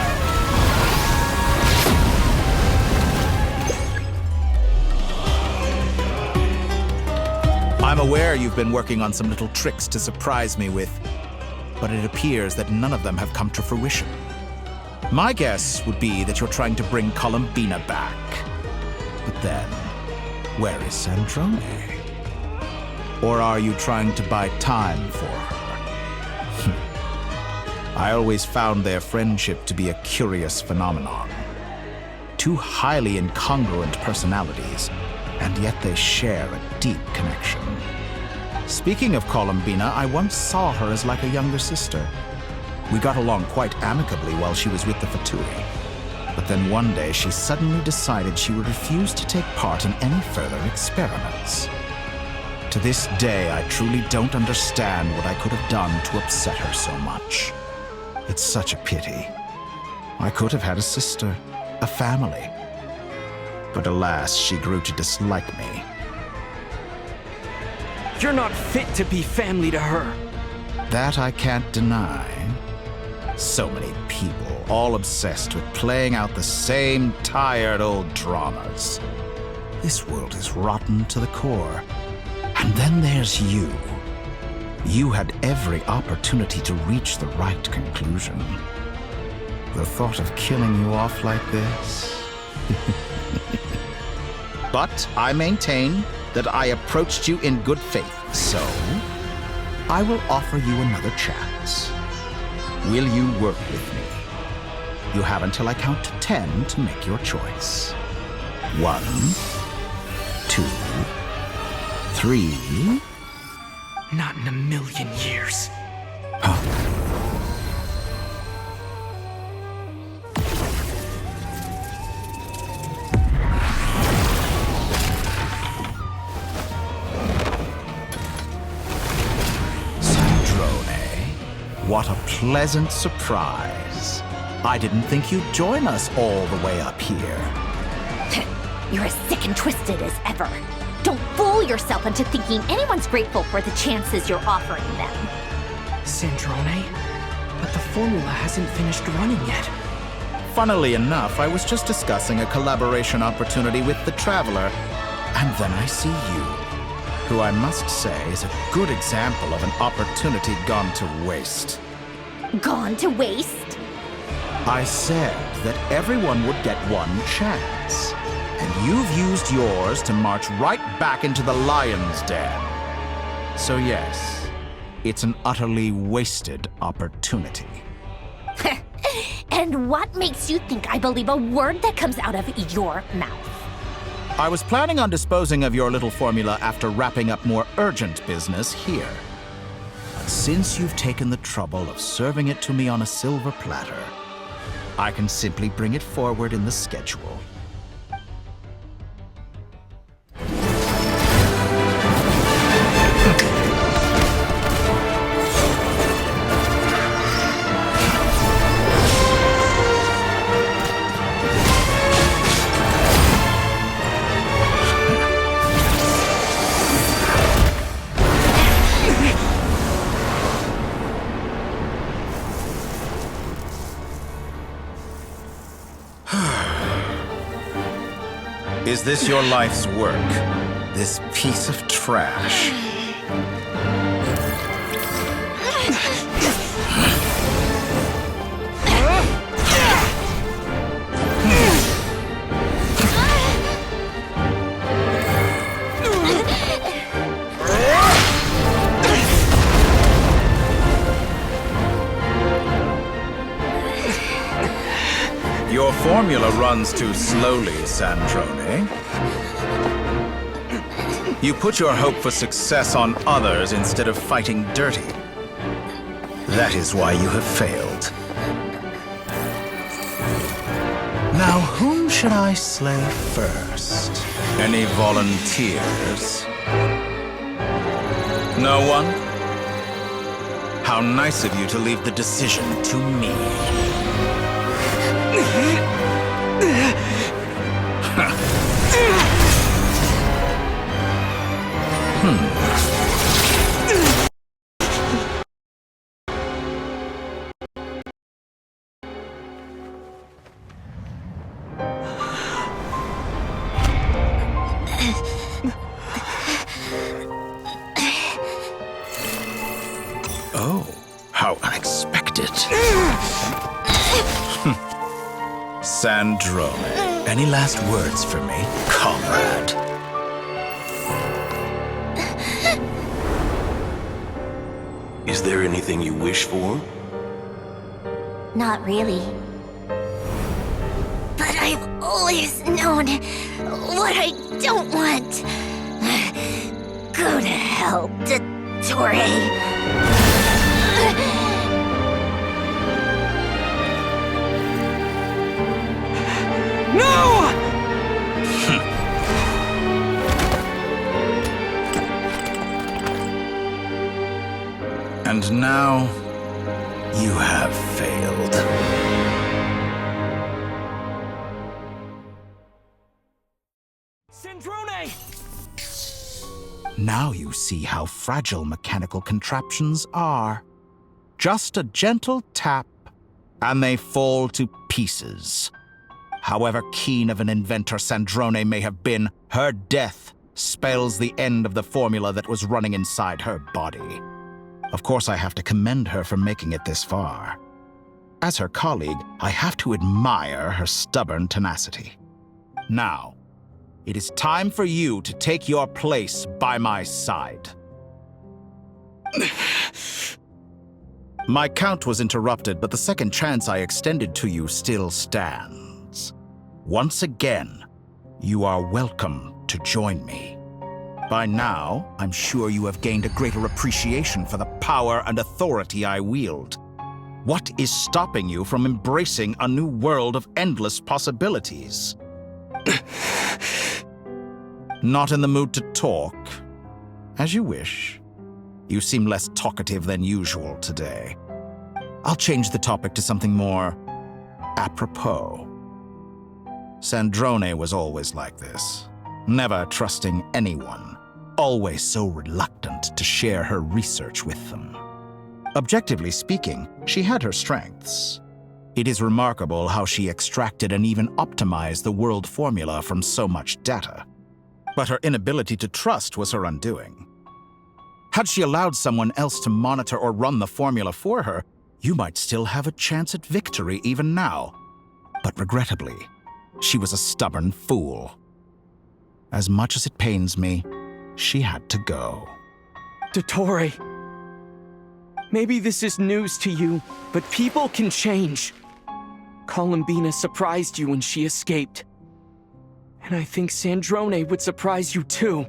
I'm aware you've been working on some little tricks to surprise me with, but it appears that none of them have come to fruition. My guess would be that you're trying to bring Columbina back. But then, where is Sandrone? Or are you trying to buy time for her? I always found their friendship to be a curious phenomenon. Two highly incongruent personalities, and yet they share a deep connection. Speaking of Columbina, I once saw her as like a younger sister. We got along quite amicably while she was with the Fatui. But then one day she suddenly decided she would refuse to take part in any further experiments. To this day, I truly don't understand what I could have done to upset her so much. It's such a pity. I could have had a sister, a family. But alas, she grew to dislike me. You're not fit to be family to her. That I can't deny. So many people, all obsessed with playing out the same tired old dramas. This world is rotten to the core. And then there's you. You had every opportunity to reach the right conclusion. The thought of killing you off like this? But I maintain that I approached you in good faith, so I will offer you another chance. Will you work with me? You have until I count to 10 to make your choice. 1, 2, 3. Not in a million years. What a pleasant surprise. I didn't think you'd join us all the way up here. You're as sick and twisted as ever. Don't fool yourself into thinking anyone's grateful for the chances you're offering them. Sandrone? But the formula hasn't finished running yet. Funnily enough, I was just discussing a collaboration opportunity with the Traveler, and then I see you, who I must say is a good example of an opportunity gone to waste. Gone to waste? I said that everyone would get one chance, and you've used yours to march right back into the lion's den. So yes, it's an utterly wasted opportunity. And what makes you think I believe a word that comes out of your mouth? I was planning on disposing of your little formula after wrapping up more urgent business here. But since you've taken the trouble of serving it to me on a silver platter, I can simply bring it forward in the schedule. Is this your life's work? This piece of trash? Your formula runs too slowly, Sandrone. You put your hope for success on others instead of fighting dirty. That is why you have failed. Now, whom should I slay first? Any volunteers? No one? How nice of you to leave the decision to me. Oh, how unexpected. Sandrone, any last words for me, comrade? Is there anything you wish for? Not really. But I've always known what I don't want. Go to hell, Dottore. No! And now, you have failed. Sandrone! Now you see how fragile mechanical contraptions are. Just a gentle tap, and they fall to pieces. However keen of an inventor Sandrone may have been, her death spells the end of the formula that was running inside her body. Of course, I have to commend her for making it this far. As her colleague, I have to admire her stubborn tenacity. Now, it is time for you to take your place by my side. My count was interrupted, but the second chance I extended to you still stands. Once again, you are welcome to join me. By now, I'm sure you have gained a greater appreciation for the power and authority I wield. What is stopping you from embracing a new world of endless possibilities? Not in the mood to talk? As you wish. You seem less talkative than usual today. I'll change the topic to something more apropos. Sandrone was always like this, never trusting anyone, always so reluctant to share her research with them. Objectively speaking, she had her strengths. It is remarkable how she extracted and even optimized the world formula from so much data. But her inability to trust was her undoing. Had she allowed someone else to monitor or run the formula for her, you might still have a chance at victory even now. But regrettably, she was a stubborn fool. As much as it pains me, she had to go. Dottore, Maybe this is news to you, but people can change. Columbina surprised you when she escaped. And I think Sandrone would surprise you too.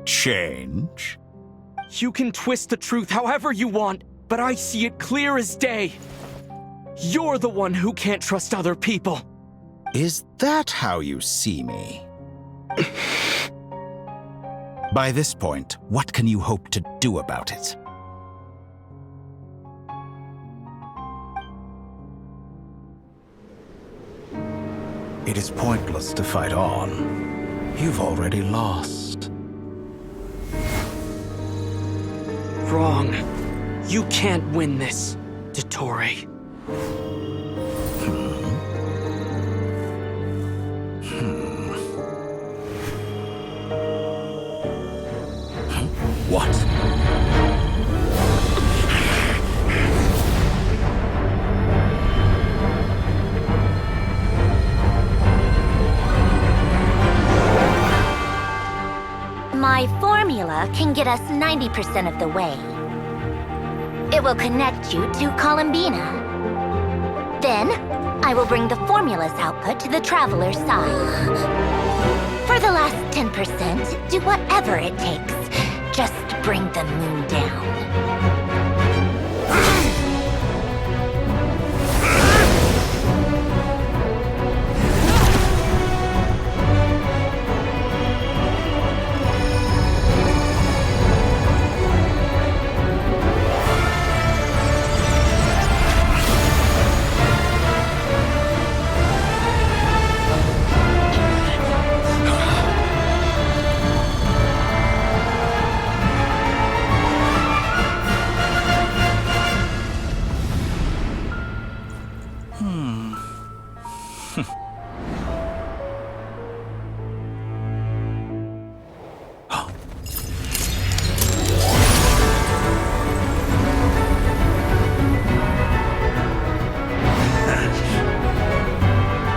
Change? You can twist the truth however you want, but I see it clear as day. You're the one who can't trust other people. Is that how you see me? By this point, what can you hope to do about it? It is pointless to fight on. You've already lost. Wrong. You can't win this, Dottore. What? My formula can get us 90% of the way. It will connect you to Columbina. Then, I will bring the formula's output to the Traveler's side. For the last 10%, do whatever it takes. Just bring the moon down.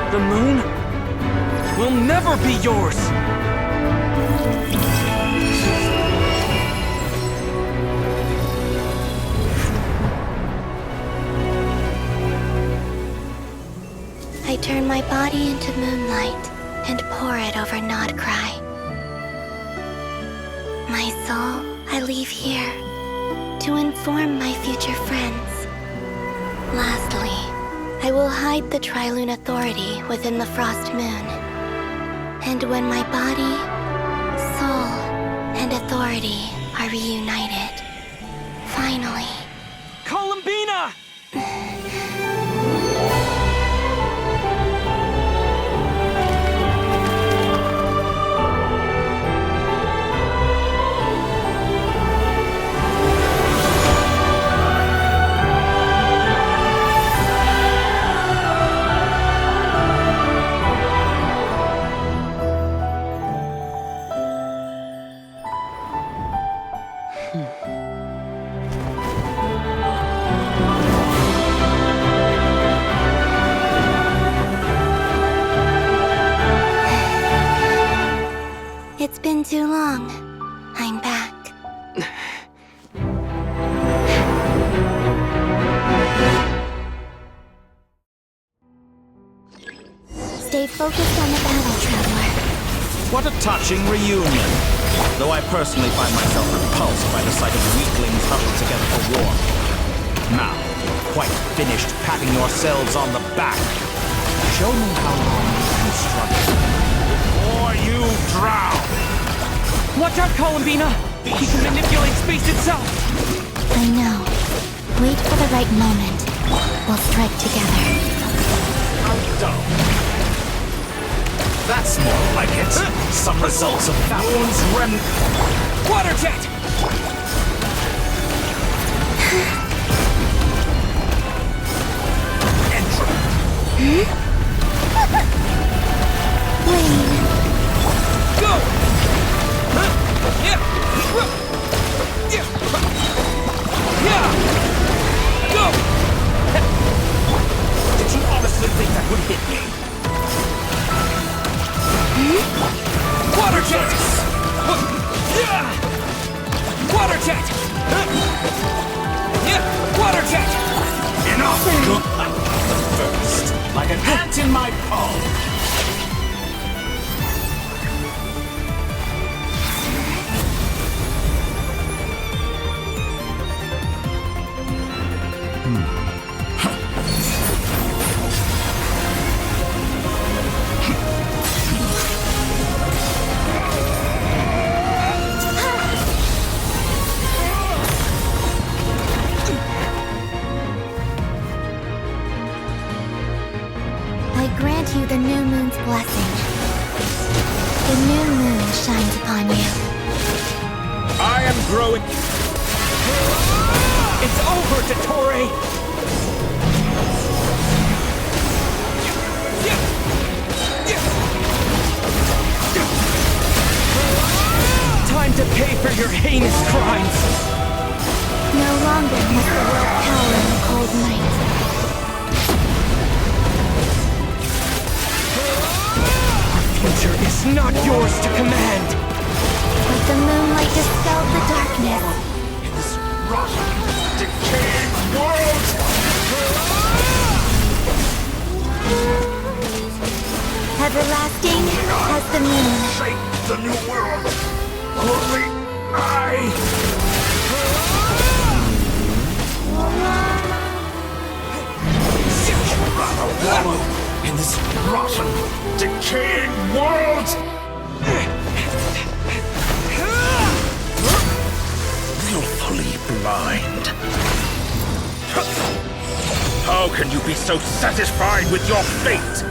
The moon will never be yours! I turn my body into moonlight and pour it over Nodcry. My soul I leave here to inform my future friends. Lastly, I will hide the Trilune Authority within the Frost Moon. And when my body, soul, and authority are reunited, finally... Columbina! It's been too long. I'm back. Stay focused on the battle, Traveler. What a touching reunion. Though I personally find myself repulsed by the sight of weaklings huddled together for war. Now, you're quite finished patting yourselves on the back. Show me how long you can struggle. Or you drown! Watch out, Columbina! He can manipulate space itself! I know. Wait for the right moment. We'll strike together. That's more like it. Some results of Moon's rem... Water jet! Wayne. Go! Go! Did you honestly think that would hit me? Water jets! Water the new moon's blessing. The new moon shines upon you. I am growing. It's over, Dottore! Time to pay for your heinous crimes! No longer must the world cower in the cold night. Our future is not yours to command! But the moonlight dispelled the darkness. In this rotten, decaying world! Everlasting as the moon. Shape the new world! Only I! Rather wallow in this rotten, decaying world! Willfully blind. How can you be so satisfied with your fate?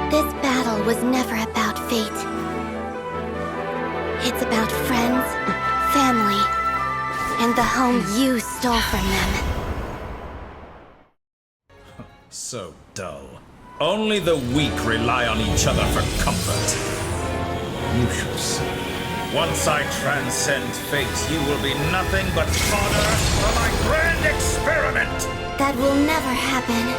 This battle was never about fate. It's about friends, family, and the home you stole from them. So dull. Only the weak rely on each other for comfort. You shall see. Once I transcend fate, you will be nothing but fodder for my grand experiment! That will never happen.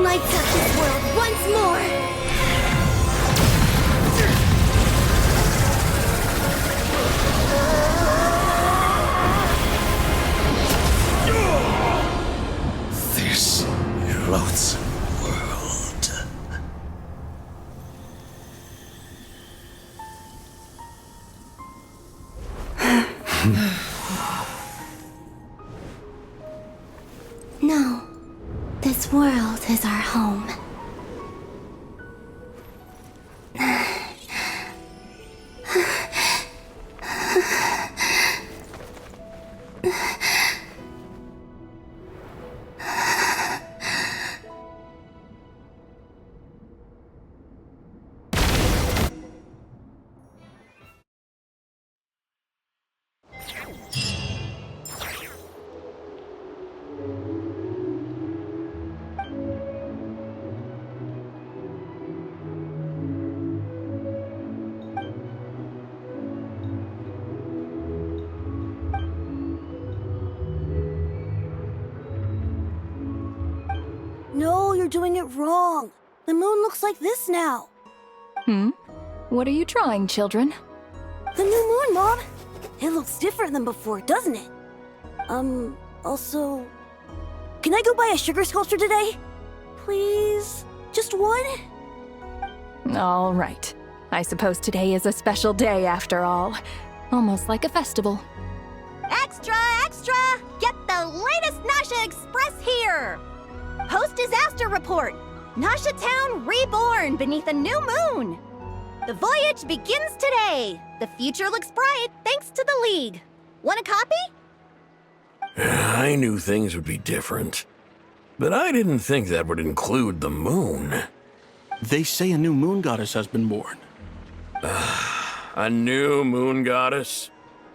Lights up this world once more! This loathsome world. No. This world is our home. No, you're doing it wrong. The moon looks like this now. What are you trying, children? The new moon, Mom! It looks different than before, doesn't it? Also... Can I go buy a sugar sculpture today? Please? Just one? All right. I suppose today is a special day after all. Almost like a festival. Extra, extra! Get the latest Nasha Express here! Post-disaster report! Nasha Town reborn beneath a new moon! The voyage begins today. The future looks bright thanks to the League. Want a copy? I knew things would be different, but I didn't think that would include the moon. They say a new moon goddess has been born. A new moon goddess?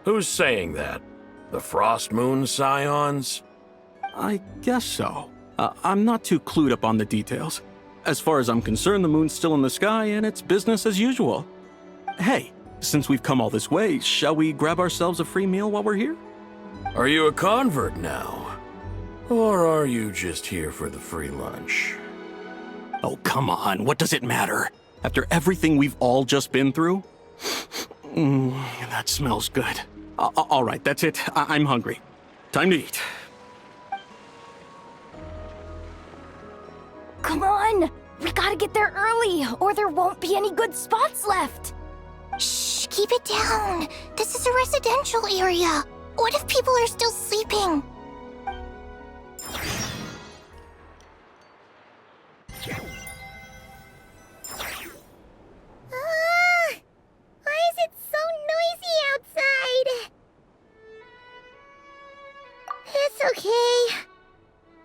Who's saying that? The Frost Moon Scions? I guess so. I'm not too clued up on the details. As far as I'm concerned, the moon's still in the sky and it's business as usual. Hey, since we've come all this way, shall we grab ourselves a free meal while we're here? Are you a convert now? Or are you just here for the free lunch? Oh, come on, what does it matter? After everything we've all just been through? That smells good. All right, that's it. I'm hungry. Time to eat. Come on! We gotta get there early, or there won't be any good spots left! Shh, keep it down. This is a residential area. What if people are still sleeping? Why is it so noisy outside? It's okay.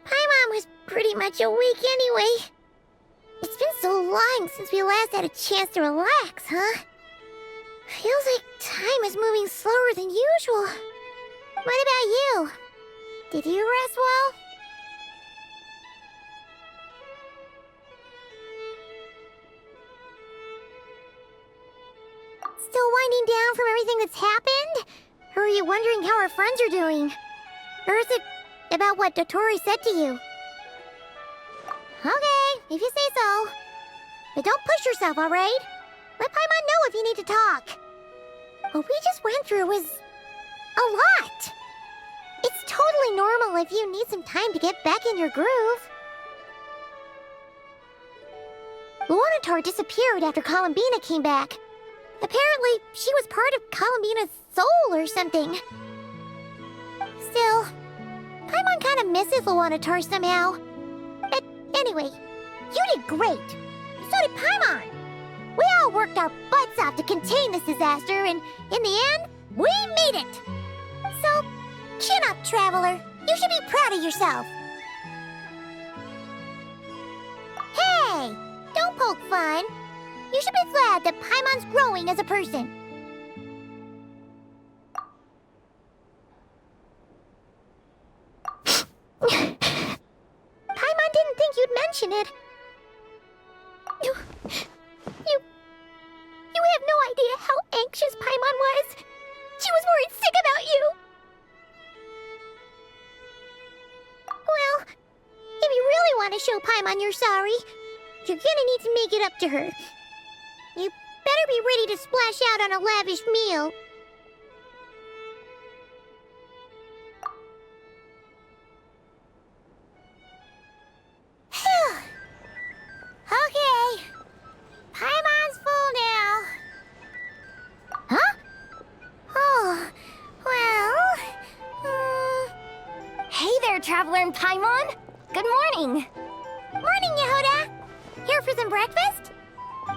Paimon was pretty much awake anyway. It's been so long since we last had a chance to relax, huh? Feels like time is moving slower than usual. What about you? Did you rest well? Still winding down from everything that's happened? Or are you wondering how our friends are doing? Or is it about what Dotori said to you? Okay, if you say so. But don't push yourself, alright? Let Paimon know if you need to talk. What we just went through was a lot. It's totally normal if you need some time to get back in your groove. Luanatar disappeared after Columbina came back. Apparently, she was part of Columbina's soul or something. Still, Paimon kind of misses Luanatar somehow. But anyway, you did great. So did Paimon. We all worked our butts off to contain this disaster, and in the end, we made it. So, chin up, Traveler. You should be proud of yourself. Hey, don't poke fun. You should be glad that Paimon's growing as a person. Paimon didn't think you'd mention it. You have no idea how anxious Paimon was. She was worried sick about you. Well, if you really want to show Paimon you're sorry, you're gonna need to make it up to her. You better be ready to splash out on a lavish meal. Phew. Okay. Paimon's full now. Huh? Oh, well... Hey there, Traveler and Paimon! Good morning! Morning, Yehuda! Here for some breakfast?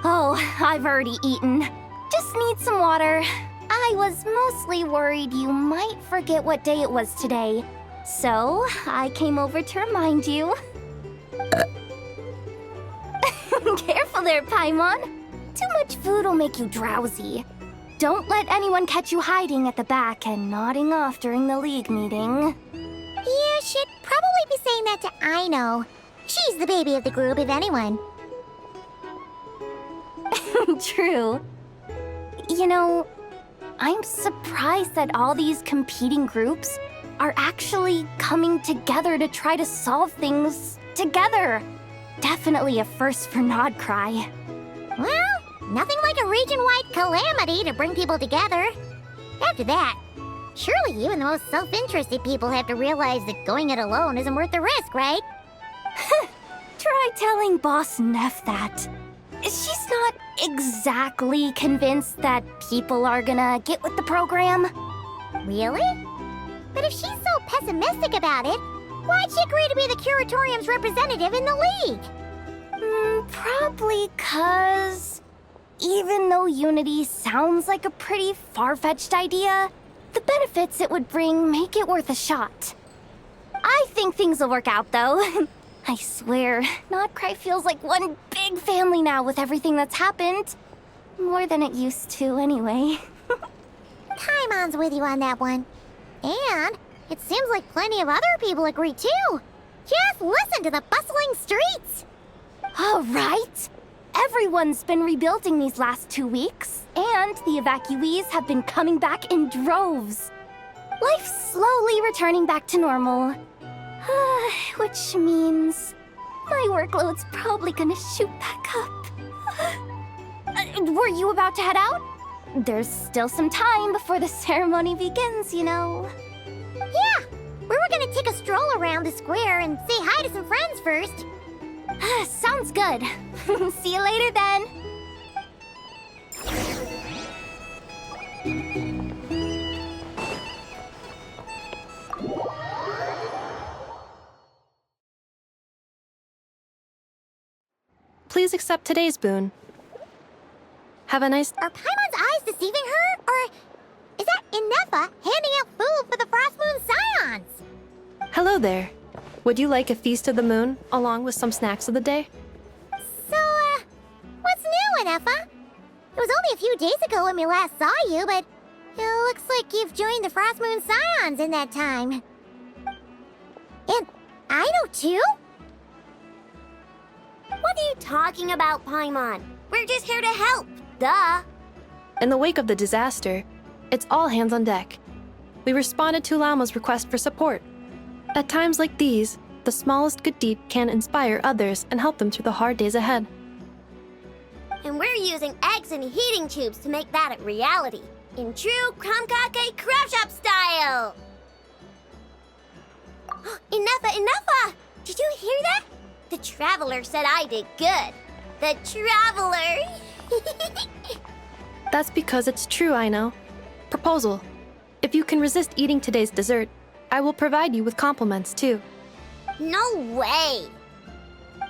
Oh, I've already eaten. Just need some water. I was mostly worried you might forget what day it was today. So, I came over to remind you. Careful there, Paimon. Too much food will make you drowsy. Don't let anyone catch you hiding at the back and nodding off during the League meeting. You should probably be saying that to Aino. She's the baby of the group, if anyone. True. You know, I'm surprised that all these competing groups are actually coming together to try to solve things together. Definitely a first for Nodcry. Well, nothing like a region-wide calamity to bring people together. After that, surely even the most self-interested people have to realize that going it alone isn't worth the risk, right? Try telling Boss Neff that. She's not exactly convinced that people are gonna get with the program. Really? But if she's so pessimistic about it, why'd she agree to be the Curatorium's representative in the League? Probably 'cause even though unity sounds like a pretty far-fetched idea, the benefits it would bring make it worth a shot. I think things will work out, though. I swear, Notcry feels like one big family now with everything that's happened. More than it used to, anyway. Paimon's with you on that one. And it seems like plenty of other people agree, too. Just listen to the bustling streets. All right. Everyone's been rebuilding these last 2 weeks, and the evacuees have been coming back in droves. Life's slowly returning back to normal. Which means my workload's probably gonna shoot back up. Were you about to head out? There's still some time before the ceremony begins, you know. Yeah, we were gonna take a stroll around the square and say hi to some friends first. Sounds good. See you later then. Please accept today's boon. Have a nice... Are Paimon's eyes deceiving her? Or is that Inefa handing out food for the Frost Moon Scions? Hello there. Would you like a feast of the moon, along with some snacks of the day? So, what's new, Inefa? It was only a few days ago when we last saw you, but it looks like you've joined the Frost Moon Scions in that time. And I know too? What are you talking about, Paimon? We're just here to help, duh. In the wake of the disaster, it's all hands on deck. We responded to Lama's request for support. At times like these, the smallest good deed can inspire others and help them through the hard days ahead. And we're using eggs and heating tubes to make that a reality, in true Krumkake Crab Shop style! Inefa! Did you hear that? The Traveler said I did good. The Traveler! That's because it's true, I know. Proposal. If you can resist eating today's dessert, I will provide you with compliments, too. No way!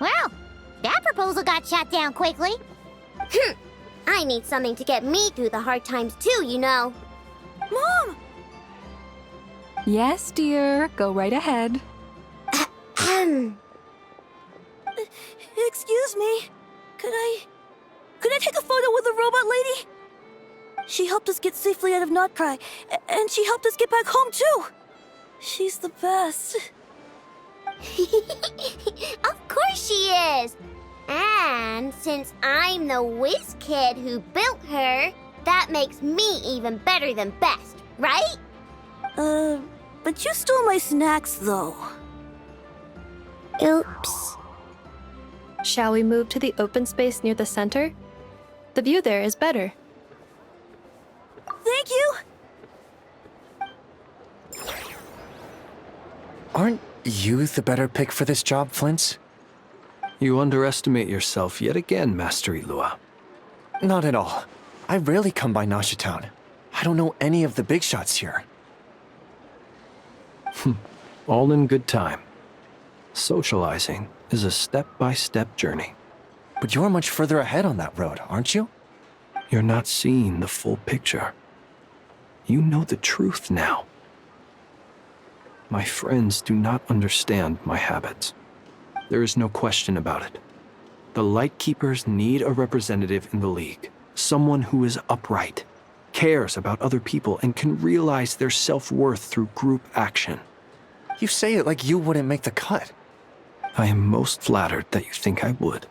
Well, that proposal got shot down quickly. I need something to get me through the hard times too, you know. Mom! Yes, dear. Go right ahead. Excuse me. Could I take a photo with the robot lady? She helped us get safely out of Notcry, and she helped us get back home too. She's the best. Of course she is! And since I'm the whiz kid who built her, that makes me even better than best, right? But you stole my snacks though. Oops. Shall we move to the open space near the center? The view there is better. Thank you! Aren't you the better pick for this job, Flint's? You underestimate yourself yet again, Master Ilua. Not at all. I rarely come by Nasha Town. I don't know any of the big shots here. All in good time. Socializing is a step-by-step journey. But you're much further ahead on that road, aren't you? You're not seeing the full picture. You know the truth now. My friends do not understand my habits. There is no question about it. The Lightkeepers need a representative in the League. Someone who is upright, cares about other people, and can realize their self-worth through group action. You say it like you wouldn't make the cut. I am most flattered that you think I would.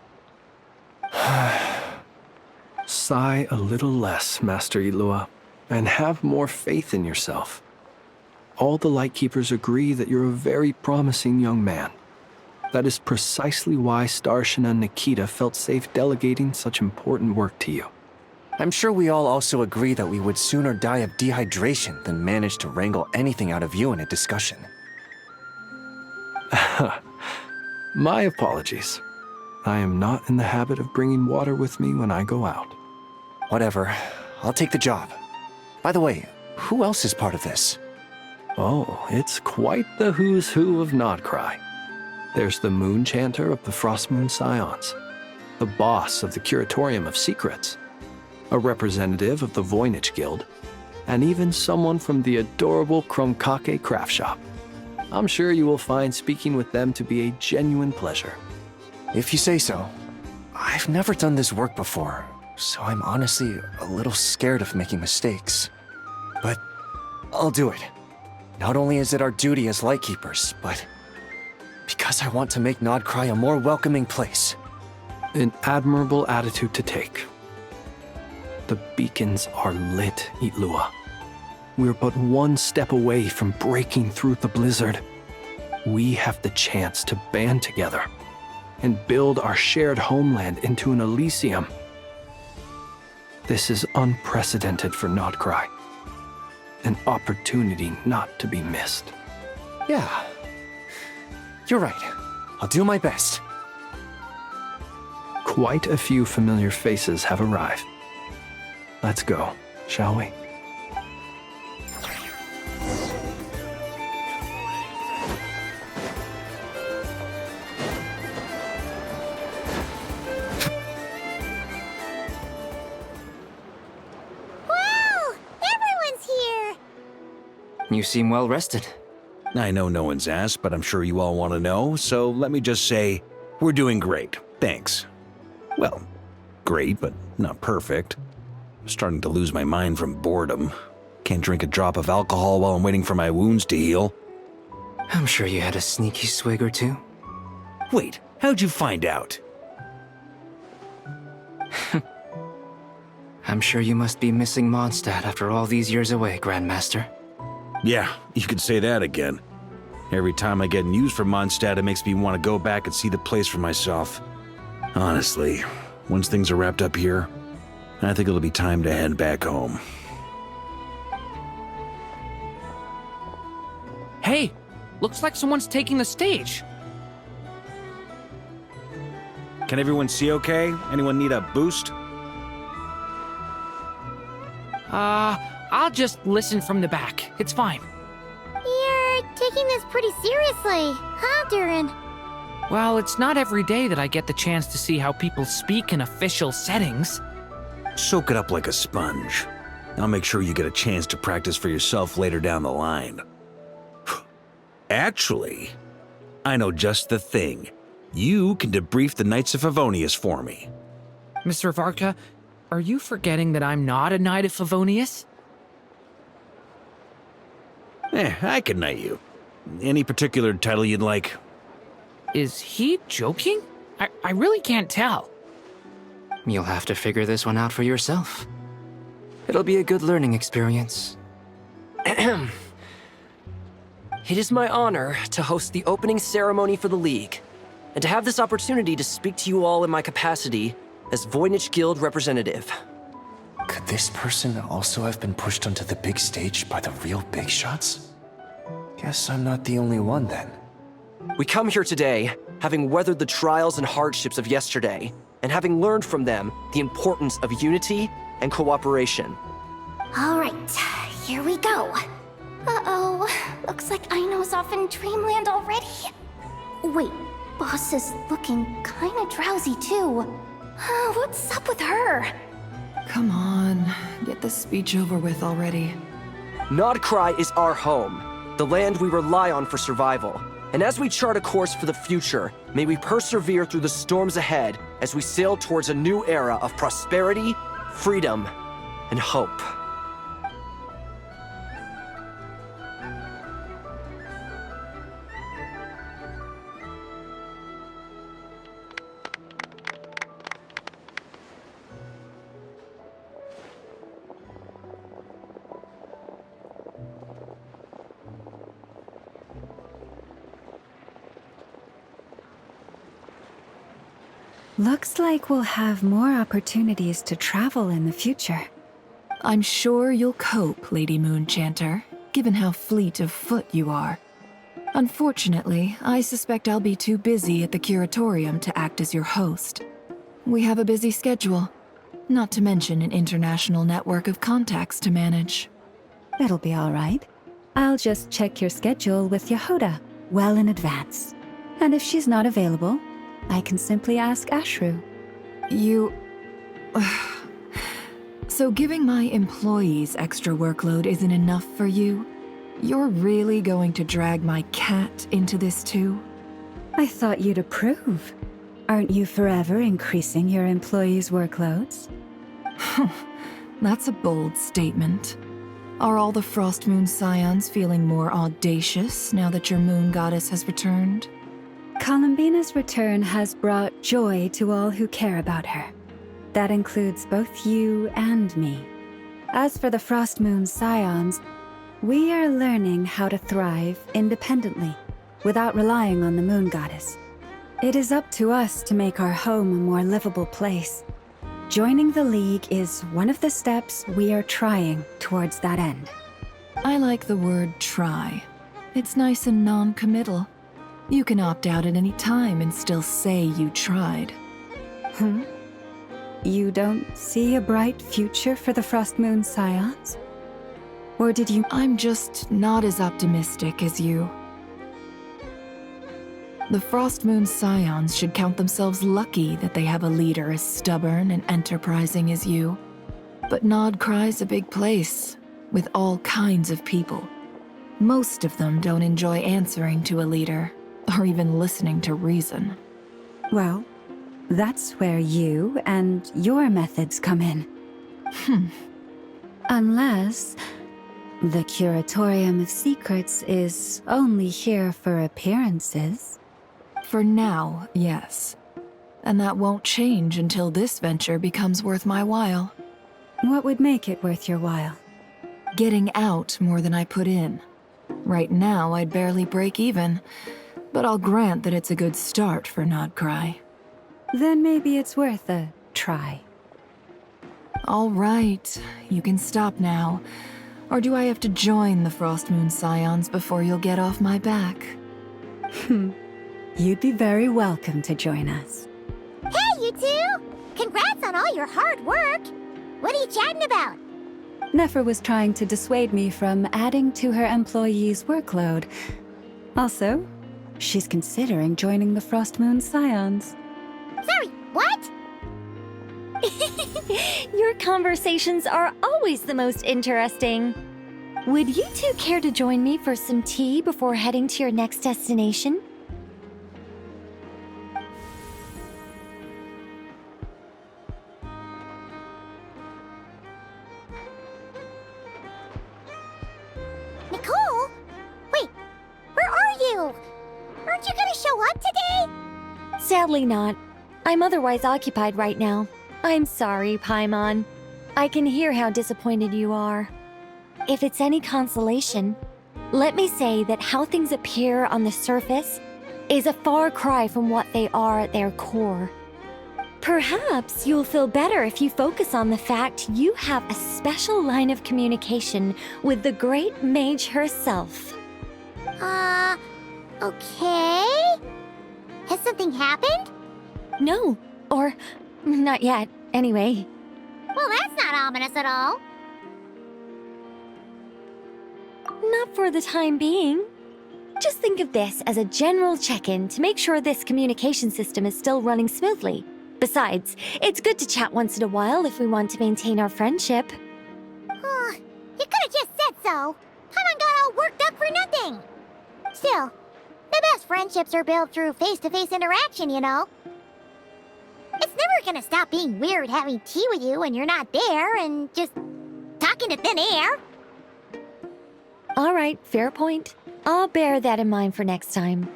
Sigh a little less, Master Ilua, and have more faith in yourself. All the Lightkeepers agree that you're a very promising young man. That is precisely why Starshina Nikita felt safe delegating such important work to you. I'm sure we all also agree that we would sooner die of dehydration than manage to wrangle anything out of you in a discussion. My apologies. I am not in the habit of bringing water with me when I go out. Whatever. I'll take the job. By the way, who else is part of this? Oh, it's quite the who's who of Notcry. There's the Moon Chanter of the Frost Moon Scions, the boss of the Curatorium of Secrets, a representative of the Voynich Guild, and even someone from the adorable Kromkake craft shop. I'm sure you will find speaking with them to be a genuine pleasure. If you say so. I've never done this work before, so I'm honestly a little scared of making mistakes. But I'll do it. Not only is it our duty as Lightkeepers, but because I want to make Nodcry a more welcoming place. An admirable attitude to take. The beacons are lit, Itlua. We're but one step away from breaking through the blizzard. We have the chance to band together and build our shared homeland into an Elysium. This is unprecedented for Nodcry. An opportunity not to be missed. Yeah. You're right. I'll do my best. Quite a few familiar faces have arrived. Let's go, shall we? You seem well rested. I know no one's asked, but I'm sure you all want to know, so let me just say, we're doing great. Thanks. Well, great, but not perfect. I'm starting to lose my mind from boredom. Can't drink a drop of alcohol while I'm waiting for my wounds to heal. I'm sure you had a sneaky swig or two. Wait, how'd you find out? I'm sure you must be missing Mondstadt after all these years away, Grandmaster. Yeah, you could say that again. Every time I get news from Mondstadt, it makes me want to go back and see the place for myself. Honestly, once things are wrapped up here, I think it'll be time to head back home. Hey, looks like someone's taking the stage. Can everyone see okay? Anyone need a boost? I'll just listen from the back. It's fine. You're taking this pretty seriously, huh, Durin? Well, it's not every day that I get the chance to see how people speak in official settings. Soak it up like a sponge. I'll make sure you get a chance to practice for yourself later down the line. Actually, I know just the thing. You can debrief the Knights of Favonius for me. Mr. Varka, are you forgetting that I'm not a Knight of Favonius? I can knight you. Any particular title you'd like? Is he joking? I really can't tell. You'll have to figure this one out for yourself. It'll be a good learning experience. It is my honor to host the opening ceremony for the League, and to have this opportunity to speak to you all in my capacity as Voynich Guild representative. Could this person also have been pushed onto the big stage by the real big shots? Guess I'm not the only one then. We come here today, having weathered the trials and hardships of yesterday, and having learned from them the importance of unity and cooperation. All right, here we go. Uh-oh, looks like Aino's off in Dreamland already. Wait, Boss is looking kinda drowsy too. What's up with her? Come on, get this speech over with already. Nodcry is our home, the land we rely on for survival. And as we chart a course for the future, may we persevere through the storms ahead as we sail towards a new era of prosperity, freedom, and hope. Looks like we'll have more opportunities to travel in the future. I'm sure you'll cope, Lady Moonchanter, given how fleet of foot you are. Unfortunately, I suspect I'll be too busy at the Curatorium to act as your host. We have a busy schedule, not to mention an international network of contacts to manage. That'll be all right. I'll just check your schedule with Yehoda well in advance. And if she's not available, I can simply ask Ashru. You... So giving my employees extra workload isn't enough for you? You're really going to drag my cat into this too? I thought you'd approve. Aren't you forever increasing your employees' workloads? That's a bold statement. Are all the Frost Moon Scions feeling more audacious now that your moon goddess has returned? Columbina's return has brought joy to all who care about her. That includes both you and me. As for the Frost Moon Scions, we are learning how to thrive independently, without relying on the moon goddess. It is up to us to make our home a more livable place. Joining the League is one of the steps we are trying towards that end. I like the word try. It's nice and non-committal. You can opt out at any time and still say you tried. You don't see a bright future for the Frost Moon Scions? Or did you— I'm just not as optimistic as you. The Frost Moon Scions should count themselves lucky that they have a leader as stubborn and enterprising as you. But Nodcry's a big place, with all kinds of people. Most of them don't enjoy answering to a leader, or even listening to reason. Well, that's where you and your methods come in. Unless the Curatorium of Secrets is only here for appearances. For now, yes. And that won't change until this venture becomes worth my while. What would make it worth your while? Getting out more than I put in. Right now, I'd barely break even, but I'll grant that it's a good start for Nodcry. Then maybe it's worth a try. All right, you can stop now. Or do I have to join the Frost Moon Scions before you'll get off my back? You'd be very welcome to join us. Hey, you two! Congrats on all your hard work! What are you chatting about? Nefer was trying to dissuade me from adding to her employees' workload. Also, she's considering joining the Frost Moon Scions. Sorry, what? Your conversations are always the most interesting. Would you two care to join me for some tea before heading to your next destination? Nicole? Wait, where are you? Aren't you gonna show up today? Sadly not. I'm otherwise occupied right now. I'm sorry, Paimon. I can hear how disappointed you are. If it's any consolation, let me say that how things appear on the surface is a far cry from what they are at their core. Perhaps you'll feel better if you focus on the fact you have a special line of communication with the great mage herself. Okay? Has something happened? No, or not yet, anyway. Well, that's not ominous at all. Not for the time being. Just think of this as a general check-in to make sure this communication system is still running smoothly. Besides, it's good to chat once in a while if we want to maintain our friendship. You could've just said so. Paimon got all worked up for nothing. Still, the best friendships are built through face-to-face interaction, you know. It's never gonna stop being weird having tea with you when you're not there and just talking to thin air. All right, fair point. I'll bear that in mind for next time.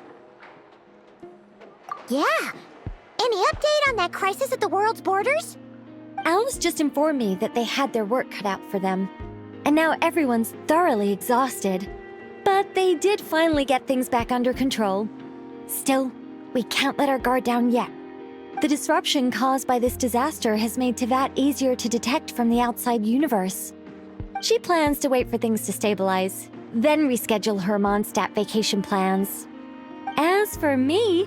Yeah. Any update on that crisis at the world's borders? Alice just informed me that they had their work cut out for them. And now everyone's thoroughly exhausted. But they did finally get things back under control. Still, we can't let our guard down yet. The disruption caused by this disaster has made Teyvat easier to detect from the outside universe. She plans to wait for things to stabilize, then reschedule her Mondstadt vacation plans. As for me,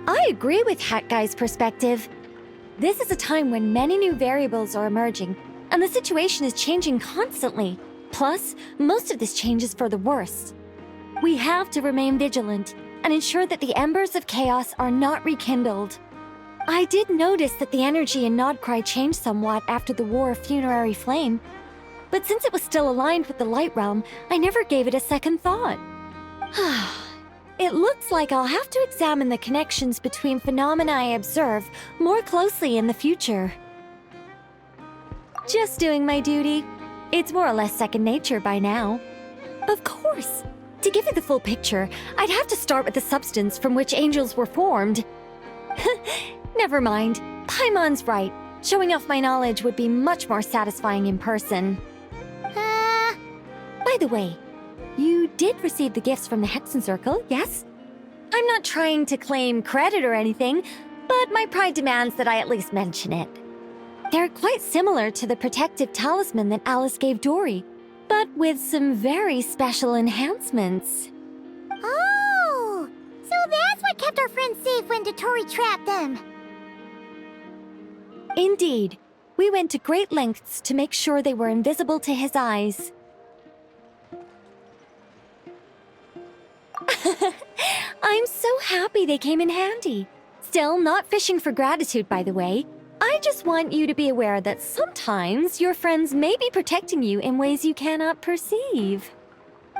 I agree with Hat Guy's perspective. This is a time when many new variables are emerging, and the situation is changing constantly. Plus, most of this change is for the worse. We have to remain vigilant and ensure that the embers of chaos are not rekindled. I did notice that the energy in Nodcry changed somewhat after the War of Funerary Flame, but since it was still aligned with the Light Realm, I never gave it a second thought. It looks like I'll have to examine the connections between phenomena I observe more closely in the future. Just doing my duty. It's more or less second nature by now. Of course. To give you the full picture, I'd have to start with the substance from which angels were formed. Never mind. Paimon's right. Showing off my knowledge would be much more satisfying in person. By the way, you did receive the gifts from the Hexen Circle, yes? I'm not trying to claim credit or anything, but my pride demands that I at least mention it. They're quite similar to the protective talisman that Alice gave Dory, but with some very special enhancements. Oh! So that's what kept our friends safe when Dotori trapped them. Indeed. We went to great lengths to make sure they were invisible to his eyes. I'm so happy they came in handy. Still, not fishing for gratitude, by the way. I just want you to be aware that sometimes your friends may be protecting you in ways you cannot perceive.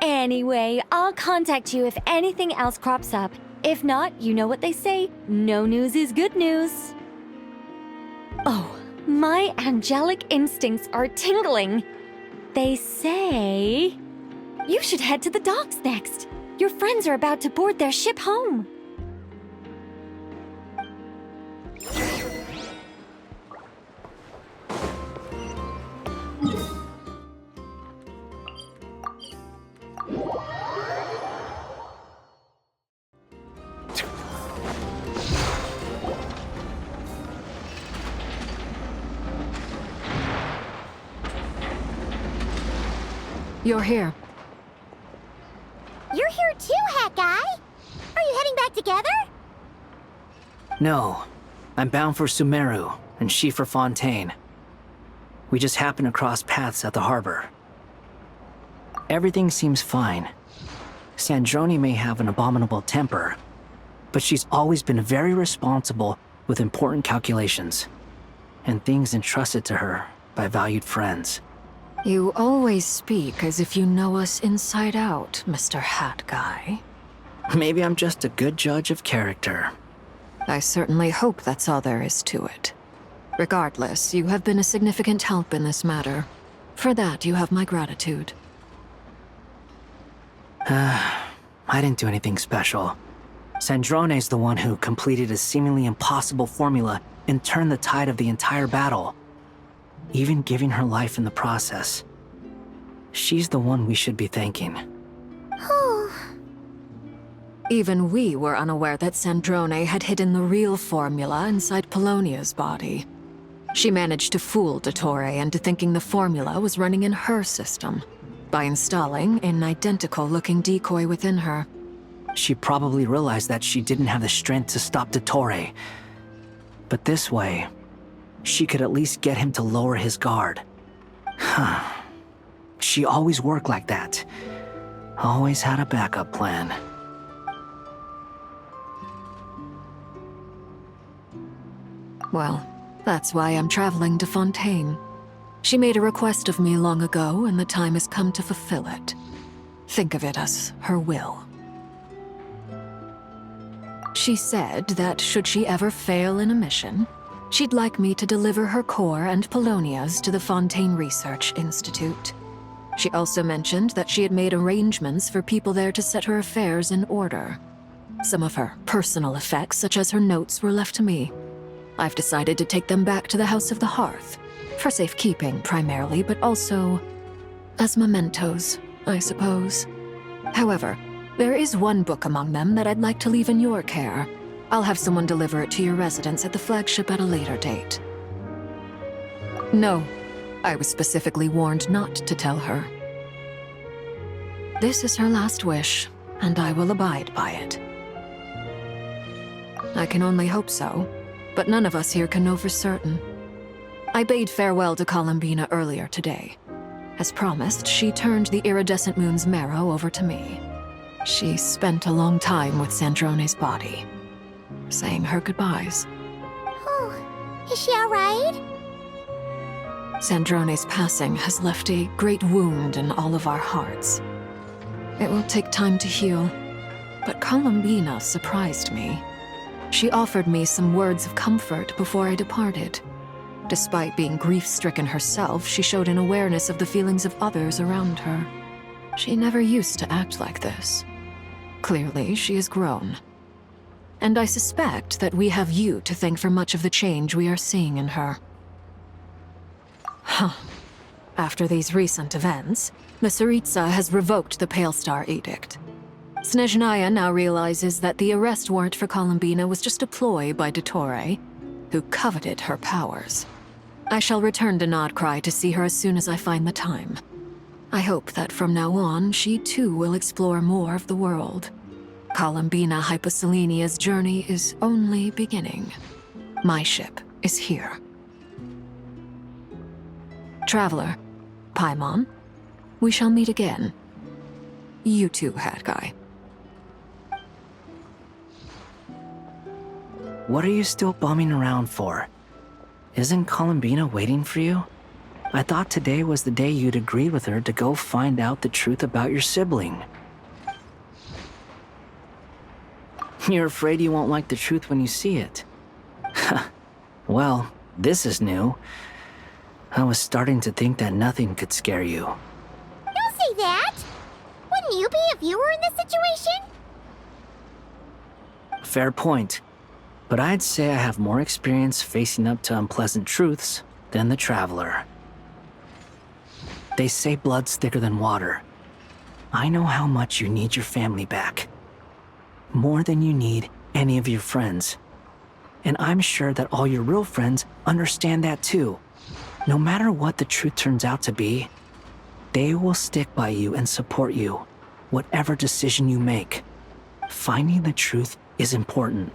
Anyway, I'll contact you if anything else crops up. If not, you know what they say, no news is good news. Oh, my angelic instincts are tingling. They say you should head to the docks next. Your friends are about to board their ship home. You're here. You're here too, Hat Guy! Are you heading back together? No. I'm bound for Sumeru, and she for Fontaine. We just happened to cross paths at the harbor. Everything seems fine. Sandrone may have an abominable temper, but she's always been very responsible with important calculations, and things entrusted to her by valued friends. You always speak as if you know us inside out, Mr. Hat Guy. Maybe I'm just a good judge of character. I certainly hope that's all there is to it. Regardless, you have been a significant help in this matter. For that, you have my gratitude. I didn't do anything special. Sandrone's the one who completed a seemingly impossible formula and turned the tide of the entire battle, even giving her life in the process. She's the one we should be thanking. Even we were unaware that Sandrone had hidden the real formula inside Polonia's body. She managed to fool Dottore into thinking the formula was running in her system by installing an identical-looking decoy within her. She probably realized that she didn't have the strength to stop Dottore. But this way, she could at least get him to lower his guard. She always worked like that. Always had a backup plan. Well, that's why I'm traveling to Fontaine. She made a request of me long ago, and the time has come to fulfill it. Think of it as her will. She said that should she ever fail in a mission, she'd like me to deliver her core and Polonia's to the Fontaine Research Institute. She also mentioned that she had made arrangements for people there to set her affairs in order. Some of her personal effects, such as her notes, were left to me. I've decided to take them back to the House of the Hearth, for safekeeping primarily, but also as mementos, I suppose. However, there is one book among them that I'd like to leave in your care. I'll have someone deliver it to your residence at the flagship at a later date. No, I was specifically warned not to tell her. This is her last wish, and I will abide by it. I can only hope so, but none of us here can know for certain. I bade farewell to Columbina earlier today. As promised, she turned the iridescent moon's marrow over to me. She spent a long time with Sandrone's body, saying her goodbyes. Is she alright? Sandrone's passing has left a great wound in all of our hearts. It will take time to heal, but Columbina surprised me. She offered me some words of comfort before I departed. Despite being grief-stricken herself, she showed an awareness of the feelings of others around her. She never used to act like this. Clearly, she has grown. And I suspect that we have you to thank for much of the change we are seeing in her. Huh. After these recent events, the Tsaritsa has revoked the Pale Star Edict. Snezhnaya now realizes that the arrest warrant for Columbina was just a ploy by Dottore, who coveted her powers. I shall return to Nodcry to see her as soon as I find the time. I hope that from now on, she too will explore more of the world. Columbina Hyposelenia's journey is only beginning. My ship is here. Traveler, Paimon, we shall meet again. You too, Hat Guy. What are you still bumming around for? Isn't Columbina waiting for you? I thought today was the day you'd agreed with her to go find out the truth about your sibling. You're afraid you won't like the truth when you see it. Well, this is new. I was starting to think that nothing could scare you. Don't say that! Wouldn't you be if you were in this situation? Fair point. But I'd say I have more experience facing up to unpleasant truths than the Traveler. They say blood's thicker than water. I know how much you need your family back. More than you need any of your friends. And I'm sure that all your real friends understand that too. No matter what the truth turns out to be, they will stick by you and support you, whatever decision you make. Finding the truth is important.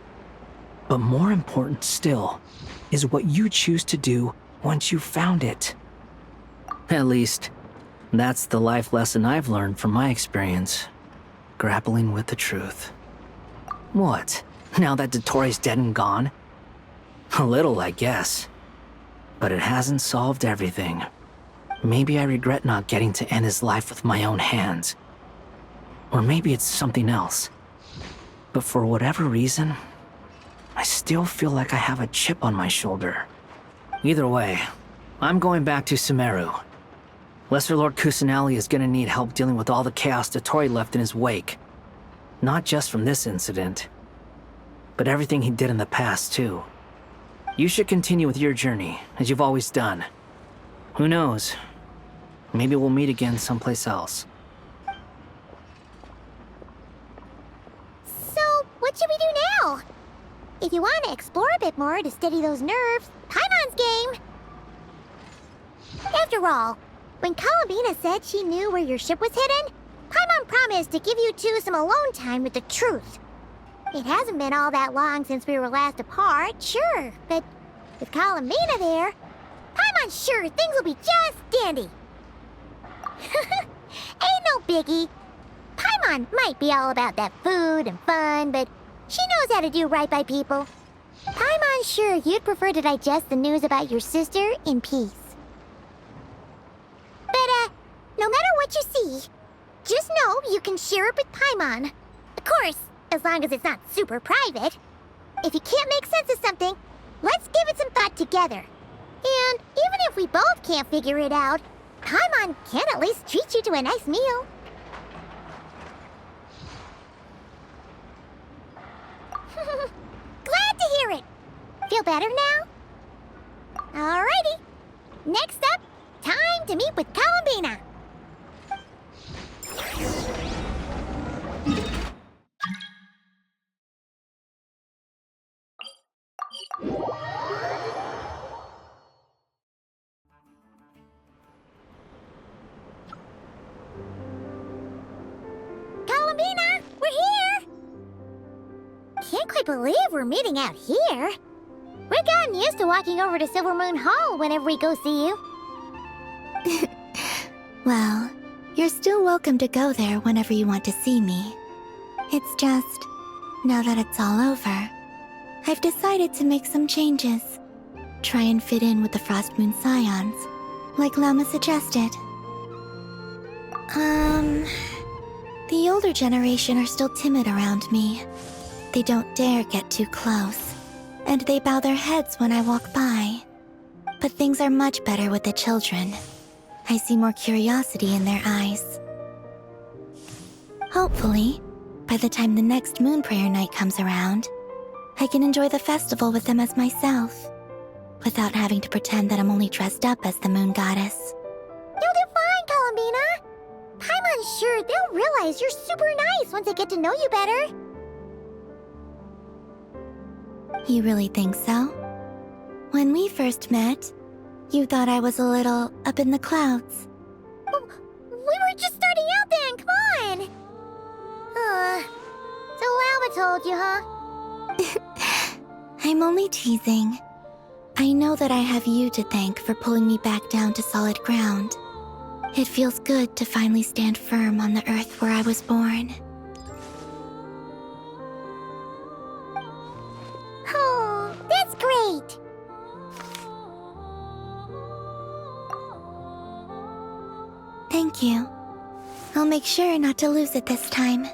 But more important still is what you choose to do once you've found it. At least, that's the life lesson I've learned from my experience, grappling with the truth. What? Now that Dottore's dead and gone? A little, I guess. But it hasn't solved everything. Maybe I regret not getting to end his life with my own hands. Or maybe it's something else. But for whatever reason, I still feel like I have a chip on my shoulder. Either way, I'm going back to Sumeru. Lesser Lord Kusanali is gonna need help dealing with all the chaos Dottore left in his wake. Not just from this incident, but everything he did in the past, too. You should continue with your journey, as you've always done. Who knows? Maybe we'll meet again someplace else. So, what should we do now? If you want to explore a bit more to steady those nerves, Paimon's game! After all, when Columbina said she knew where your ship was hidden, Paimon promised to give you two some alone time with the truth. It hasn't been all that long since we were last apart, sure, but with Columbina there, Paimon's sure things will be just dandy. Ain't no biggie. Paimon might be all about that food and fun, but she knows how to do right by people. Paimon's sure you'd prefer to digest the news about your sister in peace. But, no matter what you see, just know you can share it with Paimon. Of course, as long as it's not super private. If you can't make sense of something, let's give it some thought together. And even if we both can't figure it out, Paimon can at least treat you to a nice meal. Glad to hear it. Feel better now? Alrighty. Next up, time to meet with Columbina. Columbina, we're here! Can't quite believe we're meeting out here. We've gotten used to walking over to Silver Moon Hall whenever we go see you. Well, you're still welcome to go there whenever you want to see me. It's just, now that it's all over, I've decided to make some changes. try and fit in with the Frost Moon Scions, like Lama suggested. The older generation are still timid around me. They don't dare get too close, and they bow their heads when I walk by. But things are much better with the children. I see more curiosity in their eyes. Hopefully, by the time the next Moon Prayer Night comes around, I can enjoy the festival with them as myself, without having to pretend that I'm only dressed up as the Moon Goddess. You'll do fine, Columbina. Paimon's sure they'll realize you're super nice once they get to know you better. You really think so? When we first met, you thought I was a little up in the clouds. We were just starting out then, come on! So Lama told you, huh? I'm only teasing. I know that I have you to thank for pulling me back down to solid ground. It feels good to finally stand firm on the earth where I was born. Oh, that's great! Thank you. I'll make sure not to lose it this time.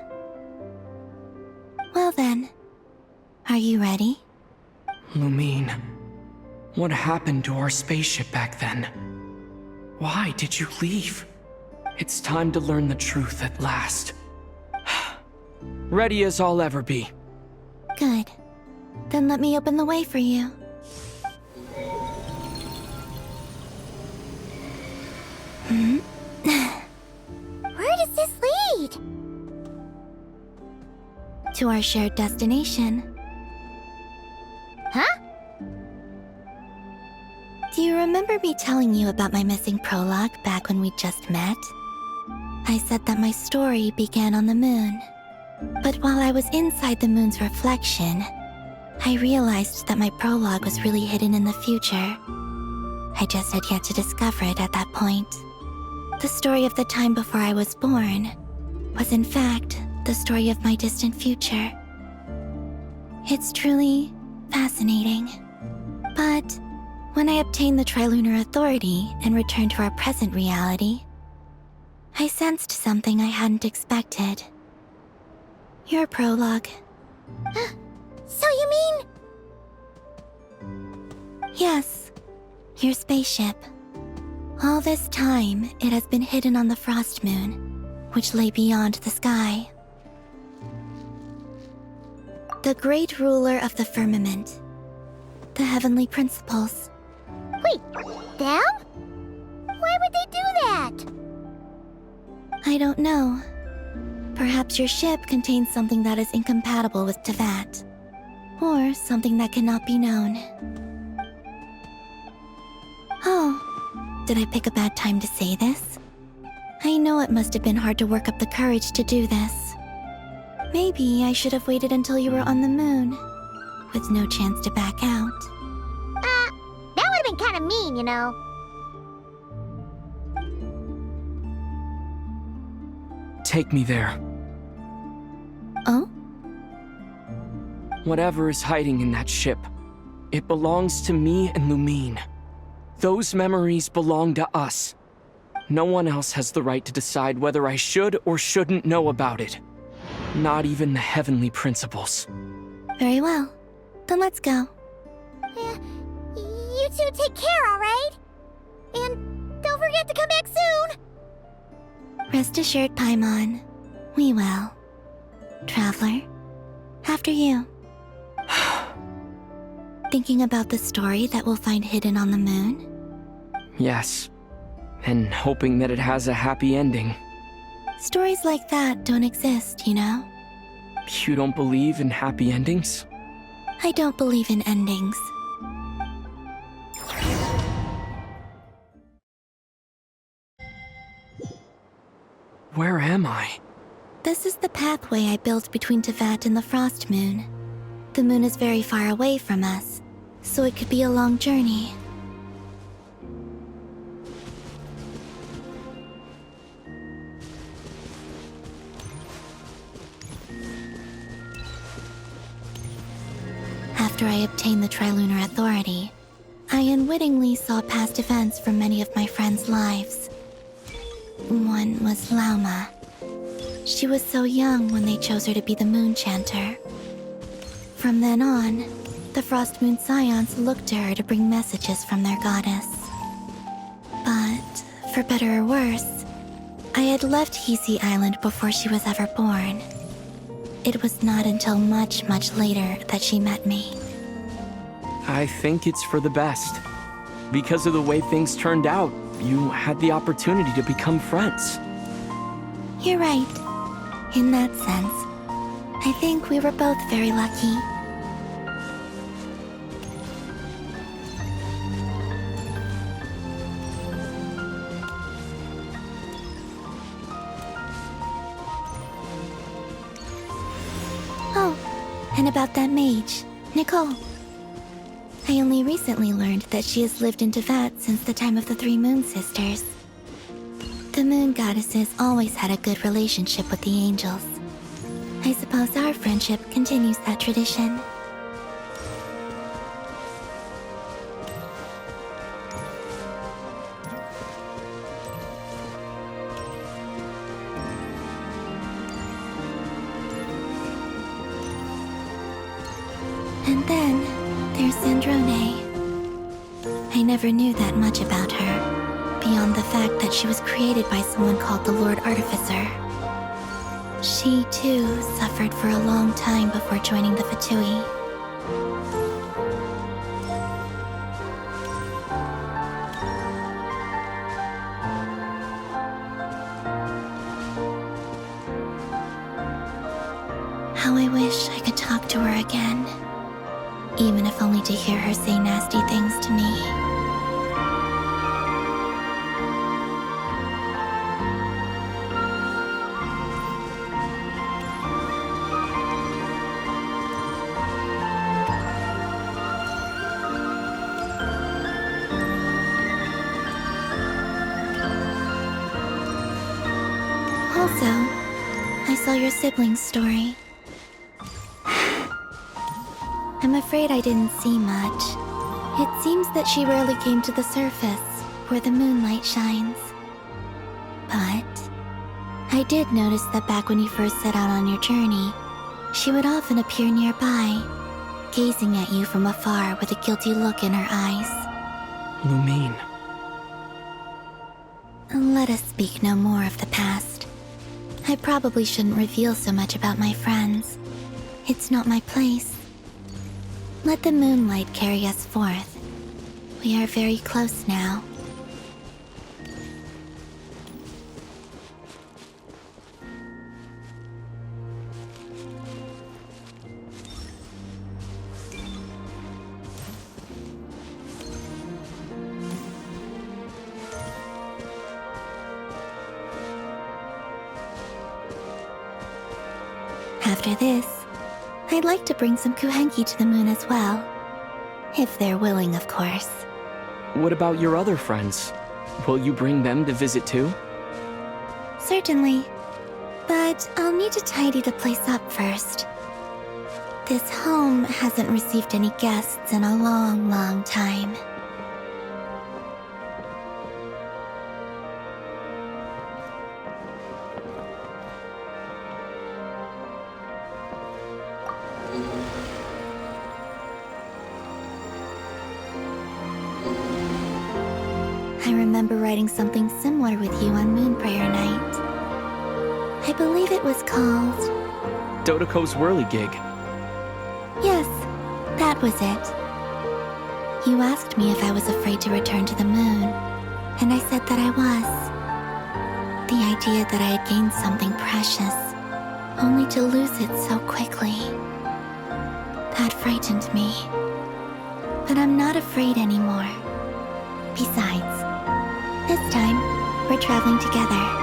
Well then, are you ready? Lumine, what happened to our spaceship back then? Why did you leave? It's time to learn the truth at last. Ready as I'll ever be. Good. Then let me open the way for you. Where does this lead? To our shared destination. Huh? Do you remember me telling you about my missing prologue back when we just met? I said that my story began on the moon. But while I was inside the moon's reflection, I realized that my prologue was really hidden in the future. I just had yet to discover it at that point. The story of the time before I was born was in fact the story of my distant future. It's truly fascinating. But when I obtained the Trilunar Authority and returned to our present reality, I sensed something I hadn't expected. Your prologue. So you mean... Yes, your spaceship. All this time, it has been hidden on the Frost Moon, which lay beyond the sky. The great ruler of the firmament. The heavenly principles. Wait, them? Why would they do that? I don't know. Perhaps your ship contains something that is incompatible with Tevat. Or something that cannot be known. Oh, did I pick a bad time to say this? I know it must have been hard to work up the courage to do this. Maybe I should have waited until you were on the moon, with no chance to back out. That would have been kind of mean, you know. Take me there. Oh? Whatever is hiding in that ship, it belongs to me and Lumine. Those memories belong to us. No one else has the right to decide whether I should or shouldn't know about it. Not even the heavenly principles. Very well. Then let's go. You two take care, alright? And don't forget to come back soon! Rest assured, Paimon. We will. Traveler, after you. Thinking about the story that we'll find hidden on the moon? Yes. And hoping that it has a happy ending. Stories like that don't exist, you know? You don't believe in happy endings? I don't believe in endings. Where am I? This is the pathway I built between Tevat and the Frost Moon. The moon is very far away from us, so it could be a long journey. After I obtained the Trilunar Authority, I unwittingly saw past events from many of my friends' lives. One was Lauma. She was so young when they chose her to be the Moon Chanter. From then on, the Frost Moon Scions looked to her to bring messages from their goddess. But, for better or worse, I had left Hisi Island before she was ever born. It was not until much later that she met me. I think it's for the best. Because of the way things turned out, you had the opportunity to become friends. You're right. In that sense, I think we were both very lucky. Oh, and about that mage, Nicole. I only recently learned that she has lived in Teyvat since the time of the Three Moon Sisters. The Moon Goddesses always had a good relationship with the angels. I suppose our friendship continues that tradition. And then, there's Sandrone. I never knew that much about her, beyond the fact that she was created by someone called the Lord Artificer. She, too, suffered for a long time before joining the Fatui. How I wish I could talk to her again. Even if only to hear her say nasty things to me. Also, I saw your siblings' story. I'm afraid I didn't see much. It seems that she rarely came to the surface, where the moonlight shines. But I did notice that back when you first set out on your journey, she would often appear nearby, gazing at you from afar with a guilty look in her eyes. Lumine. Let us speak no more of the past. I probably shouldn't reveal so much about my friends. It's not my place. Let the moonlight carry us forth. We are very close now. After this, I'd like to bring some kuhenki to the moon as well. If they're willing, of course. What about your other friends? Will you bring them to visit too? Certainly. But I'll need to tidy the place up first. This home hasn't received any guests in a long time. I remember writing something similar with you on Moon Prayer Night. I believe it was called... Dodoko's Whirligig. Yes, that was it. You asked me if I was afraid to return to the moon, and I said that I was. The idea that I had gained something precious, only to lose it so quickly. That frightened me. But I'm not afraid anymore. Besides, this time, we're traveling together.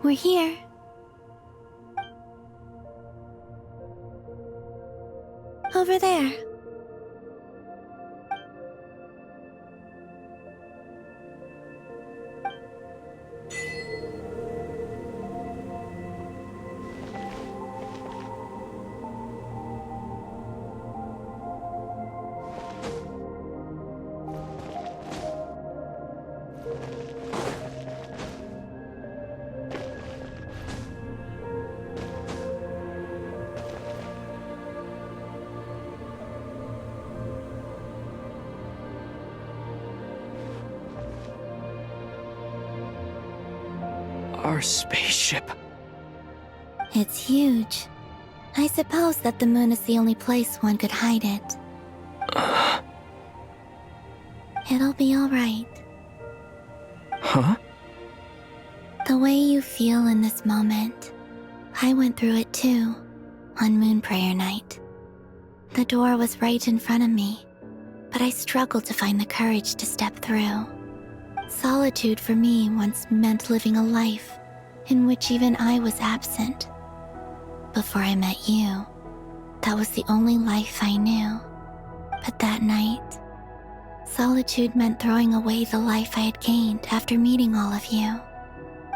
We're here. Over there. Our spaceship. It's huge. I suppose that the moon is the only place one could hide it. It'll be alright. Huh? The way you feel in this moment, I went through it too, on Moon Prayer Night. The door was right in front of me, but I struggled to find the courage to step through. Solitude for me once meant living a life in which even I was absent. Before I met you, that was the only life I knew. But that night, solitude meant throwing away the life I had gained after meeting all of you.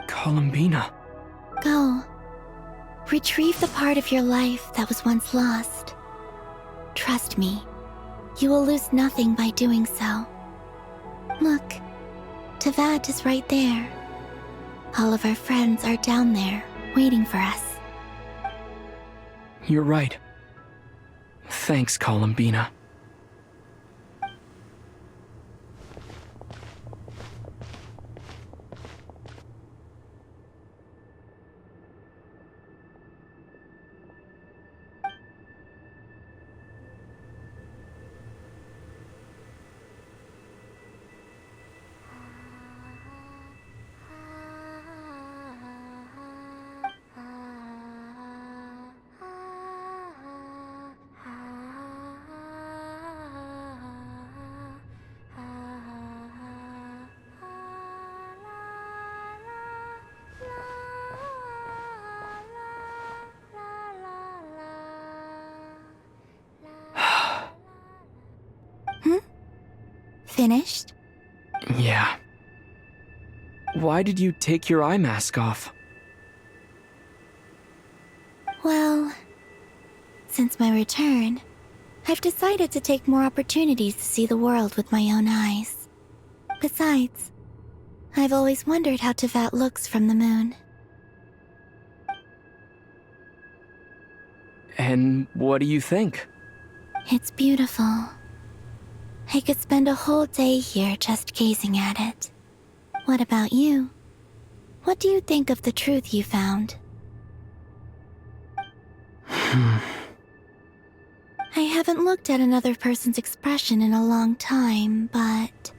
Columbina. Go. Retrieve the part of your life that was once lost. Trust me, you will lose nothing by doing so. Look, Teyvat is right there. All of our friends are down there, waiting for us. You're right. Thanks, Columbina. Finished? Yeah. Why did you take your eye mask off? Well, since my return, I've decided to take more opportunities to see the world with my own eyes. Besides, I've always wondered how Teyvat looks from the moon. And what do you think? It's beautiful. I could spend a whole day here just gazing at it. What about you? What do you think of the truth you found? I haven't looked at another person's expression in a long time, but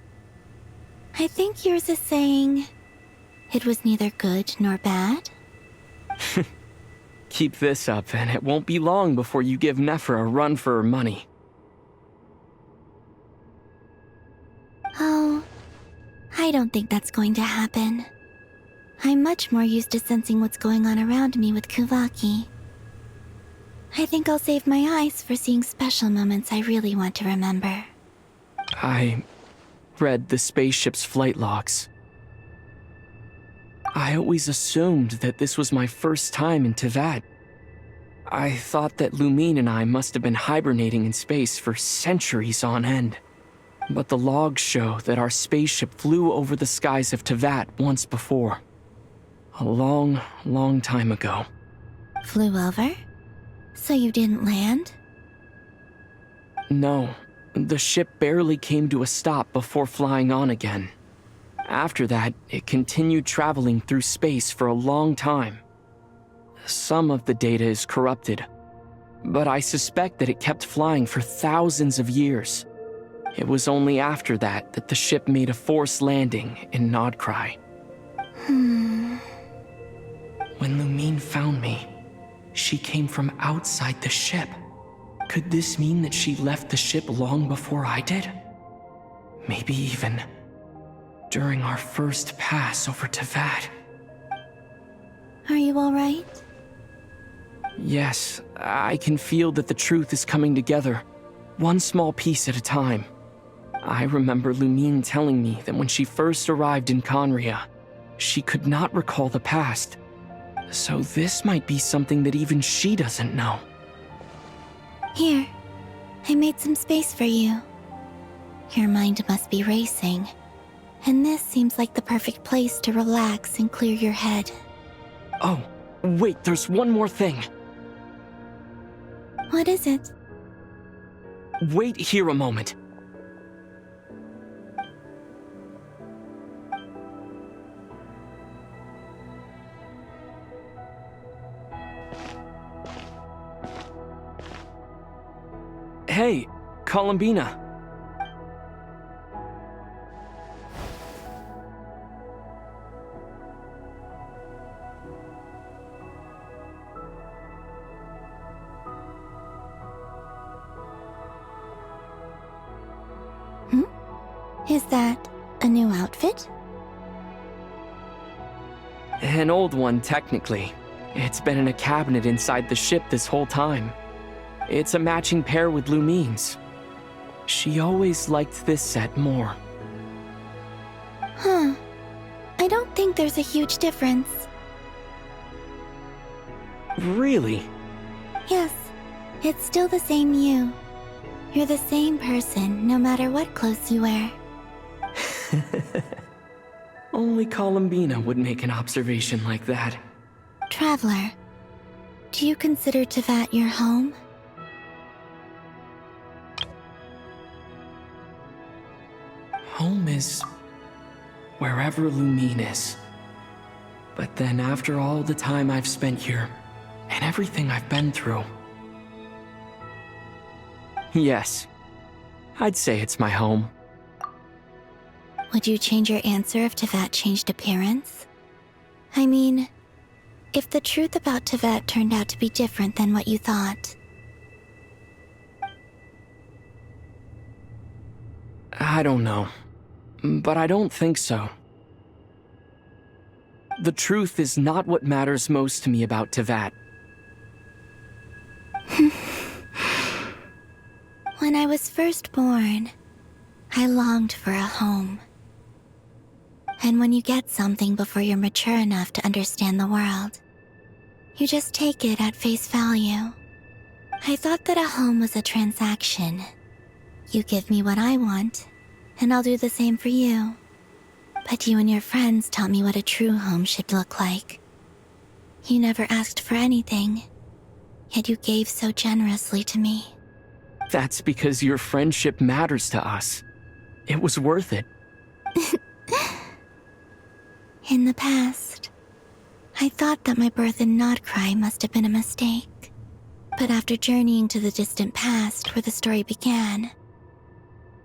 I think yours is saying it was neither good nor bad. Keep this up, and it won't be long before you give Nephra a run for her money. Oh, I don't think that's going to happen. I'm much more used to sensing what's going on around me with Kuvaki. I think I'll save my eyes for seeing special moments I really want to remember. I read the spaceship's flight logs. I always assumed that this was my first time in Teyvat. I thought that Lumine and I must have been hibernating in space for centuries on end. But the logs show that our spaceship flew over the skies of Teyvat once before. A long, long time ago. Flew over? So you didn't land? No, the ship barely came to a stop before flying on again. After that, it continued traveling through space for a long time. Some of the data is corrupted, but I suspect that it kept flying for thousands of years. It was only after that that the ship made a forced landing in Nodcry. When Lumine found me, she came from outside the ship. Could this mean that she left the ship long before I did? Maybe even during our first pass over Teyvat. Are you alright? Yes, I can feel that the truth is coming together, one small piece at a time. I remember Lumine telling me that when she first arrived in Conria, she could not recall the past. So this might be something that even she doesn't know. Here, I made some space for you. Your mind must be racing, and this seems like the perfect place to relax and clear your head. Oh, wait, there's one more thing. What is it? Wait here a moment. Hey, Columbina. Is that a new outfit? An old one, technically. It's been in a cabinet inside the ship this whole time. It's a matching pair with Lumine's. She always liked this set more. Huh. I don't think there's a huge difference. Really? Yes, it's still the same you. You're the same person, no matter what clothes you wear. Only Columbina would make an observation like that. Traveler, do you consider Tevat your home? Home is wherever Lumine is. But then after all the time I've spent here, and everything I've been through... Yes, I'd say it's my home. Would you change your answer if Tevat changed appearance? I mean, if the truth about Tevat turned out to be different than what you thought. I don't know, but I don't think so. The truth is not what matters most to me about Tevat. When I was first born, I longed for a home. And when you get something before you're mature enough to understand the world, you just take it at face value. I thought that a home was a transaction. You give me what I want, and I'll do the same for you. But you and your friends taught me what a true home should look like. You never asked for anything, yet you gave so generously to me. That's because your friendship matters to us. It was worth it. In the past, I thought that my birth in Nodcry must have been a mistake. But after journeying to the distant past where the story began,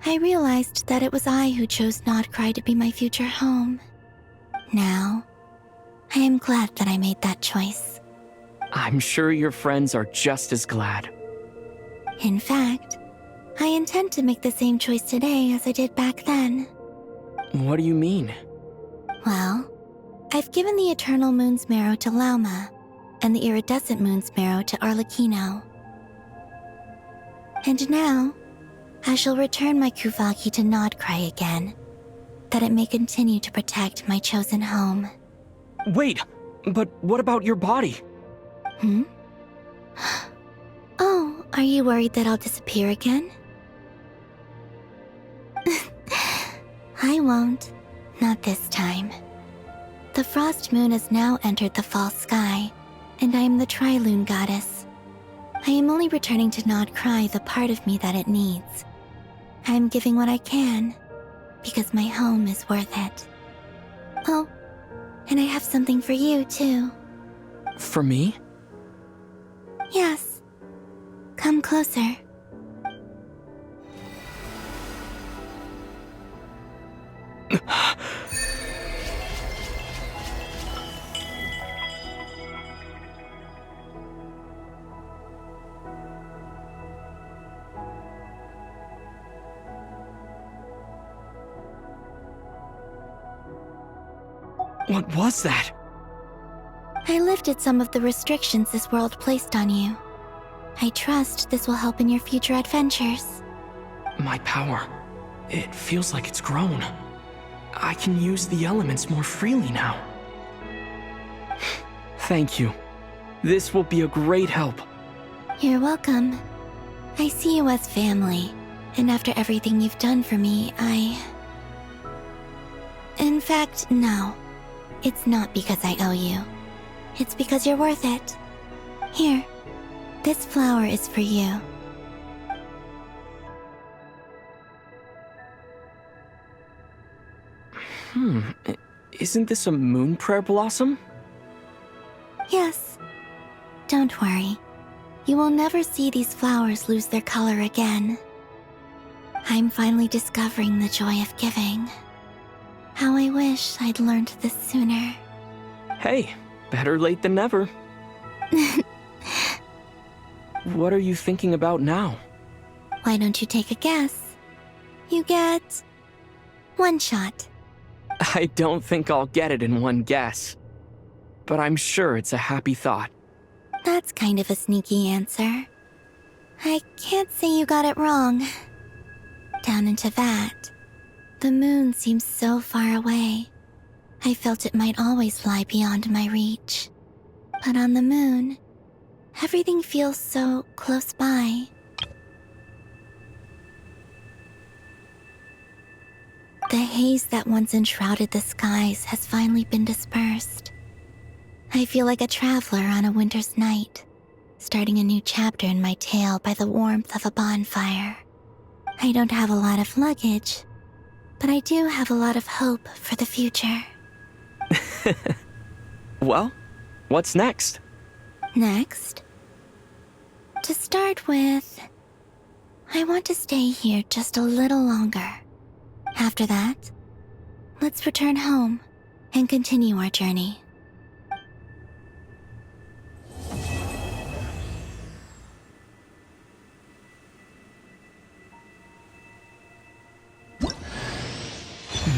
I realized that it was I who chose Nodcry to be my future home. Now, I am glad that I made that choice. I'm sure your friends are just as glad. In fact, I intend to make the same choice today as I did back then. What do you mean? Well, I've given the Eternal Moon's Marrow to Lauma, and the Iridescent Moon's Marrow to Arlecchino. And now, I shall return my Kuvaki to Nodcry again, that it may continue to protect my chosen home. Wait, but what about your body? Oh, are you worried that I'll disappear again? I won't. Not this time. The Frost Moon has now entered the false sky, and I am the Trilune Goddess. I am only returning to Nodcry the part of me that it needs. I am giving what I can, because my home is worth it. Oh, and I have something for you, too. For me? Yes. Come closer. What was that? I lifted some of the restrictions this world placed on you. I trust this will help in your future adventures. My power, it feels like it's grown. I can use the elements more freely now. Thank you. This will be a great help. You're welcome. I see you as family, and after everything you've done for me, In fact, no. It's not because I owe you. It's because you're worth it. Here, this flower is for you. Isn't this a moon prayer blossom? Yes. Don't worry. You will never see these flowers lose their color again. I'm finally discovering the joy of giving. How I wish I'd learned this sooner. Hey, better late than never. What are you thinking about now? Why don't you take a guess? You get 1 shot. I don't think I'll get it in one guess. But I'm sure it's a happy thought. That's kind of a sneaky answer. I can't say you got it wrong. Down into that, the moon seems so far away. I felt it might always lie beyond my reach. But on the moon, everything feels so close by. The haze that once enshrouded the skies has finally been dispersed. I feel like a traveler on a winter's night, starting a new chapter in my tale by the warmth of a bonfire. I don't have a lot of luggage, but I do have a lot of hope for the future. Well, what's next? Next? To start with, I want to stay here just a little longer. After that, let's return home and continue our journey.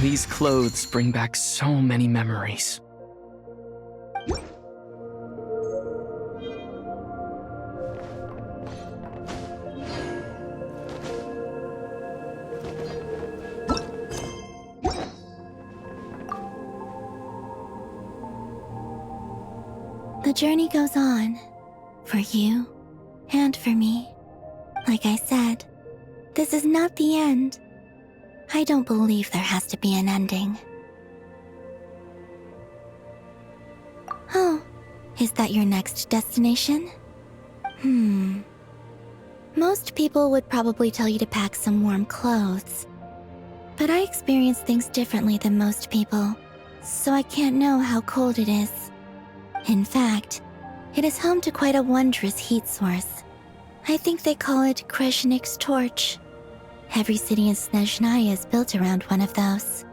These clothes bring back so many memories. The journey goes on, for you and for me. Like I said, this is not the end. I don't believe there has to be an ending. Oh, is that your next destination? Most people would probably tell you to pack some warm clothes. But I experience things differently than most people, so I can't know how cold it is. In fact, it is home to quite a wondrous heat source. I think they call it Kreshnik's torch. Every city in Snezhnaya is built around one of those.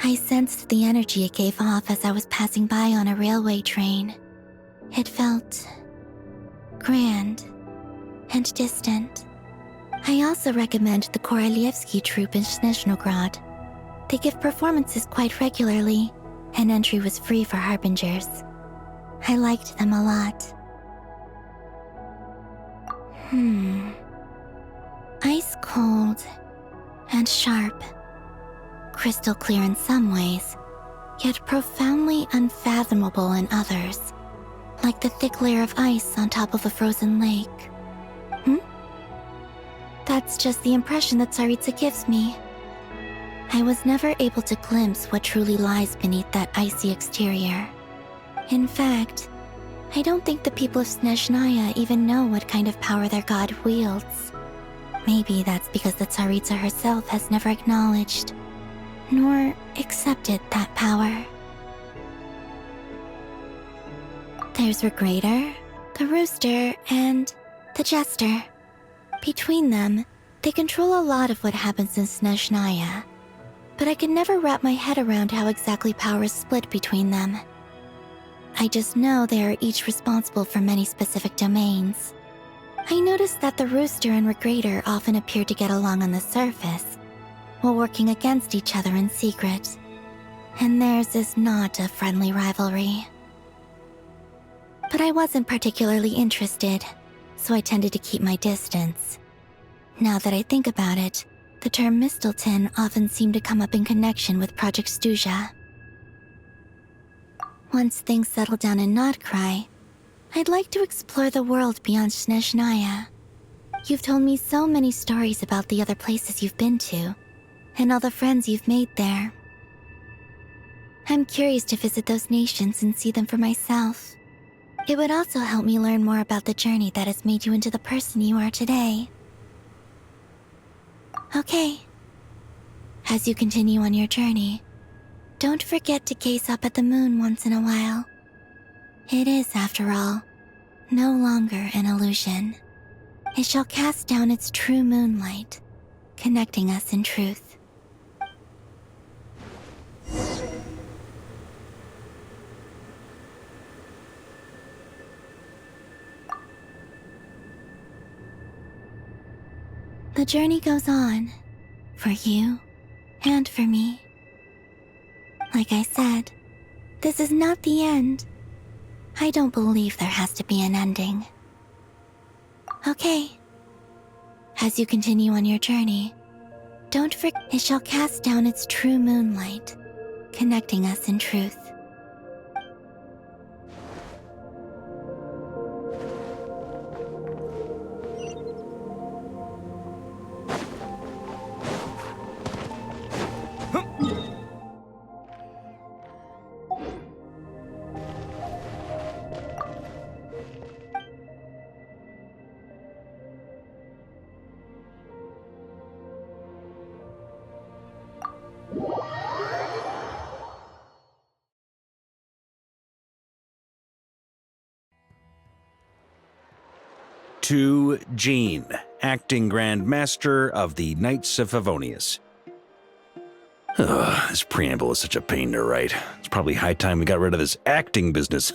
I sensed the energy it gave off as I was passing by on a railway train. It felt grand and distant. I also recommend the Korolievsky troupe in Snezhnograd. They give performances quite regularly, and entry was free for harbingers. I liked them a lot. Ice cold and sharp. Crystal clear in some ways, yet profoundly unfathomable in others. Like the thick layer of ice on top of a frozen lake. That's just the impression that Tsaritsa gives me. I was never able to glimpse what truly lies beneath that icy exterior. In fact, I don't think the people of Snezhnaya even know what kind of power their god wields. Maybe that's because the Tsaritsa herself has never acknowledged, nor accepted that power. There's Regrator, the Rooster, and the Jester. Between them, they control a lot of what happens in Snezhnaya, but I can never wrap my head around how exactly power is split between them. I just know they are each responsible for many specific domains. I noticed that the Rooster and Regrator often appear to get along on the surface, while working against each other in secret. and theirs is not a friendly rivalry. But I wasn't particularly interested, so I tended to keep my distance. Now that I think about it, the term Mistelton often seemed to come up in connection with Project Stuja. Once things settle down in Notcry, I'd like to explore the world beyond Snezhnaya. You've told me so many stories about the other places you've been to, and all the friends you've made there. I'm curious to visit those nations and see them for myself. It would also help me learn more about the journey that has made you into the person you are today. Okay. As you continue on your journey, don't forget to gaze up at the moon once in a while. It is, after all, no longer an illusion. It shall cast down its true moonlight, connecting us in truth. The journey goes on, for you and for me. Like I said, this is not the end. I don't believe there has to be an ending. Okay. As you continue on your journey, don't forget it shall cast down its true moonlight, connecting us in truth. To Jean, acting Grand Master of the Knights of Favonius. Ugh, this preamble is such a pain to write. It's probably high time we got rid of this acting business.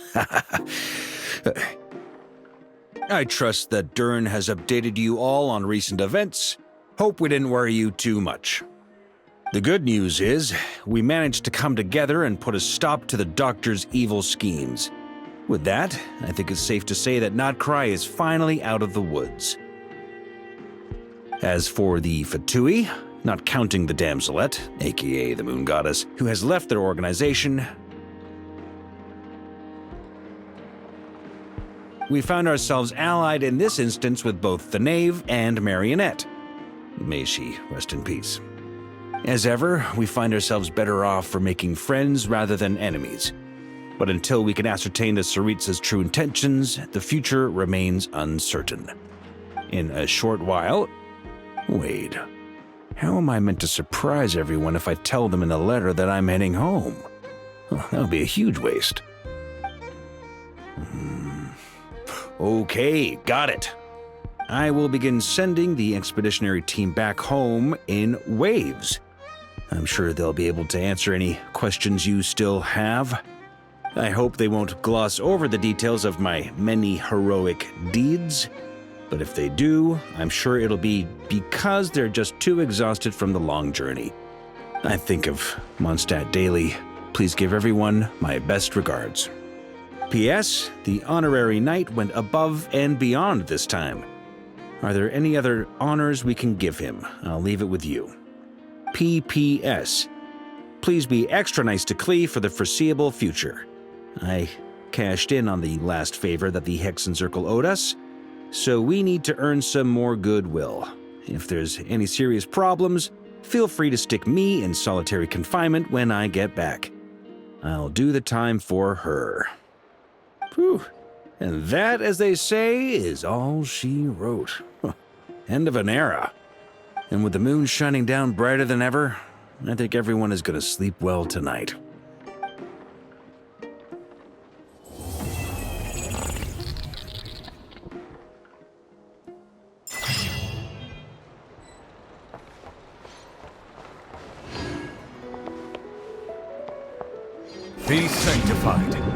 I trust that Dern has updated you all on recent events. Hope we didn't worry you too much. The good news is, we managed to come together and put a stop to the Doctor's evil schemes. With that, I think it's safe to say that Notcry is finally out of the woods. As for the Fatui, not counting the Damselette, aka the Moon Goddess, who has left their organization, we found ourselves allied in this instance with both the Knave and Marionette. May she rest in peace. As ever, we find ourselves better off for making friends rather than enemies. But until we can ascertain the Tsaritsa's true intentions, the future remains uncertain. In a short while... Wait. How am I meant to surprise everyone if I tell them in a letter that I'm heading home? Oh, that would be a huge waste. Okay, got it. I will begin sending the expeditionary team back home in waves. I'm sure they'll be able to answer any questions you still have. I hope they won't gloss over the details of my many heroic deeds, but if they do, I'm sure it'll be because they're just too exhausted from the long journey. I think of Mondstadt daily. Please give everyone my best regards. P.S. The honorary knight went above and beyond this time. Are there any other honors we can give him? I'll leave it with you. P.P.S. Please be extra nice to Klee for the foreseeable future. I cashed in on the last favor that the Hexen Circle owed us, so we need to earn some more goodwill. If there's any serious problems, feel free to stick me in solitary confinement when I get back. I'll do the time for her. Whew. And that, as they say, is all she wrote. End of an era. And with the moon shining down brighter than ever, I think everyone is going to sleep well tonight. Be sanctified.